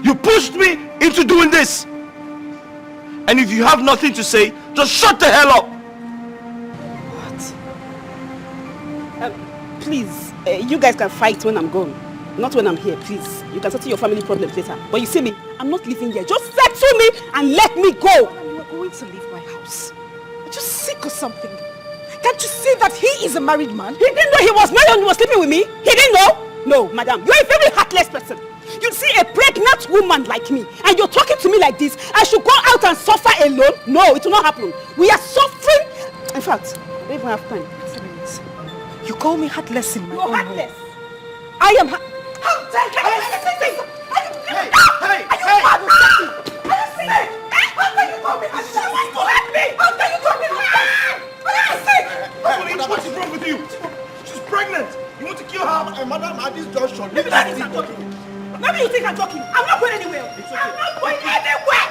You pushed me into doing this! And if you have nothing to say, just shut the hell up! What? Please, you guys can fight when I'm gone. Not when I'm here, please. You can settle your family problems later. But you see me, I'm not living here. Just settle me and let me go. You are going to leave my house. Are you sick or something? Can't you see that he is a married man? He didn't know he was married and he was sleeping with me? He didn't know? No, madam, you're a very heartless person. You see a pregnant woman like me and you're talking to me like this. I should go out and suffer alone? No, it will not happen. We are suffering. In fact, I don't even have time. You call me heartless in my own heartless. home. I am heartless. How dare you? Are you mad? Are you sick? How can you call me heartless? You want to hurt me? How can you call me heartless? Are you sick? What is wrong with you? She's pregnant! You want to kill her, madam, at this junction? Maybe that is I'm joking. Maybe you think I'm joking. I'm not going anywhere. I'm not going anywhere.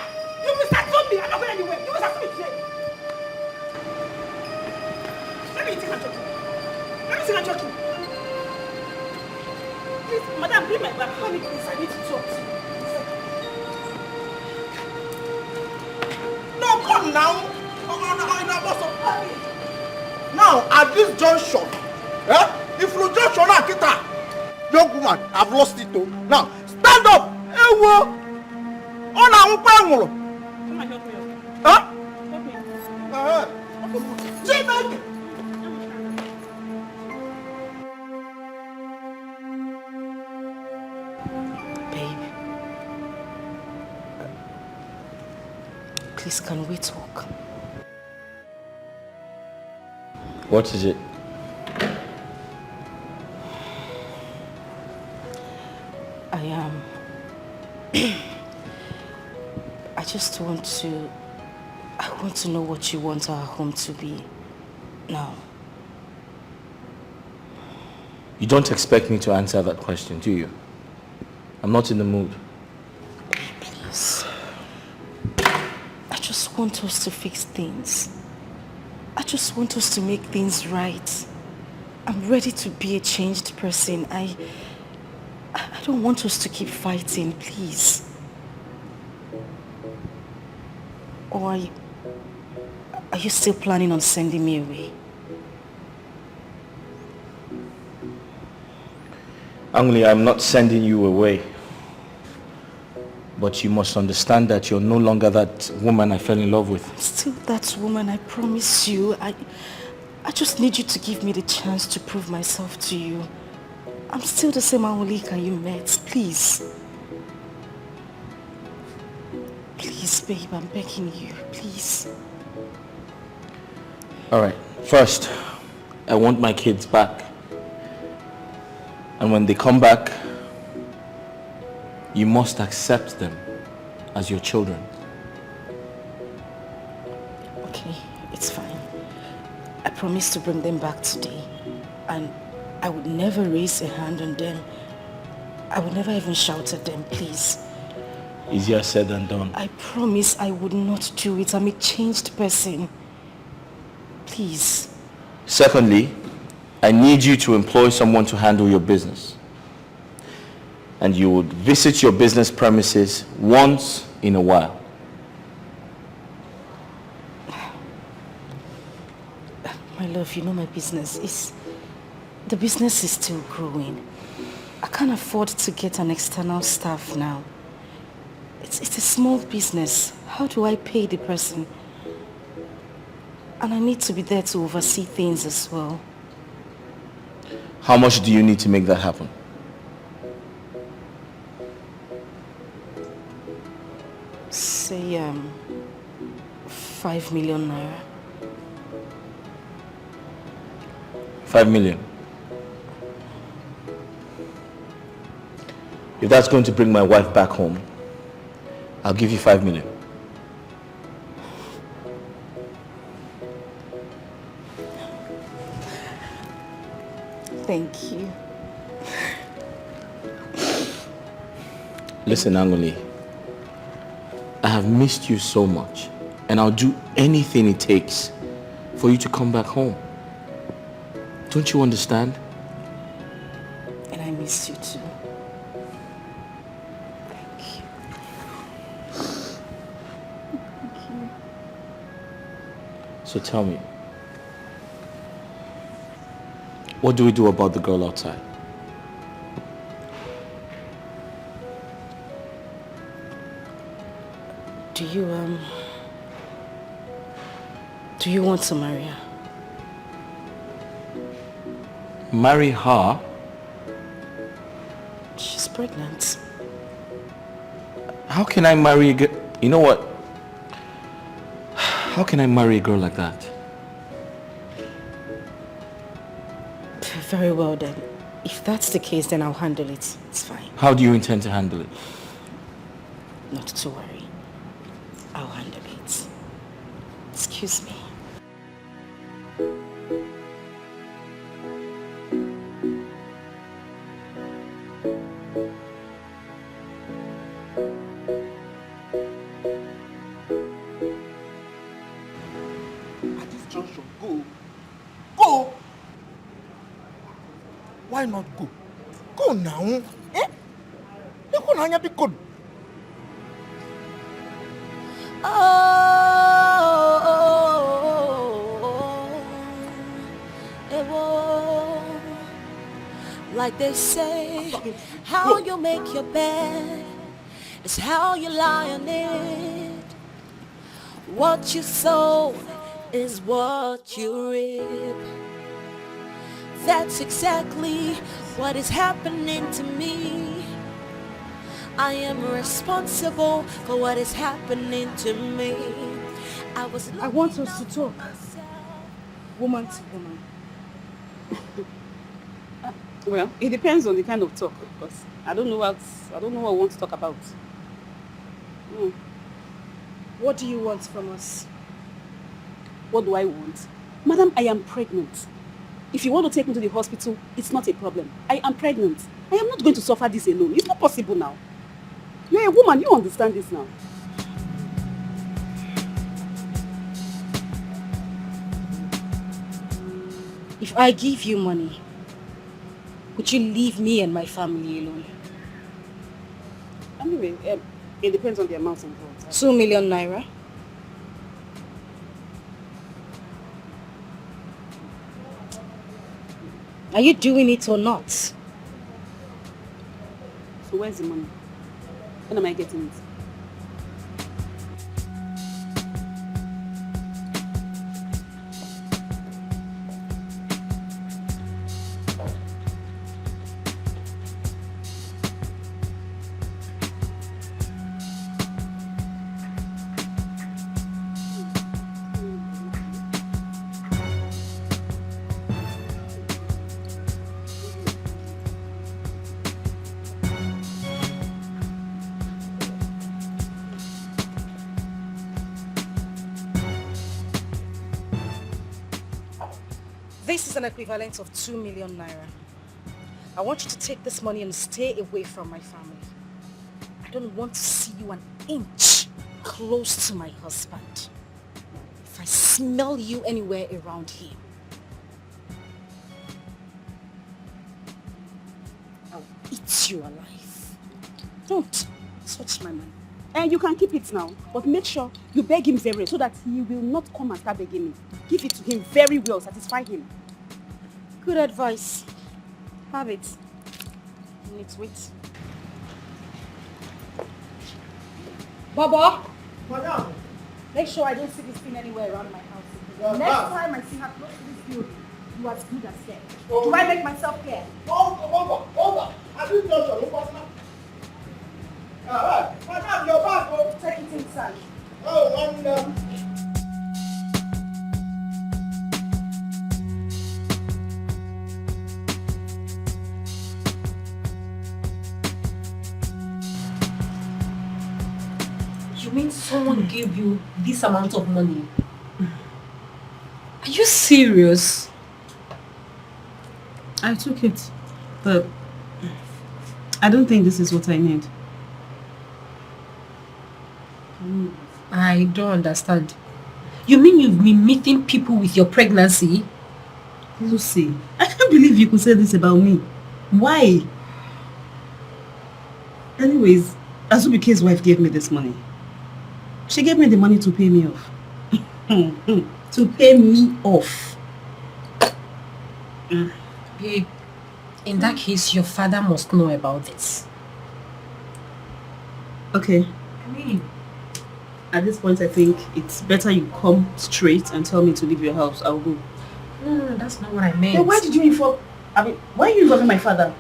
You misunderstood me. I'm not going anywhere. You misunderstood me today. Maybe you think I'm joking. Maybe you think I'm joking. Please, madam, bring my bag. Come in, please. I need to talk to you. No, come now. Now, at this junction, if you junction, young woman, I've lost it too. Now, stand up. Come and help me. Huh? Help me. Please, can we talk? What is it? I want to know what you want our home to be now. You don't expect me to answer that question, do you? I'm not in the mood. Please. I just want us to fix things. I just want us to make things right. I'm ready to be a changed person. I don't want us to keep fighting, please. Or are you still planning on sending me away? Angli, I'm not sending you away. But you must understand that you're no longer that woman I fell in love with. I'm still that woman, I promise you. I just need you to give me the chance to prove myself to you. I'm still the same Angolika you met, please. Please, babe, I'm begging you, please. Alright, first, I want my kids back. And when they come back, you must accept them as your children. Okay, it's fine. I promise to bring them back today. And I would never raise a hand on them. I would never even shout at them, please. Easier said than done. I promise I would not do it. I'm a changed person. Please. Secondly, I need you to employ someone to handle your business. And you would visit your business premises once in a while. My love, you know my business is... The business is still growing. I can't afford to get an external staff now. It's a small business. How do I pay the person? And I need to be there to oversee things as well. How much do you need to make that happen? Say, 5 million naira. 5 million. If that's going to bring my wife back home, I'll give you 5 million. Thank you. Listen, Angoli, I have missed you so much, and I'll do anything it takes for you to come back home. Don't you understand? And I miss you too. Thank you. Thank you. So tell me, what do we do about the girl outside? Do you want to marry her? Marry her? She's pregnant. How can I marry a girl? You know what? How can I marry a girl like that? Very well then. If that's the case, then I'll handle it. It's fine. How do you intend to handle it? Not to worry. I'll handle it. Excuse me. At this junction, go. Go! Why not go? Go now. Eh? Go now, be good. Like they say, how you make your bed is how you lie on it. What you sow is what you reap. That's exactly what is happening to me. I am responsible for what is happening to me. I want us to talk, woman to woman. Well, it depends on the kind of talk, because I don't know what I want to talk about. What do you want from us? What do I want? Madam, I am pregnant. If you want to take me to the hospital, it's not a problem. I am pregnant. I am not going to suffer this alone. It's not possible now. You're a woman, you understand this now. If I give you money, would you leave me and my family alone? Anyway, it depends on the amount involved. 2 million naira? Are you doing it or not? So where's the money? When am I getting it? This is an equivalent of 2 million naira. I want you to take this money and stay away from my family. I don't want to see you an inch close to my husband. If I smell you anywhere around here, I'll eat you alive. Don't touch my money. And you can keep it now, but make sure you beg him very well so that he will not come and start begging me. Give it to him very well, satisfy him. Good advice. Have it. Let's wait. Baba! Madam! Make sure I don't see this thing anywhere around my house. Next time I see her close to this building, you are as good as scared. Do I make myself clear? Over. Have you done your homework now? Madam, your bag, oh. Take it inside. Oh, wonderful. You mean someone gave you this amount of money? Are you serious? I took it, but I don't think this is what I need. I don't understand. You mean you've been meeting people with your pregnancy? Lucy, I can't believe you could say this about me. Why? Anyways, Azubike's wife gave me this money. She gave me the money to pay me off. To pay me off. Babe, in that case, your father must know about this. Okay. I mean, at this point, I think it's better you come straight and tell me to leave your house. I'll go. No, that's not what I meant. Then why did you inform? Why are you involving my father?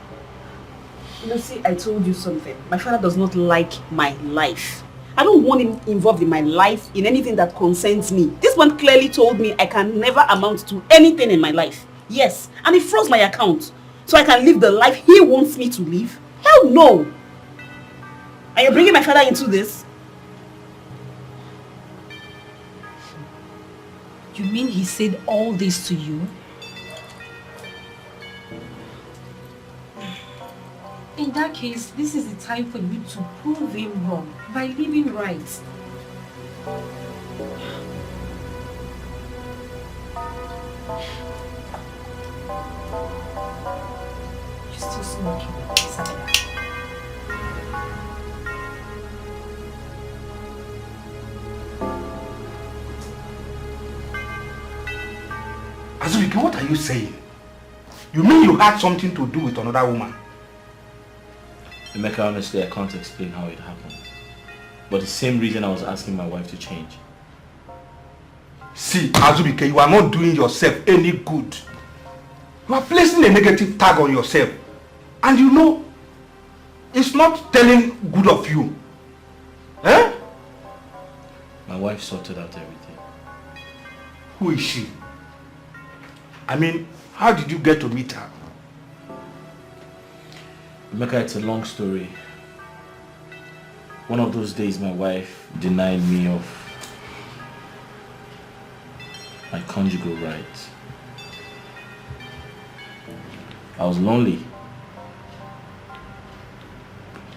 You see, I told you something. My father does not like my life. I don't want him involved in my life, in anything that concerns me. This one clearly told me I can never amount to anything in my life. Yes, and he froze my account so I can live the life he wants me to live. Hell no! Are you bringing my father into this? You mean he said all this to you? In that case, this is the time for you to prove him wrong by living right. You're still smoking, Sabina. Azubike, what are you saying? You mean you had something to do with another woman? Emeka, honestly, I can't explain how it happened. But the same reason I was asking my wife to change. See, Azubike, you are not doing yourself any good. You are placing a negative tag on yourself. And you know, it's not telling good of you. Eh? My wife sorted out everything. Who is she? I mean, how did you get to meet her? Emeka, it's a long story. One of those days my wife denied me of my conjugal rights. I was lonely.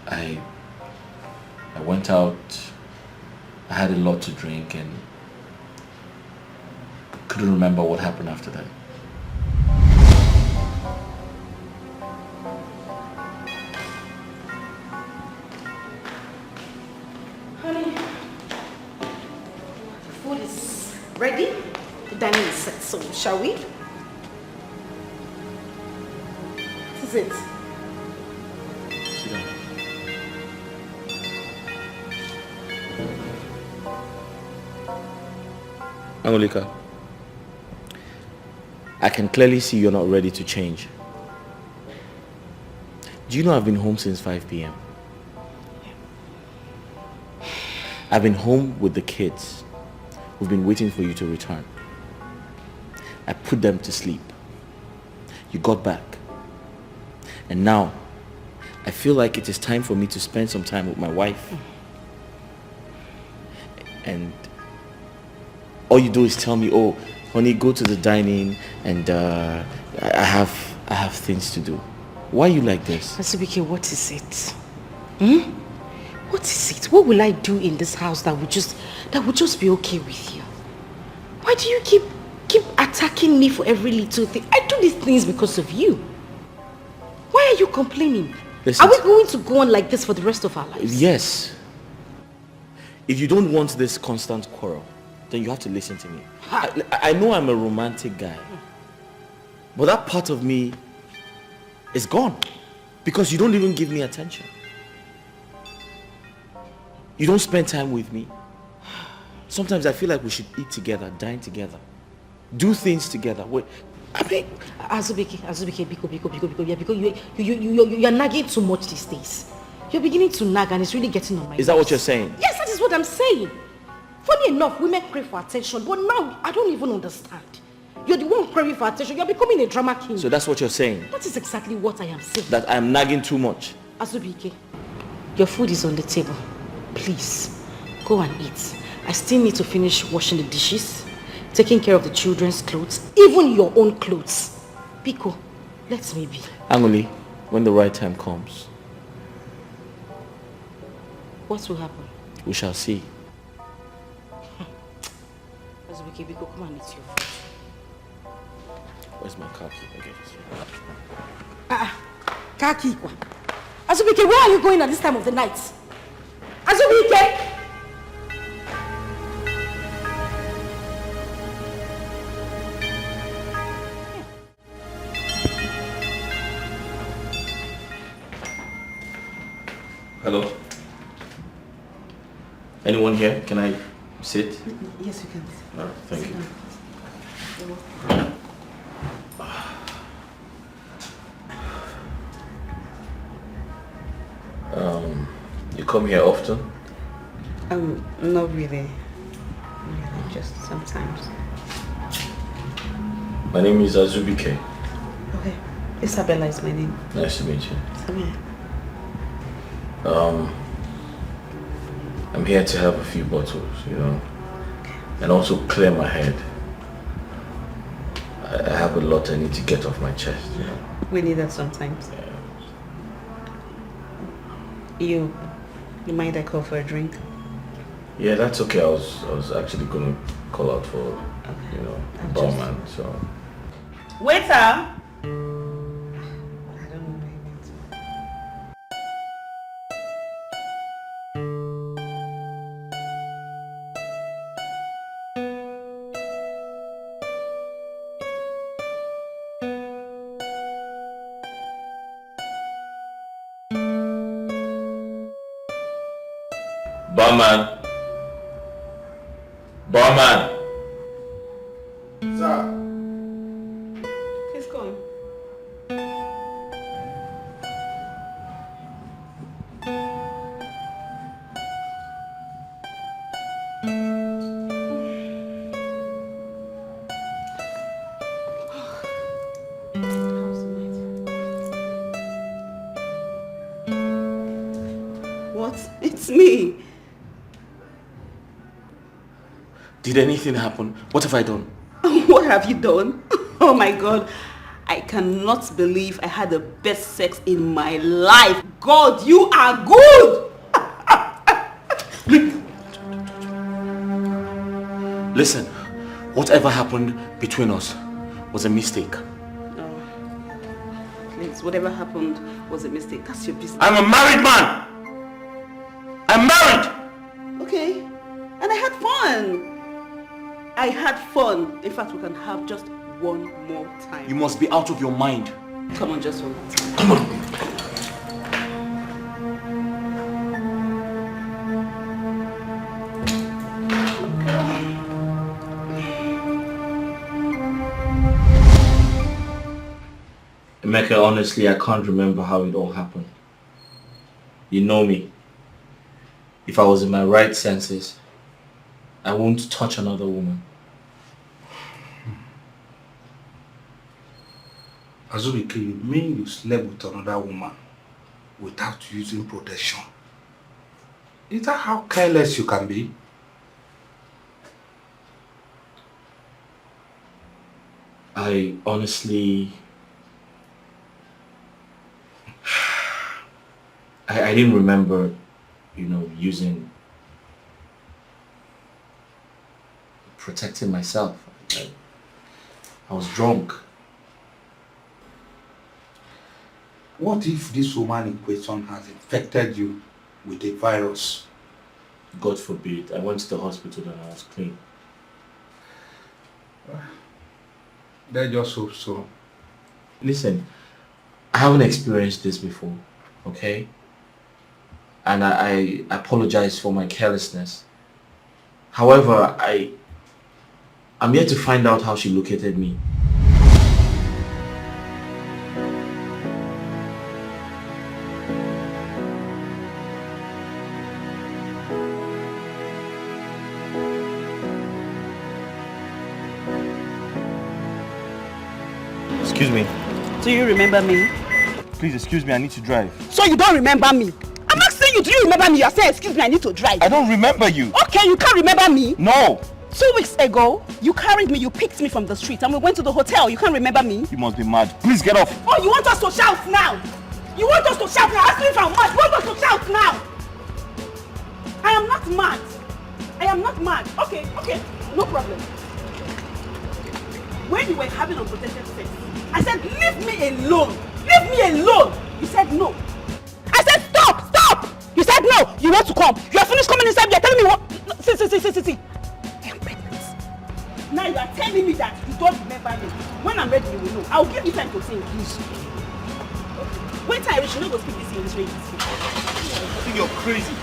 I went out, I had a lot to drink and couldn't remember what happened after that. Ready? The dining is set, so shall we? This is it. Sit down. Angolika, I can clearly see you're not ready to change. Do you know I've been home since 5 p.m.? I've been home with the kids. We've been waiting for you to return. I put them to sleep. You got back. And now, I feel like it is time for me to spend some time with my wife. And all you do is tell me, oh, honey, go to the dining and I have things to do. Why are you like this? Azubike, what is it? Hmm? What is it? What will I do in this house that would just be okay with you? Why do you keep attacking me for every little thing? I do these things because of you. Why are you complaining? Listen, are we going to go on like this for the rest of our lives? Yes. If you don't want this constant quarrel, then you have to listen to me. I know I'm a romantic guy, but that part of me is gone because you don't even give me attention. You don't spend time with me. Sometimes I feel like we should eat together, dine together, do things together. I mean, Azubike, Biko, you're nagging too much these days. You're beginning to nag and it's really getting on my nerves. Is that what you're saying? Yes, that is what I'm saying. Funny enough, women crave for attention, but now I don't even understand. You're the one craving for attention. You're becoming a drama king. So that's what you're saying? That is exactly what I am saying. That I'm nagging too much? Azubike, your food is on the table. Please, go and eat. I still need to finish washing the dishes, taking care of the children's clothes, even your own clothes. Biko, let me be. Angoli, when the right time comes. What will happen? We shall see. Azubike, Biko, come and eat your food. Where's my car key? Okay. Car key. Azubike, where are you going at this time of the night? Azubike! Hello? Anyone here? Can I sit? Yes, you can. All right, thank you. You come here often? Not really. Just sometimes. My name is Azubike. Okay. Isabella is my name. Nice to meet you. Samia. I'm here to have a few bottles, you know, and also clear my head. I have a lot I need to get off my chest, you know. We need that sometimes. You mind I call for a drink? Yeah, that's okay. I was actually gonna call out for, you know, a barman, so. Waiter! Barman. Barman. Sir. He's going. What? It's me. Did anything happen? What have I done? What have you done? Oh my God. I cannot believe I had the best sex in my life. God, you are good. Listen, whatever happened between us was a mistake. No. Please, whatever happened was a mistake. That's your business. I'm a married man. I'm married. Okay. And I had fun. I had fun. In fact, we can have just one more time. You must be out of your mind. Come on, just one more time. Come on. Emeka, honestly, I can't remember how it all happened. You know me. If I was in my right senses, I won't touch another woman. Azubike, you mean you slept with another woman without using protection? Is that how careless you can be? I honestly... I didn't remember, you know, using... protecting myself. I was drunk. What if this woman in question has infected you with a virus? God forbid, I went to the hospital and I was clean. Let's just hope so. Listen, I haven't experienced this before, okay? And I apologize for my carelessness. However, I'm yet to find out how she located me. Excuse me. Do you remember me? Please excuse me, I need to drive. So you don't remember me? I'm asking you, do you remember me? You're saying, excuse me, I need to drive. I don't remember you. Okay, you can't remember me? No. 2 weeks ago, you carried me, you picked me from the street and we went to the hotel. You can't remember me? You must be mad. Please get off. Oh, you want us to shout now? You want us to shout now? Ask me if I'm mad. You want us to shout now? I am not mad. I am not mad. Okay, no problem. When you were having unprotected sex, I said, leave me alone. Leave me alone. You said no. I said, stop. You said no. You want to come. You are finished coming inside. You are telling me what? No, see. I am pregnant. Now you are telling me that you don't remember me. When I'm ready, you will know. I'll give you time to think. Wait till I reach, you know go speak this English way you speak. I think you're crazy.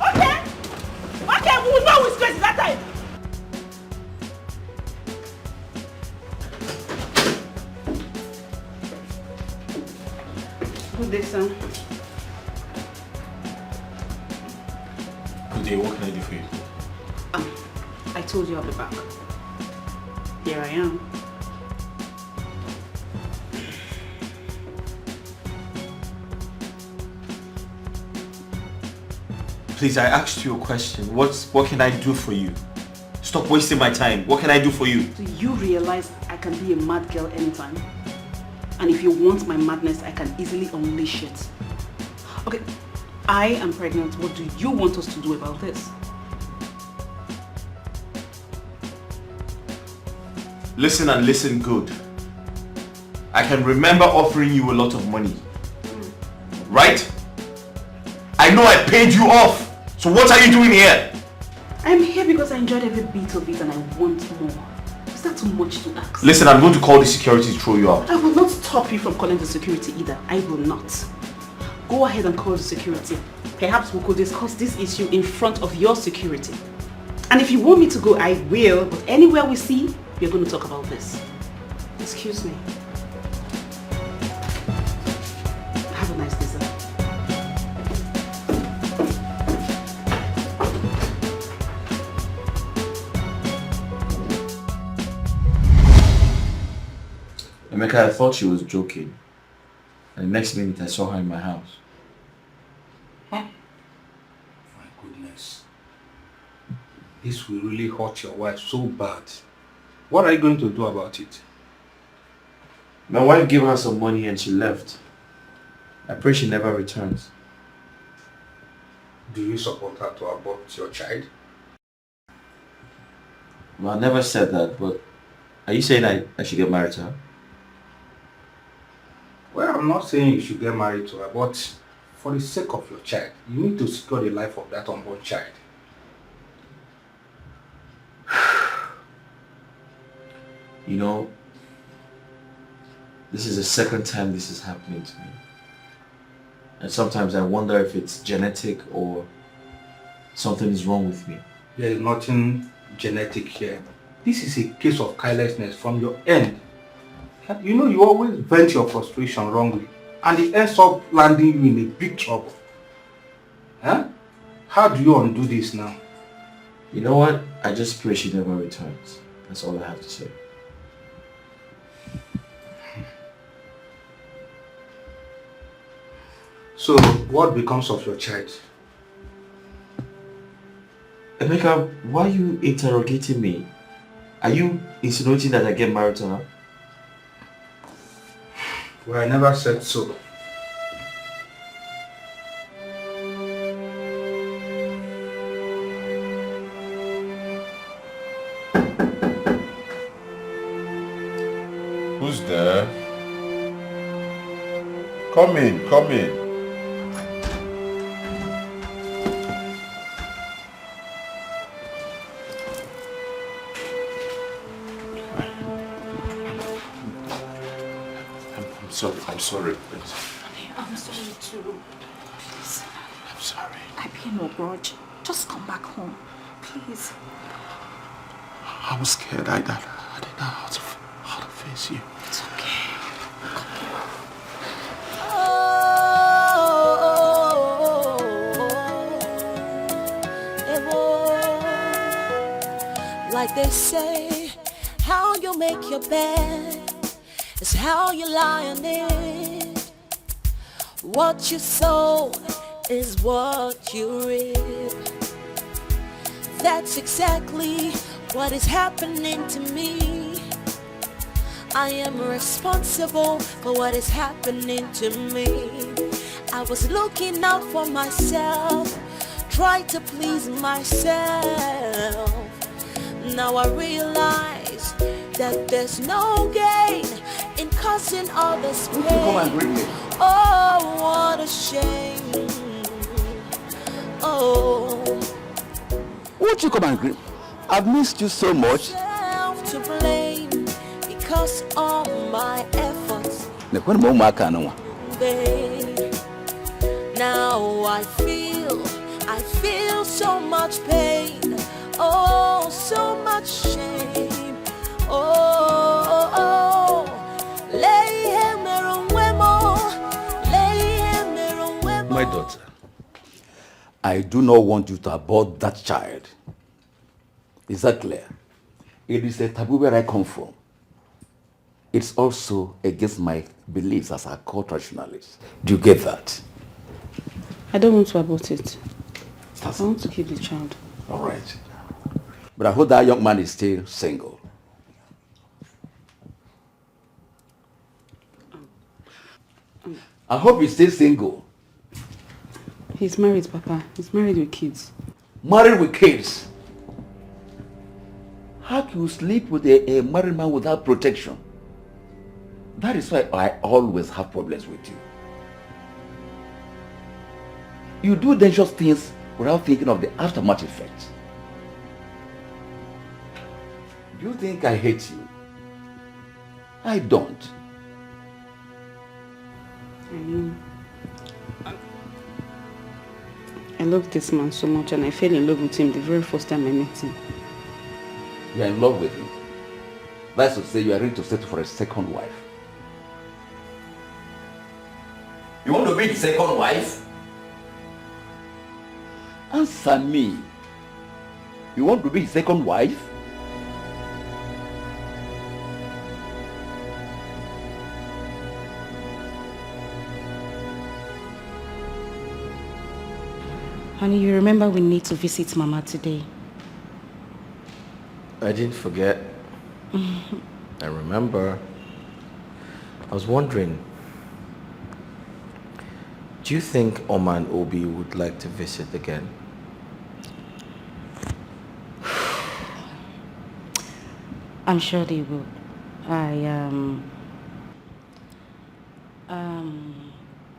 Okay, we will know who's crazy that time. Good day, son. Good day, what can I do for you? I told you I'll be back. Here I am. Please, I asked you a question. What can I do for you? Stop wasting my time. What can I do for you? Do you realize I can be a mad girl anytime? And if you want my madness, I can easily unleash it. Okay, I am pregnant. What do you want us to do about this? Listen and listen good. I can remember offering you a lot of money. Right? I know I paid you off. So what are you doing here? I'm here because I enjoyed every bit of it and I want more. Is that too much to ask? Listen, I'm going to call the security to throw you out. I will not stop you from calling the security either. I will not. Go ahead and call the security. Perhaps we could discuss this issue in front of your security. And if you want me to go, I will. But anywhere we see, we're going to talk about this. Excuse me. Have a nice day, sir. Emeka, I thought she was joking. And the next minute I saw her in my house. My goodness. This will really hurt your wife so bad. What are you going to do about it? My wife gave her some money and she left. I pray she never returns. Do you support her to abort your child? Well, I never said that, but are you saying I should get married to her? Well, I'm not saying you should get married to her, but for the sake of your child, you need to secure the life of that unborn child. You know, this is the second time this is happening to me. And sometimes I wonder if it's genetic or something is wrong with me. There is nothing genetic here. This is a case of carelessness from your end. You know, you always vent your frustration wrongly and it ends up landing you in a big trouble. Huh? How do you undo this now? You know what? I just pray she never returns. That's all I have to say. So, what becomes of your child? Emeka, why are you interrogating me? Are you insinuating that I get married to her? Well, I never said so. Who's there? Come in. sorry. I'm sorry too. Please. I'm sorry. I bear no grudge. Just come back home. Please. I was scared. I didn't know how to face you. It's okay. Like they say, how you make your bed is how you lie on it. What you sow is what you reap. That's exactly what is happening to me. I am responsible for what is happening to me. I was looking out for myself, tried to please myself. Now I realize that there's no gain in causing others pain. Come and greet me. Oh, what a shame. Oh. Won't you come and greet me? I've missed you so much. Self to blame because of my efforts. Babe, now I feel so much pain. Oh, so much shame. Oh, my daughter, I do not want you to abort that child. Is that clear? It is a taboo where I come from. It's also against my beliefs as a core traditionalist. Do you get that? I don't want to abort it. I want to keep the child. All right. But I hope that young man is still single. I hope he's still single. He's married, Papa. He's married with kids. Married with kids? How can you sleep with a married man without protection? That is why I always have problems with you. You do dangerous things without thinking of the aftermath effects. Do you think I hate you? I don't. I mean, I love this man so much and I fell in love with him the very first time I met him. You are in love with him. That's to say you are ready to settle for a second wife. You want to be the second wife? Answer me. You want to be his second wife? Honey, you remember we need to visit Mama today. I didn't forget. I remember. I was wondering, do you think Oma and Obi would like to visit again? I'm sure they will.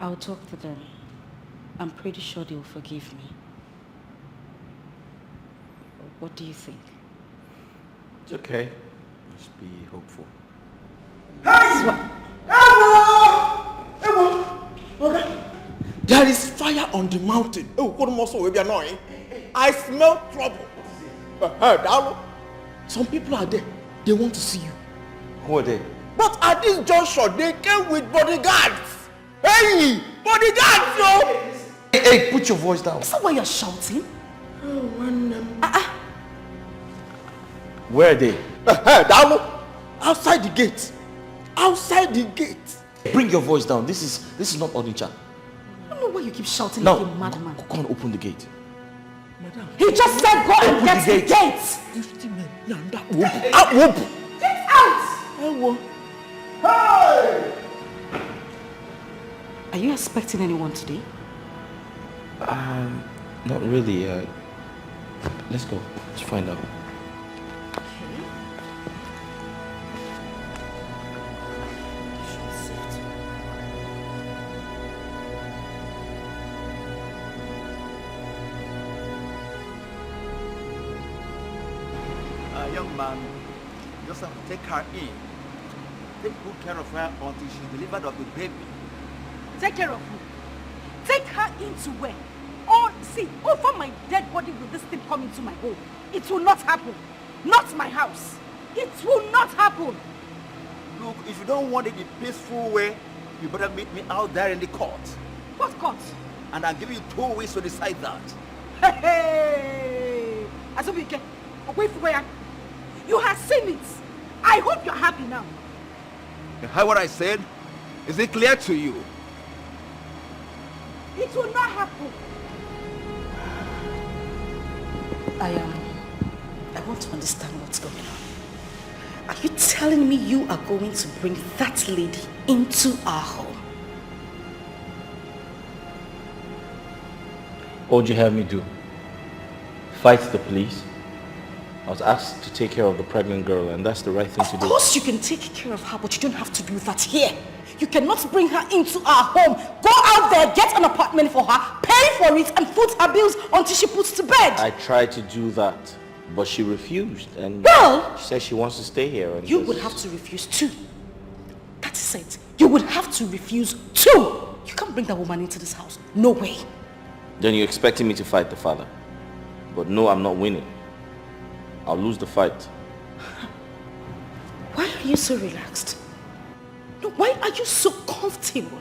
I'll talk to them. I'm pretty sure they'll forgive me. What do you think? It's okay. Just be hopeful. Okay. There is fire on the mountain. Oh, what more so will be annoying? I smell trouble. Some people are there. They want to see you. Who are they? But at this juncture, they came with bodyguards. Hey, bodyguards, yo! Hey, put your voice down. Is that why you're shouting? Oh, man. Where are they? Outside the gate. Outside the gate. Bring your voice down. This is not Onitsha. I don't know why you keep shouting Now, like a madman. Go and open the gate. Madam. He just said go and get the gate. Get out! Hey! Are you expecting anyone today? Not really. Let's go. Let's find out. Young man, just have to take her in. take good care of her until she's delivered of the baby. Take care of who? Take her into where? Oh, see, over my dead body will this thing come into my home. It will not happen. Not my house. It will not happen. Look, if you don't want it the peaceful way, you better meet me out there in the court. What court? And I'll give you 2 weeks to decide that. Hey! Azubike, you have seen it. I hope you're happy now. You heard what I said? Is it clear to you? It will not happen. I want to understand what's going on. Are you telling me you are going to bring that lady into our home? What would you have me do? Fight the police? I was asked to take care of the pregnant girl, and that's the right thing to do. Of course you can take care of her, but you don't have to do that here. You cannot bring her into our home. Go out there, get an apartment for her, pay for it, and foot her bills until she puts to bed. I tried to do that, but she refused, and well, she said she wants to stay here. And you would have to refuse too. That is it. You would have to refuse too. You can't bring that woman into this house. No way. Then you're expecting me to fight the father. But no, I'm not winning. I'll lose the fight. Why are you so relaxed? No, why are you so comfortable?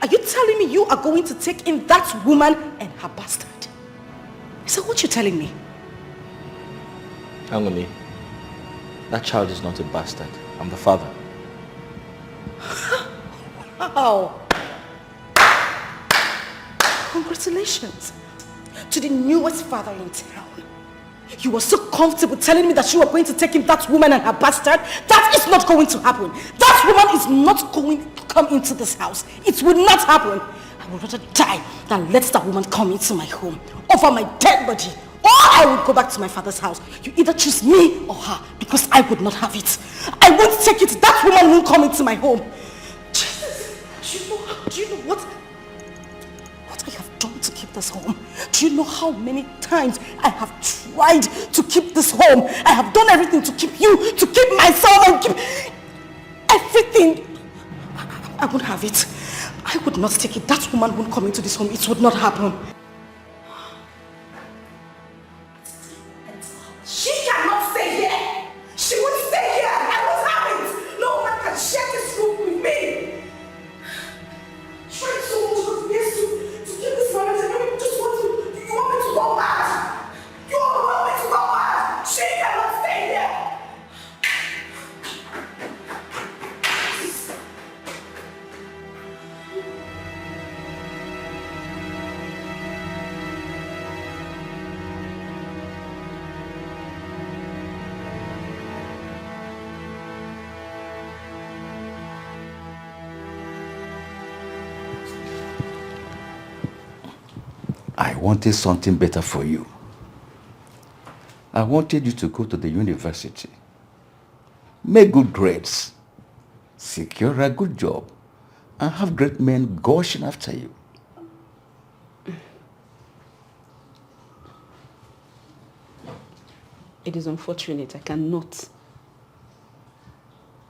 Are you telling me you are going to take in that woman and her bastard? Is that what you're telling me? Hang on me. That child is not a bastard. I'm the father. Wow. Congratulations to the newest father in town. You were so comfortable telling me that you were going to take in that woman and her bastard. That is not going to happen. That woman is not going to come into this house. It will not happen. I would rather die than let that woman come into my home over my dead body. Or I would go back to my father's house. You either choose me or her, because I would not have it. I won't take it. That woman won't come into my home. Jesus, do you know what I have done to keep this home? Do you know how many times I have tried to keep this home? I have done everything to keep you, to keep myself, and keep everything. I won't have it. I would not take it. That woman won't come into this home. It would not happen. She cannot stay here. She won't stay here. I won't have it. No one can share this room with me. Try so much of this to keep this marriage, and you just want to. You want me to go mad? You want me to go mad? She cannot stay here. I wanted something better for you. I wanted you to go to the university, make good grades, secure a good job, and have great men gushing after you. It is unfortunate I cannot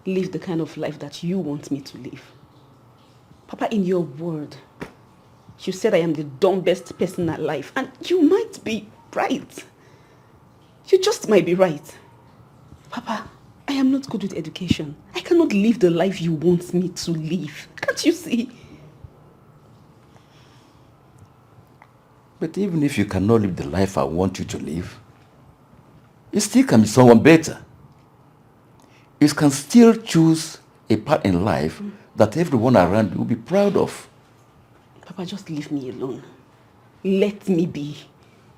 live the kind of life that you want me to live. Papa, in your word, you said I am the dumbest person alive, and you might be right. You just might be right. Papa, I am not good with education. I cannot live the life you want me to live. Can't you see? But even if you cannot live the life I want you to live, you still can be someone better. You can still choose a path in life that everyone around you will be proud of. Papa, just leave me alone. Let me be.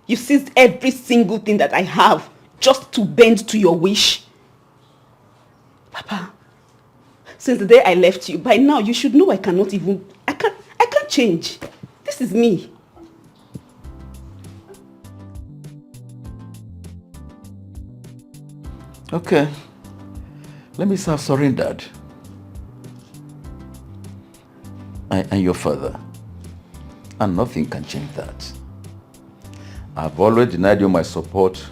You seized every single thing that I have just to bend to your wish. Papa, since the day I left you, by now you should know I can't change. This is me. Okay. Let me say I've surrendered. I am your father. And nothing can change that. I've always denied you my support,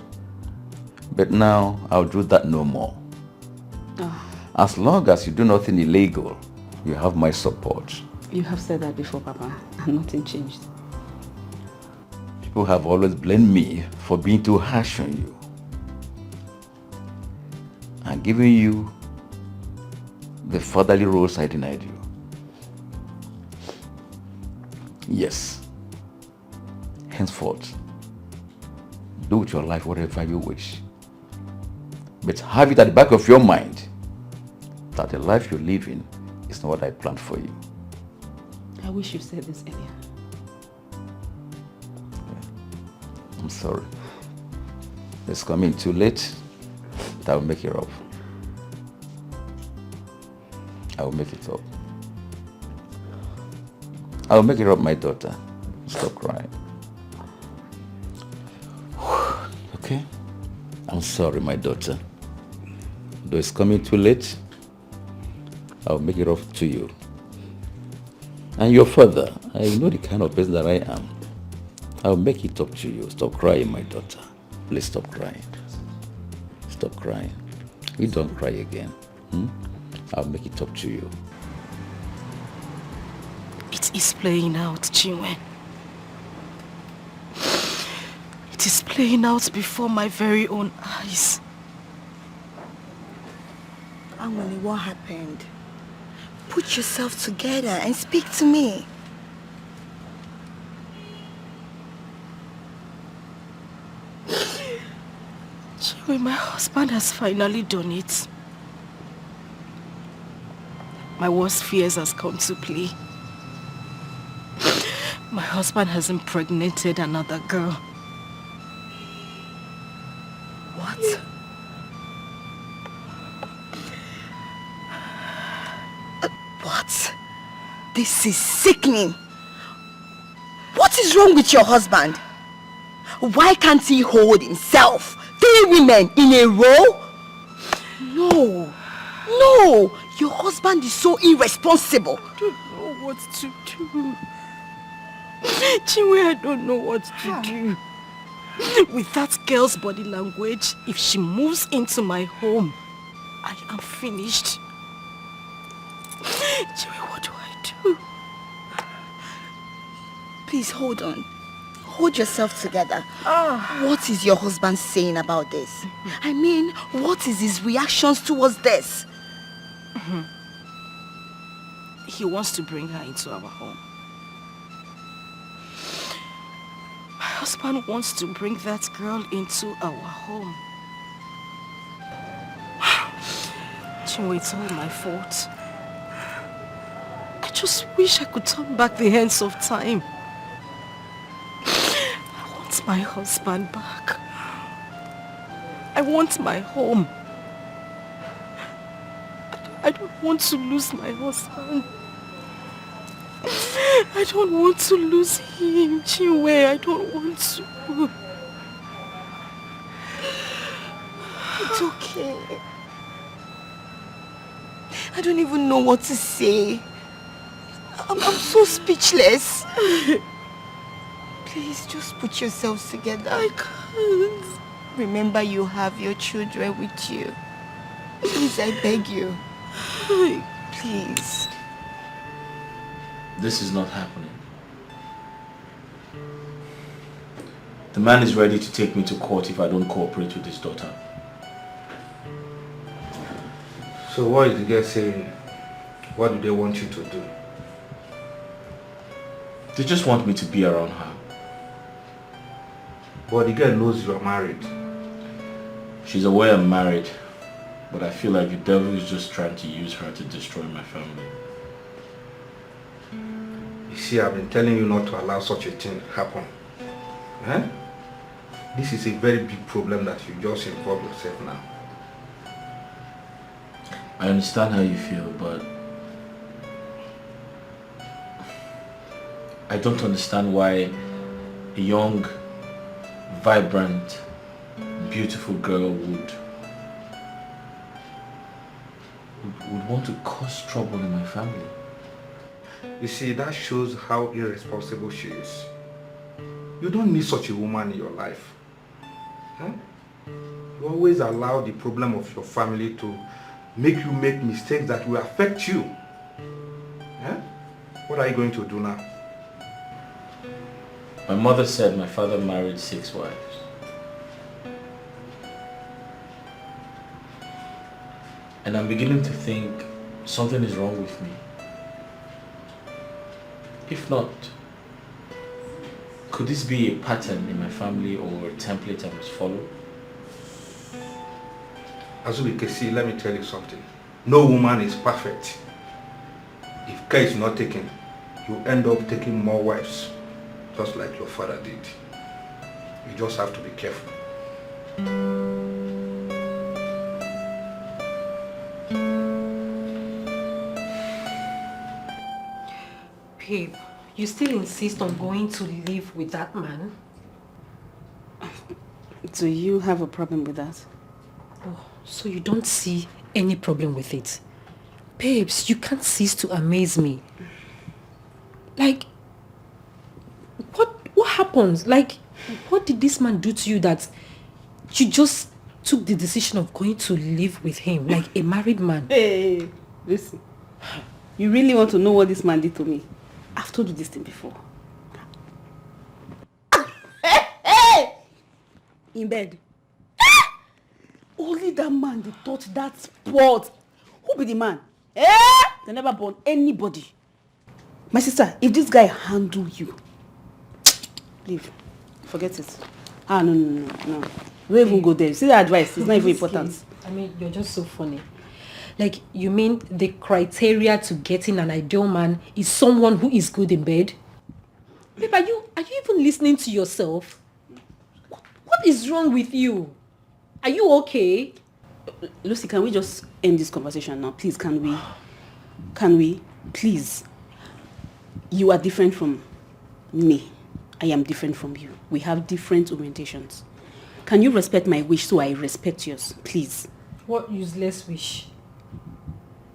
but now I'll do that no more. Oh. As long as you do nothing illegal, you have my support. You have said that before, Papa, and nothing changed. People have always blamed me for being too harsh on you. And giving you the fatherly roles I denied you. Yes. Henceforth, do with your life whatever you wish. But have it at the back of your mind that the life you're living is not what I planned for you. I wish you said this earlier. I'm sorry. It's coming too late, but I will make it up. I will make it up. I will make it up, my daughter. Stop crying. Okay? I'm sorry, my daughter. Though it's coming too late, I'll make it up to you. And your father, I know the kind of person that I am. I'll make it up to you. Stop crying, my daughter. Please stop crying. Stop crying. You don't cry again. I'll make it up to you. It is playing out, Chinwe. It is playing out before my very own eyes. Amani, what happened? Put yourself together and speak to me. Chinwe, my husband has finally done it. My worst fears has come to play. My husband has impregnated another girl. What? What? This is sickening. What is wrong with your husband? Why can't he hold himself? 3 women in a row? No. No. Your husband is so irresponsible. I don't know what to do. Chinwe, I don't know what to do. With that girl's body language, if she moves into my home, I am finished. Chinwe, what do I do? Please hold on. Hold yourself together. What is your husband saying about this? I mean, what is his reactions towards this? He wants to bring her into our home. My husband wants to bring that girl into our home. Chinwe, it's all my fault. I just wish I could turn back the hands of time. I want my husband back. I want my home. I don't want to lose my husband. I don't want to lose him, Chinwe. I don't want to. It's okay. I don't even know what to say. I'm so speechless. Please, just put yourselves together. I can't. Remember, you have your children with you. Please, I beg you. Please. This is not happening. The man is ready to take me to court if I don't cooperate with his daughter. So what is the girl saying? What do they want you to do? They just want me to be around her. But the girl knows you are married. She's aware I'm married, but I feel like the devil is just trying to use her to destroy my family. You see, I've been telling you not to allow such a thing happen. Eh? This is a very big problem that you just involve yourself now. I understand how you feel, but I don't understand why a young, vibrant, beautiful girl would want to cause trouble in my family. You see, that shows how irresponsible she is. You don't need such a woman in your life. Huh? You always allow the problem of your family to make you make mistakes that will affect you. Yeah? What are you going to do now? My mother said my father married 6 wives. And I'm beginning to think something is wrong with me. If not, could this be a pattern in my family or a template I must follow? Azubike, see, let me tell you something. No woman is perfect. If care is not taken, you end up taking more wives, just like your father did. You just have to be careful. Babe, you still insist on going to live with that man? Do you have a problem with that? Oh, so you don't see any problem with it? Babes, you can't cease to amaze me. Like, what happens? Like, what did this man do to you that you just took the decision of going to live with him like a married man? Hey, listen. You really want to know what this man did to me? I've told you this thing before. Hey! In bed. Only that man they touch that spot. Who be the man? They never born anybody. My sister, if this guy handle you, leave. Forget it. No. Don't even go there. See the advice, it's not even important. I mean, you're just so funny. Like, you mean the criteria to getting an ideal man is someone who is good in bed? Babe, are you even listening to yourself? What is wrong with you? Are you okay? Lucy, can we just end this conversation now? Please, can we? Can we? Please. You are different from me. I am different from you. We have different orientations. Can you respect my wish so I respect yours? Please. What useless wish?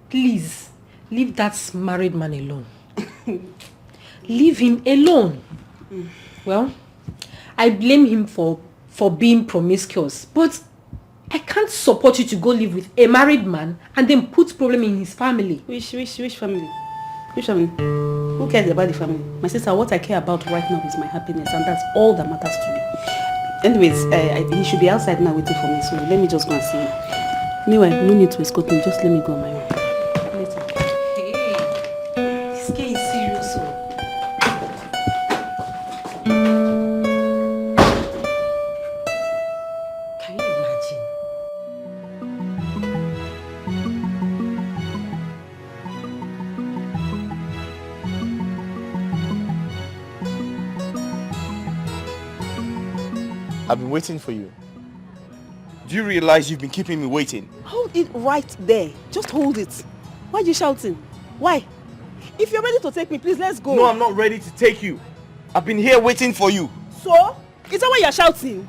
Please, leave that married man alone. Leave him alone. Well, I blame him for being promiscuous, but I can't support you to go live with a married man and then put problem in his family. Which family? Which family? Who cares about the family? My sister, what I care about right now is my happiness, and that's all that matters to me. Anyways, he should be outside now waiting for me, so let me just go and see him. Anyway, no need to escort me, just let me go on my own. This guy is serious. Can you imagine? I've been waiting for you. Do you realize you've been keeping me waiting? Hold it right there. Just hold it. Why are you shouting? Why? If you're ready to take me, please, let's go. No, I'm not ready to take you. I've been here waiting for you. So? Is that why you're shouting?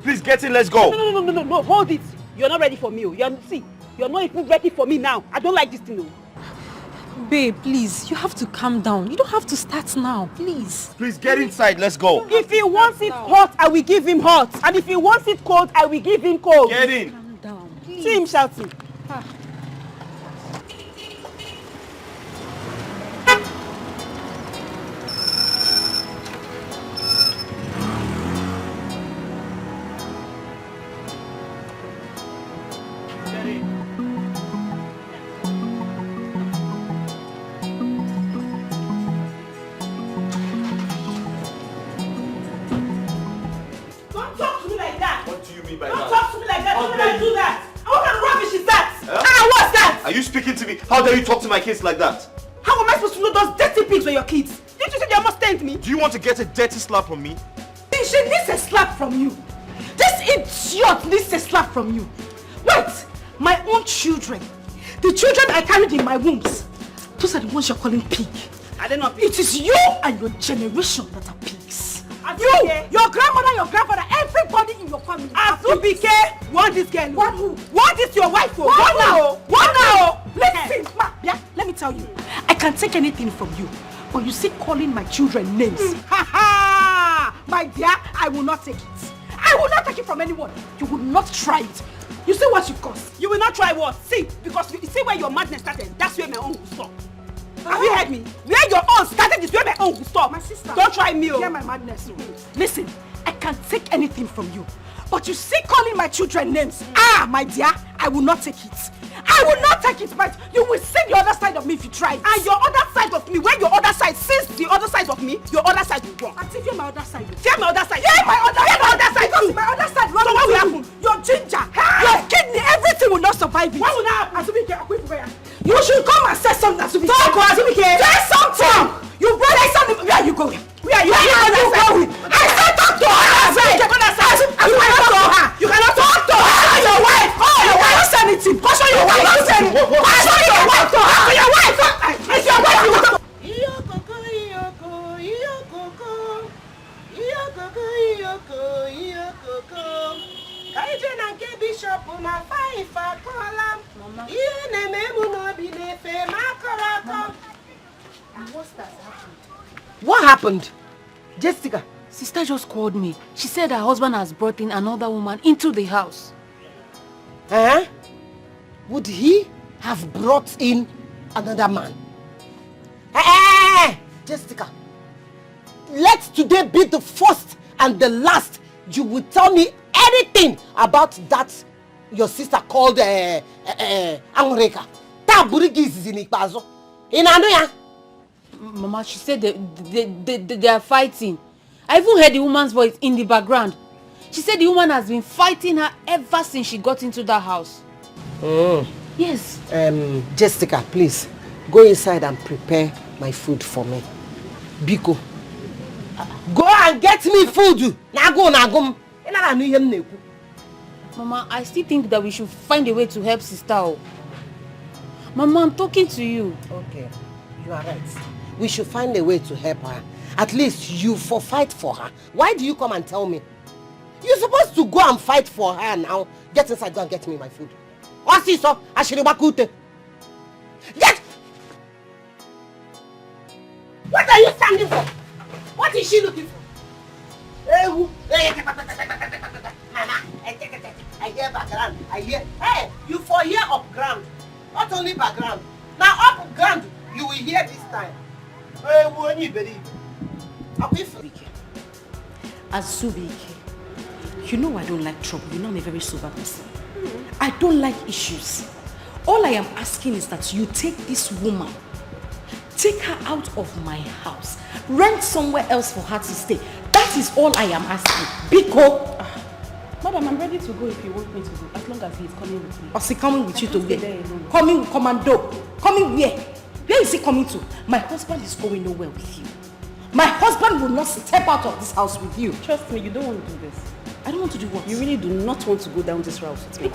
Please get in, let's go. No, hold it. You're not ready for me. You're not even ready for me now. I don't like this thing. Babe, please, you have to calm down. You don't have to start now, please. Please get inside, let's go. If he wants it hot, I will give him hot. And if he wants it cold, I will give him cold. Get in. Calm down, please. See him shouting. Are you speaking to me? How dare you talk to my kids like that? How am I supposed to know those dirty pigs were your kids? Didn't you say they almost stained me? Do you want to get a dirty slap from me? She needs a slap from you. This idiot needs a slap from you. Wait, my own children, the children I carried in my wombs, those are the ones you're calling pig. Are they not pig? It is you and your generation that are pigs. You, your grandmother, your grandfather, everybody in your family. Azubike, want this girl? Want who? Want this your wife? What now? What now? Listen, ma, yeah, let me tell you. I can take anything from you, but you see calling my children names. Ha ha! My dear, I will not take it. I will not take it from anyone. You will not try it. You see what you cost? You will not try what? See, because you see where your madness started, that's where my own will stop. Have you heard me? Where your own started is where my own will stop. My sister. Don't try me. Hear my madness. Listen, I can't take anything from you. But you see calling my children names. Ah, my dear, I will not take it. I will not take it, but you will see the other side of me if you try. And your other side of me, when your other side sees the other side of me, your other side will walk. Auntie, fear my other side. Fear my other side. Fear my other side. Because my other side, what will happen? Your ginger, your kidney, everything will not survive it. What will happen? You should come and say something. Talk, Azubike. Say something. You brought like something. Where are you going? Where are you going? I said talk to her. You cannot talk to her. You cannot talk to her. Your wife. Oh, your wife. Don't say anything. Caution your wife. Don't say anything. Caution your wife to her. Your wife. It's your wife. You will talk. What happened? Jessica? Sister just called me. She said her husband has brought in another woman into the house. Huh? Would he have brought in another man? Hey, Jessica, let today be the first and the last you will tell me anything about that your sister called Angureka. Mama, she said they are fighting. I even heard the woman's voice in the background. She said the woman has been fighting her ever since she got into that house. Yes. Jessica, please, go inside and prepare my food for me. Biko. Go and get me food. Mama, I still think that we should find a way to help sister. Mama, I'm talking to you. Okay, you are right. We should find a way to help her. At least you fight for her. Why do you come and tell me? You're supposed to go and fight for her now. Get inside, go and get me my food. Get! What are you standing for? What is she looking for? Mama, I hear background. I hear. Hey, you for hear up ground. Not only background. Now up ground, you will hear this time. Hey, won't you believe? Azubike, you know I don't like trouble. You know I'm a very sober person. I don't like issues. All I am asking is that you take this woman, take her out of my house, rent somewhere else for her to stay. That is all I am asking. Biko. Madam, I'm ready to go if you want me to go, as long as he's coming with me. Or is he coming with you to where? Coming with commando. Coming where? Where is he coming to? My husband is going nowhere with you. My husband will not step out of this house with you. Trust me, you don't want to do this. I don't want to do what? You really do not want to go down this route with me.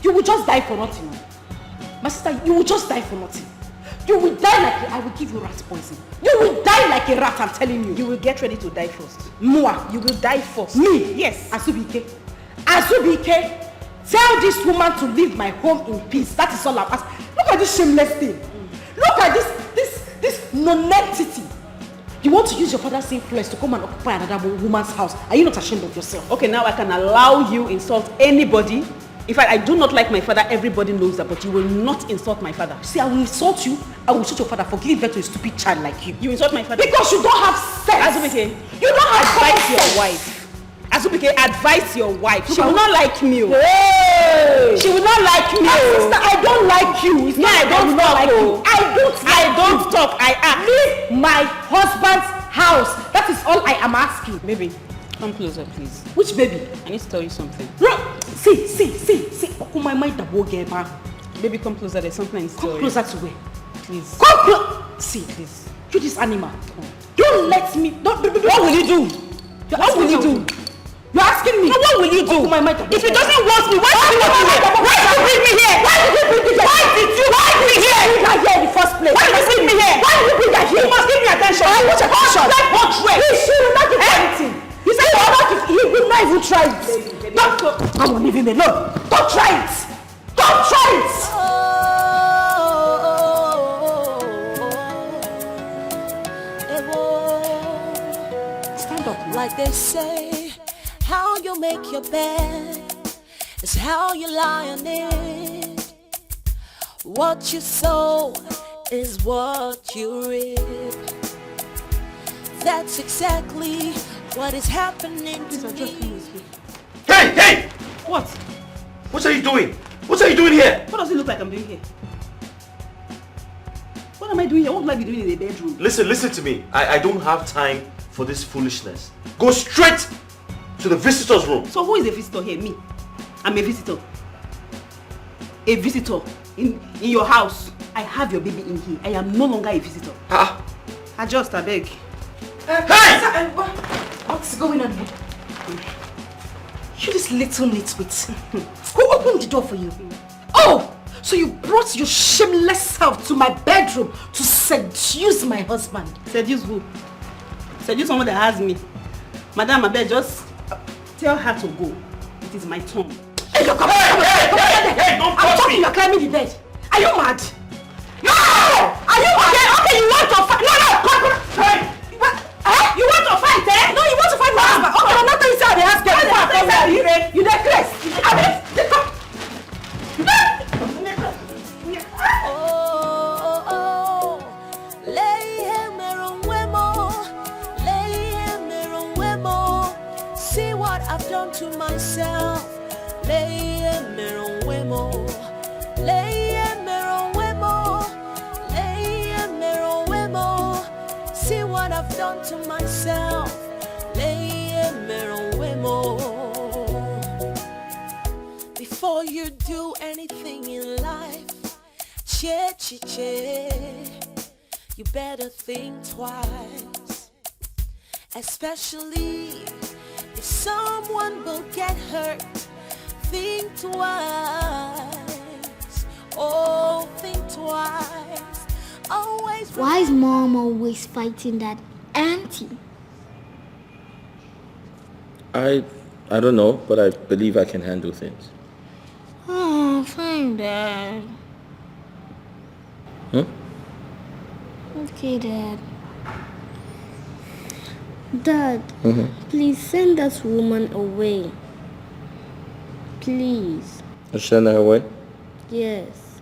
You will just die for nothing. My sister, you will just die for nothing. You will die like I will give you rat poison. You will die like a rat, I'm telling you. You will get ready to die first. Mua, you will die first. Me? Yes. Azubike. Azubike, tell this woman to leave my home in peace. That is all I'm asking. Look at this shameless thing. Look at this non-entity. You want to use your father's influence to come and occupy another woman's house. Are you not ashamed of yourself? Okay, now I can allow you insult anybody. In fact, I do not like my father. Everybody knows that, but you will not insult my father. See, I will insult you. I will insult your father for giving birth to a stupid child like you. You insult my father because you don't have sense. Azubike, you don't have advise your wife. Azubike, advise your wife. She will not like me. Hey! She will not like me. Sister, I don't like you. Yeah, I don't like you. I don't talk. I ask. Leave my husband's house. That is all I am asking. Baby, come closer, please. Which baby? I need to tell you something. See. Oh, my mind that will get back. Baby, come closer. There's something in store. Come closer to where? Please. Come closer. See, please. You this animal. Don't let me. Don't. What will you do? What will you do? You're asking me. What will you do? Oh, my mind. If he doesn't want me, why did you bring me here? Why did you bring me here? Why did you bring me here? Why did you bring her here in the first place? Why did you bring me here? Why did you bring her here? You must give me attention. I want attention. She will not give anything. You say he will not even try it. Come on, leave him alone. Don't try it. Don't try it. Stand up. Like they say, how you make your bed is how you lie on it. What you sow is what you reap. That's exactly what is happening to me. Hey! What? What are you doing? What are you doing here? What does it look like I'm doing here? What am I doing here? What will I be doing in the bedroom? Listen to me. I don't have time for this foolishness. Go straight to the visitor's room. So who is a visitor here? Me. I'm a visitor. A visitor in your house. I have your baby in here. I am no longer a visitor. Adjust, I beg. Hey! What's going on here? You this little nitwit. Who opened the door for you? Oh! So you brought your shameless self to my bedroom to seduce my husband. Seduce who? Seduce someone that has me. Madam, I beg, just tell her to go. It is my turn. Hey, come Hey, don't touch me! You're climbing the bed. Are you mad? No! Are you mad? Okay, you want to fight? No! Hey! You want to fight, eh? No, you want to fight my husband. Okay, I'm not going to say the husband. You necklace. See what I've done to myself. See what I've done to myself. Before you do anything in life, you better think twice. Especially if someone will get hurt, think twice. Oh, think twice. Always. Why is mom always fighting that auntie? I don't know, but I believe I can handle things. Oh, fine, Dad. Okay, Dad. Dad, please send that woman away. Please. Send her away? Yes.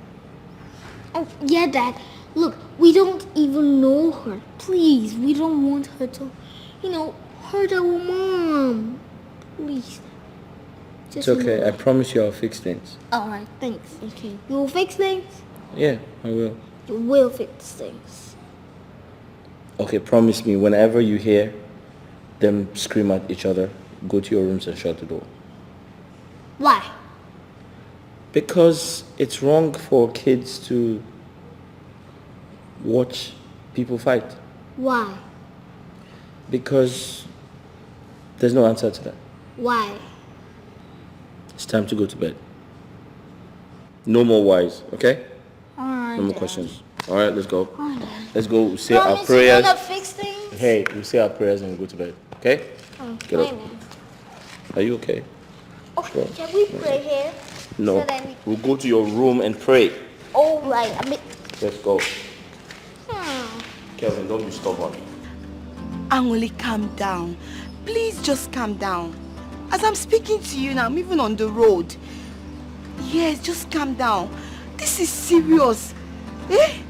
Oh, yeah, Dad. Look, we don't even know her. Please, we don't want her to, hurt our mom. Please. It's okay. I promise you I'll fix things. Alright, thanks. Okay. You will fix things? Yeah, I will. You will fix things. Okay, promise me whenever you hear them scream at each other, go to your rooms and shut the door. Why? Because it's wrong for kids to watch people fight. Why? Because there's no answer to that. Why? It's time to go to bed. No more whys, okay? Alright. No more questions. Alright, let's go. Alright. Let's go say our Promise prayers. you wanna fix things? Hey, we say our prayers and we go to bed, okay? Get up. Are you okay? Okay, can we pray here? No. So then We'll go to your room and pray. Alright, Let's go. Kelvin, don't be stubborn. Angoli, calm down. Please just calm down. As I'm speaking to you now, I'm even on the road. Yes, just calm down. This is serious. Eh?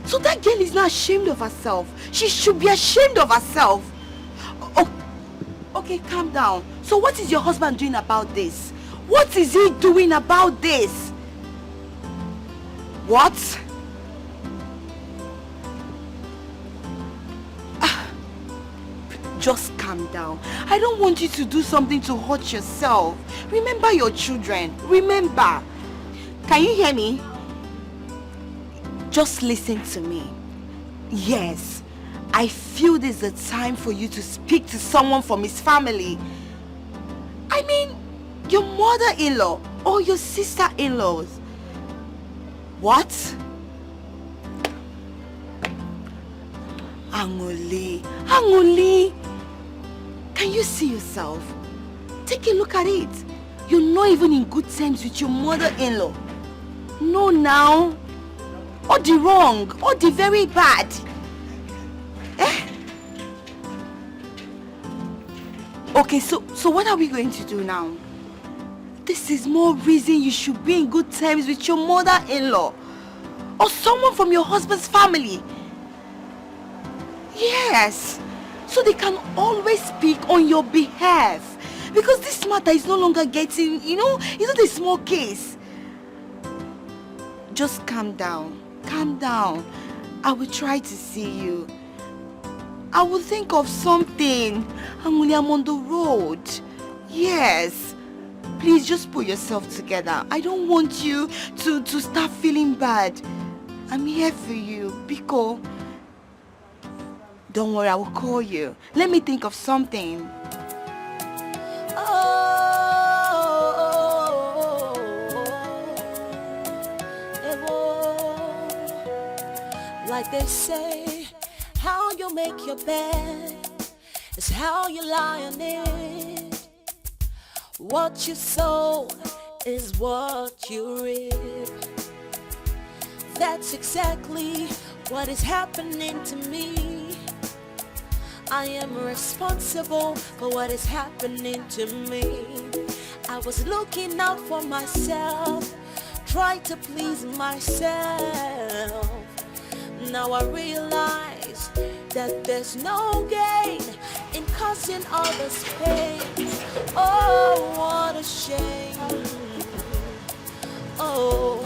So that girl is not ashamed of herself. She should be ashamed of herself. Oh, okay, calm down. So what is your husband doing about this? What is he doing about this? What? Just calm down. I don't want you to do something to hurt yourself. Remember your children. Remember. Can you hear me? Just listen to me. Yes, I feel this is a time for you to speak to someone from his family. I mean, your mother-in-law or your sister-in-laws. What? Angoli, can you see yourself? Take a look at it. You're not even in good terms with your mother-in-law. No, now. Or the wrong, or the very bad. Eh? Okay, so what are we going to do now? this is more reason you should be in good terms with your mother-in-law or someone from your husband's family. Yes, so they can always speak on your behalf. Because this matter is no longer getting, it's not a small case. Just calm down. Calm down. I will try to see you. I will think of something. I'm on the road. Yes. Please just put yourself together. I don't want you to start feeling bad. I'm here for you. Biko. Don't worry, I will call you. Let me think of something. Like they say, how you make your bed is how you lie on it. What you sow is what you reap. That's exactly what is happening to me. I am responsible for what is happening to me. I was looking out for myself, trying to please myself. Now I realize that there's no gain in causing others pain. Oh, what a shame. Oh,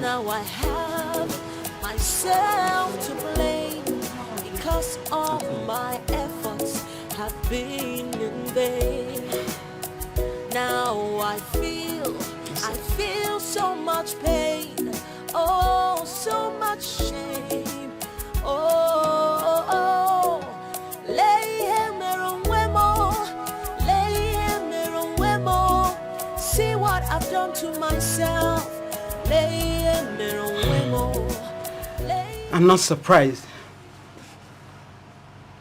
now I have myself to blame because all my efforts have been in vain. Now I feel so much pain. Oh, so much shame. Oh, see what I've done to myself. I'm not surprised.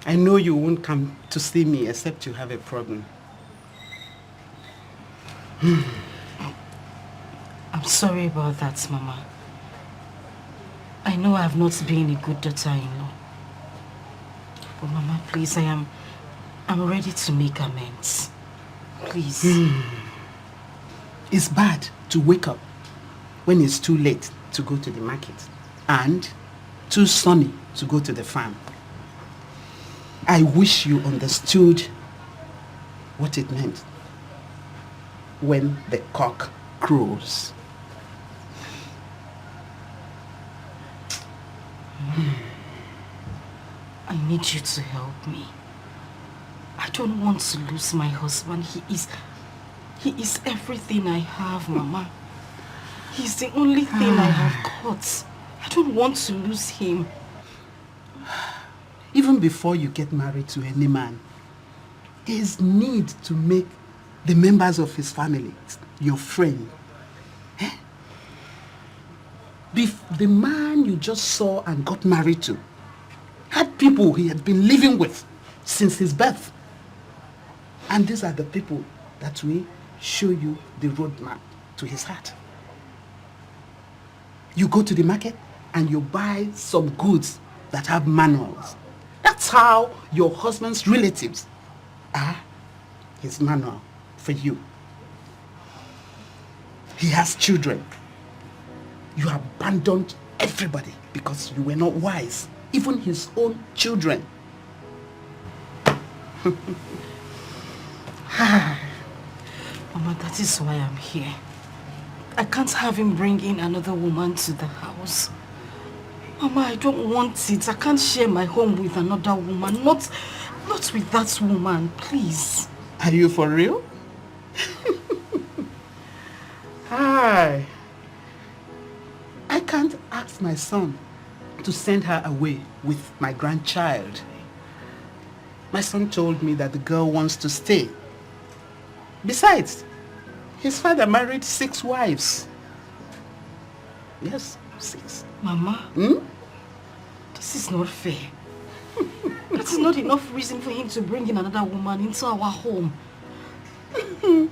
I know you won't come to see me except you have a problem. I'm sorry about that, Mama. I know I have not been a good daughter-in-law. But Mama, please, I'm ready to make amends. Please. It's bad to wake up when it's too late to go to the market and too sunny to go to the farm. I wish you understood what it meant when the cock crows. I need you to help me. I don't want to lose my husband. He is everything I have, Mama. He's the only thing I have got. I don't want to lose him. Even before you get married to any man, his need to make the members of his family your friend. The man you just saw and got married to had people he had been living with since his birth. And these are the people that will show you the roadmap to his heart. You go to the market and you buy some goods that have manuals. That's how your husband's relatives are his manual for you. He has children. You abandoned everybody because you were not wise. Even his own children. Mama, that is why I'm here. I can't have him bring in another woman to the house. Mama, I don't want it. I can't share my home with another woman. Not with that woman, please. Are you for real? Hi. I can't ask my son to send her away with my grandchild. My son told me that the girl wants to stay. Besides, his father married 6 wives. Yes, 6. Mama, this is not fair. That is not enough reason for him to bring in another woman into our home.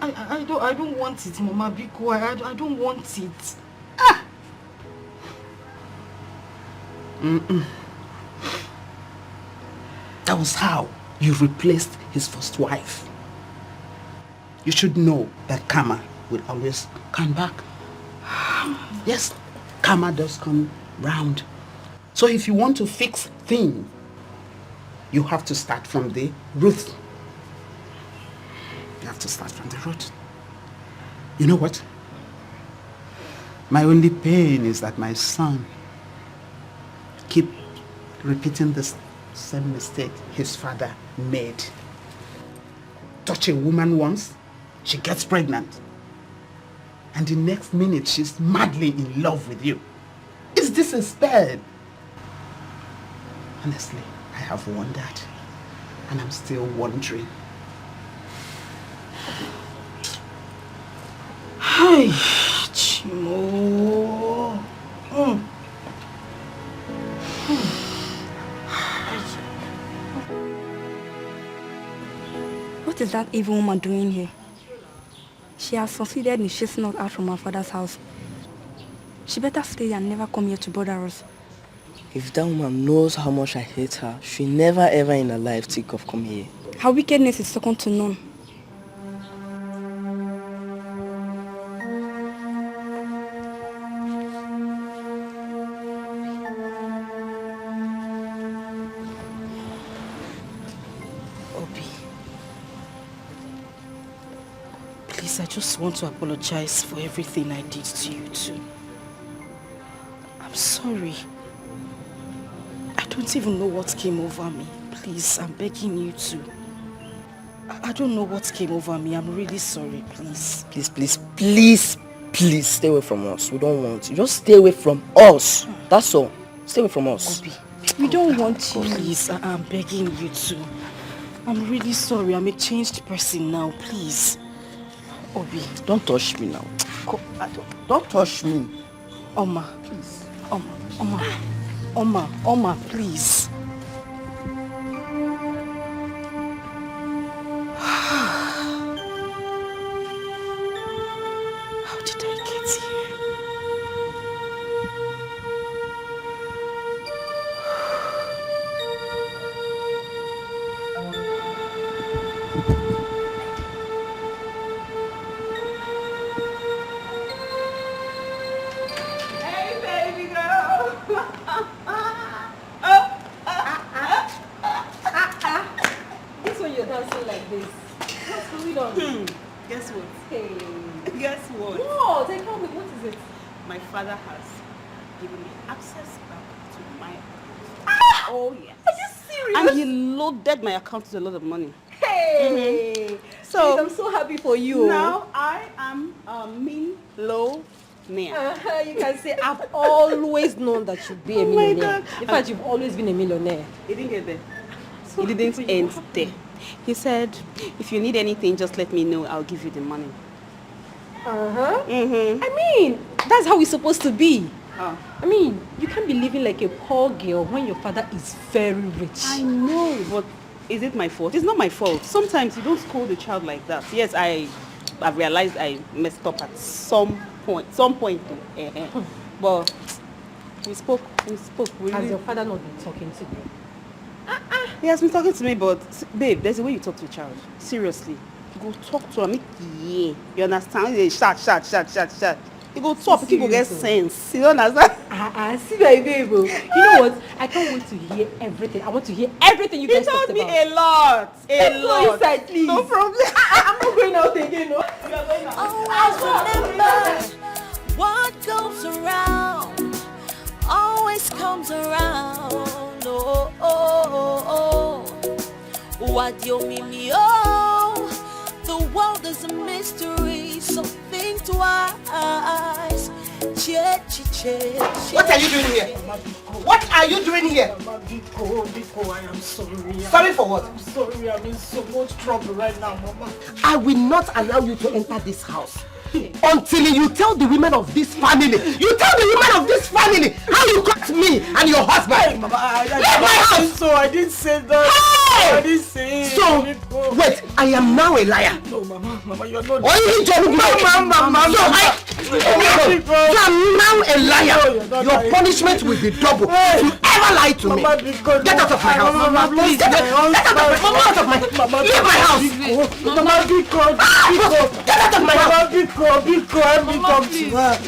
I don't want it, Mama, because I don't want it. That was how you replaced his first wife. you should know that karma will always come back. Yes, karma does come round. So if you want to fix things, you have to start from the root. You have to start from the root. You know what? My only pain is that my son keep repeating the same mistake his father made. Touch a woman once, she gets pregnant. And the next minute, she's madly in love with you. Is this a spell? Honestly, I have wondered. And I'm still wondering. Hi, Chimo. What is that evil woman doing here? She has succeeded in chasing us out from our father's house. She better stay and never come here to bother us. If that woman knows how much I hate her, she'll never ever in her life think of coming here. Her wickedness is second to none. I just want to apologize for everything I did to you too. I'm sorry. I don't even know what came over me. Please, I'm begging you to. I don't know what came over me. I'm really sorry, please. Please stay away from us. We don't want you. Just stay away from us. That's all. Stay away from us. Obi, we don't want you. Please, I'm begging you to. I'm really sorry. I'm a changed person now, please. Obi, don't touch me now. Don't touch me. Oma, please. Oma, please. How did I get here? Guess what? Hey. Guess what? What? Tell me, what is it? My father has given me access back to my account. Ah! Oh, yes. Are you serious? And he loaded my account with a lot of money. Hey! So, please, I'm so happy for you. Now I am a millionaire. You can say, I've always known that you'd be a millionaire. God. In fact, you've always been a millionaire. He didn't get there. He didn't end there. He said, if you need anything, just let me know. I'll give you the money. I mean, that's how it's supposed to be. Oh. I mean, you can't be living like a poor girl when your father is very rich. I know, but is it my fault? It's not my fault. Sometimes you don't scold a child like that. Yes, I realized I messed up at some point. But we spoke. Has your father not been talking to you? He has been talking to me, but babe, there's a way you talk to a child. Seriously. You go talk to him. Yeah. You understand? They shout. You go talk, people get sense. You don't understand? See my babe. You know what? I can't wait to hear everything. I want to hear everything you guys talked about. He told me a lot. Let's go inside, please. No problem. I'm not going out again, no? Always remember what goes around always comes around. What you mean me? The world is a mystery, so think twice. What are you doing here? What are you doing here? Biko, I am sorry. Sorry for what? I'm sorry, I'm in so much trouble right now, Mama. I will not allow you to enter this house until you tell the women of this family. You tell the women of this family how you got me and your husband. Hey, Mama, leave my house. So I didn't say that. Hey! I didn't say it. So wait, I am now a liar. No, Mama, you're not. So I'm now a liar. Your punishment will be double. If you ever lie to me, get out of my house. Mama, please. Get out of my house. Leave my house. Mama, be cold. Get out of my house. Be cold. Let me talk to her.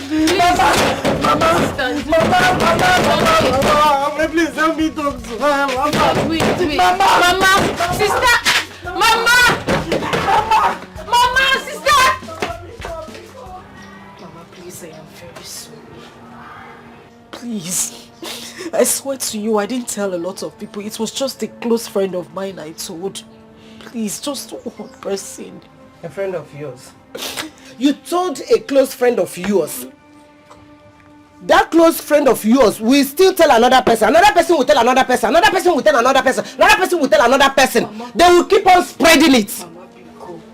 Mama, please help me talk to her. Mama, wait. Mama, sister. Mama, sister. Mama, please, I am very sorry. Please. I swear to you, I didn't tell a lot of people. It was just a close friend of mine I told. Please, just one person. A friend of yours? You told a close friend of yours. That close friend of yours will still tell another person. Another person will tell another person. Another person will tell another person. Another person will tell another person. Mama, they will keep on spreading it. Mama,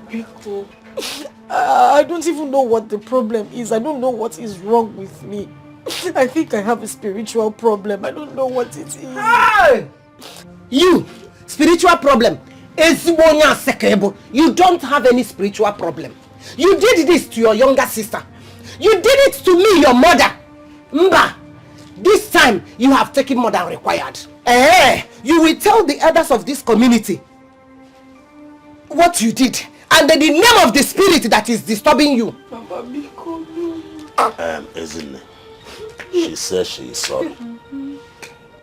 be cool. I don't even know what the problem is. I don't know what is wrong with me. I think I have a spiritual problem. I don't know what it is. Hey! You, spiritual problem. You don't have any spiritual problem. You did this to your younger sister. You did it to me, your mother. Mba, this time you have taken more than required. You will tell the others of this community what you did and the name of the spirit that is disturbing you. Isn't it? She says she is sorry.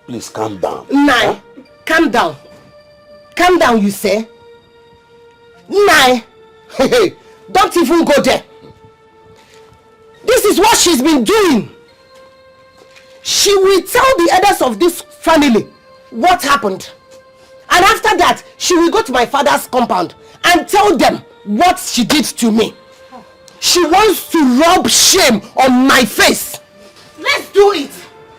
Please calm down. Nai, calm down. Calm down, you say? Nai, don't even go there. This is what she's been doing. She will tell the others of this family what happened. And after that, she will go to my father's compound and tell them what she did to me. She wants to rub shame on my face. Let's do it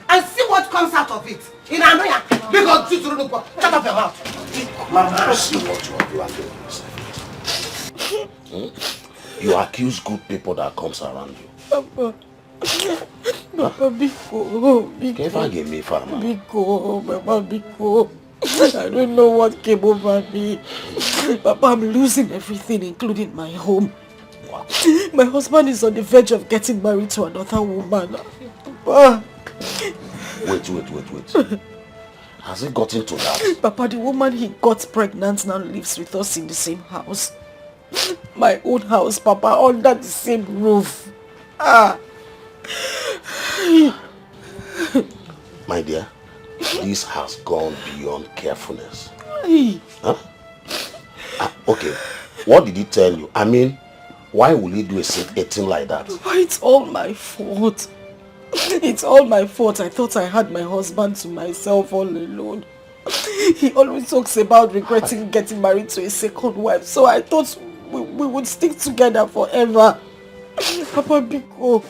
and see what comes out of it. In Anoya, because shut up your mouth. Mama, see what you are doing. You accuse good people that comes around you. Papa, be cool. Give me farmer. Be cool, Papa, be cool. I don't know what came over me. Papa, I'm losing everything, including my home. What? My husband is on the verge of getting married to another woman. Papa. Wait. Has it gotten to that? Papa, the woman he got pregnant now lives with us in the same house. My own house, Papa, under the same roof. My dear, this has gone beyond carefulness. Huh? Okay, what did he tell you? I mean, why will he do a thing like that? It's all my fault. It's all my fault. I thought I had my husband to myself all alone. He always talks about regretting getting married to a second wife, so I thought we would stick together forever. Papa Biko,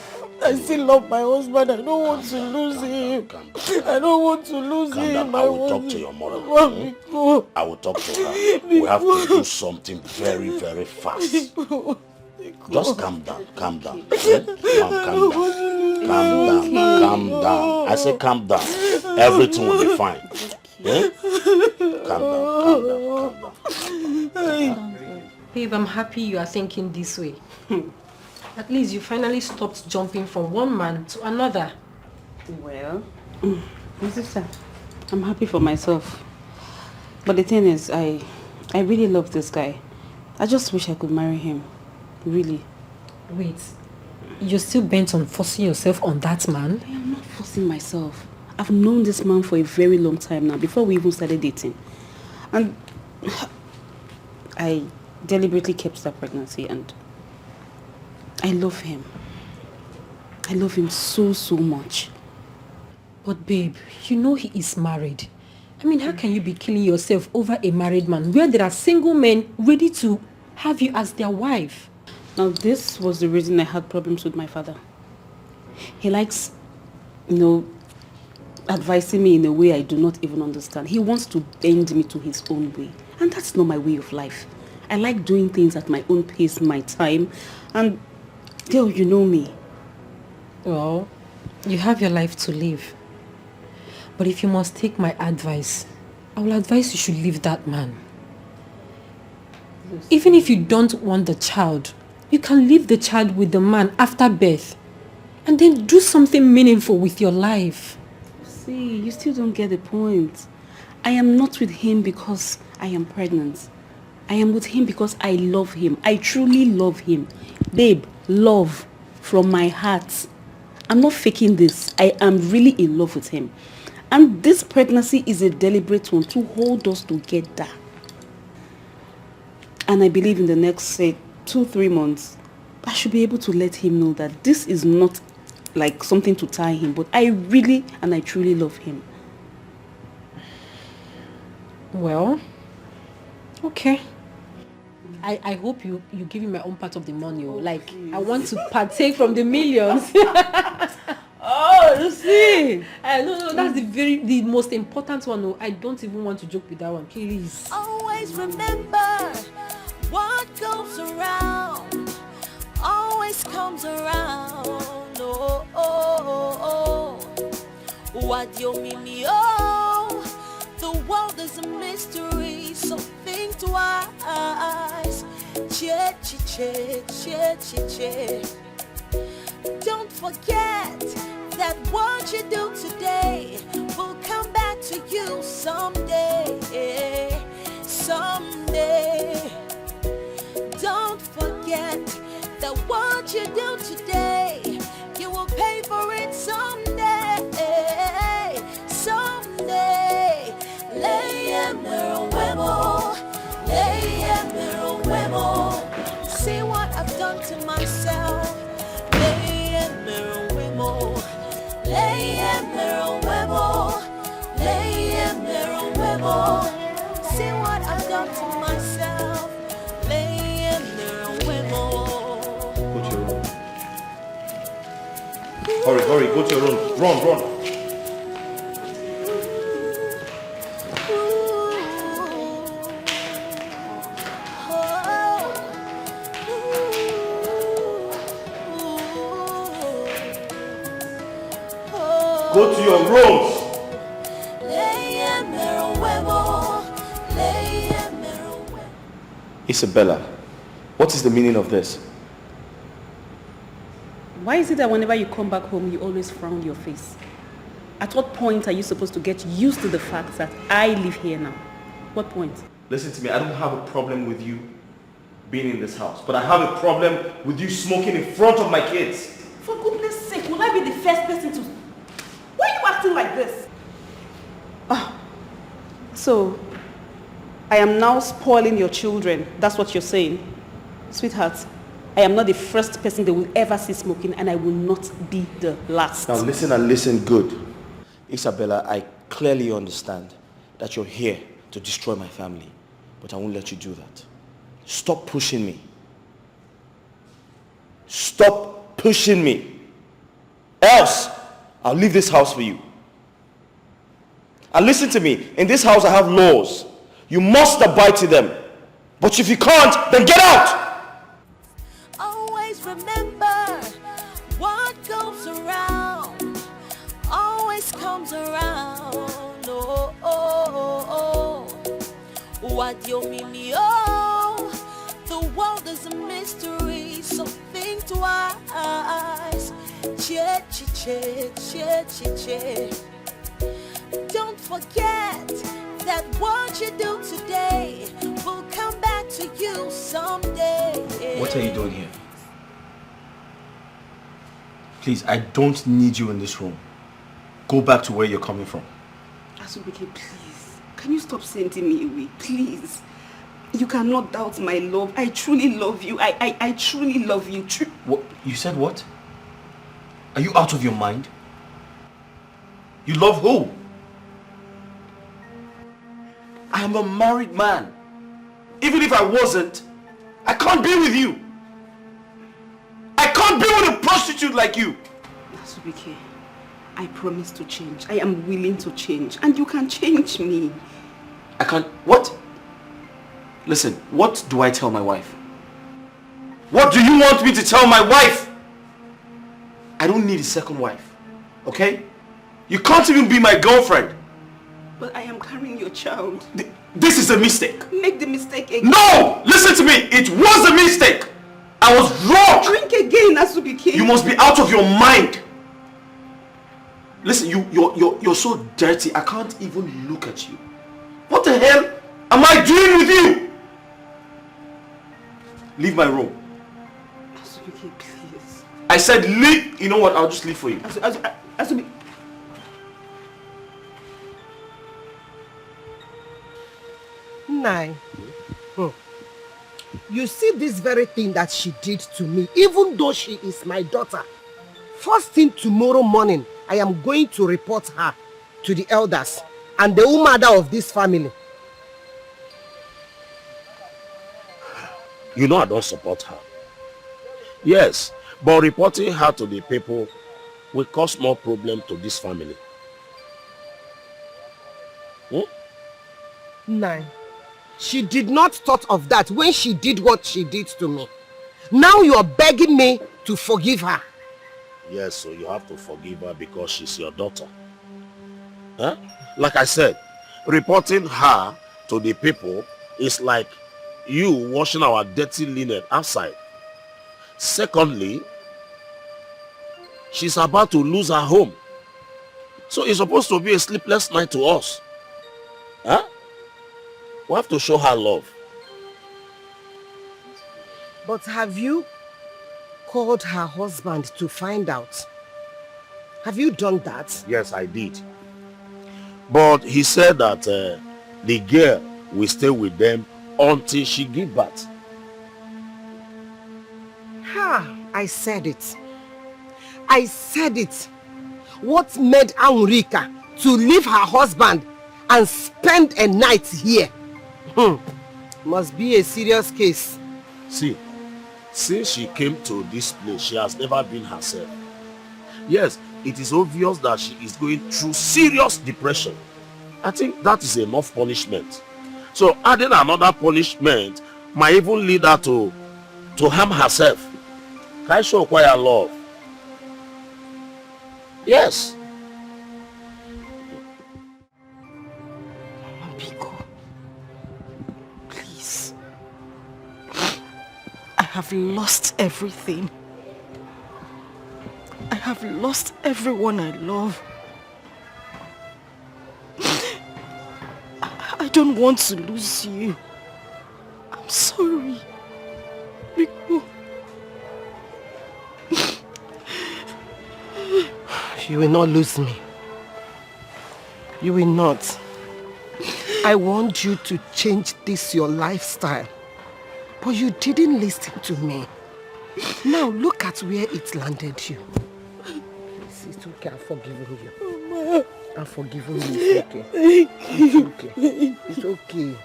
I still love my husband. I don't want to lose him. I don't want to lose him. I will talk to your mother. I will talk to her. We have to do something very, very fast. Just calm down. Calm down. Calm down. I say calm down. Everything will be fine. Calm down. Babe, I'm happy you are thinking this way. At least you finally stopped jumping from one man to another. Well, my sister, I'm happy for myself. But the thing is, I really love this guy. I just wish I could marry him. Really. Wait, you're still bent on forcing yourself on that man? I am not forcing myself. I've known this man for a very long time now, before we even started dating. And I deliberately kept that pregnancy, and I love him. I love him so, so much. But babe, you know he is married. I mean, how can you be killing yourself over a married man where there are single men ready to have you as their wife? Now, this was the reason I had problems with my father. He likes, advising me in a way I do not even understand. He wants to bend me to his own way. And that's not my way of life. I like doing things at my own pace, my time. And, girl, you know me. Well, you have your life to live. But if you must take my advice, I will advise you should leave that man. Even if you don't want the child, you can leave the child with the man after birth. And then do something meaningful with your life. See, you still don't get the point. I am not with him because I am pregnant. I am with him because I love him. I truly love him. Babe, love from my heart. I'm not faking this. I am really in love with him. And this pregnancy is a deliberate one to hold us together. And I believe in the next, say, 2-3 months, I should be able to let him know that this is not like something to tie him, but I really and I truly love him. Well, okay. I hope you give me my own part of the money. Like, I want to partake from the millions. Oh, you see? No, that's the most important one. No, I don't even want to joke with that one. Please. Always remember what goes around always comes around. Oh, oh, oh, oh. What you mean, oh, the world is a mystery, so think twice. Che, che, che, che, che, che. Don't forget that what you do today will come back to you someday. Someday. Don't forget that what you do today, you will pay for it someday. Someday. See what I've done to myself. See what I've done to myself. Go to your room. Hurry, go to your room. Run. Go to your rooms. Isabella, what is the meaning of this? Why is it that whenever you come back home, you always frown your face? At what point are you supposed to get used to the fact that I live here now? What point? Listen to me, I don't have a problem with you being in this house, but I have a problem with you smoking in front of my kids. For goodness sake, will I be the first person to... Why are you acting like this? So, I am now spoiling your children. That's what you're saying. Sweetheart, I am not the first person they will ever see smoking, and I will not be the last. Now listen and listen good. Isabella, I clearly understand that you're here to destroy my family, but I won't let you do that. Stop pushing me. Stop pushing me. Else, I'll leave this house for you. And listen to me, in this house I have laws. You must abide to them. But if you can't, then get out! Always remember what goes around always comes around. Oh, oh, oh, oh. What you mean, oh, the world is a mystery, so think twice. Che, che, che, che, che, che. Don't forget that what you do today will come back to you someday. What are you doing here? Please, I don't need you in this room. Go back to where you're coming from. Asubike, please. Can you stop sending me away? Please. You cannot doubt my love. I truly love you. I truly love you. What? You said what? Are you out of your mind? You love who? I am a married man. Even if I wasn't, I can't be with you. I can't be with a prostitute like you. Asubike, I promise to change. I am willing to change. And you can change me. I can't... What? Listen, what do I tell my wife? What do you want me to tell my wife? I don't need a second wife. Okay? You can't even be my girlfriend. But I am carrying your child. This is a mistake. Make the mistake again. No! Listen to me. It was a mistake. I was wrong! Drink again, Asubike. You must be out of your mind! Listen, you're so dirty, I can't even look at you. What the hell am I doing with you? Leave my room. Asubike, please. I said leave. You know what? I'll just leave for you. Asubike. Nai. You see this very thing that she did to me, even though she is my daughter. First thing tomorrow morning, I am going to report her to the elders and the mother of this family. You know I don't support her. Yes, but reporting her to the people will cause more problem to this family. Nai. She did not thought of that when she did what she did to me. Now you are begging me to forgive her. Yes, so you have to forgive her because she's your daughter. Huh? Like I said, reporting her to the people is like you washing our dirty linen outside. Secondly, she's about to lose her home. So it's supposed to be a sleepless night to us. Huh? We have to show her love. But have you called her husband to find out? Have you done that? Yes, I did. But he said that the girl will stay with them until she gives birth. I said it. I said it. What made Anurika to leave her husband and spend a night here? Must be a serious case. See, since she came to this place, she has never been herself. Yes, it is obvious that she is going through serious depression. I think that is enough punishment. So adding another punishment might even lead her to harm herself. Can I show quiet love? Yes. Please. I have lost everything. I have lost everyone I love. I don't want to lose you. I'm sorry. Rico. You will not lose me. You will not. I want you to change this your lifestyle. But you didn't listen to me. Now look at where it landed you. It's okay, I've forgiven you. Mama. I've forgiven you, it's okay. It's okay. It's okay.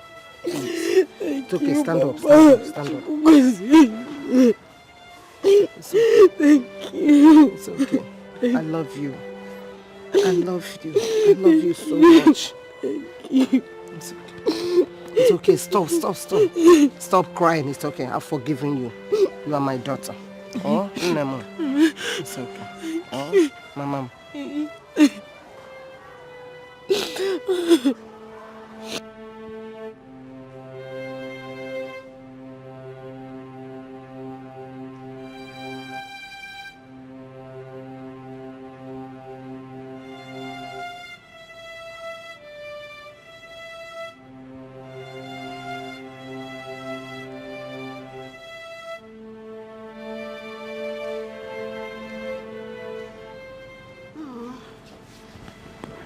It's okay, stand up, stand up, stand up. It's okay. Thank you. It's okay. I love you. I love you. I love you so much. Thank you. It's okay. It's okay. Stop. Stop crying. It's okay. I've forgiven you. You are my daughter. Oh, Nemo. It's okay. Oh, my mom.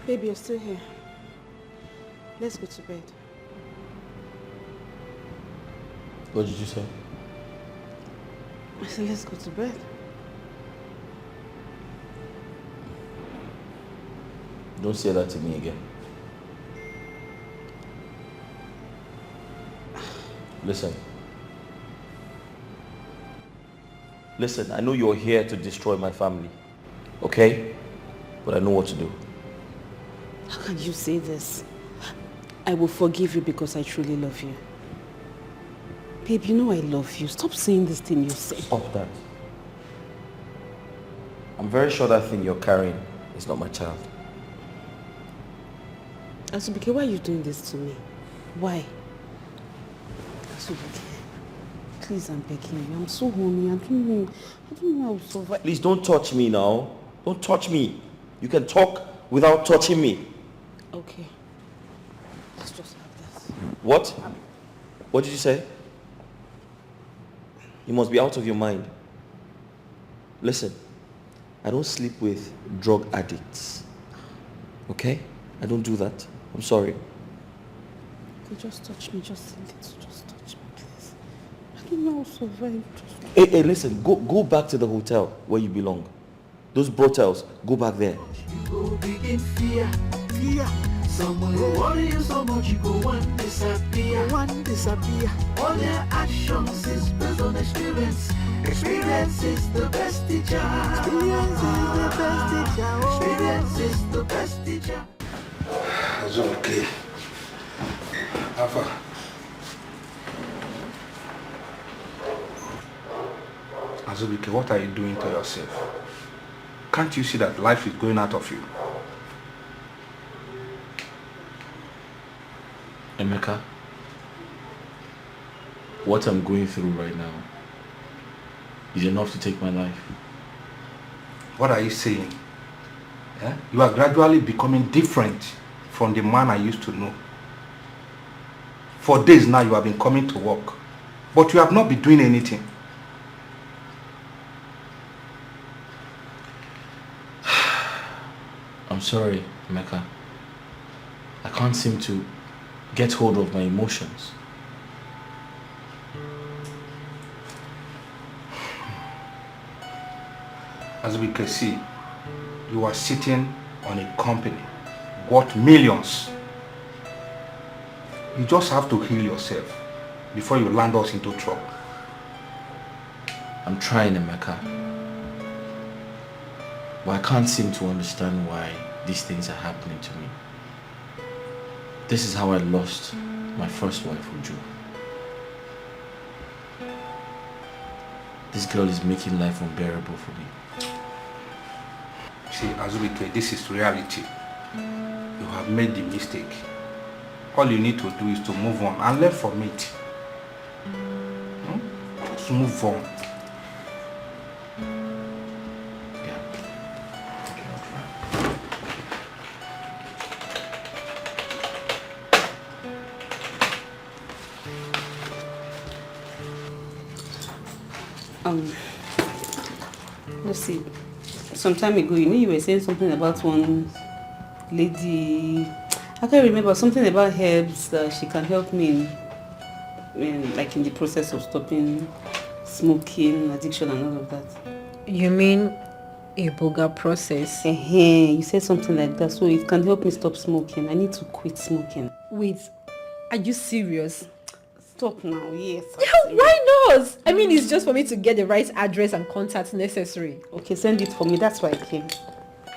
Baby, you're still here. Let's go to bed. What did you say? I said, let's go to bed. Don't say that to me again. Listen. Listen, I know you're here to destroy my family. Okay? But I know what to do. How can you say this? I will forgive you because I truly love you. Babe, you know I love you. Stop saying this thing you say. Stop that. I'm very sure that thing you're carrying is not my child. Asubike, why are you doing this to me? Why? Asubike, Please, I'm begging you. I'm so horny. I don't know how to survive. Please don't touch me now. Don't touch me. You can talk without touching me. Okay. Let's just have this. What? What did you say? You must be out of your mind. Listen, I don't sleep with drug addicts. Okay? I don't do that. I'm sorry. Okay, just touch me. Just touch me, please. I don't know how to survive. Hey, listen. Go back to the hotel where you belong. Those brotels, go back there. You go begin fear. Someone will worry you so much you go one disappear. All their actions is based on experience. Experience is the best teacher. Experience is the best teacher. It's okay. Alpha. Azubike, what are you doing to yourself? Can't you see that life is going out of you? Emeka, what I'm going through right now is enough to take my life. What are you saying? Yeah? You are gradually becoming different from the man I used to know. For days now you have been coming to work, but you have not been doing anything. I'm sorry, Emeka. I can't seem to get hold of my emotions. As we can see, you are sitting on a company worth millions. You just have to heal yourself before you land us into trouble. I'm trying, Emeka. But I can't seem to understand why these things are happening to me. This is how I lost my first wife, Uju. This girl is making life unbearable for me. See, Azubike, this is reality. You have made the mistake. All you need to do is to move on and learn from it. Just move on. Let's see. Some time ago, you were saying something about one lady. I can't remember, something about herbs that she can help me in the process of stopping smoking, addiction and all of that. You mean EBUBE process? You said something like that, so it can help me stop smoking. I need to quit smoking. Wait, are you serious? Stop now, yes. Yeah, why not? I mean, it's just for me to get the right address and contacts necessary. Okay, send it for me, that's why I came.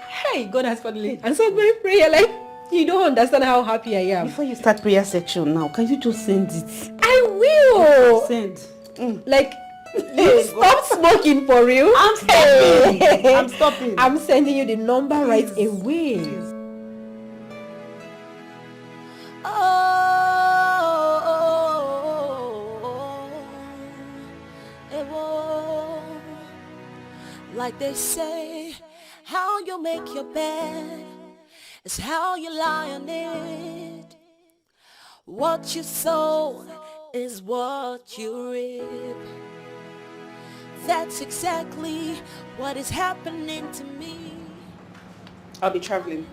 Hey, God has finally answered my prayer. Like, you don't understand how happy I am. Before you start prayer section now, can you just send it? I will. Send. Like, you stop smoking for real? I'm stopping. I'm stopping. I'm sending you the number right away. Like they say, how you make your bed is how you lie on it. What you sow is what you reap. That's exactly what is happening to me. I'll be traveling.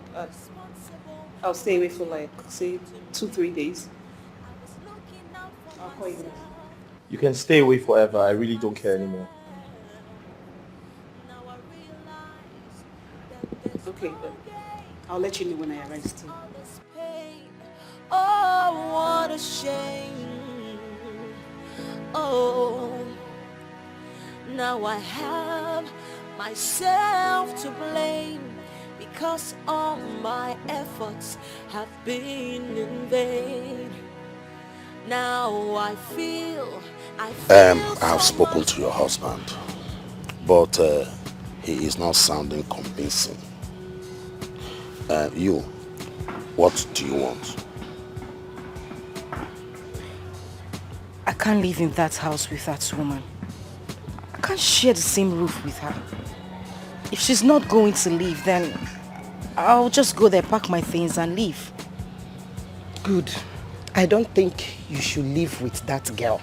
I'll stay away for say 2-3 days. I'll call you next. You can stay away forever. I really don't care anymore. Okay, I'll let you know when I arrive still. Oh, what a shame. Oh, now I have myself to blame because all my efforts have been in vain. Now I feel I have spoken to your husband, but he is not sounding convincing. You, what do you want? At can't live in that house with that woman. I can't share the same roof with her. If she's not going to leave, then I'll just go there, pack my things and leave. Good. I don't think you should live with that girl.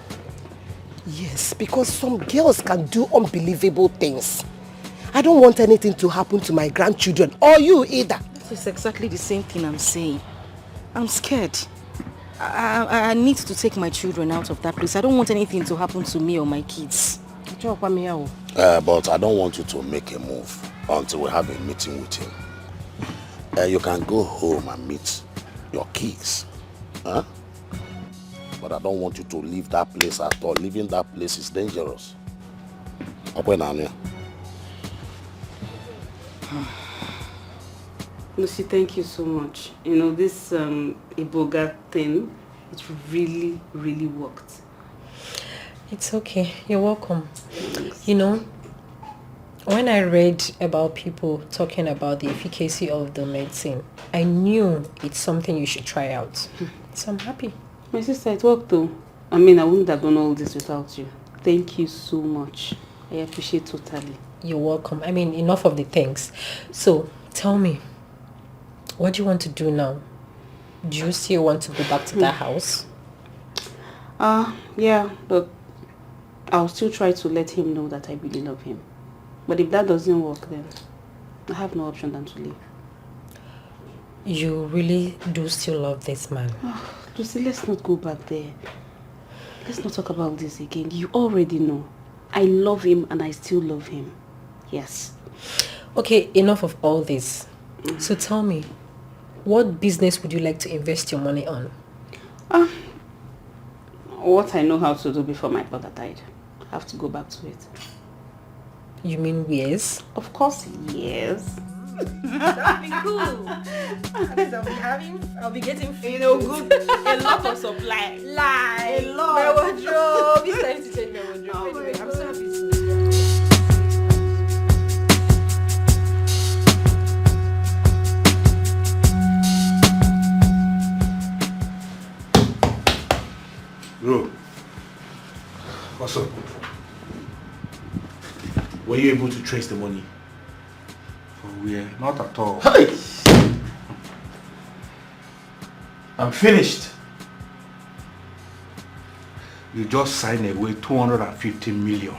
Yes, because some girls can do unbelievable things. I don't want anything to happen to my grandchildren or you either. This is exactly the same thing I'm saying. I'm scared. I need to take my children out of that place. I don't want anything to happen to me or my kids. But I don't want you to make a move until we have a meeting with him. You can go home and meet your kids. Huh? But I don't want you to leave that place at all. Leaving that place is dangerous. Lucy, thank you so much. You know, this Iboga thing, it really, really worked. It's okay. You're welcome. Thanks. You know, when I read about people talking about the efficacy of the medicine, I knew it's something you should try out. So I'm happy. My sister, it worked though. I mean, I wouldn't have done all this without you. Thank you so much. I appreciate totally. You're welcome. I mean, enough of the things. So, tell me, what do you want to do now? Do you still want to go back to that house? Yeah, but I'll still try to let him know that I really love him. But if that doesn't work, then I have no option than to leave. You really do still love this man? Lucy, let's not go back there. Let's not talk about this again. You already know. I love him and I still love him. Yes. Okay, enough of all this. So tell me, what business would you like to invest your money on? What I know how to do before my brother died. I have to go back to it. You mean yes? Of course, yes. That'd be cool. I'll be getting, good, a lot of supply. Like, a lot. My wardrobe. It's time to change my wardrobe. Anyway, I'm so happy to. Bro, what's up? Were you able to trace the money? For where? Not at all. Hey! I'm finished. You just signed away 250 million.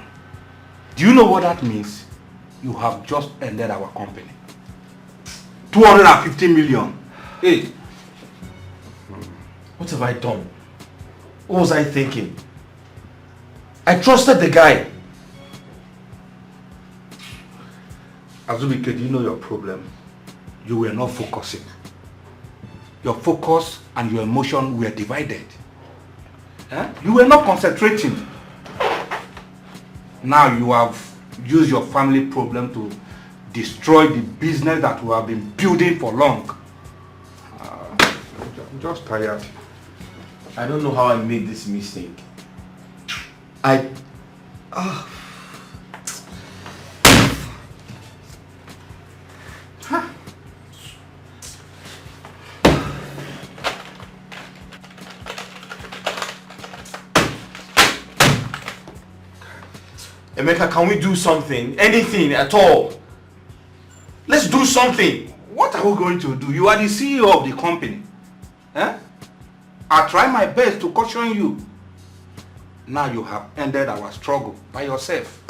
Do you know what that means? You have just ended our company. 250 million. Hey. What have I done? What was I thinking? I trusted the guy. Azubike, do you know your problem? You were not focusing. Your focus and your emotion were divided. You were not concentrating. Now you have used your family problem to destroy the business that we have been building for long. I'm just tired. I don't know how I made this mistake. Emeka, can we do something? Anything at all? Let's do something. What are we going to do? You are the CEO of the company. I try my best to caution you. Now you have ended our struggle by yourself.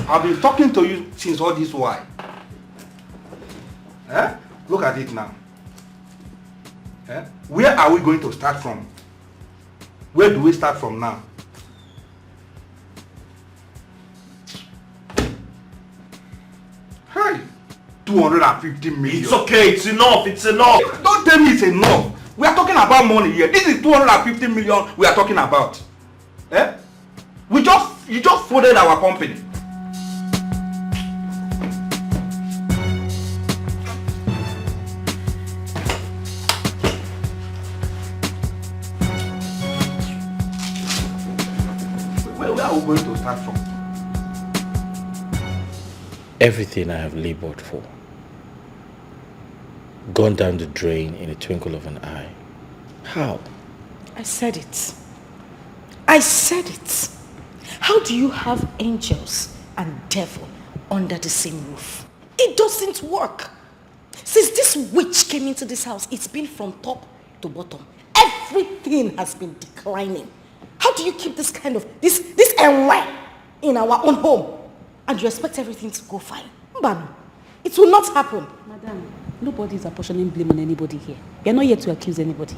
I've been talking to you since all this while. Look at it now. Where are we going to start from? Where do we start from now? Hey, 250 million. It's okay, it's enough, it's enough. Don't tell me it's enough. We are talking about money here. This is 250 million we are talking about. You just folded our company. Where are we going to start from? Everything I have labored for, gone down the drain in a twinkle of an eye. How? I said it. I said it. How do you have angels and devil under the same roof? It doesn't work. Since this witch came into this house, it's been from top to bottom. Everything has been declining. How do you keep this kind of, this NY in our own home? And you expect everything to go fine? Mbano, it will not happen. Madam, nobody is apportioning blame on anybody here. We are not here to accuse anybody.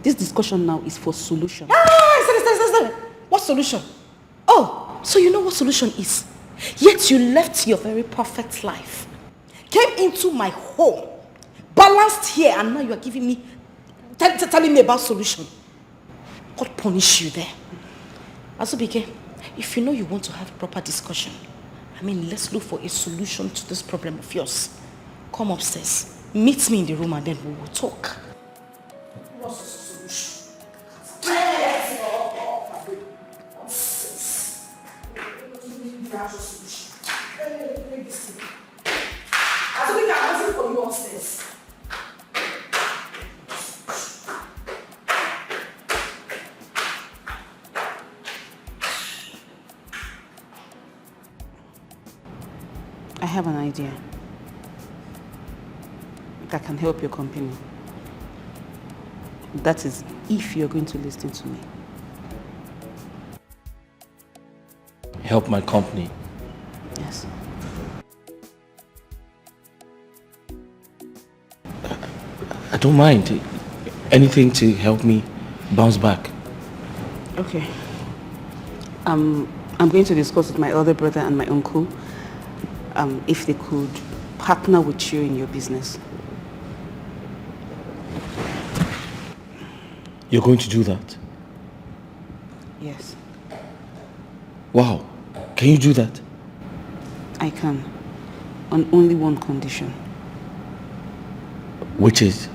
This discussion now is for solution. What solution? Oh, so you know what solution is? Yet you left your very perfect life, came into my home, balanced here, and now you are giving me, telling me about solution. God punish you there. Azubike, if you know you want to have a proper discussion, let's look for a solution to this problem of yours. Come upstairs, meet me in the room, and then we will talk. What's the solution? I have an idea that can help your company. That is, if you're going to listen to me. Help my company? Yes. I don't mind. Anything to help me bounce back. Okay. I'm going to discuss with my other brother and my uncle if they could partner with you in your business. You're going to do that? Yes. Wow. Can you do that? I can. On only one condition. Which is?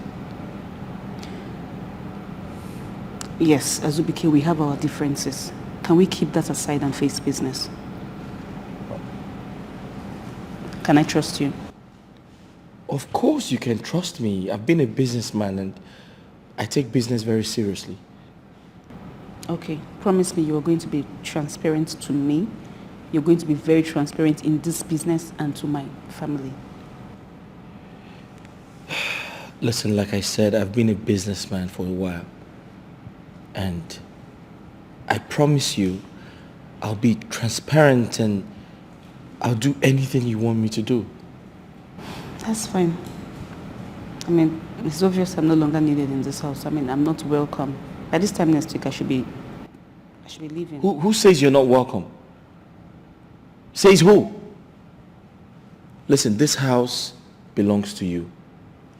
Yes, Azubike, we have our differences. Can we keep that aside and face business? Can I trust you? Of course you can trust me. I've been a businessman and I take business very seriously. Okay, promise me you are going to be transparent to me. You're going to be very transparent in this business and to my family. Listen, like I said, I've been a businessman for a while. And I promise you, I'll be transparent and I'll do anything you want me to do. That's fine. It's obvious I'm no longer needed in this house. I'm not welcome. By this time next week, I should be leaving. Who says you're not welcome? Says who? Listen, this house belongs to you.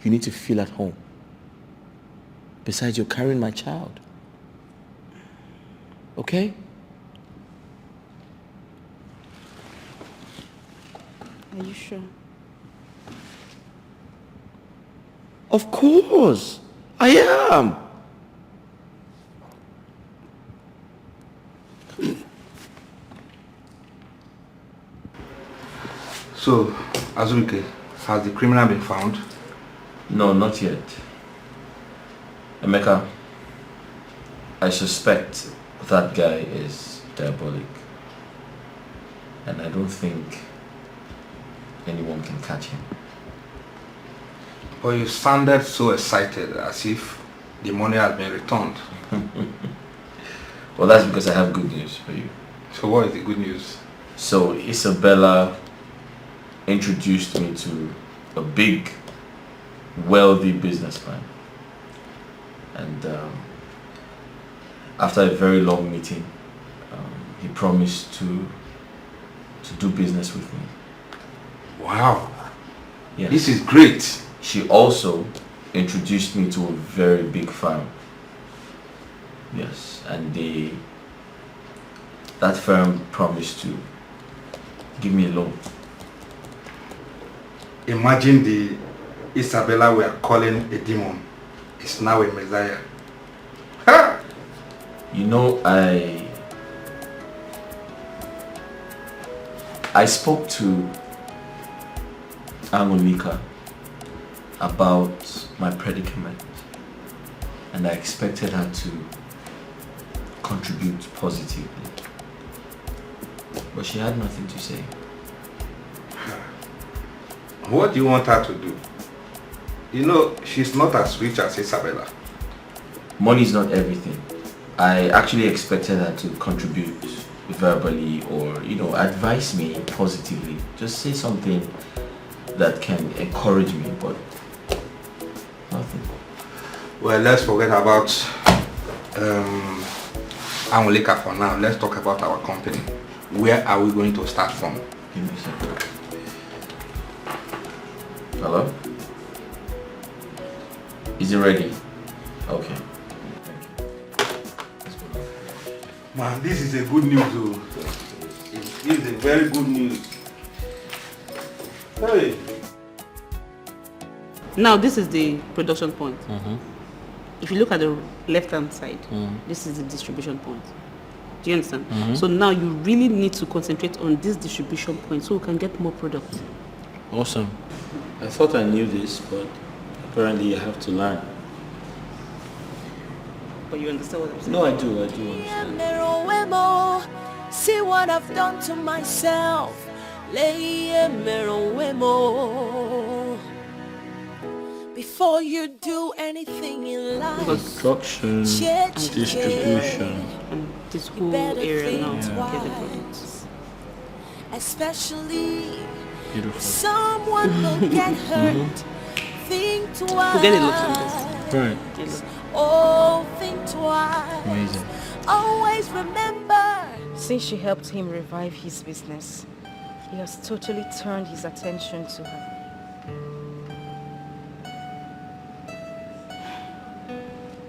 You need to feel at home. Besides, you're carrying my child. Okay? Are you sure? Of course, I am. So, Azubike, has the criminal been found? No, not yet. Emeka, I suspect that guy is diabolic. And I don't think anyone can catch him. But you sounded so excited, as if the money had been returned. Well, that's because I have good news for you. So what is the good news? So Isabella introduced me to a big, wealthy businessman. And after a very long meeting, he promised to do business with me. Wow. Yes. This is great. She also introduced me to a very big firm. Yes, and that firm promised to give me a loan. Imagine the Isabella we are calling a demon is now a messiah. Ha! You know, I spoke to Angolika about my predicament, and I expected her to contribute positively. But she had nothing to say. What do you want her to do? You know, she's not as rich as Isabella. Money is not everything. I actually expected her to contribute verbally or, you know, advise me positively. Just say something that can encourage me, but nothing. Well, let's forget about Angolika for now. Let's talk about our company. Where are we going to start from? Give me a second. Hello? Is it ready? Okay. Man, this is a good news, though. This is a very good news. Hey. Now this is the production point. If you look at the left-hand side, this is the distribution point. Do you understand? So now you really need to concentrate on this distribution point so we can get more product. Awesome. I thought I knew this, but apparently I have to learn. But you understand what I'm saying? No, I do understand. See what I've done to myself. Before you do anything in life, Construction, distribution, and this whole area now to get the products. Especially beautiful. Someone will get hurt. Think twice. Forget a lot of this. Right. Oh, think twice. Amazing. Always remember. Since she helped him revive his business, he has totally turned his attention to her.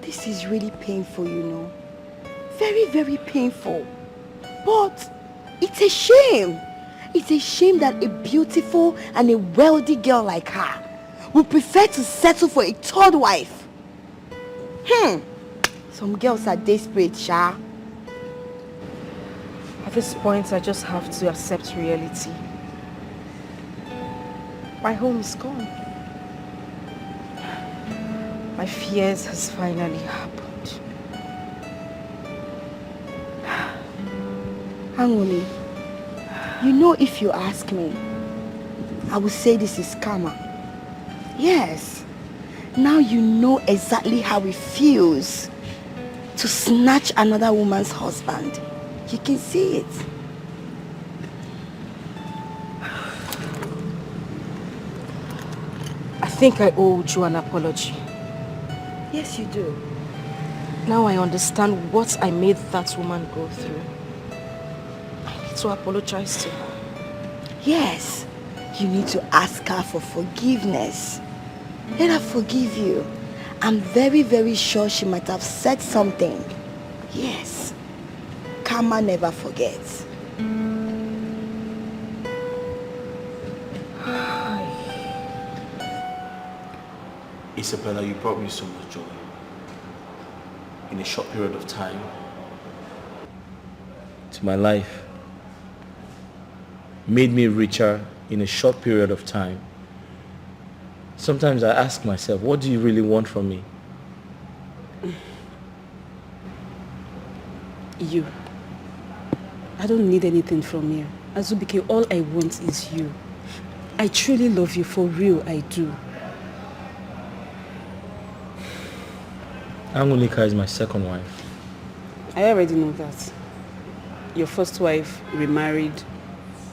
This is really painful, you know. Very, very painful. But it's a shame. It's a shame that a beautiful and a wealthy girl like her would prefer to settle for a third wife. Some girls are desperate, Sha. At this point, I just have to accept reality. My home is gone. My fears has finally happened. Angoni, you know, if you ask me, I would say this is karma. Yes. Now you know exactly how it feels to snatch another woman's husband. You can see it. I think I owe you an apology. Yes, you do. Now I understand what I made that woman go through. I need to apologize to her. Yes, you need to ask her for forgiveness. Let her forgive you. I'm very, very sure she might have said something. Yes, karma never forgets. Isabella, you brought me so much joy in a short period of time to my life. Made me richer in a short period of time. Sometimes I ask myself, what do you really want from me? You. I don't need anything from you. Azubike, all I want is you. I truly love you, for real, I do. Angolika is my second wife. I already know that. Your first wife remarried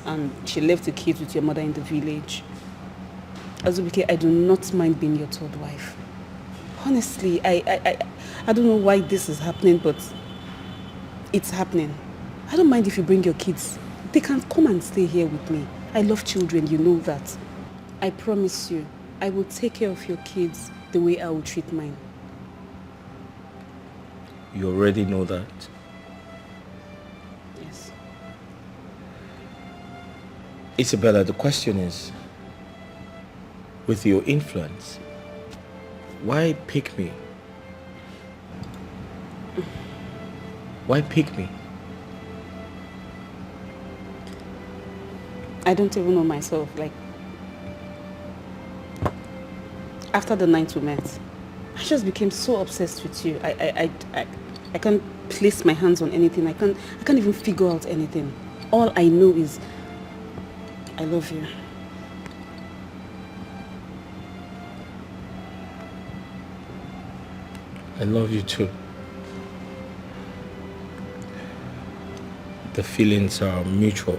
and she left the kids with your mother in the village. Azubike, I do not mind being your third wife. Honestly, I don't know why this is happening, but it's happening. I don't mind if you bring your kids. They can come and stay here with me. I love children, you know that. I promise you, I will take care of your kids the way I will treat mine. You already know that. Yes. Isabella, the question is, with your influence, why pick me? Why pick me? I don't even know myself. Like, after the night we met, I just became so obsessed with you. I can't place my hands on anything. I can't even figure out anything. All I know is I love you. I love you too. The feelings are mutual.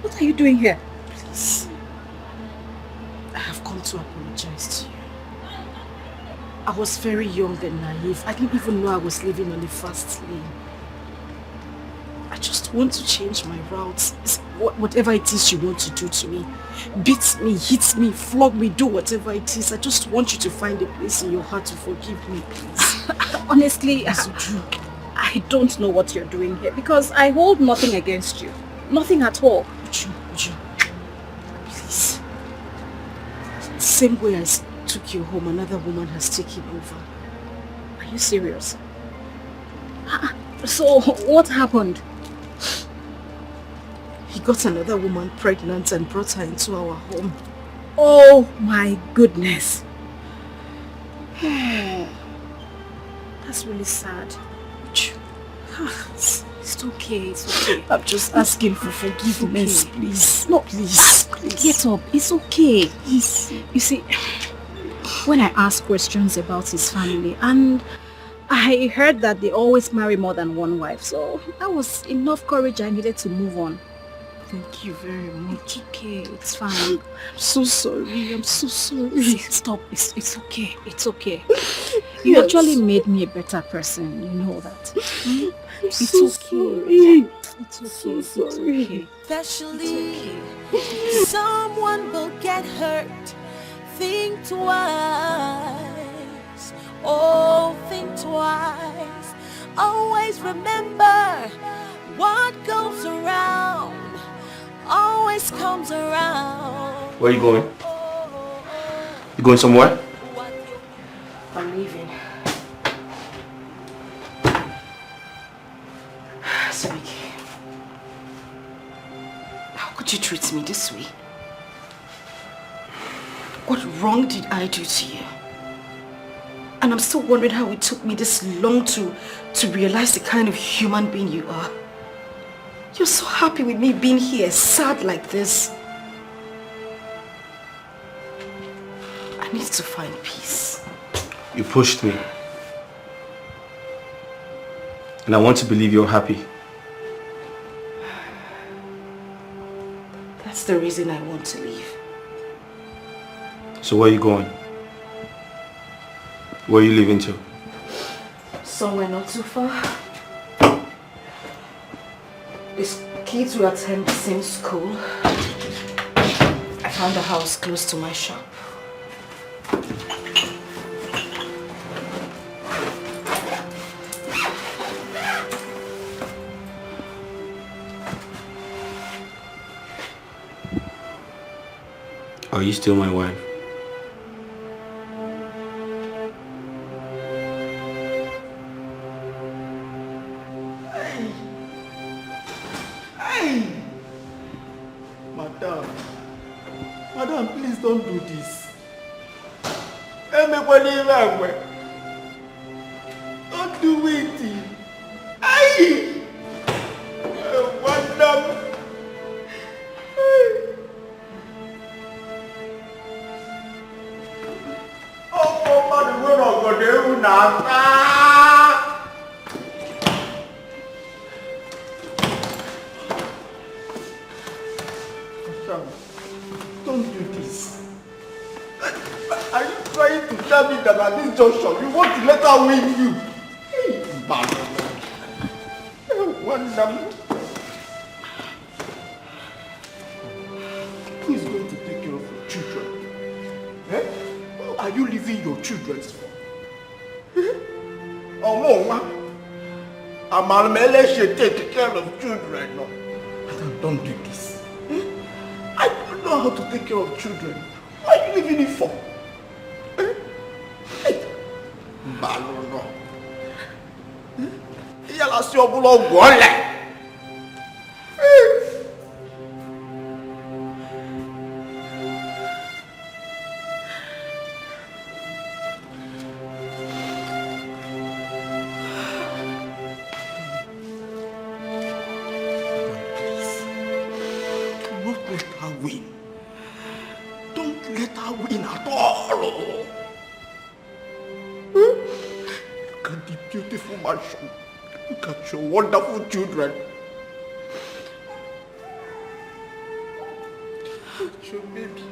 What are you doing here? Please. I have come to apologize to you. I was very young and naive. I didn't even know I was living on the fast lane. I just want to change my routes. Whatever it is you want to do to me. Beat me, hit me, flog me, do whatever it is. I just want you to find a place in your heart to forgive me, please. Honestly, I don't know what you're doing here because I hold nothing against you. Nothing at all. Uju, please. Same way I took you home, another woman has taken over. Are you serious? So, what happened? He got another woman pregnant and brought her into our home. Oh my goodness. That's really sad. It's okay, it's okay. I'm just asking for forgiveness, please. No, please. Get up. It's okay. Please. You see, when I ask questions about his family, and I heard that they always marry more than one wife, so that was enough courage I needed to move on. Thank you very much. It's okay, it's fine. I'm so sorry, I'm so sorry. Stop, it's okay, it's okay. You actually made me a better person, you know that. It's so okay. Sorry. It's okay, it's okay. Especially if someone will get hurt, think twice. Oh, think twice. Always remember what goes around always comes around. Where are you going? You going somewhere? I'm leaving. Sabiki, how could you treat me this way? What wrong did I do to you? And I'm still wondering how it took me this long to realize the kind of human being you are. You're so happy with me being here, sad like this. I need to find peace. You pushed me. And I want to believe you're happy. That's the reason I want to leave. So where are you going? Where are you leaving to? Somewhere not too far. These kids will attend the same school. I found a house close to my shop. Are you still my wife? Madam, please don't do this. Don't do it. Madam. Don't do this. Are you trying to tell me that at this junction you want to let her win you? Who is going to take care of your children? Eh? Who are you leaving your children for? Amalmele should take care of children. No. Madam, don't do this. I don't know how to take care of children. What are you leaving it for? Balono. Yala si obulo gwole. Look at your wonderful children. Look at your baby.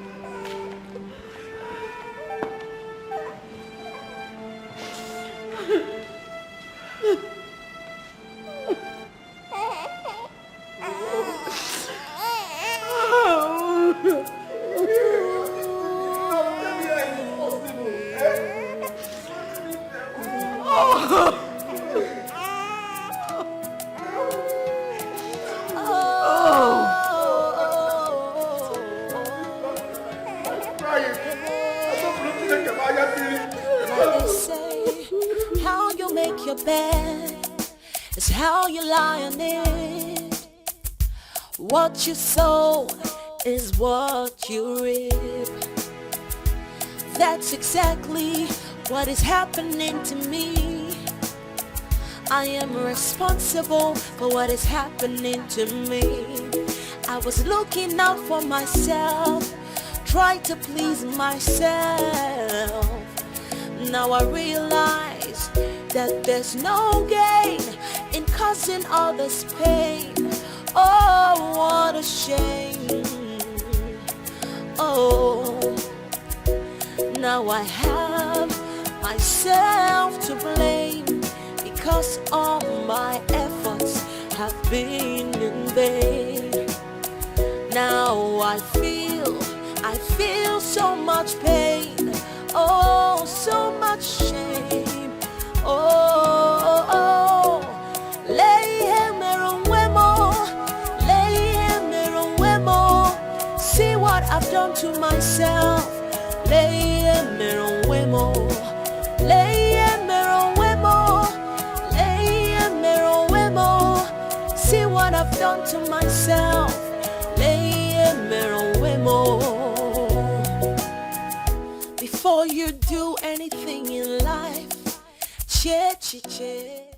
What you sow is what you reap. That's exactly what is happening to me. I am responsible for what is happening to me. I was looking out for myself, trying to please myself. Now I realize that there's no gain in causing others pain. Oh, what a shame. Oh, now I have myself to blame because all my efforts have been in vain. Now I feel so much pain. Oh, so much shame. Oh, see what I've done to myself. See what I've done to myself. Before you do anything in life, che.